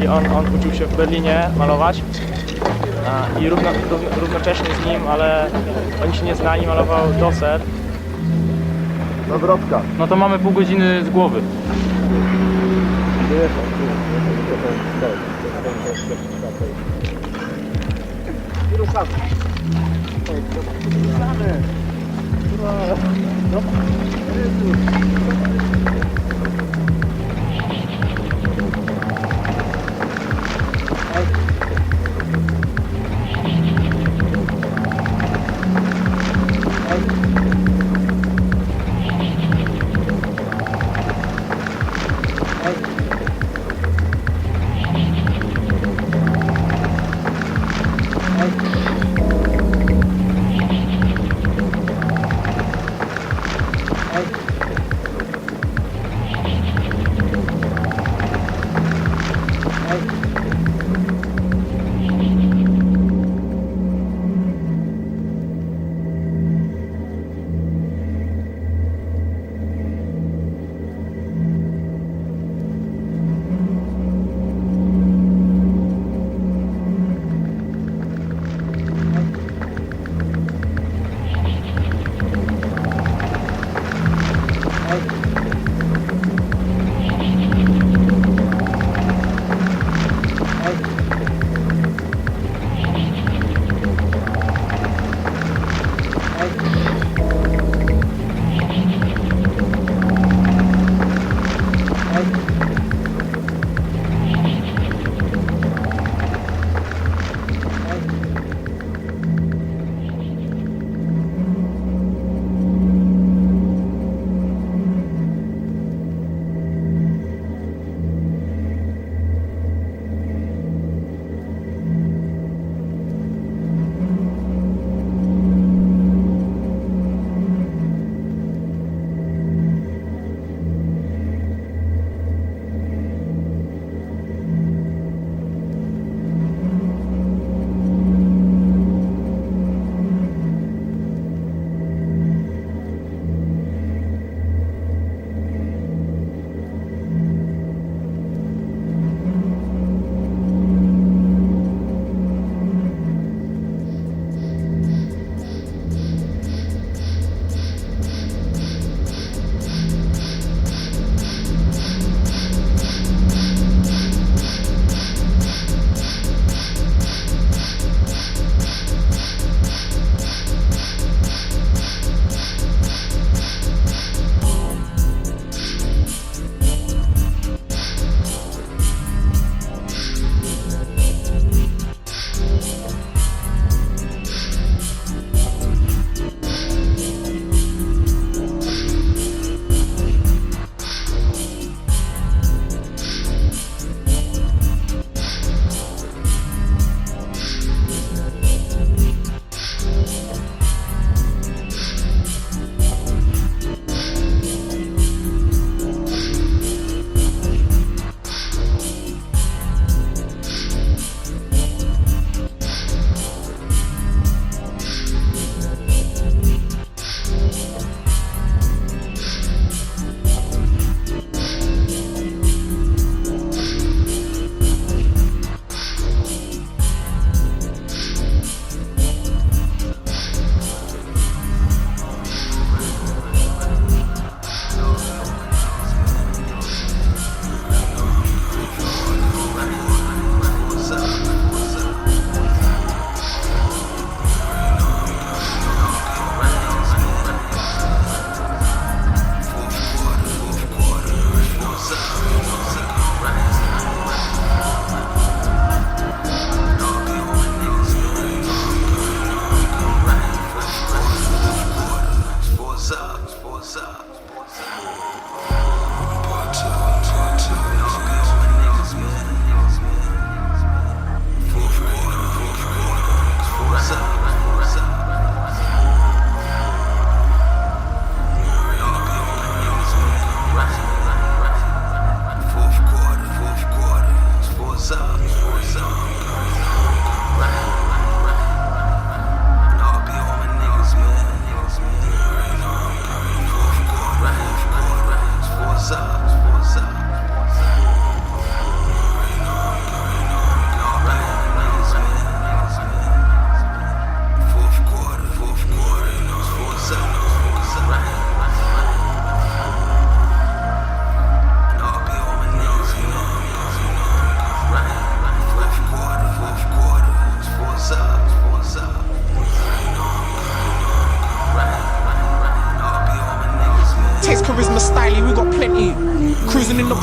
I on uczył się w Berlinie malować i równocześnie z nim, ale oni się nie znali, malował Doser.
Nawrotka.
No to mamy pół godziny z głowy.
Ruszamy.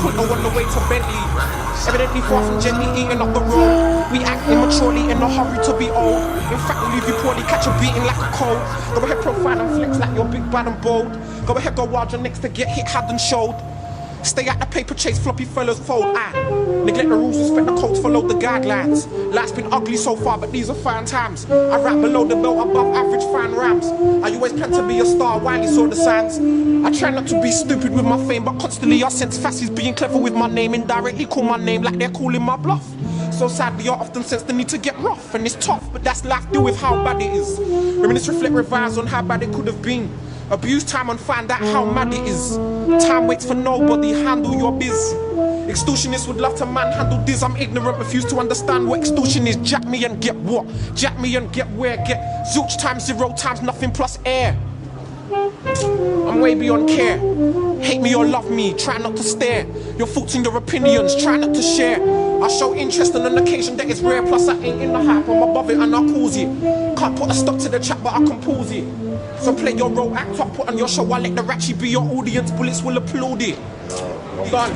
Punto on the way to Bentley. Evidently far from gently eating up the road. We act immaturely in a hurry to be old. In fact, we leave you poorly, catch a beating like a cold. Go ahead, profile and flex like you're big, bad and bold. Go ahead, go wild, your next to get hit, had and showed. Stay at the paper chase, floppy fellas fold. Neglect the rules, respect the codes, follow the guidelines. Life's been ugly so far, but these are fine times. I rap below the belt, above average fan rams. I always plan to be a star, Wiley saw the signs. I try not to be stupid with my fame, but constantly I sense Fassies being clever with my name. Indirectly call my name like they're calling my bluff. So sadly, I often sense the need to get rough, and it's tough, but that's life, deal with how bad it is. Reminisce, reflect, revise on how bad it could have been. Abuse time and find out how mad it is. Time waits for nobody, handle your biz. Extortionists would love to manhandle this. I'm ignorant, refuse to understand what extortion is. Jack me and get what? Jack me and get where? Get zilch times 0 times nothing plus air. I'm way beyond care. Hate me or love me, try not to stare. Your thoughts and your opinions, try not to share. I show interest on an occasion that is rare. Plus I ain't in the hype, I'm above it and I cause it. Can't put a stop to the chat, but I can pause it. So play your role, act up, put on your show. I let the ratchet be your audience, bullets will applaud it. Done.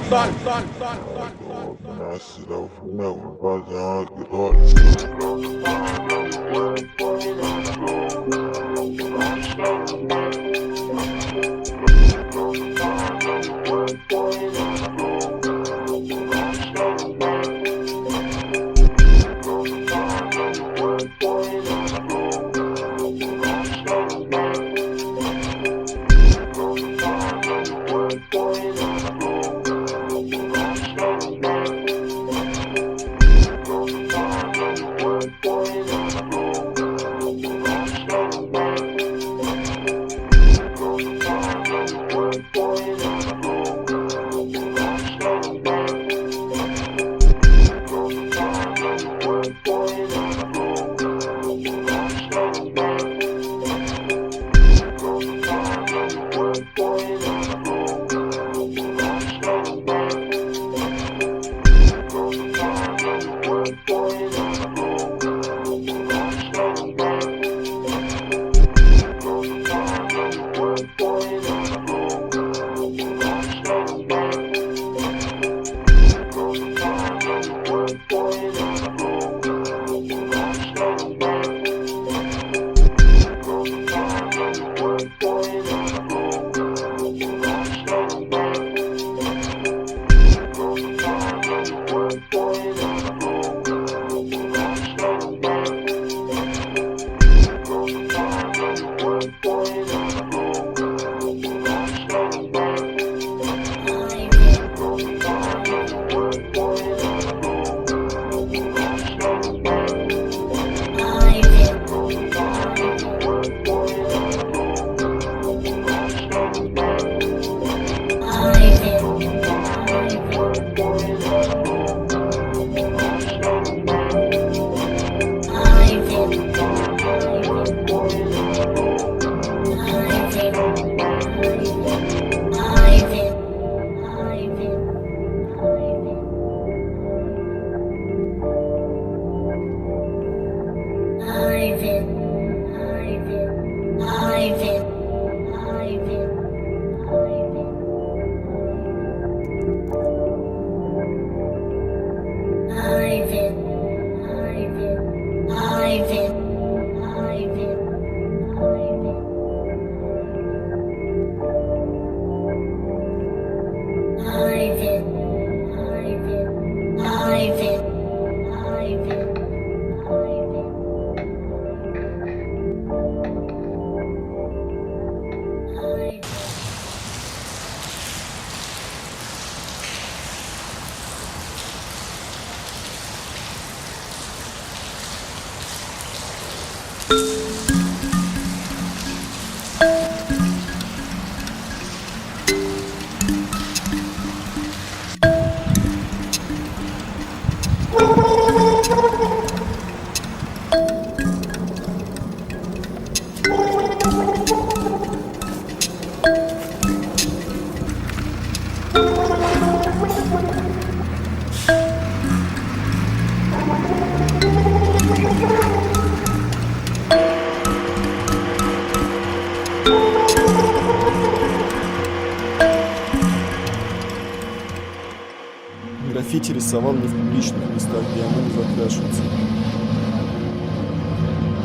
Граффити рисовал не в публичных местах, где оно не закрашивается.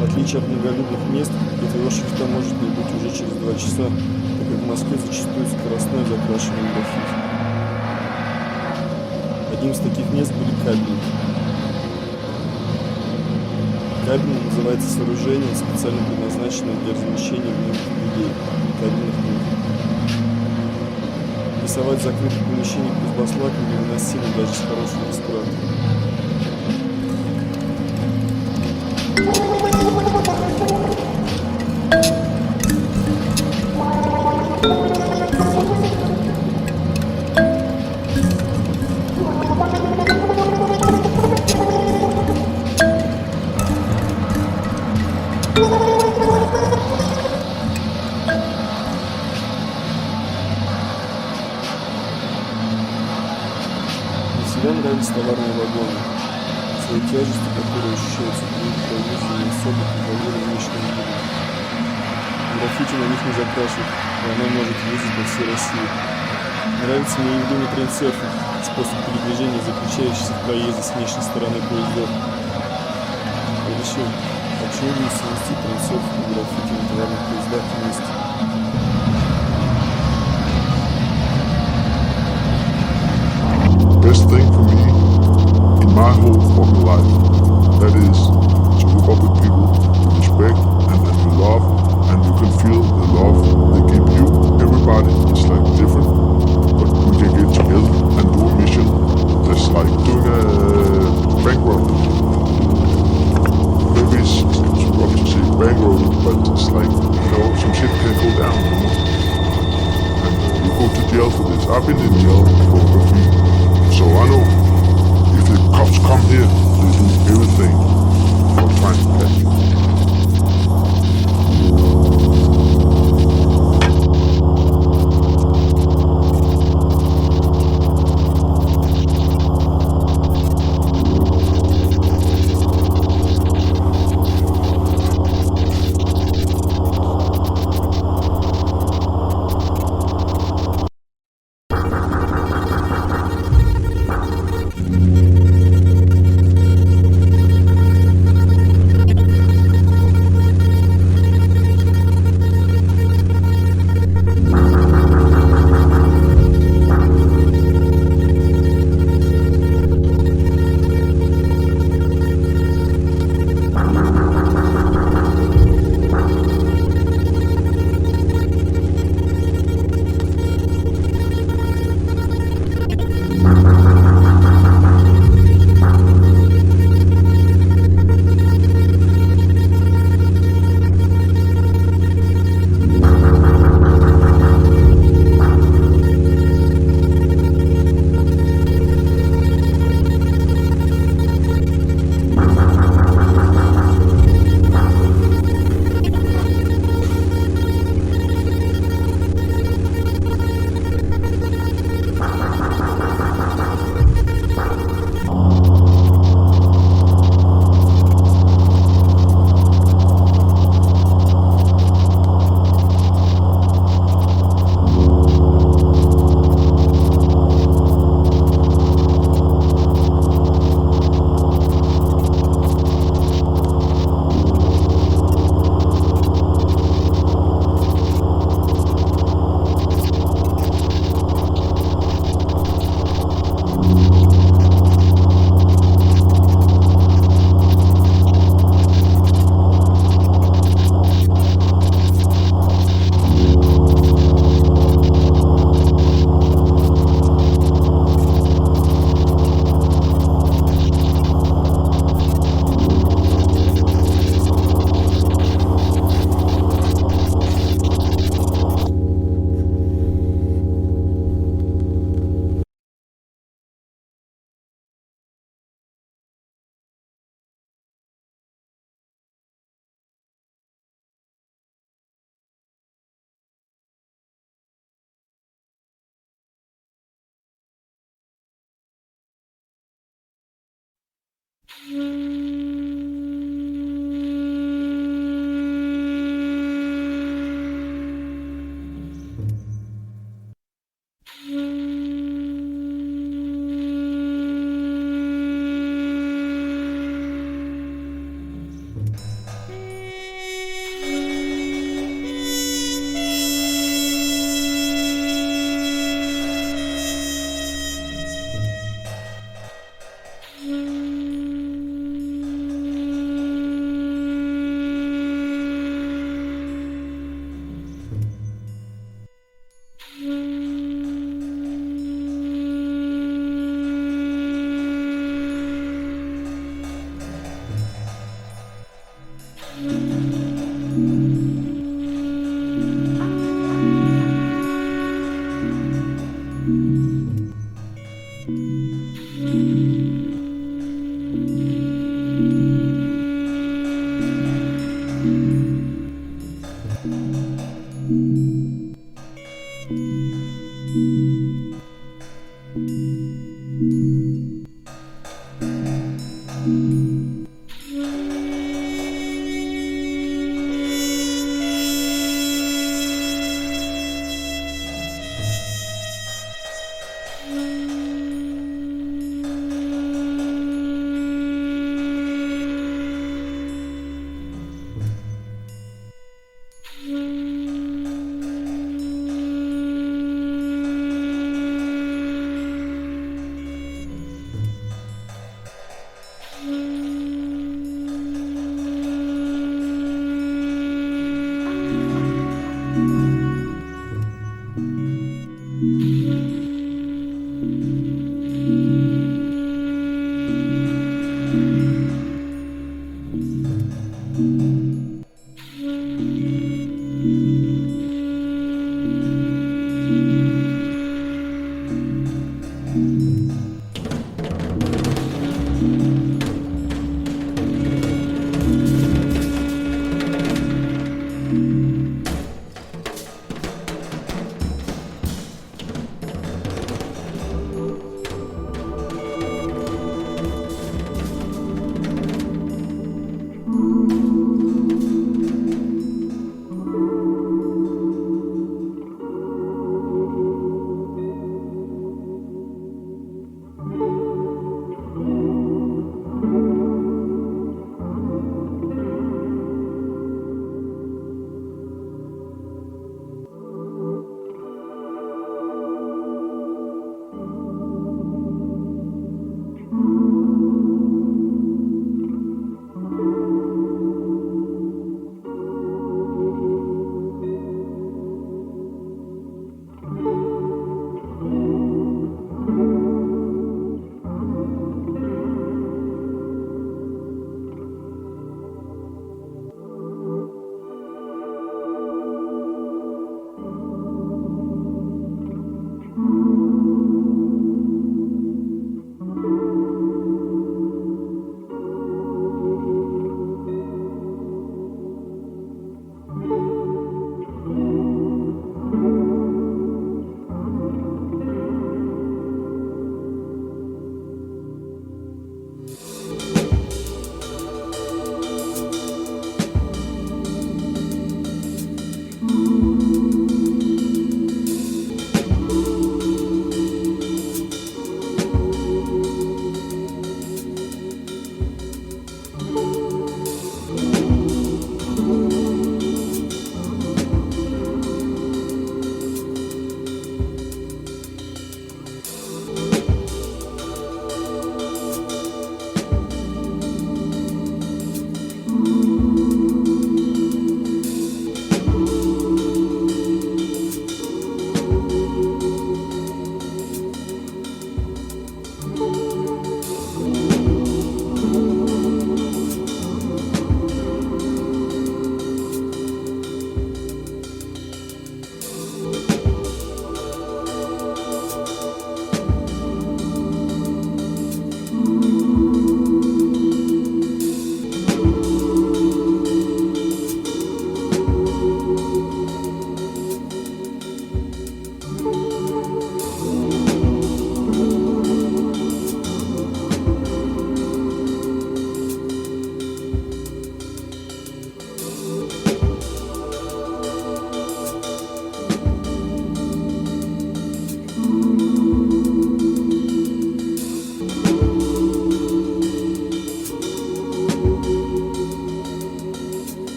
В отличие от многолюдных мест, где твоего шрифта может не быть уже через 2 часа, так как в Москве зачастую скоростное закрашивание граффити. Одним из таких мест были кабельники. Кабельник называется сооружение, специально предназначенное для размещения в нем людей, кабельных книг. Рисовать в закрытых помещениях без баслака невыносимо даже с хорошим респиратором. Всегда нравились товарные вагоны. Своей тяжестью, которая ощущается при их провозении, особо контролируя внешним видом. Граффити на них не закрашивают, и оно может ездить по всей России. Нравится мне явление трендсерфинг, способ передвижения, заключающийся в проезде с внешней стороны поездов. А еще, почему бы не совместить трендсерфинг и граффити на товарных поездах вместе?
Best thing for me in my whole fucking life, that is to hook up with people with respect and you love, and you can feel the love they give you. Everybody is like different, but we can get together and do a mission that's like doing a bank robbery. Maybe it's too rough to say bank robbery, but it's like, you know, some shit can go down, you know? And you go to jail for this. I've been in jail for graffiti. So I know if the cops come here, they do everything for trying to catch you.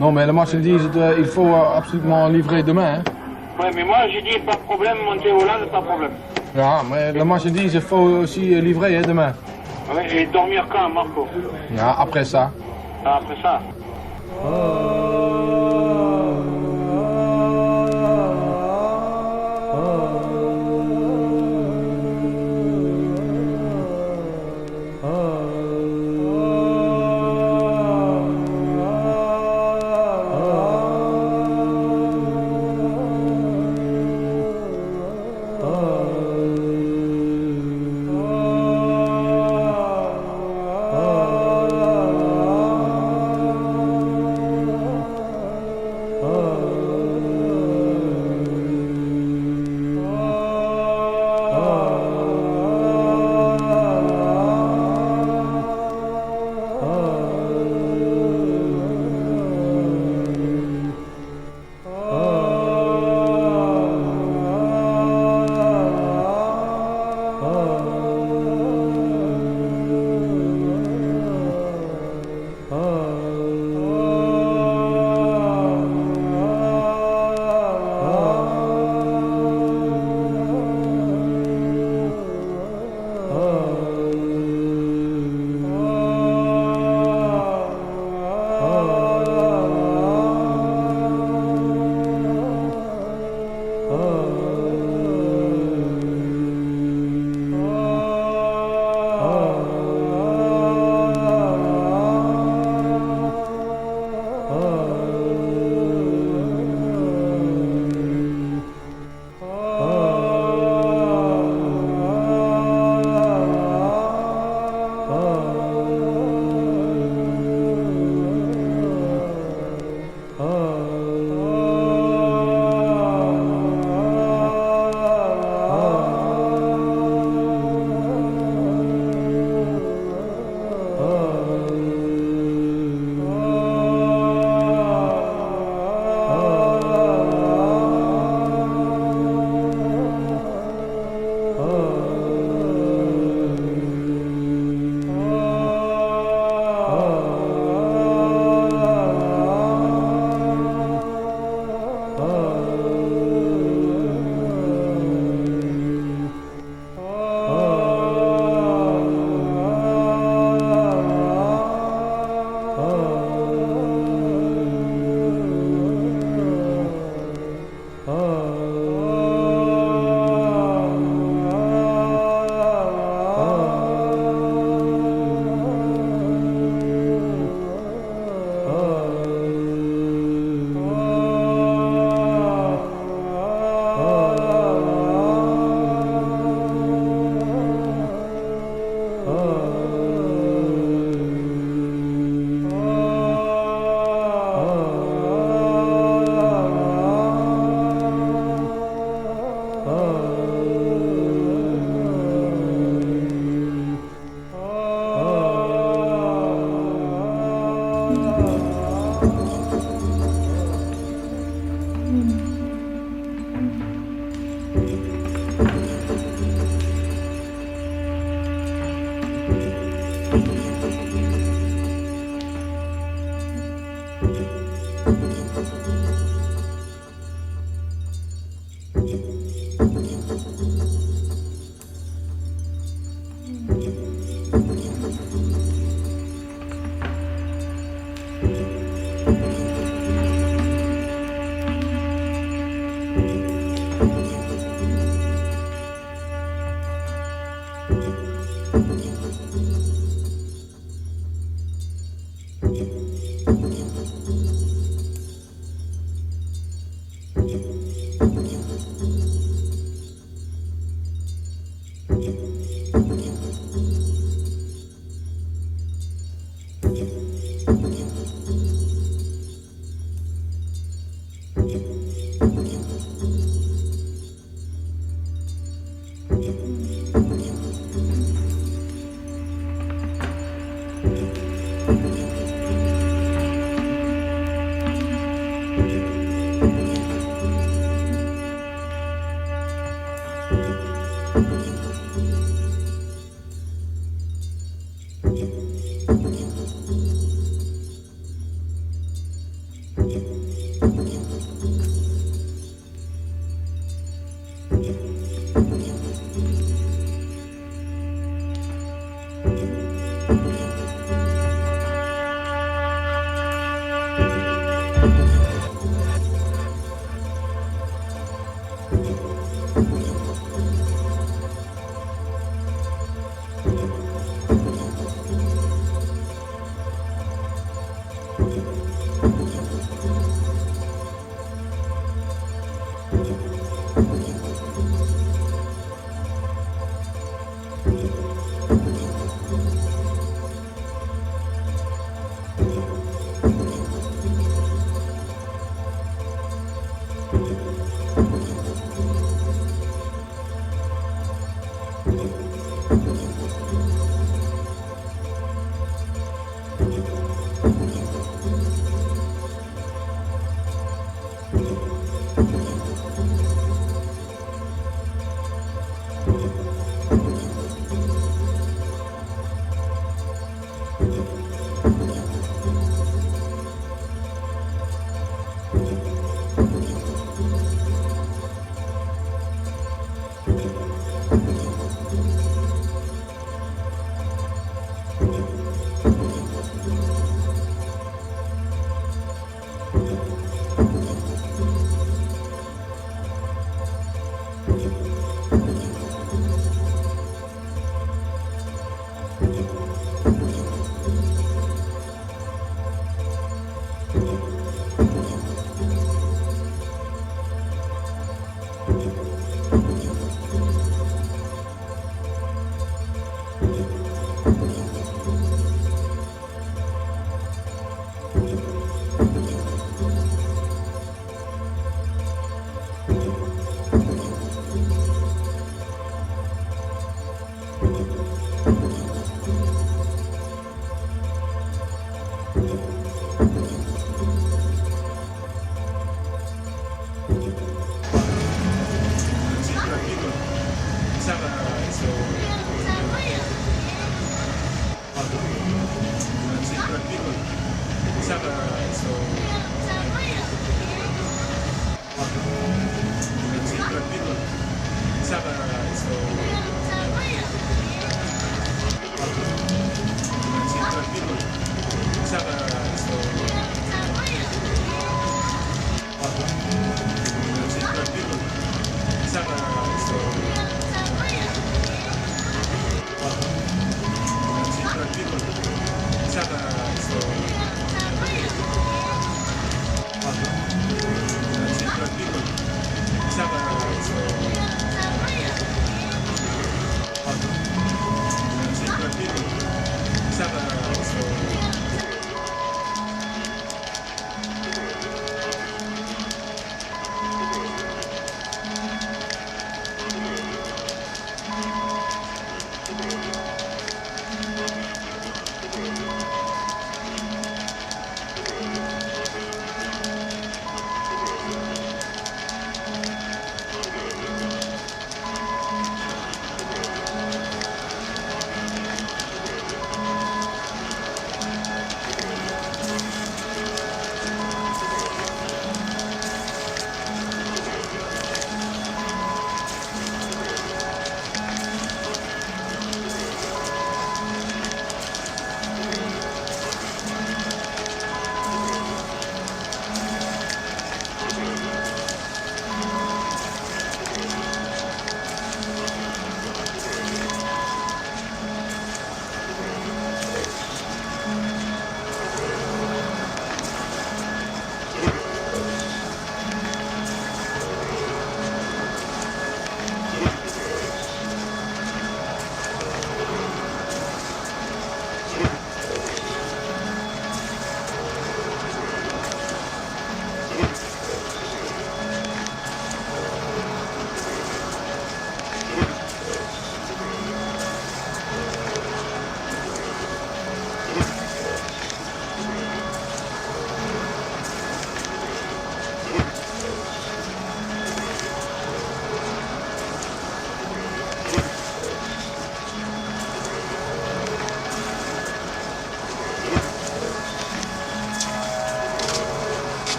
Non, mais la marchandise, il faut absolument livrer demain. Hein?
Ouais, mais moi j'ai dit pas de problème, monter au land, pas de problème.
Ja, mais la marchandise, il faut aussi livrer hein, demain.
Ouais, et dormir quand, Marco?
Ja, après ça.
Ah, après ça.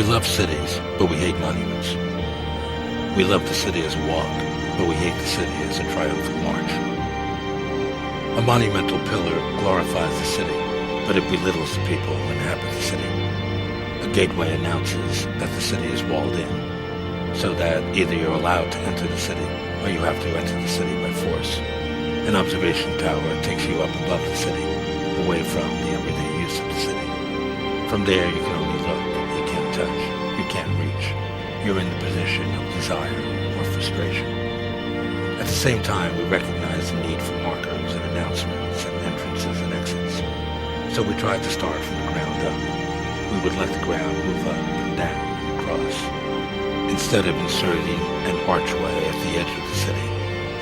We love cities, but we hate monuments. We love the city as a walk, but we hate the city as a triumphal march. A monumental pillar glorifies the city, but it belittles the people who inhabit the city. A gateway announces that the city is walled in, so that either you're allowed to enter the city or you have to enter the city by force. An observation tower takes you up above the city, away from the everyday use of the city. From there you can only look, you can't touch, you can't reach. You're in the position of desire or frustration. At the same time, we recognize the need for markers and announcements and entrances and exits. So we tried to start from the ground up. We would let the ground move up and down and across. Instead of inserting an archway at the edge of the city,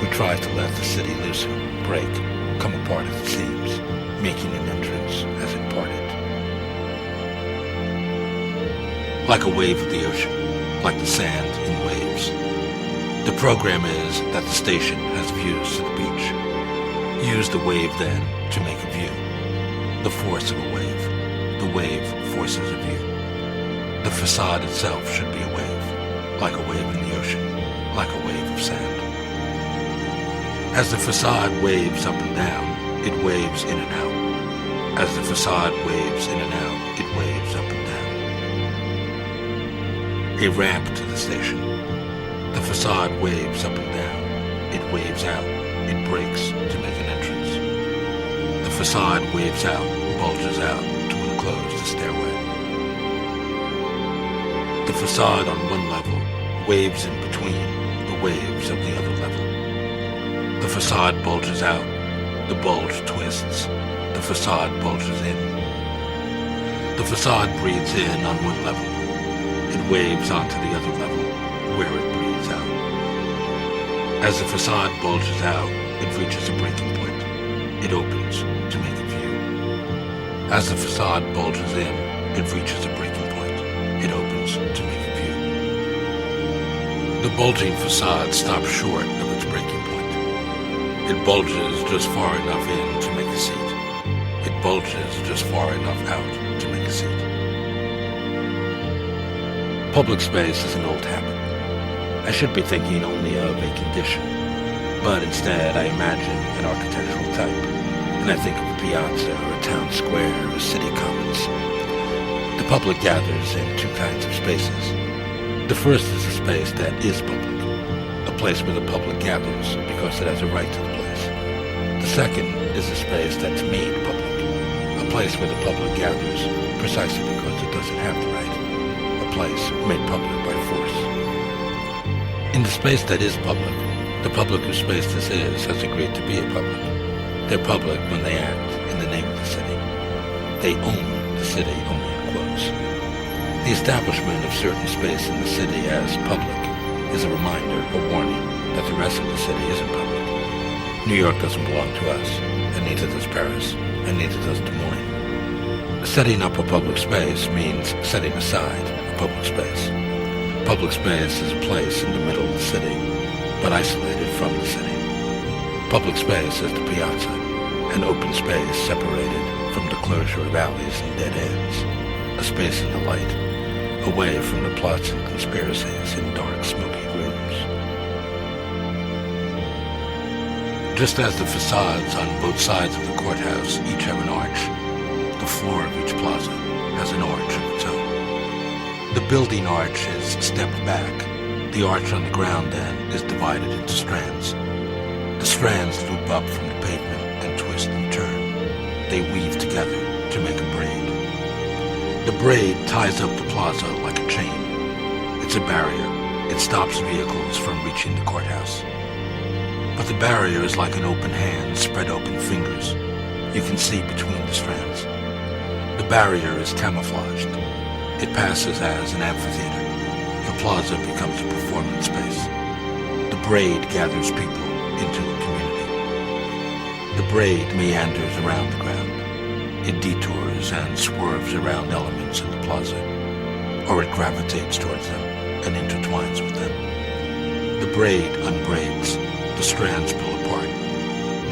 we tried to let the city loosen, break, come apart at the seams, making an entrance as it parted. Like a wave of the ocean, like the sand in waves. The program is that the station has views to the beach. Use the wave then to make a view. The force of a wave. The wave forces a view. The facade itself should be a wave, like a wave in the ocean, like a wave of sand. As the facade waves up and down, it waves in and out. As the facade waves in and out, it waves up and down. A ramp to the station. The facade waves up and down. It waves out. It breaks to make an entrance. The facade waves out, bulges out to enclose the stairway. The facade on one level waves in between the waves of the other level. The facade bulges out. The bulge twists. The facade bulges in. The facade breathes in on one level. It waves onto the other level, where it breathes out. As the facade bulges out, it reaches a breaking point. It opens to make a view. As the facade bulges in, it reaches a breaking point. It opens to make a view. The bulging facade stops short of its breaking point. It bulges just far enough in to make a seat. It bulges just far enough out to make a seat. Public space is an old habit. I should be thinking only of a condition, but instead I imagine an architectural type, and I think of a piazza or a town square or a city commons. The public gathers in two kinds of spaces. The first is a space that is public, a place where the public gathers because it has a right to the place. The second is a space that's made public, a place where the public gathers precisely because it doesn't have the right. Place made public by force. In the space that is public, the public whose space this is has agreed to be a public. They're public when they act in the name of the city. They own the city only in quotes. The establishment of certain space in the city as public is a reminder, a warning, that the rest of the city isn't public. New York doesn't belong to us, and neither does Paris, and neither does Des Moines. Setting up a public space means setting aside public space. Public space is a place in the middle of the city, but isolated from the city. Public space is the piazza, an open space separated from the closure of alleys and dead ends, a space in the light, away from the plots and conspiracies in dark, smoky rooms. Just as the facades on both sides of the courthouse each have an arch, the floor of each plaza has an arch of its own. The building arch is stepped back. The arch on the ground then is divided into strands. The strands loop up from the pavement and twist and turn. They weave together to make a braid. The braid ties up the plaza like a chain. It's a barrier. It stops vehicles from reaching the courthouse. But the barrier is like an open hand, spread open fingers. You can see between the strands. The barrier is camouflaged. It passes as an amphitheater. The plaza becomes a performance space. The braid gathers people into a community. The braid meanders around the ground. It detours and swerves around elements in the plaza, or it gravitates towards them and intertwines with them. The braid unbraids. The strands pull apart.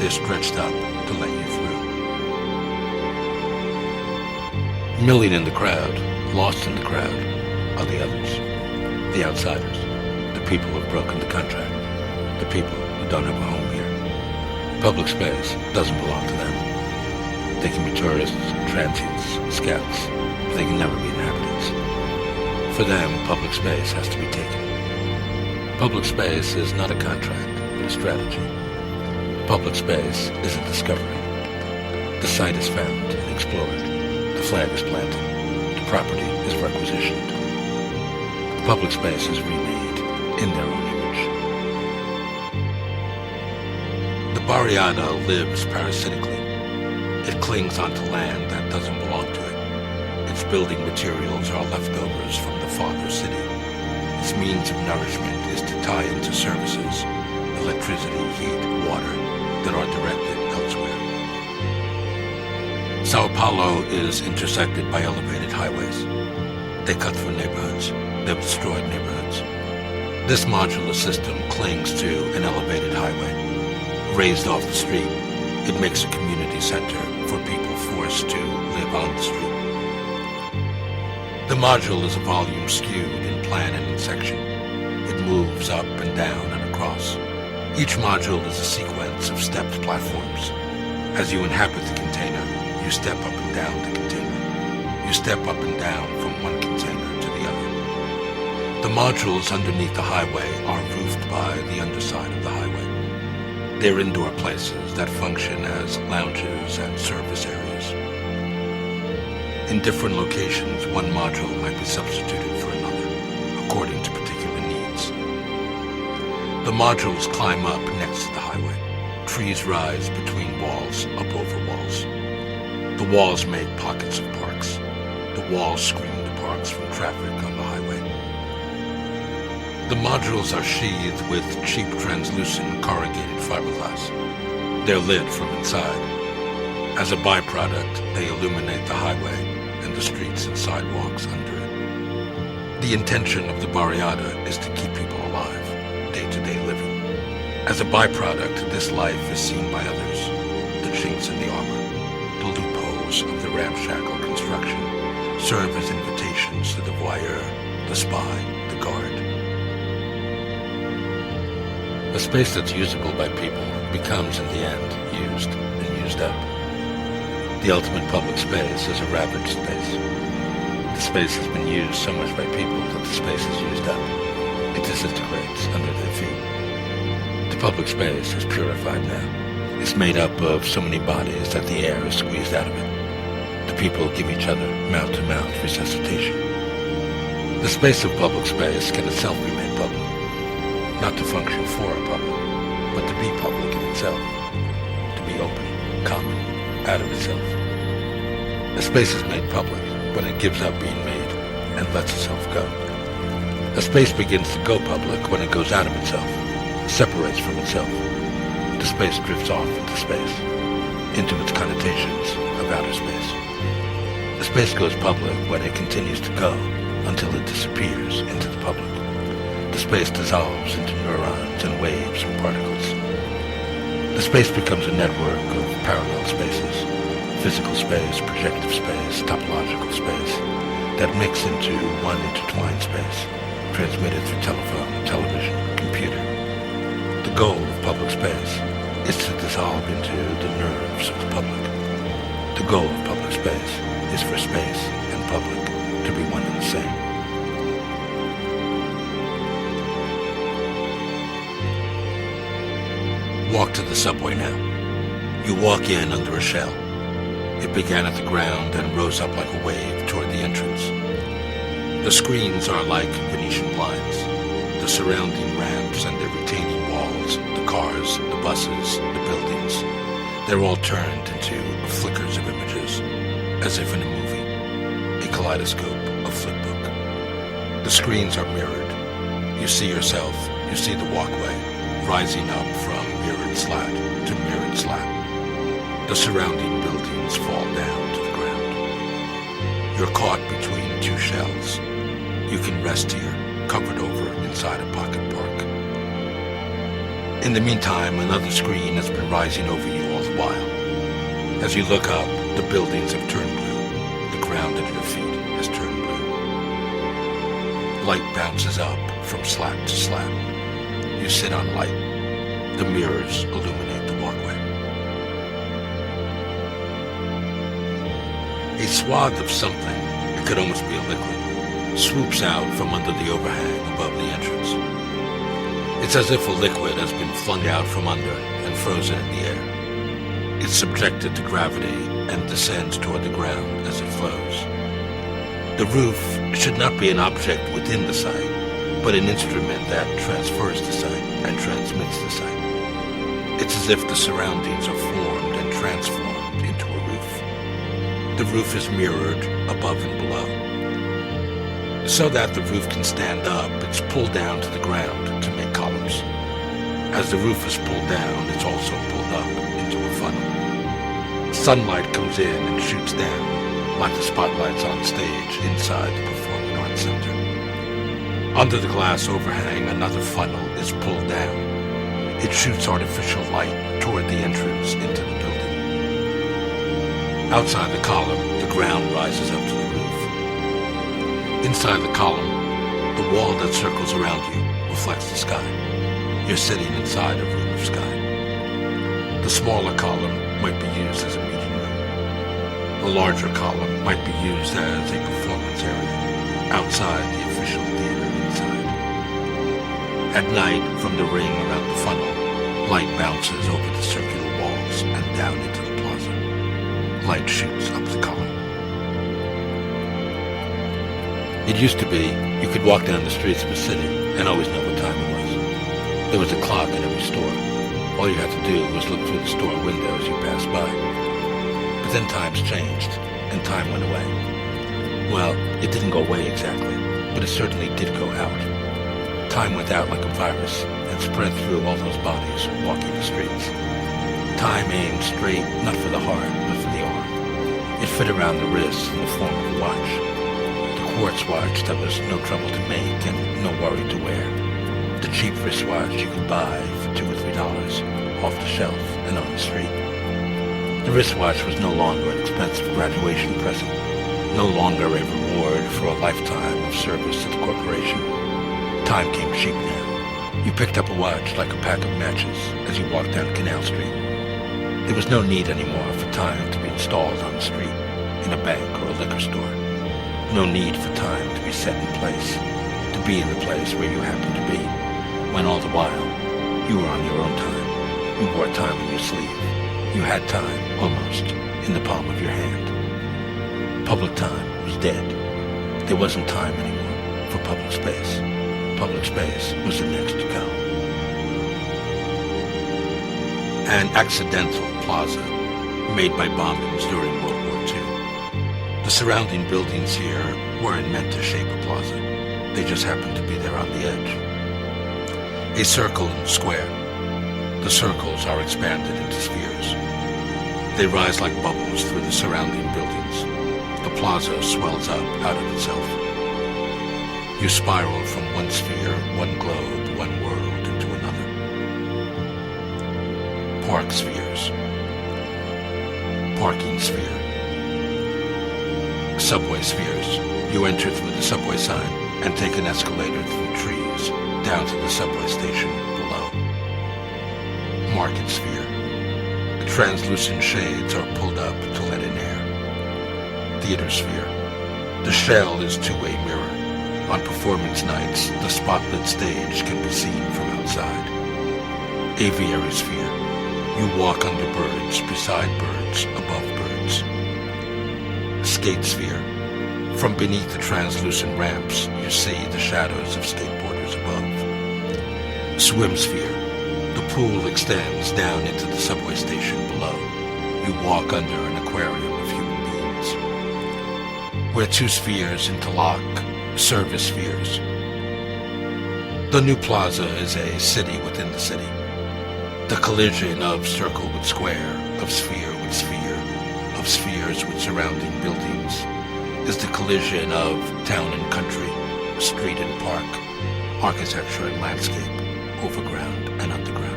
They're stretched up to let you through. Milling in the crowd, lost in the crowd, are the others, the outsiders, the people who have broken the contract, the people who don't have a home here. Public space doesn't belong to them. They can be tourists, transients, scouts, but they can never be inhabitants. For them, public space has to be taken. Public space is not a contract, but a strategy. Public space is a discovery. The site is found and explored. The flag is planted. The property is requisitioned. Public space is remade in their own image. The barriada lives parasitically. It clings onto land that doesn't belong to it. Its building materials are leftovers from the father city. Its means of nourishment is to tie into services, electricity, heat, water, that are directed elsewhere. Sao Paulo is intersected by elevated highways. They cut through neighborhoods. They've destroyed neighborhoods. This modular system clings to an elevated highway. Raised off the street, it makes a community center for people forced to live on the street. The module is a volume skewed in plan and in section. It moves up and down and across. Each module is a sequence of stepped platforms. As you inhabit the container, you step up and down the container. You step up and down from one container to the other. The modules underneath the highway are roofed by the underside of the highway. They're indoor places that function as lounges and service areas. In different locations, one module might be substituted for another, according to particular needs. The modules climb up next to the highway. Trees rise between walls, up over walls. The walls make pockets of parks. The walls screen the parks from traffic on the highway. The modules are sheathed with cheap translucent corrugated fiberglass. They're lit from inside. As a byproduct, they illuminate the highway and the streets and sidewalks under it. The intention of the barriada is to keep people alive, day-to-day living. As a byproduct, this life is seen by others. The chinks in the armor, the loopholes of the ramshackle construction serve as invitations to the voyeur, the spy, the guard. A space that's usable by people becomes, in the end, used and used up. The ultimate public space is a ravaged space. The space has been used so much by people that the space is used up. It disintegrates under their feet. The public space is purified now. It's made up of so many bodies that the air is squeezed out of it. The people give each other mouth-to-mouth resuscitation. The space of public space can itself be made public. Not to function for a public, but to be public in itself. To be open, common, out of itself. A space is made public when it gives up being made and lets itself go. A space begins to go public when it goes out of itself, separates from itself. The space drifts off into space, into its connotations of outer space. The space goes public when it continues to go until it disappears into the public. The space dissolves into neurons and waves and particles. The space becomes a network of parallel spaces, physical space, projective space, topological space, that mix into one intertwined space, transmitted through telephone, television, computer. The goal of public space is to dissolve into the nerves of the public. The goal of public space is for space and public to be one and the same. Walk to the subway now. You walk in under a shell. It began at the ground and rose up like a wave toward the entrance. The screens are like Venetian blinds. The surrounding ramps and their retaining walls, the cars, the buses, the buildings, they're all turned into flickers of images, as if in a movie, a kaleidoscope, a flipbook. The screens are mirrored. You see yourself, you see the walkway, rising up from mirrored slat to mirrored slat. The surrounding buildings fall down to the ground. You're caught between two shells. You can rest here, covered over inside a pocket park. In the meantime, another screen has been rising over you all the while. As you look up, the buildings have turned blue. The ground at your feet has turned blue. Light bounces up from slab to slab. You sit on light. The mirrors illuminate the walkway. A swath of something, it could almost be a liquid, swoops out from under the overhang above the entrance. It's as if a liquid has been flung out from under and frozen in the air. It's subjected to gravity and descends toward the ground as it flows. The roof should not be an object within the site, but an instrument that transfers the site and transmits the site. It's as if the surroundings are formed and transformed into a roof. The roof is mirrored above and below. So that the roof can stand up, it's pulled down to the ground to make columns. As the roof is pulled down, it's also pulled up into a funnel. Sunlight comes in and shoots down, like the spotlights on stage inside the Performing Arts Center. Under the glass overhang, another funnel is pulled down. It shoots artificial light toward the entrance into the building. Outside the column, the ground rises up to the roof. Inside the column, the wall that circles around you reflects the sky. You're sitting inside a room of sky. The smaller column might be used as a meeting room. The larger column might be used as a performance area outside the official theater inside. At night, from the ring around the funnel, light bounces over the circular walls and down into the plaza. Light shoots up the column. It used to be you could walk down the streets of a city and always know what time it was. There was a clock in every store. All you had to do was look through the store windows you passed by. But then times changed, and time went away. Well, it didn't go away exactly, but it certainly did go out. Time went out like a virus and spread through all those bodies walking the streets. Time aimed straight, not for the heart, but for the arm. It fit around the wrist in the form of a watch. The quartz watch that was no trouble to make and no worry to wear. The cheap wristwatch you could buy for $2 or $3 off the shelf and on the street. The wristwatch was no longer an expensive graduation present, no longer a reward for a lifetime of service to the corporation. Time came cheap now. You picked up a watch like a pack of matches as you walked down Canal Street. There was no need anymore for time to be installed on the street, in a bank or a liquor store. No need for time to be set in place, to be in the place where you happened to be, when all the while you were on your own time. You wore time on your sleeve. You had time, almost, in the palm of your hand. Public time was dead. There wasn't time anymore for public space. Public space was the next to go. An accidental plaza made by bombings during World War II. The surrounding buildings here weren't meant to shape a plaza. They just happened to be there on the edge. A circle and a square. The circles are expanded into spheres. They rise like bubbles through the surrounding buildings. The plaza swells up out of itself. You spiral from one sphere, one globe, one world into another. Park spheres. Parking sphere. Subway spheres. You enter through the subway sign and take an escalator through trees down to the subway station below. Market sphere. The translucent shades are pulled up to let in air. Theater sphere. The shell is two-way mirror. On performance nights, the spotlit stage can be seen from outside. Aviary sphere. You walk under birds, beside birds, above birds. Skate sphere. From beneath the translucent ramps, you see the shadows of skateboarders above. Swim sphere. The pool extends down into the subway station below. You walk under an aquarium of human beings. Where two spheres interlock, service spheres. The new plaza is a city within the city. The collision of circle with square, of sphere with sphere, of spheres with surrounding buildings is the collision of town and country, street and park, architecture and landscape, overground and underground.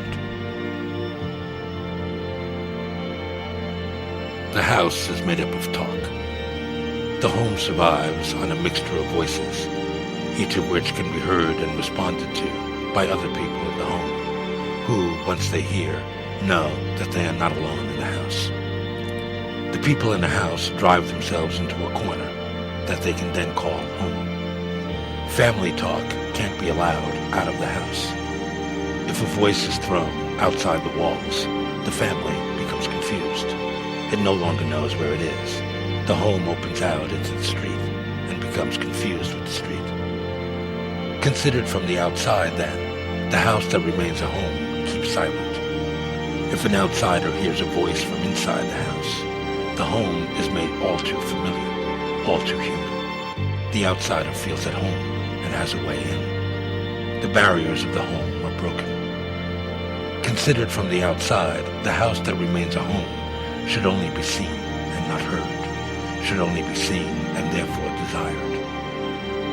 The house is made up of talk. The home survives on a mixture of voices. each of which can be heard and responded to by other people in the home, who, once they hear, know that they are not alone in the house. The people in the house drive themselves into a corner that they can then call home. Family talk can't be allowed out of the house. If a voice is thrown outside the walls, the family becomes confused. It no longer knows where it is. The home opens out into the street and becomes confused with the street. Considered from the outside, then, the house that remains a home keeps silent. If an outsider hears a voice from inside the house, the home is made all too familiar, all too human. The outsider feels at home and has a way in. The barriers of the home are broken. Considered from the outside, the house that remains a home should only be seen and not heard, should only be seen and therefore desired.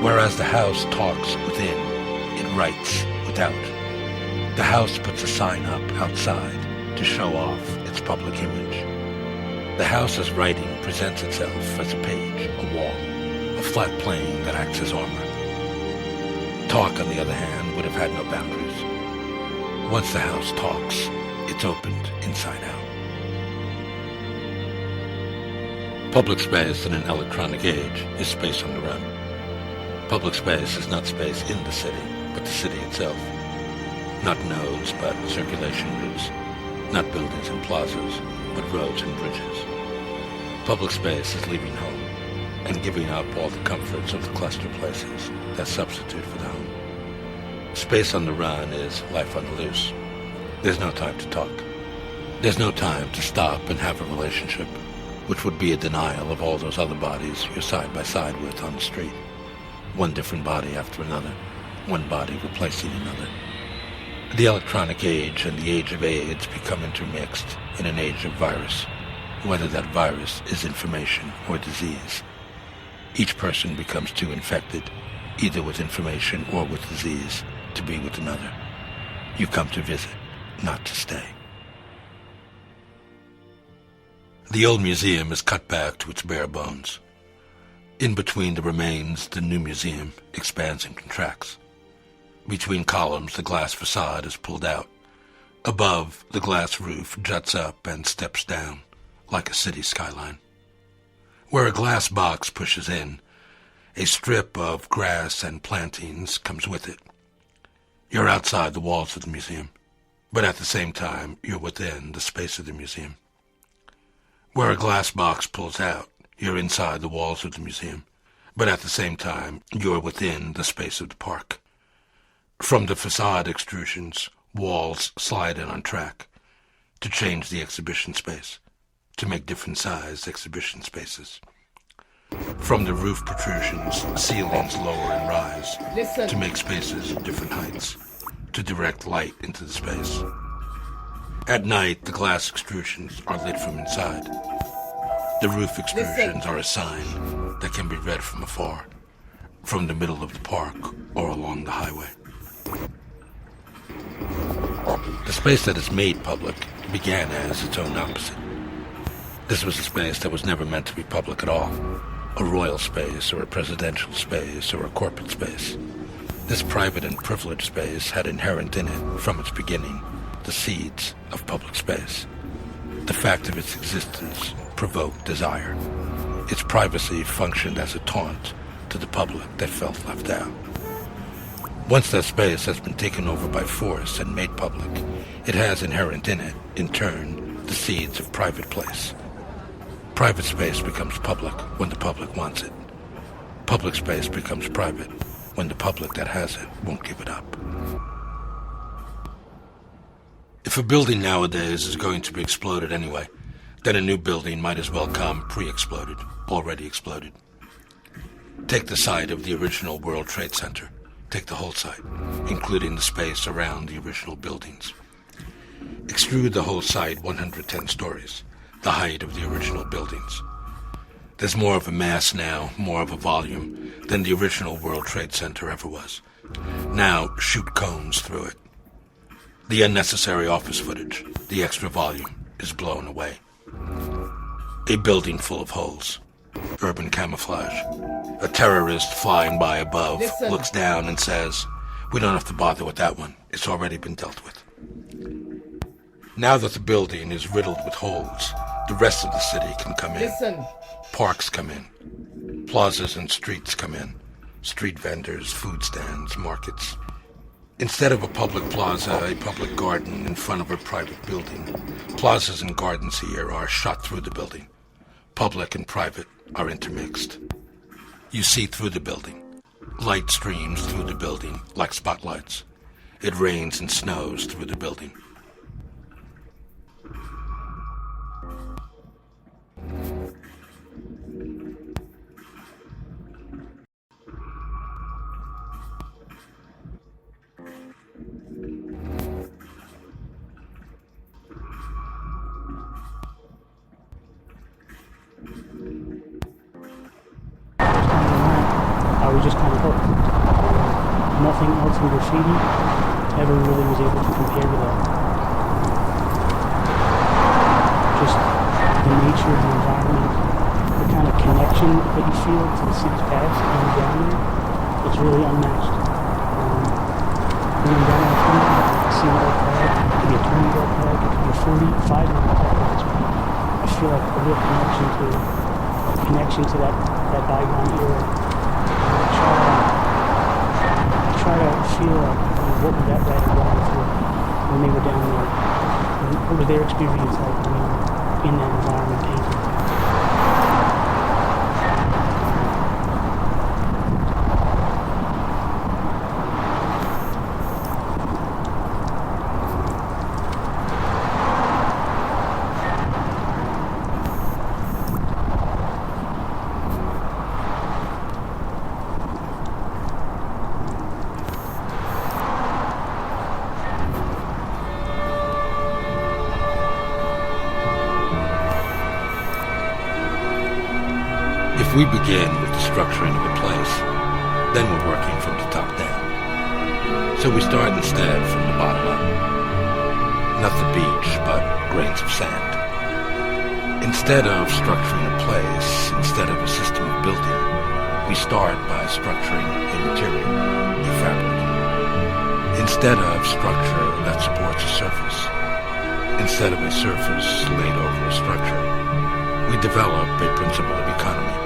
Whereas the house talks within, it writes without. The house puts a sign up outside to show off its public image. The house as writing presents itself as a page, a wall, a flat plane that acts as armor. Talk, on the other hand, would have had no boundaries. Once the house talks, it's opened inside out. Public space in an electronic age is space on the run. Public space is not space in the city, but the city itself. Not nodes, but circulation routes. Not buildings and plazas, but roads and bridges. Public space is leaving home and giving up all the comforts of the cluster places that substitute for the home. Space on the run is life on the loose. There's no time to talk. There's no time to stop and have a relationship, which would be a denial of all those other bodies you're side by side with on the street. One different body after another, one body replacing another. The electronic age and the age of AIDS become intermixed in an age of virus, whether that virus is information or disease. Each person becomes too infected, either with information or with disease, to be with another. You come to visit, not to stay. The old museum is cut back to its bare bones. In between the remains, the new museum expands and contracts. Between columns, the glass facade is pulled out. Above, the glass roof juts up and steps down, like a city skyline. Where a glass box pushes in, a strip of grass and plantings comes with it. You're outside the walls of the museum, but at the same time, you're within the space of the museum. Where a glass box pulls out, you're inside the walls of the museum, but at the same time, you're within the space of the park. From the facade extrusions, walls slide in on track to change the exhibition space, to make different sized exhibition spaces. From the roof protrusions, ceilings lower and rise to make spaces of different heights, to direct light into the space. At night, the glass extrusions are lit from inside. The roof extrusions are a sign that can be read from afar, from the middle of the park or along the highway. The space that is made public began as its own opposite. This was a space that was never meant to be public at all. A royal space, or a presidential space, or a corporate space. This private and privileged space had inherent in it, from its beginning, the seeds of public space. The fact of its existence provoked desire. Its privacy functioned as a taunt to the public that felt left out. Once that space has been taken over by force and made public, it has inherent in it, in turn, the seeds of private place. Private space becomes public when the public wants it. Public space becomes private when the public that has it won't give it up. If a building nowadays is going to be exploded anyway, then a new building might as well come pre-exploded, already exploded. Take the site of the original World Trade Center. Take the whole site, including the space around the original buildings. Extrude the whole site 110 stories, the height of the original buildings. There's more of a mass now, more of a volume, than the original World Trade Center ever was. Now shoot cones through it. The unnecessary office footage, the extra volume, is blown away. A building full of holes, urban camouflage, A terrorist flying by above looks down and says, "We don't have to bother with that one. It's already been dealt with." Now that the building is riddled with holes, the rest of the city can come in. Parks come in. Plazas and streets come in. Street vendors, food stands, markets. Instead of a public plaza, a public garden in front of a private building, plazas and gardens here are shot through the building. Public and private are intermixed. You see through the building. Light streams through the building like spotlights. It rains and snows through the building.
I was just kind of hooked. Nothing else in graffiti ever really was able to compare to that. Just the nature of the environment, the kind of connection that you feel to the city's past when you're down there, it's really unmatched. When I'm down there, I see an old park, it could be a 20-year-old park, it could be a 45-year-old park at this point. I feel like a real connection to that bygone era. I try to feel like, what would that writer going through when they were down there? What was their experience like when they were in that environment painting?
If we begin with the structuring of a place, then we're working from the top down. So we start instead from the bottom up. Not the beach, but grains of sand. Instead of structuring a place, instead of a system of building, we start by structuring a material, a fabric. Instead of structure that supports a surface, instead of a surface laid over a structure, we develop a principle of economy.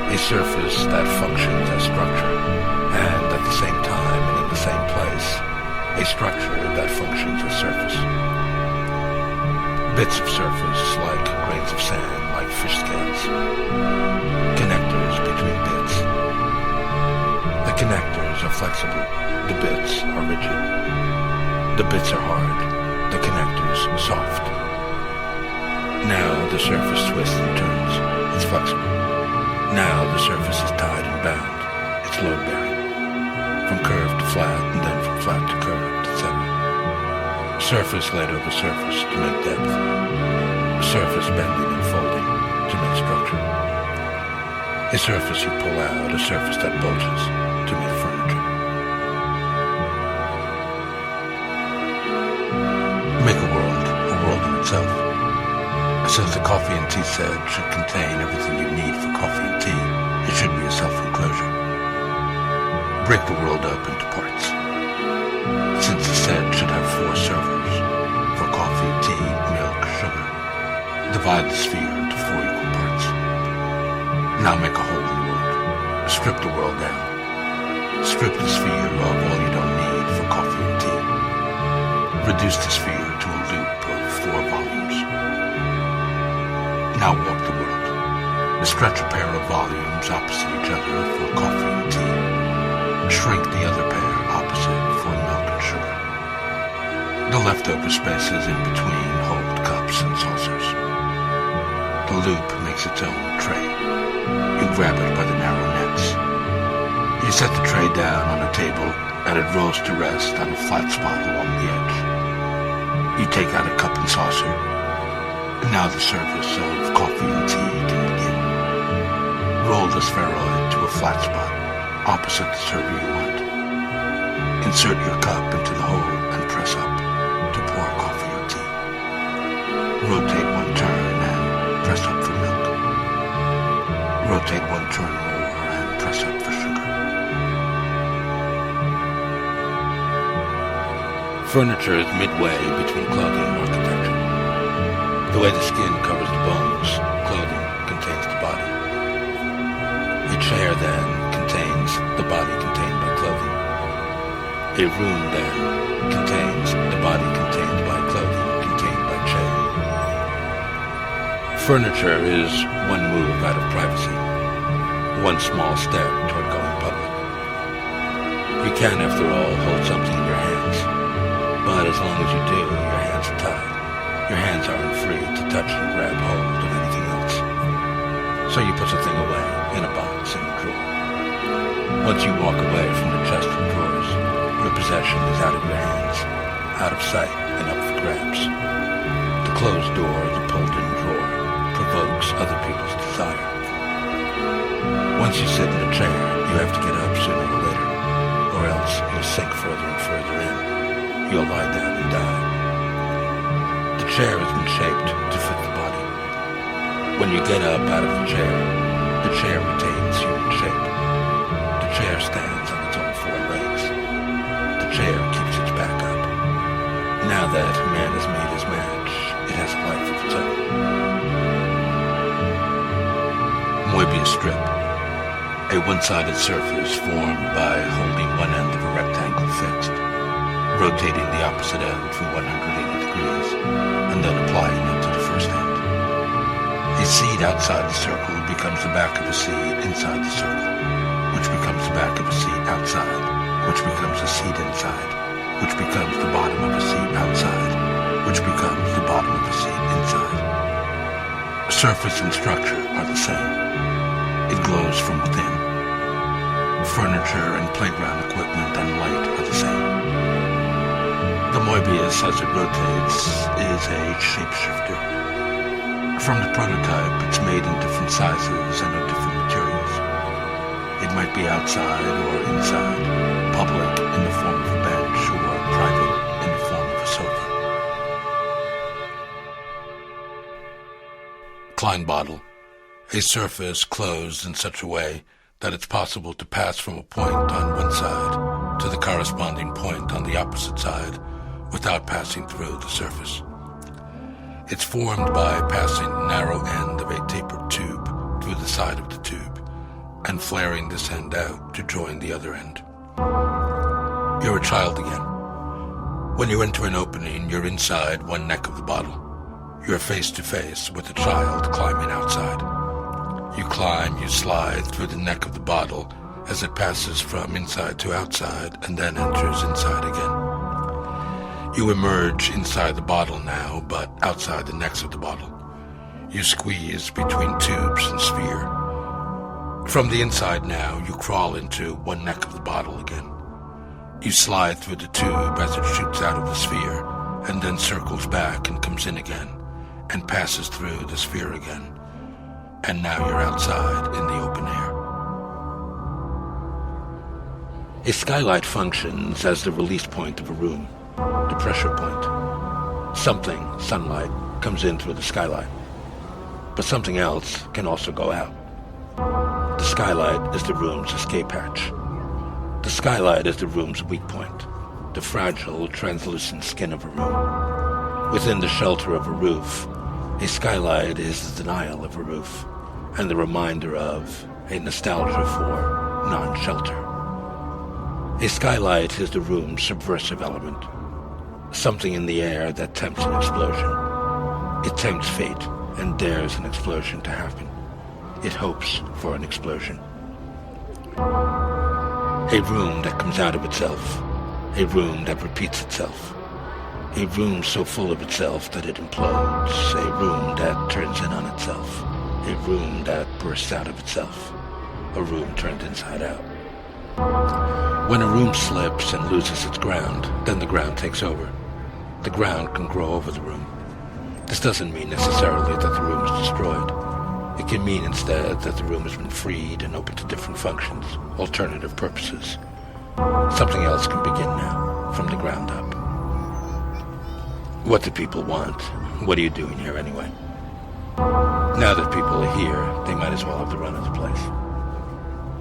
A surface that functions as structure, and at the same time and in the same place, a structure that functions as surface. Bits of surface like grains of sand, like fish scales. Connectors between bits. The connectors are flexible, the bits are rigid. The bits are hard, the connectors soft. Now the surface twists and turns, it's flexible. Now the surface is tied and bound, it's load-bearing. From curved to flat, and then from flat to curved, etc. Surface laid over surface to make depth. Surface bending and folding to make structure. A surface you pull out, a surface that bulges to make furniture. Make a world in itself. Since the coffee and tea set should contain everything you need for coffee and tea, it should be a self-enclosure. Break the world up into parts. Since the set should have 4 servers for coffee, tea, milk, sugar, divide the sphere into 4 equal parts. Now make a hole in the world. Strip the world down. Strip the sphere of all you don't need for coffee and tea. Reduce the sphere to a loop of 4 volumes. Now walk the world. Stretch a pair of volumes opposite each other for coffee and tea. Shrink the other pair opposite for milk and sugar. The leftover spaces in between hold cups and saucers. The loop makes its own tray. You grab it by the narrow necks. You set the tray down on a table and it rolls to rest on a flat spot along the edge. You take out a cup and saucer. Now the service of coffee and tea can begin. Roll the spheroid to a flat spot, opposite the server you want. Insert your cup into the hole and press up to pour coffee or tea. Rotate 1 turn and press up for milk. Rotate 1 turn more Furniture is midway between clothing and architecture. The way the skin covers the bones, clothing contains the body. A chair, then, contains the body contained by clothing. A room, then, contains the body contained by clothing contained by chair. Furniture is one move out of privacy, one small step toward going public. You can, after all, hold something in your hands, but as long as you do, your hands are tied. Your hands aren't free to touch and grab hold of anything else. So you put the thing away in a box in a drawer. Once you walk away from the chest of drawers, your possession is out of your hands, out of sight and up for grabs. The closed door, the pulled-in drawer, provokes other people's desire. Once you sit in a chair, you have to get up sooner or later, or else you'll sink further and further in. You'll lie down and die. The chair has been shaped to fit the body. When you get up out of the chair retains human shape. The chair stands on its own four legs. The chair keeps its back up. Now that man has made his match, it has a life of its own. Moebius strip. A one-sided surface formed by holding one end of a rectangle fixed, rotating the opposite end for 180 degrees, and then applying it to the first end. A seed outside the circle becomes the back of a seed inside the circle, which becomes the back of a seed outside, which becomes a seed inside, which becomes the bottom of a seed outside, which becomes the bottom of a seed inside. Surface and structure are the same. It glows from within. Furniture and playground equipment and light are the same. The Moebius, as it rotates, is a shapeshifter. From the prototype, it's made in different sizes and of different materials. It might be outside or inside, public in the form of a bench or private in the form of a sofa. Klein bottle. A surface closed in such a way that it's possible to pass from a point on one side to the corresponding point on the opposite side without passing through the surface. It's formed by passing the narrow end of a tapered tube through the side of the tube and flaring this end out to join the other end. You're a child again. When you enter an opening, you're inside one neck of the bottle. You're face to face with a child climbing outside. You climb, you slide through the neck of the bottle as it passes from inside to outside and then enters inside again. You emerge inside the bottle now, but outside the necks of the bottle. You squeeze between tubes and sphere. From the inside now, you crawl into one neck of the bottle again. You slide through the tube as it shoots out of the sphere, and then circles back and comes in again, and passes through the sphere again. And now you're outside in the open air. A skylight functions as the release point of a room, the pressure point. Something, sunlight, comes in through the skylight, but something else can also go out. The skylight is the room's escape hatch. The skylight is the room's weak point, the fragile, translucent skin of a room. Within the shelter of a roof, a skylight is the denial of a roof, and the reminder of a nostalgia for non-shelter. A skylight is the room's subversive element, something in the air that tempts an explosion. It tempts fate and dares an explosion to happen. It hopes for an explosion. A room that comes out of itself, a room that repeats itself, a room so full of itself that it implodes, a room that turns in on itself, a room that bursts out of itself, a room turned inside out. When a room slips and loses its ground, then the ground takes over. The ground can grow over the room. This doesn't mean necessarily that the room is destroyed. It can mean instead that the room has been freed and open to different functions, alternative purposes. Something else can begin now, from the ground up. What do people want? What are you doing here anyway? Now that people are here, they might as well have the run of the place.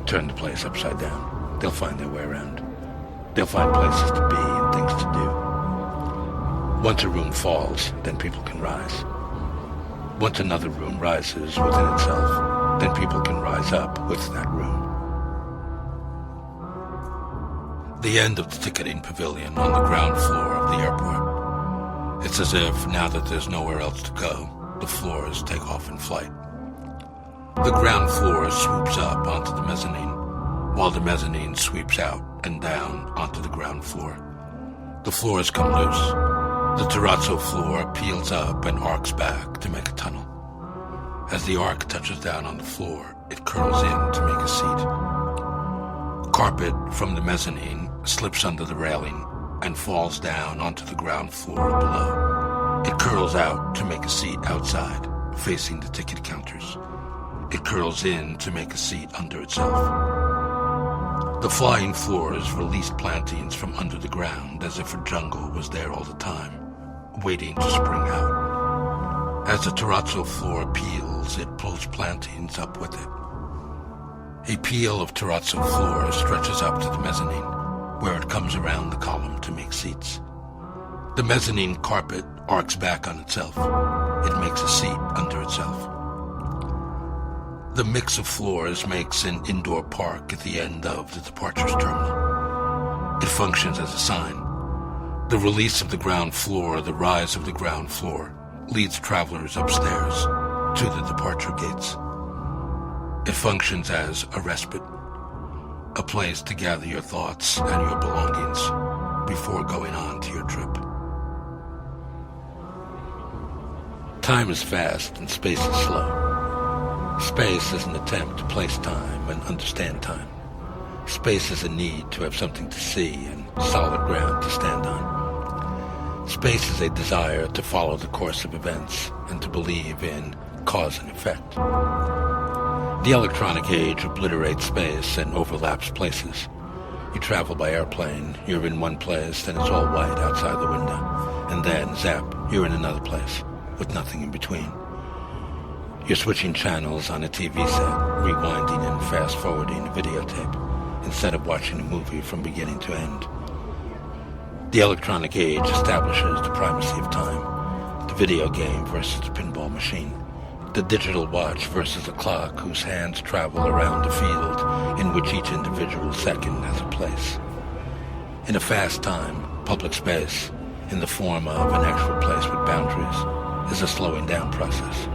Turn the place upside down. They'll find their way around. They'll find places to be and things to do. Once a room falls, then people can rise. Once another room rises within itself, then people can rise up with that room. The end of the ticketing pavilion on the ground floor of the airport. It's as if, now that there's nowhere else to go, the floors take off in flight. The ground floor swoops up onto the mezzanine, while the mezzanine sweeps out and down onto the ground floor. The floors come loose. The terrazzo floor peels up and arcs back to make a tunnel. As the arc touches down on the floor, it curls in to make a seat. Carpet from the mezzanine slips under the railing and falls down onto the ground floor below. It curls out to make a seat outside, facing the ticket counters. It curls in to make a seat under itself. The flying floors release plantings from under the ground as if a jungle was there all the time, waiting to spring out. As the terrazzo floor peels, it pulls plantings up with it. A peel of terrazzo floor stretches up to the mezzanine, where it comes around the column to make seats. The mezzanine carpet arcs back on itself. It makes a seat under itself. The mix of floors makes an indoor park at the end of the departures terminal. It functions as a sign. The release of the ground floor, the rise of the ground floor, leads travelers upstairs to the departure gates. It functions as a respite, a place to gather your thoughts and your belongings before going on to your trip. Time is fast and space is slow. Space is an attempt to place time and understand time. Space is a need to have something to see and solid ground to stand on. Space is a desire to follow the course of events and to believe in cause and effect. The electronic age obliterates space and overlaps places. You travel by airplane, you're in one place, then it's all white outside the window, and then, zap, you're in another place, with nothing in between. You're switching channels on a TV set, rewinding and fast-forwarding a videotape, instead of watching a movie from beginning to end. The electronic age establishes the primacy of time, the video game versus the pinball machine, the digital watch versus a clock whose hands travel around a field in which each individual second has a place. In a fast time, public space, in the form of an actual place with boundaries, is a slowing down process,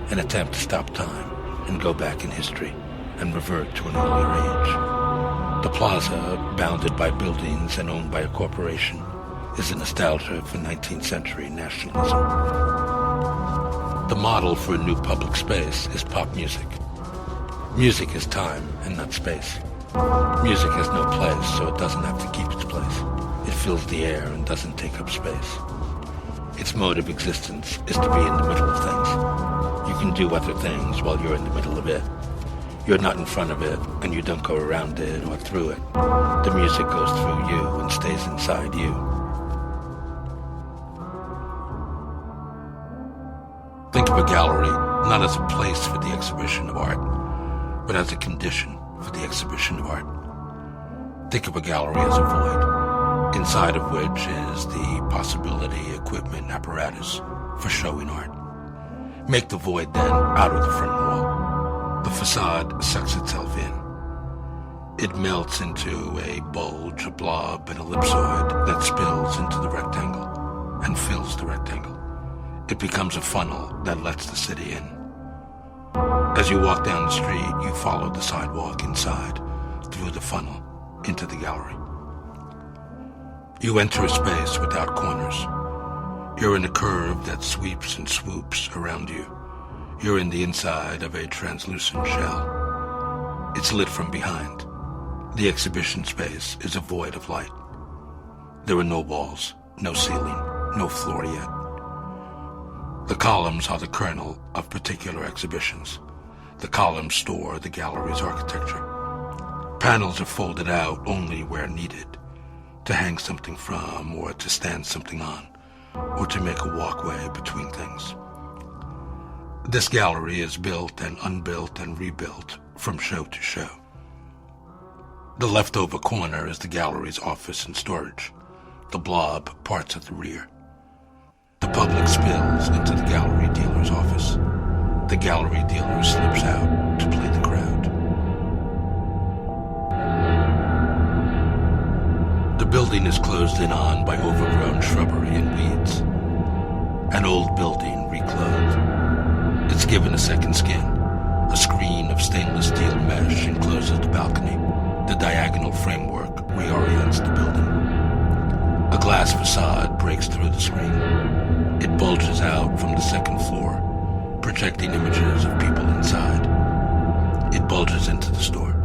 an attempt to stop time and go back in history and revert to an earlier age. The plaza, bounded by buildings and owned by a corporation, is a nostalgia for 19th century nationalism. The model for a new public space is pop music. Music is time and not space. Music has no place, so it doesn't have to keep its place. It fills the air and doesn't take up space. Its mode of existence is to be in the middle of things. You can do other things while you're in the middle of it. You're not in front of it, and you don't go around it or through it. The music goes through you and stays inside you. Think of a gallery not as a place for the exhibition of art, but as a condition for the exhibition of art. Think of a gallery as a void, inside of which is the possibility, equipment, apparatus for showing art. Make the void then out of the front wall. The facade sucks itself in. It melts into a bulge, a blob, an ellipsoid that spills into the rectangle and fills the rectangle. It becomes a funnel that lets the city in. As you walk down the street, you follow the sidewalk inside, through the funnel, into the gallery. You enter a space without corners. You're in a curve that sweeps and swoops around you. You're in the inside of a translucent shell. It's lit from behind. The exhibition space is a void of light. There are no walls, no ceiling, no floor yet. The columns are the kernel of particular exhibitions. The columns store the gallery's architecture. Panels are folded out only where needed, to hang something from, or to stand something on, or to make a walkway between things. This gallery is built and unbuilt and rebuilt from show to show. The leftover corner is the gallery's office and storage, the blob parts at the rear. public spills into the gallery dealer's office. The gallery dealer slips out to play the crowd. The building is closed in on by overgrown shrubbery and weeds. An old building reclothed. It's given a second skin. A screen of stainless steel mesh encloses the balcony. The diagonal framework reorients the building. A glass facade breaks through the screen. It bulges out from the second floor, projecting images of people inside. It bulges into the store.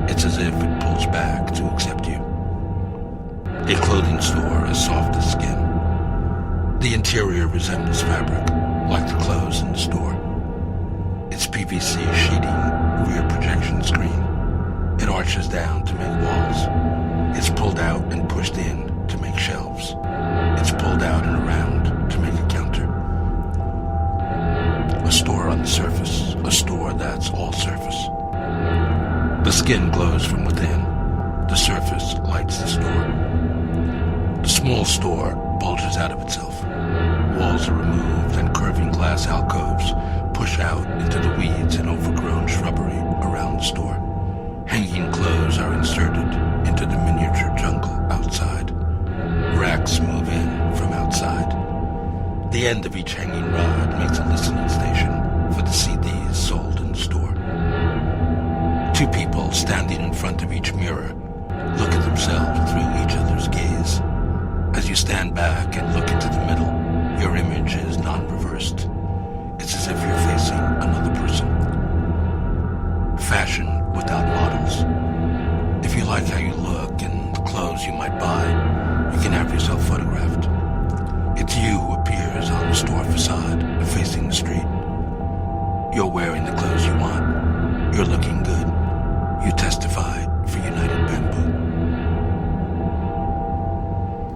It's as if it pulls back to accept you. A clothing store as soft as skin. The interior resembles fabric, like the clothes in the store. Its PVC sheeting, rear projection screen. It arches down to make walls. It's pulled out and pushed in to make shelves. It's pulled out and around to make a counter. A store on the surface, a store that's all surface. The skin glows from within. The surface lights the store. The small store bulges out of itself. Walls are removed and curving glass alcoves push out into the weeds and overgrown shrubbery around the store. Hanging clothes are inserted into the miniature jungle outside. Racks move in from outside. The end of each hanging rod makes a listening station for the CDs sold in the store. Two people standing in front of each mirror look at themselves through each other's gaze. As you stand back and look into the middle, your image is non-reversed. It's as if you're facing another person. Fashion without models. If you like how you look and the clothes you might buy, you can have yourself photographed. It's you who appears on the store facade facing the street. You're wearing the clothes you want. You're looking good. You testify for United Bamboo.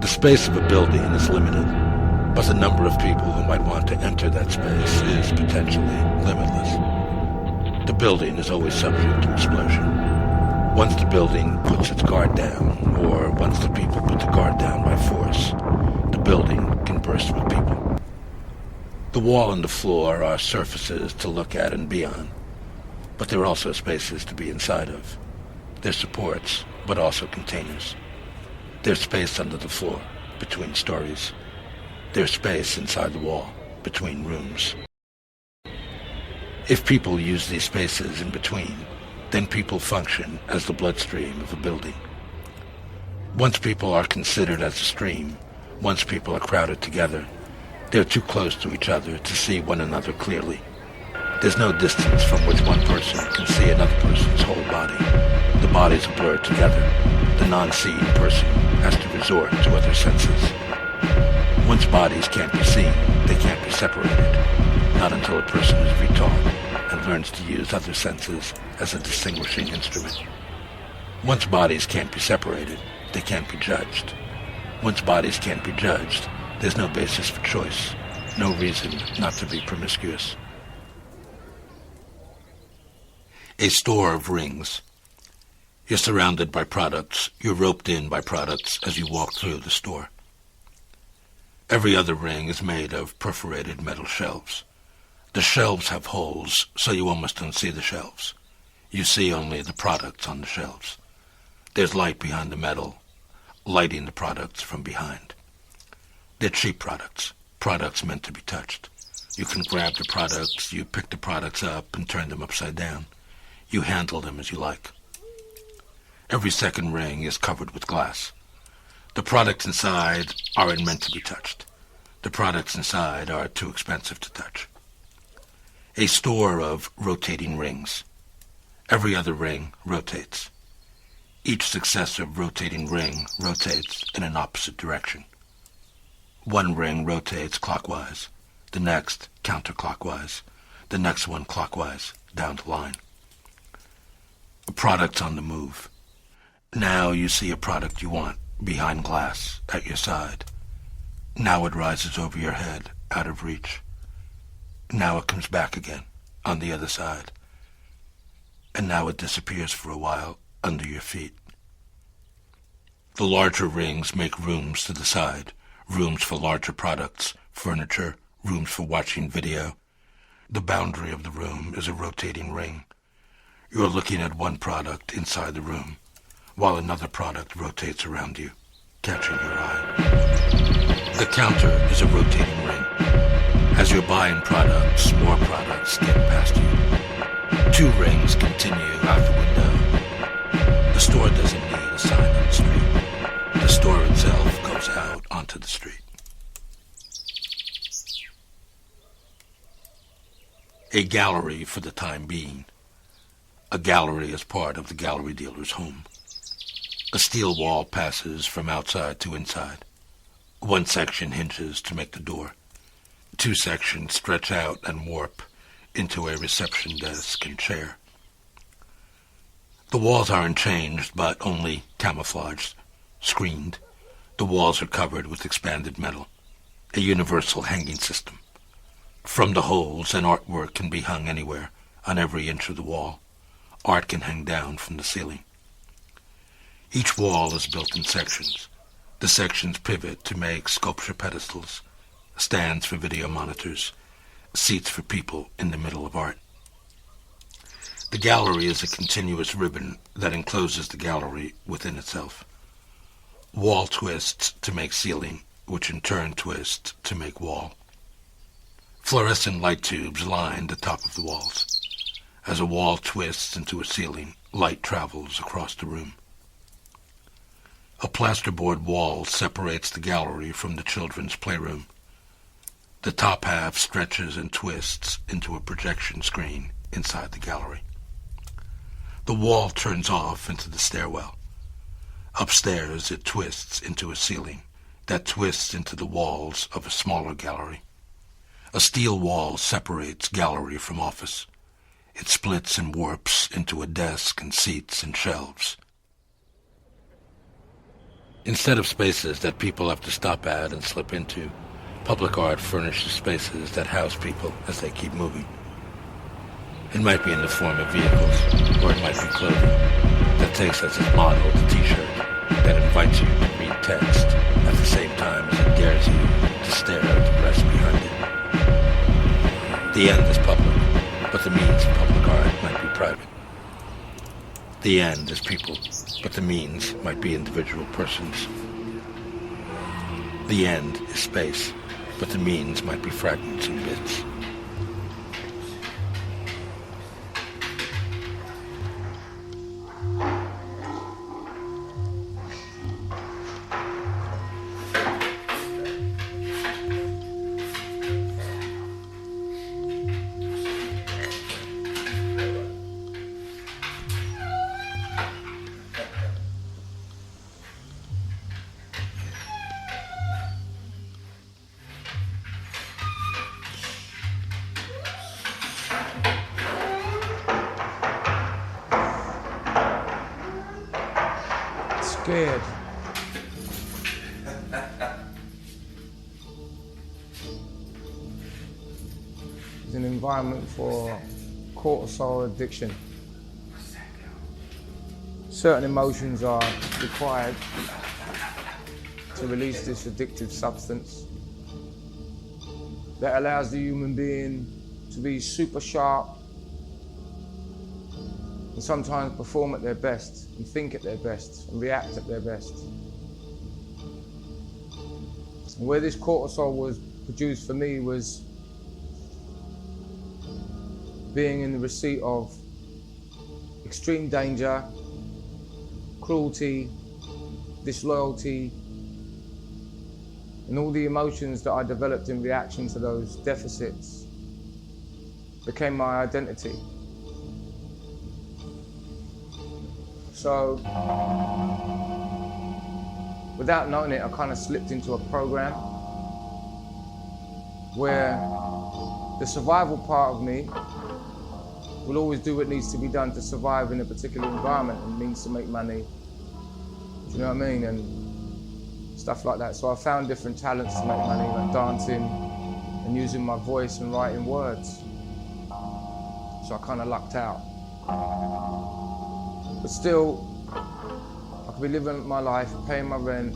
The space of a building is limited, but the number of people who might want to enter that space is potentially limitless. The building is always subject to explosion. Once the building puts its guard down, or once the people put the guard down by force, the building can burst with people. The wall and the floor are surfaces to look at and be on, but they're also spaces to be inside of. They're supports, but also containers. There's space under the floor, between stories. There's space inside the wall, between rooms. If people use these spaces in between, then people function as the bloodstream of a building. Once people are considered as a stream, once people are crowded together, they're too close to each other to see one another clearly. There's no distance from which one person can see another person's whole body. The bodies are blurred together. The non-seeing person has to resort to other senses. Once bodies can't be seen, they can't be separated. Not until a person is retaught and learns to use other senses as a distinguishing instrument. Once bodies can't be separated, they can't be judged. Once bodies can't be judged, there's no basis for choice, no reason not to be promiscuous. A store of rings. You're surrounded by products, you're roped in by products as you walk through the store. Every other ring is made of perforated metal shelves. The shelves have holes, so you almost don't see the shelves. You see only the products on the shelves. There's light behind the metal, lighting the products from behind. They're cheap products, products meant to be touched. You can grab the products, you pick the products up and turn them upside down. You handle them as you like. Every second ring is covered with glass. The products inside aren't meant to be touched. The products inside are too expensive to touch. A store of rotating rings. Every other ring rotates. Each successive rotating ring rotates in an opposite direction. One ring rotates clockwise, the next counterclockwise, the next one clockwise, down the line. A product's on the move. Now you see a product you want, behind glass, at your side. Now it rises over your head, out of reach. Now it comes back again, on the other side. And now it disappears for a while, under your feet. The larger rings make rooms to the side, rooms for larger products, furniture, rooms for watching video. The boundary of the room is a rotating ring. You're looking at one product inside the room, while another product rotates around you, catching your eye. The counter is a rotating ring. As you're buying products, more products skim past you. 2 rings continue out the window. The store doesn't need a sign on the street. The store itself goes out onto the street. A gallery for the time being. A gallery as part of the gallery dealer's home. A steel wall passes from outside to inside. 1 section hinges to make the door. 2 sections stretch out and warp into a reception desk and chair. The walls aren't changed, but only camouflaged, screened. The walls are covered with expanded metal, a universal hanging system. From the holes, an artwork can be hung anywhere, on every inch of the wall. Art can hang down from the ceiling. Each wall is built in sections. The sections pivot to make sculpture pedestals, stands for video monitors, seats for people in the middle of art. The gallery is a continuous ribbon that encloses the gallery within itself. Wall twists to make ceiling, which in turn twists to make wall. Fluorescent light tubes line the top of the walls. As a wall twists into a ceiling, light travels across the room. A plasterboard wall separates the gallery from the children's playroom. The top half stretches and twists into a projection screen inside the gallery. The wall turns off into the stairwell. Upstairs, it twists into a ceiling that twists into the walls of a smaller gallery. A steel wall separates gallery from office. It splits and warps into a desk and seats and shelves. Instead of spaces that people have to stop at and slip into, public art furnishes spaces that house people as they keep moving. It might be in the form of vehicles, or it might be clothing that takes as its model the t-shirt that invites you to read text at the same time as it dares you to stare at the breast behind it. The end is public, but the means of public art might be private. The end is people, but the means might be individual persons. The end is space, but the means might be fragments and bits.
Scared. It's an environment for cortisol addiction. Certain emotions are required to release this addictive substance that allows the human being to be super sharp and sometimes perform at their best, and think at their best, and react at their best. And where this cortisol was produced for me was being in the receipt of extreme danger, cruelty, disloyalty, and all the emotions that I developed in reaction to those deficits became my identity. So, without knowing it, I kind of slipped into a program where the survival part of me will always do what needs to be done to survive in a particular environment and means to make money. Do you know what I mean? And stuff like that. So I found different talents to make money, like dancing and using my voice and writing words. So I kind of lucked out. But still, I could be living my life, paying my rent,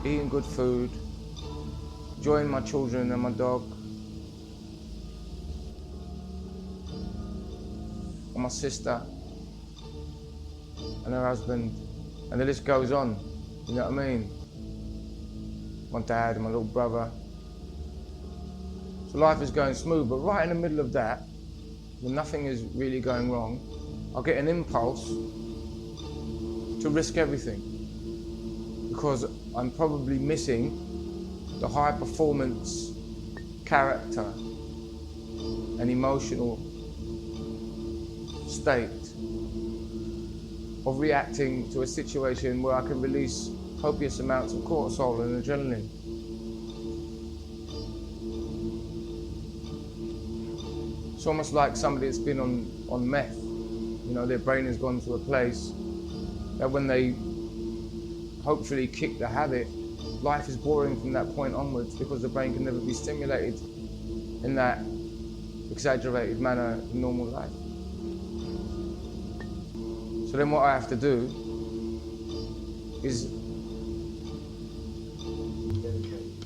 eating good food, enjoying my children and my dog, and my sister, and her husband, and the list goes on, you know what I mean? My dad and my little brother. So life is going smooth, but right in the middle of that, when nothing is really going wrong, I'll get an impulse to risk everything, because I'm probably missing the high performance character and emotional state of reacting to a situation where I can release copious amounts of cortisol and adrenaline. It's almost like somebody that's been on meth. You know, their brain has gone to a place that when they hopefully kick the habit, life is boring from that point onwards, because the brain can never be stimulated in that exaggerated manner in normal life. So then what I have to do is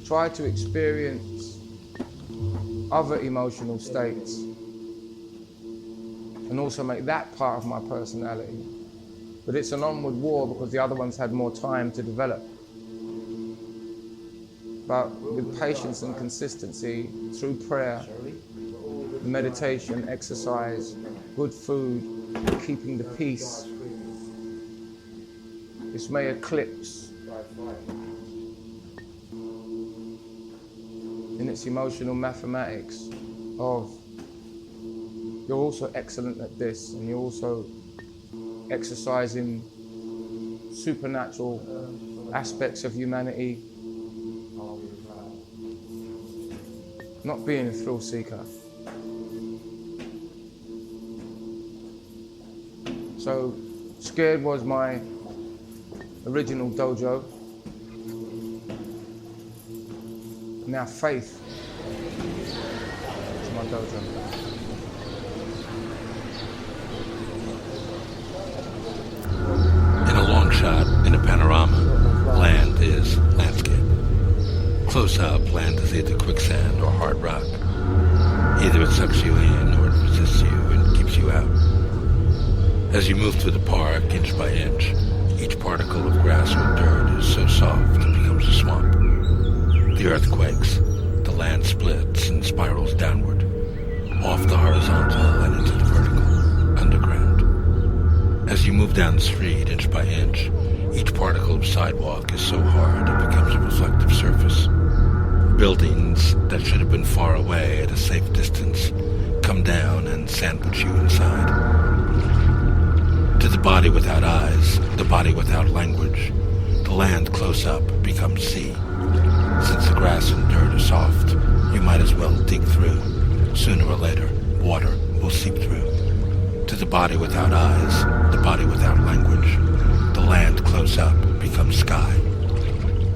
try to experience other emotional states and also make that part of my personality. But it's an onward war because the other ones had more time to develop. But with patience and consistency, through prayer, meditation, exercise, good food, keeping the peace, this may eclipse in its emotional mathematics of you're also excellent at this, and you're also exercising supernatural aspects of humanity, not being a thrill seeker. So Scared was my original dojo. Now Faith is my dojo.
In a long shot, in a panorama, land is landscape. Close up, land is either quicksand or hard rock. Either it sucks you in or it resists you and keeps you out. As you move through the park, inch by inch, each particle of grass or dirt is so soft it becomes a swamp. The earth quakes, the land splits and spirals downward, off the horizontal and into the vertical, underground. As you move down the street, inch by inch, each particle of sidewalk is so hard it becomes a reflective surface. Buildings that should have been far away at a safe distance come down and sandwich you inside. To the body without eyes, the body without language, the land close up becomes sea. Since the grass and dirt are soft, you might as well dig through. Sooner or later, water will seep through. To the body without eyes, the body without language, the land close up becomes sky.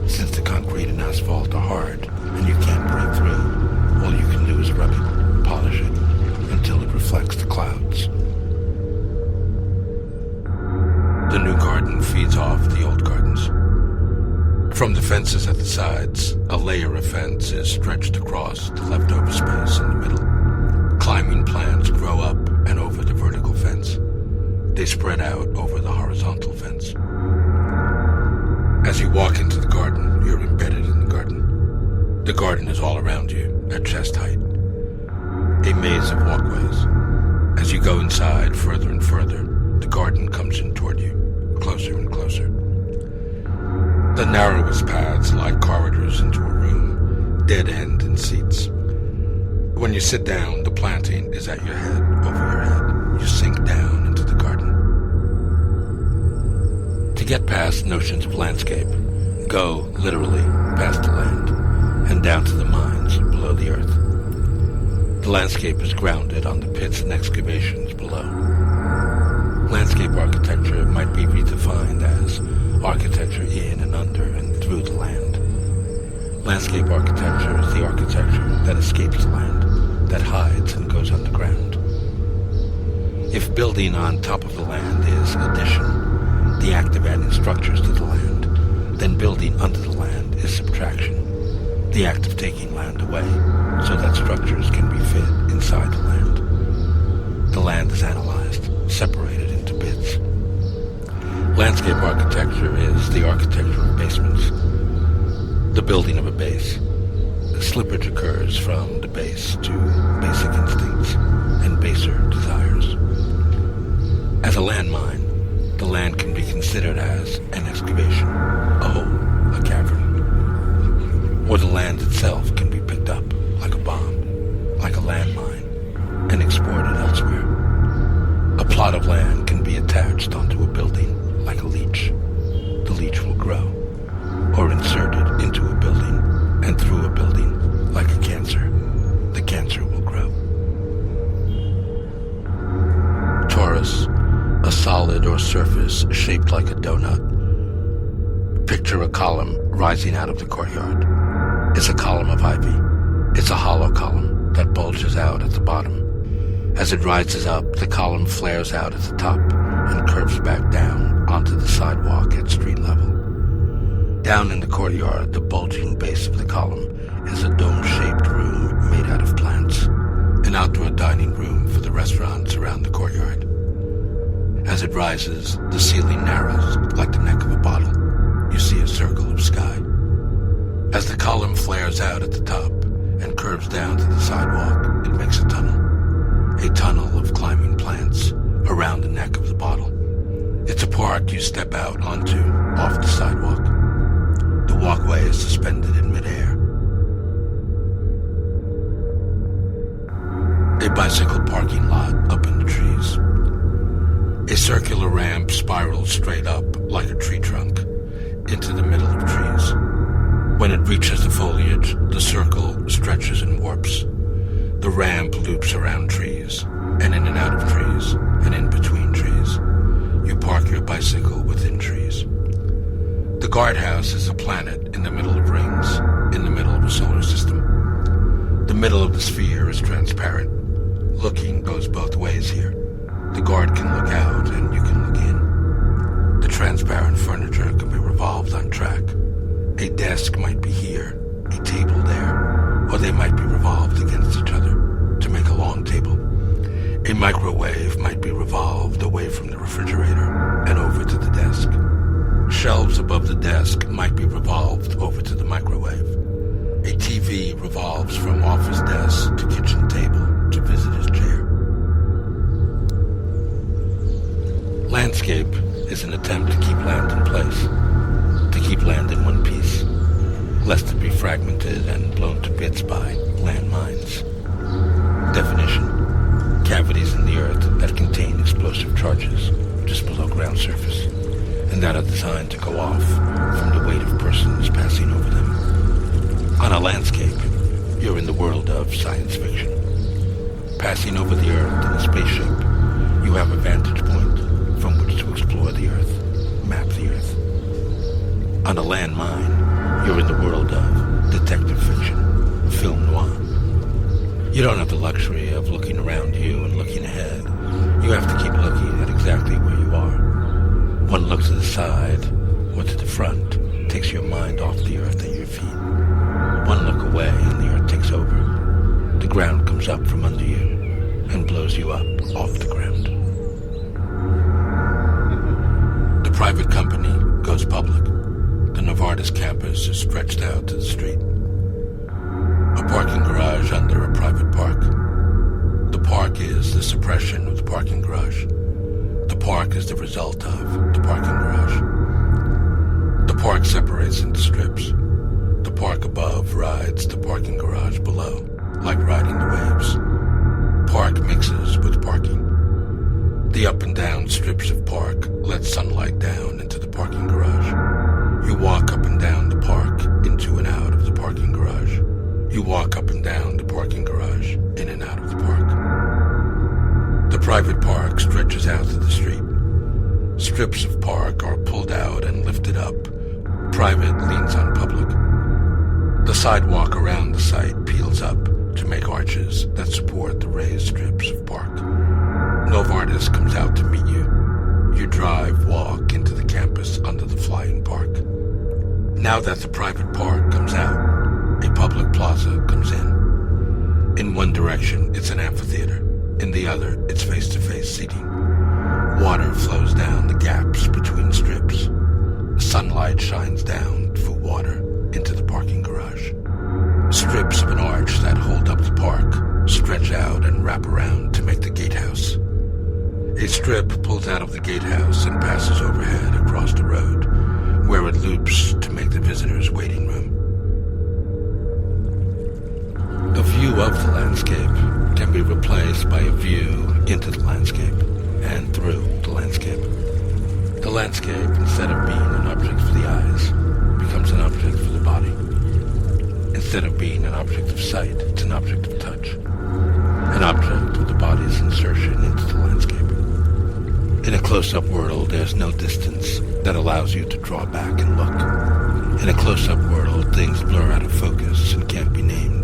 Since the concrete and asphalt are hard and you can't break through, all you can do is rub it, polish it, until it reflects the clouds. The new garden feeds off the old gardens. From the fences at the sides, a layer of fence is stretched across the leftover space in the middle. Climbing plants grow up and over the vertical fence. They spread out over the horizontal fence. As you walk into the garden, you're embedded in the garden. The garden is all around you, at chest height. A maze of walkways. As you go inside further and further, the garden comes in toward you, closer and closer. The narrowest paths like corridors into a room, dead end in seats. When you sit down, the planting is at your head, over your head. You sink down into the garden. To get past notions of landscape, go, literally, past the land, and down to the mines below the earth. The landscape is grounded on the pits and excavations below. Landscape architecture might be redefined as architecture in and under and through the land. Landscape architecture is the architecture that escapes the land, that hides and goes underground. If building on top of the land is addition, the act of adding structures to the land, then building under the land is subtraction, the act of taking land away so that structures can be fit inside the land. The land is analyzed, separated into bits. Landscape architecture is the architecture of basements, the building of a base. Slippage occurs from the base to basic instincts and baser desires. As a landmine, the land can be considered as an excavation, a hole, a cavern. Or the land itself can be picked up like a bomb, like a landmine, and exported elsewhere. A plot of land can be attached onto a building like a leech. The leech will grow, or inserted into a building and through a building like a cancer. The cancer will grow. Torus, a solid or surface shaped like a donut. Picture a column rising out of the courtyard. It's a column of ivy. It's a hollow column that bulges out at the bottom. As it rises up, the column flares out at the top and curves back down onto the sidewalk at street level. Down in the courtyard, the bulging base of the column is a dome-shaped room made out of plants, an outdoor dining room for the restaurants around the courtyard. As it rises, the ceiling narrows like the neck of a bottle. You see a circle of sky. As the column flares out at the top and curves down to the sidewalk, it makes a tunnel of climbing plants around the neck of the bottle. It's a park you step out onto off the sidewalk. The walkway is suspended in midair. A bicycle parking lot up in the trees. A circular ramp spirals straight up like a tree trunk into the middle of trees. When it reaches the foliage, the circle stretches and warps. The ramp loops around trees, and in and out of trees, and in between trees. You park your bicycle within trees. The guardhouse is a planet in the middle of rings, in the middle of a solar system. The middle of the sphere is transparent. Looking goes both ways here. The guard can look out and you can look in. The transparent furniture can be revolved on track. A desk might be here, a table there, or they might be revolved against each other to make a long table. A microwave might be revolved away from the refrigerator and over to the desk. Shelves above the desk might be revolved over to the microwave. A TV revolves from office desk to kitchen table to visitor's chair. Landscape is an attempt to keep land in place, to keep land in one piece, lest it be fragmented and blown to bits by landmines. Definition: cavities in the earth that contain explosive charges just below ground surface, and that are designed to go off from the weight of persons passing over them. On a landscape, you're in the world of science fiction. Passing over the earth in a spaceship, you have a vantage point from which to explore the earth, map the earth. On a landmine, you're in the world of detective fiction, film noir. You don't have the luxury of looking around you and looking ahead. You have to keep looking at exactly where you are. One look to the side or to the front takes your mind off the earth at your feet. One look away and the earth takes over. The ground comes up from under you and blows you up off the ground. The private company goes public. The Novartis campus is stretched out to the street. A parking garage under a private park. The park is the suppression of the parking garage. The park is the result of the parking garage. The park separates into strips. The park above rides the parking garage below, like riding the waves. Park mixes with parking. The up and down strips of park let sunlight down into the parking garage. You walk up and down the park, into and out of the parking garage. You walk up and down the parking garage, in and out of the park. The private park stretches out to the street. Strips of park are pulled out and lifted up. Private leans on public. The sidewalk around the site peels up to make arches that support the raised strips of park. Novartis comes out to meet you. You drive, walk into the campus under the flying park. Now that the private park comes out, a public one direction, it's an amphitheater. In the other, it's face-to-face seating. Water flows down the gaps between strips. Sunlight shines down through water into the parking garage. Strips of an arch that hold up the park stretch out and wrap around to make the gatehouse. A strip pulls out of the gatehouse and passes overhead across the road, where it loops to make the visitor's waiting room. A view of the landscape can be replaced by a view into the landscape and through the landscape. The landscape, instead of being an object for the eyes, becomes an object for the body. Instead of being an object of sight, it's an object of touch. An object of the body's insertion into the landscape. In a close-up world, there's no distance that allows you to draw back and look. In a close-up world, things blur out of focus and can't be named.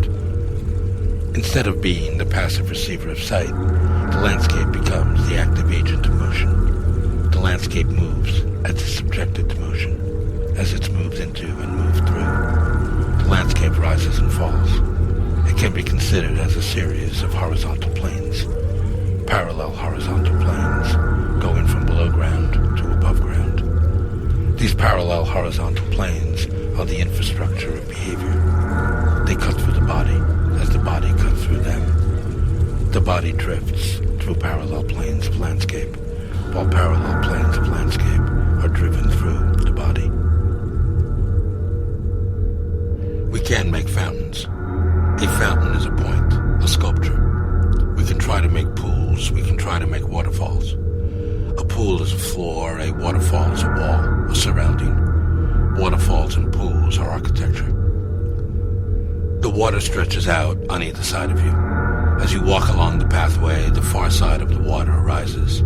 Instead of being the passive receiver of sight, the landscape becomes the active agent of motion. The landscape moves as it's subjected to motion, as it's moved into and moved through. The landscape rises and falls. It can be considered as a series of horizontal planes, parallel horizontal planes, going from below ground to above ground. These parallel horizontal planes are the infrastructure of behavior. They cut through the body as the body cuts through them. The body drifts through parallel planes of landscape, while parallel planes of landscape are driven through the body. We can make fountains. A fountain is a point, a sculpture. We can try to make pools, we can try to make waterfalls. A pool is a floor, a waterfall is a wall, a surrounding. Waterfalls and pools are architecture. The water stretches out on either side of you. As you walk along the pathway, the far side of the water arises.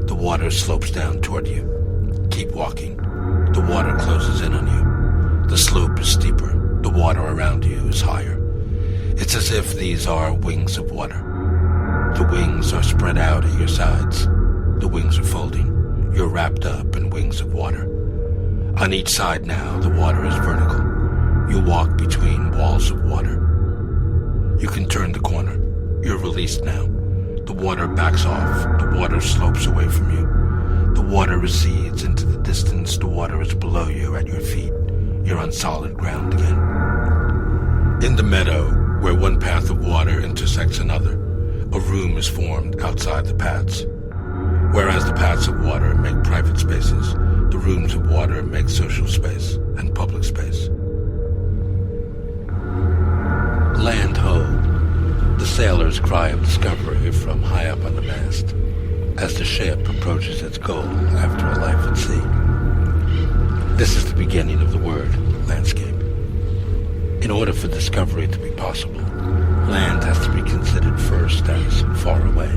The water slopes down toward you. Keep walking. The water closes in on you. The slope is steeper. The water around you is higher. It's as if these are wings of water. The wings are spread out at your sides. The wings are folding. You're wrapped up in wings of water. On each side now, the water is vertical. You walk between walls of water. You can turn the corner. You're released now. The water backs off. The water slopes away from you. The water recedes into the distance. The water is below you at your feet. You're on solid ground again. In the meadow, where one path of water intersects another, a room is formed outside the paths. Whereas the paths of water make private spaces, the rooms of water make social space and public space. Land ho! The sailor's cry of discovery from high up on the mast, as the ship approaches its goal after a life at sea. This is the beginning of the word, landscape. In order for discovery to be possible, land has to be considered first as far away.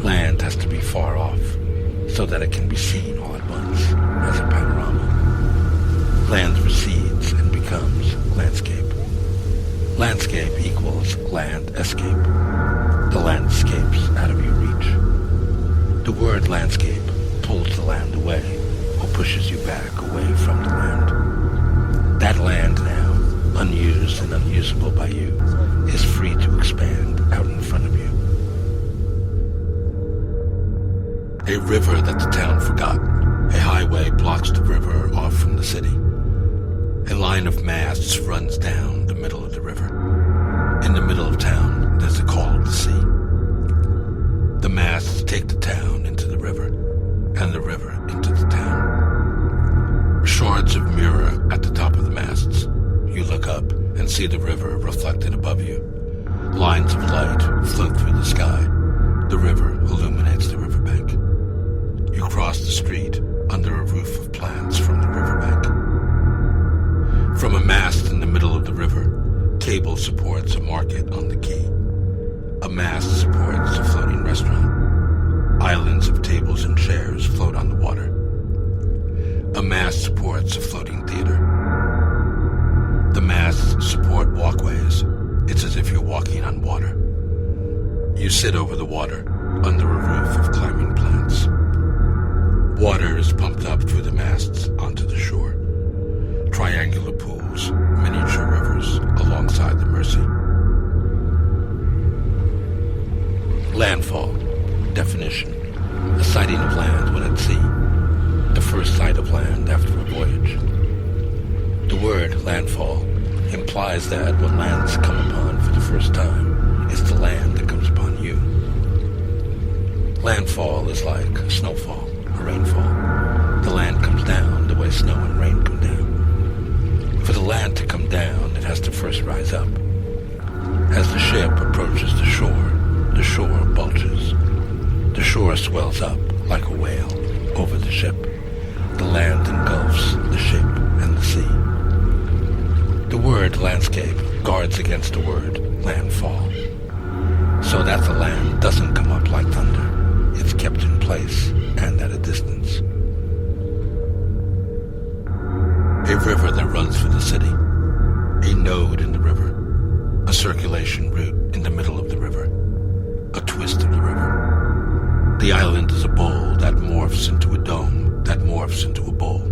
Land has to be far off, so that it can be seen all at once as a panorama. Land recedes and becomes landscape. Landscape equals land escape. The land escapes out of your reach. The word landscape pulls the land away or pushes you back away from the land. That land now, unused and unusable by you, is free to expand out in front of you. A river that the town forgot. A highway blocks the river off from the city. A line of masts runs down the middle of the river. In the middle of town, there's a call of the sea. The masts take the town into the river, and the river into the town. Shards of mirror at the top of the masts. You look up and see the river reflected above you. Lines of light float through the sky. The river illuminates the riverbank. You cross the street under a roof of plants from the riverbank. From a mast in the middle of the river, cable supports a market on the quay. A mast supports a floating restaurant. Islands of tables and chairs float on the water. A mast supports a floating theater. The masts support walkways. It's as if you're walking on water. You sit over the water, under a roof of climbing plants. Water is pumped up through the masts onto the shore. Triangular pools, miniature rivers alongside the Mersey. implies that when lands come upon for the first time, it's the land that comes upon you. Landfall is like snowfall or rainfall. The land comes down the way snow and rain come down. For the land to come down, it has to first rise up. As the ship approaches the shore bulges. The shore swells up like a whale over the ship. The land engulfs the ship and the sea. The word landscape guards against the word landfall, so that the land doesn't come up like thunder. It's kept in place and at a distance. A river that runs for the city, a node in the river, a circulation route in the middle of the river, a twist of the river. The island is a bowl that morphs into a dome, that morphs into a bowl.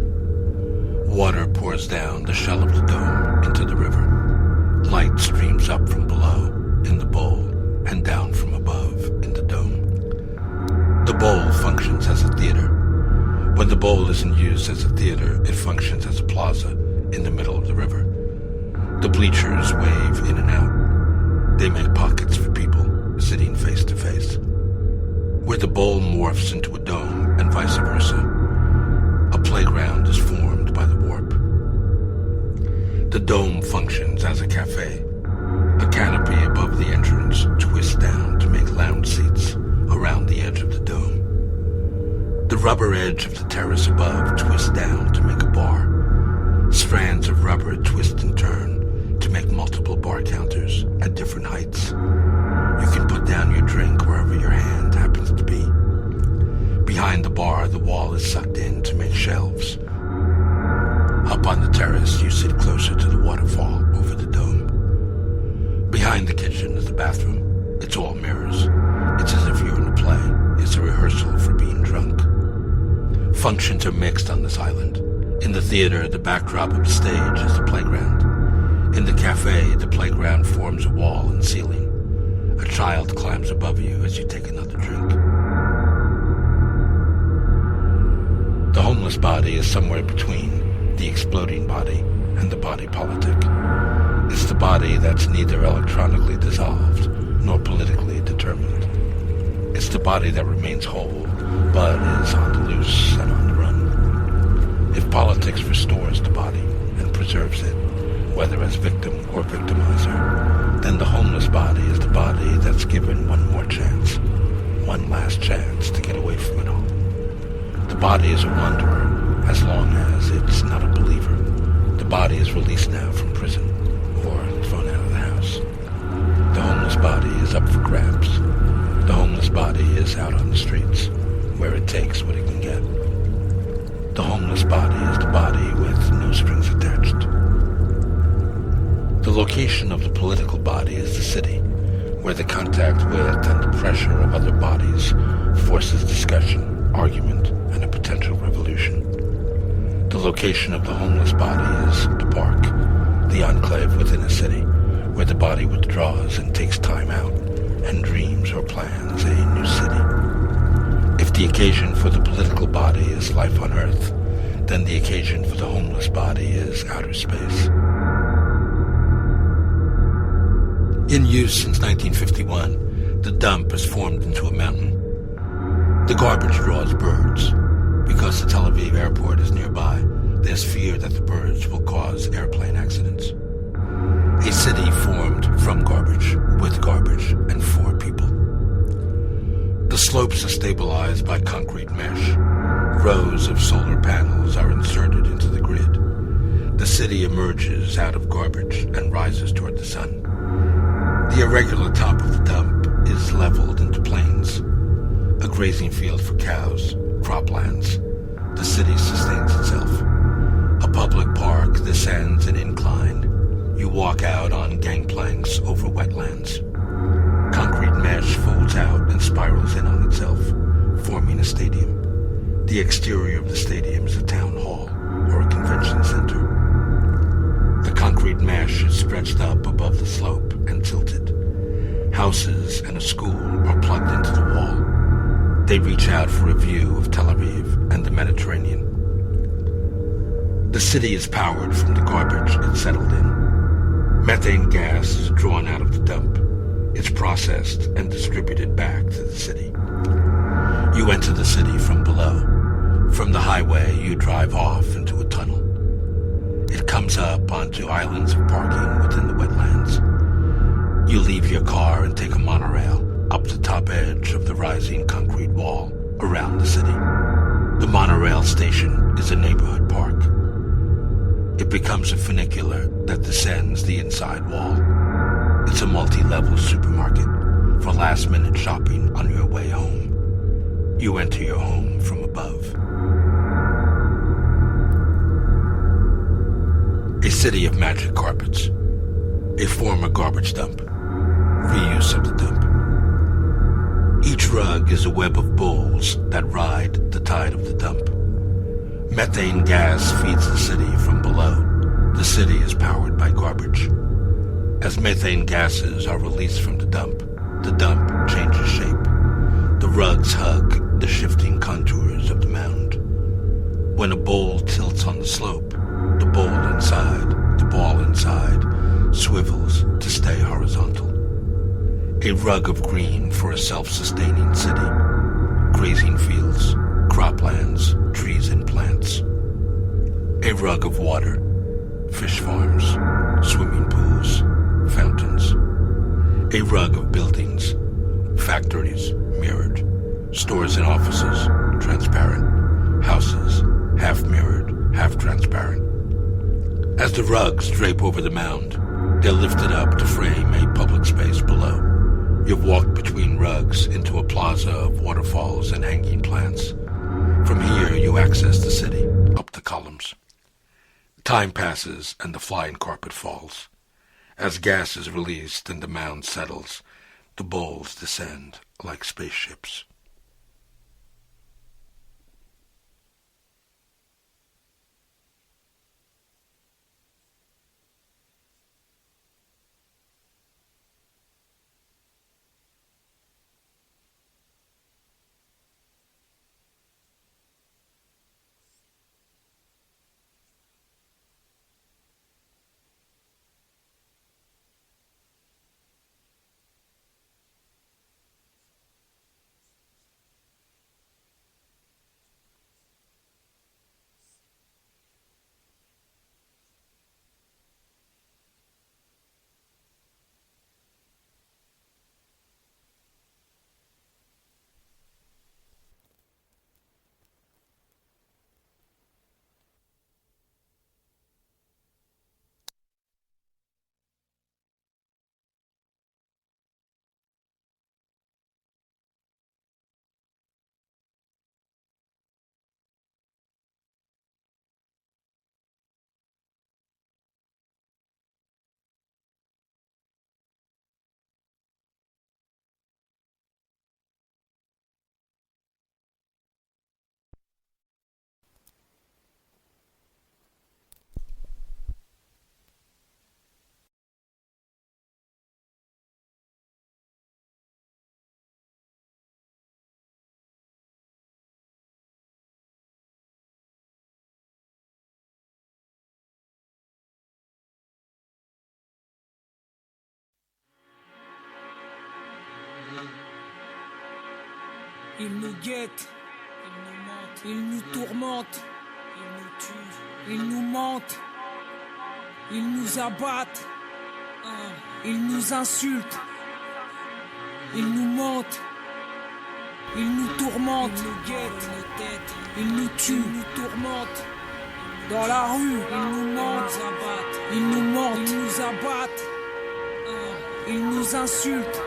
Water pours down the shell of the dome into the river. Light streams up from below in the bowl and down from above in the dome. The bowl functions as a theater. When the bowl isn't used as a theater, it functions as a plaza in the middle of the river. The bleachers wave in and out. They make pockets for people sitting face to face. Where the bowl morphs into a dome and vice versa, a playground is formed by the warp. The dome functions as a cafe. A canopy above the entrance twists down to make lounge seats around the edge of the dome. The rubber edge of the terrace above twists down to make a bar. Strands of rubber twist and turn to make multiple bar counters at different heights. You can put down your drink wherever your hand happens to be. Behind the bar, the wall is sucked in to make shelves. Up on the terrace, you sit closer to the waterfall over the dome. Behind the kitchen is the bathroom. It's all mirrors. It's as if you're in a play. It's a rehearsal for being drunk. Functions are mixed on this island. In the theater, the backdrop of the stage is the playground. In the cafe, the playground forms a wall and ceiling. A child climbs above you as you take another drink. The homeless body is somewhere between the exploding body and the body politic. It's the body that's neither electronically dissolved nor politically determined. It's the body that remains whole, but is on the loose and on the run. If politics restores the body and preserves it, whether as victim or victimizer, then the homeless body is the body that's given one more chance, one last chance to get away from it all. The body is a wanderer as long as it's not a believer. The body is released now from prison or thrown out of the house. The homeless body is up for grabs. The homeless body is out on the streets, where it takes what it can get. The homeless body is the body with no strings attached. The location of the political body is the city, where the contact with and the pressure of other bodies forces discussion, argument, and a potential revolution. The location of the homeless body is the park, the enclave within a city, where the body withdraws and takes time out and dreams or plans a new city. If the occasion for the political body is life on Earth, then the occasion for the homeless body is outer space. In use since 1951, the dump has formed into a mountain. The garbage draws birds. Because the Tel Aviv airport is nearby, there's fear that the birds will cause airplane accidents. A city formed from garbage, with garbage, and for people. The slopes are stabilized by concrete mesh. Rows of solar panels are inserted into the grid. The city emerges out of garbage and rises toward the sun. The irregular top of the dump is leveled into plains, a grazing field for cows, croplands. The city sustains itself. A public park descends an incline. You walk out on gangplanks over wetlands. Concrete mesh folds out and spirals in on itself, forming a stadium. The exterior of the stadium is a town hall or a convention center. The concrete mesh is stretched up above the slope and tilted. Houses and a school are plugged into the wall. They reach out for a view of Tel Aviv and the Mediterranean. The city is powered from the garbage it settled in. Methane gas is drawn out of the dump. It's processed and distributed back to the city. You enter the city from below. From the highway, you drive off into a tunnel. It comes up onto islands of parking within the wetlands. You leave your car and take a monorail up the top edge of the rising concrete wall around the city. The monorail station is a neighborhood park. It becomes a funicular that descends the inside wall. It's a multi-level supermarket for last-minute shopping on your way home. You enter your home from above. A city of magic carpets. A former garbage dump. Reuse of the dump. Each rug is a web of bulls that ride the tide of the dump. Methane gas feeds the city from below. The city is powered by garbage. As methane gases are released from the dump changes shape. The rugs hug the shifting contours of the mound. When a bowl tilts on the slope, the ball inside, swivels to stay horizontal. A rug of green for a self-sustaining city. Grazing fields, croplands, trees and plants. A rug of water, fish farms, swimming pools, fountains. A rug of buildings, factories, mirrored. Stores and offices, transparent. Houses, half mirrored, half transparent. As the rugs drape over the mound, they're lifted up to frame a public space below. You've walked between rugs into a plaza of waterfalls and hanging plants. From here, you access the city, up the columns. Time passes and the flying carpet falls. As gas is released and the mound settles, the bowls descend like spaceships.
Ils nous guettent, ils nous mentent, ils nous tourmentent, ils nous tuent, ils nous mentent, ils nous abattent, ils nous insultent, ils nous mentent, ils nous tourmentent, ils nous guettent, ils nous tuent, ils nous tourmentent. Dans la rue, ils nous mentent, ils nous mentent, ils nous abattent, ils nous insultent,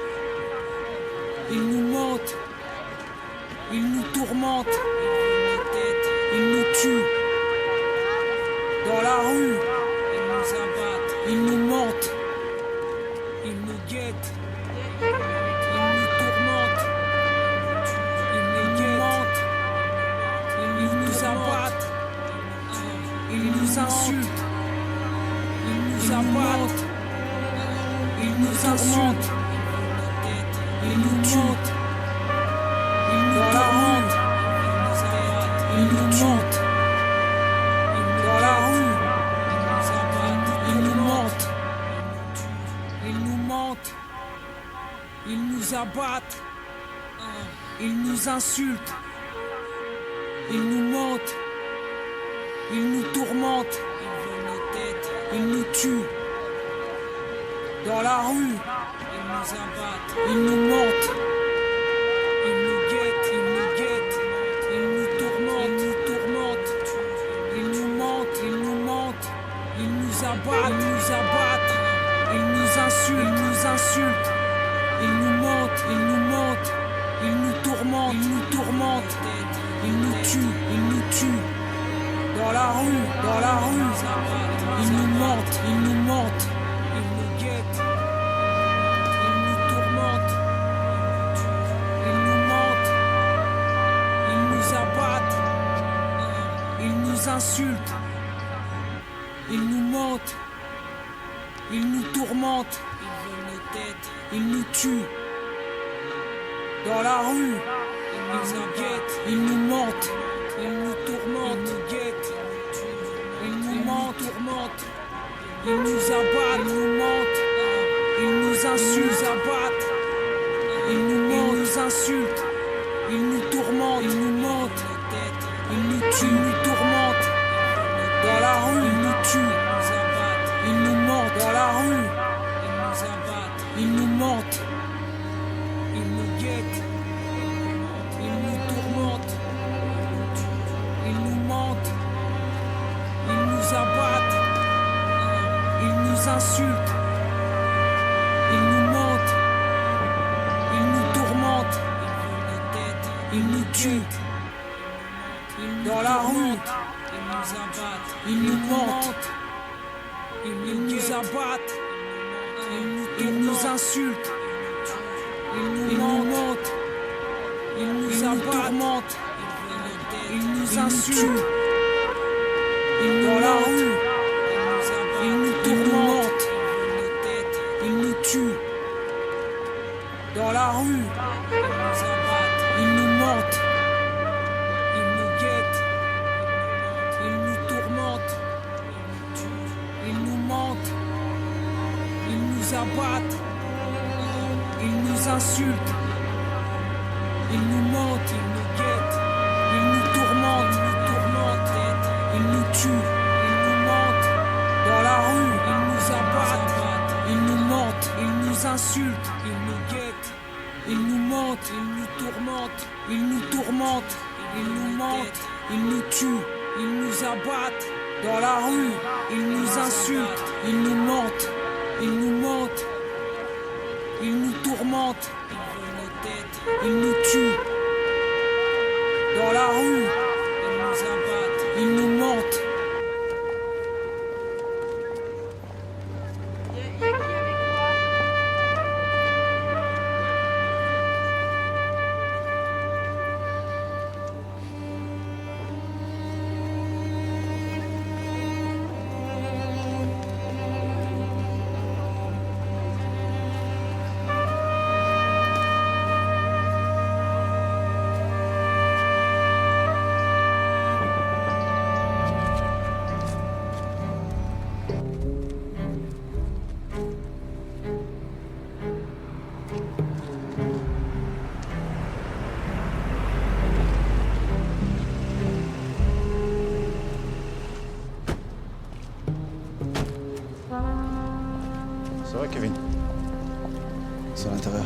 ils nous mentent. Ils nous tourmentent, ils nous tuent. Dans la rue, ils nous abattent, ils nous mentent, ils nous guettent, ils nous tourmentent, ils nous mentent, ils nous abattent, ils nous insultent, ils nous abattent, ils nous insultent, ils nous tuent. Dans la rue, ils nous mentent. Dans la rue, ils nous mentent. mentent, ils nous abattent, ils nous insultent, ils nous mentent, ils nous tourmentent, ils veulent nos têtes, ils nous tuent. Dans la rue, ils nous abattent, ils nous mentent, ils nous guettent, ils nous guettent, ils nous tourmentent, ils nous mentent, ils nous mentent, ils nous abattent, ils nous insultent, ils nous mentent, ils nous tourmentent, ils nous tuent. Dans la rue, ils nous mentent, ils nous guettent, ils nous tourmentent, ils nous mentent, ils nous abattent, ils nous insultent, ils nous mentent, ils nous tourmentent, ils veulent nos têtes, ils nous tuent. Dans la rue, ils nous guettent, ils nous mentent, ils nous tourmentent, ils nous guettent, ils nous mentent, ils nous abattent, ils nous mentent, ils nous insultent, ils nous insultent, ils nous tourmentent, ils nous mentent, ils nous tuent, ils nous tourmentent. Dans la rue, ils nous tuent, ils nous mentent. Dans la rue, ils nous abattent, ils nous mentent, ils nous guettent, ils nous tourmentent, ils nous mentent, ils nous abattent, ils nous insultent, ils nous mentent, ils nous tourmentent, ils nous tuent. Dans la rue, ils nous abattent, ils nous mentent, ils nous abattent, ils nous insultent, ils nous mentent, ils nous tourmentent, ils nous insultent. Dans la rue, ils nous tourmentent, ils nous tuent. Dans la rue, ils nous mentent, ils nous guettent, ils nous tourmentent, ils nous mentent, ils nous abattent, ils nous insultent, ils nous mentent, ils nous guettent, ils nous tourmentent, ils nous tuent, ils nous mentent. Dans la rue, ils nous abattent, ils nous mentent, ils nous insultent, ils nous guettent, ils nous mentent, ils nous tourmentent, ils nous mentent, ils nous tuent, ils nous abattent. Dans la rue, ils nous insultent, ils nous mentent, ils nous tourmentent, ils nous tuent. Dans la rue, ils nous abattent, ils nous mentent.
C'est vrai, Kevin. C'est à l'intérieur.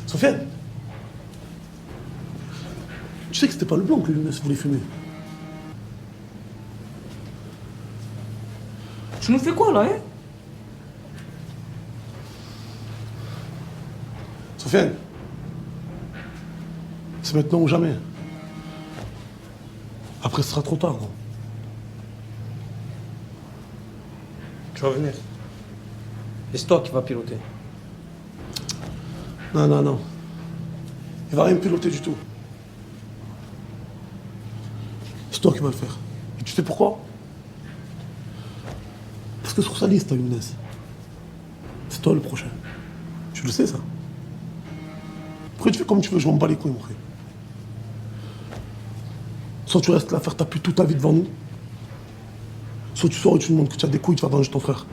Sofiane, tu sais que c'était pas le blanc que Younes voulait fumer.
Tu nous fais quoi là, hein?
Sofiane, c'est maintenant ou jamais. Après, ce sera trop tard, gros.
Tu vas venir. Et c'est toi qui vas piloter.
Non, non, non. Il va rien piloter du tout. C'est toi qui vas le faire. Et tu sais pourquoi? Parce que sur sa liste, Younes, c'est toi le prochain. Tu le sais, ça. Après, tu fais comme tu veux, je m'en bats les couilles, mon frère. Soit tu restes là à faire taper toute ta vie devant nous, soit tu sors et tu nous montres que tu as des couilles, tu vas venger ton frère.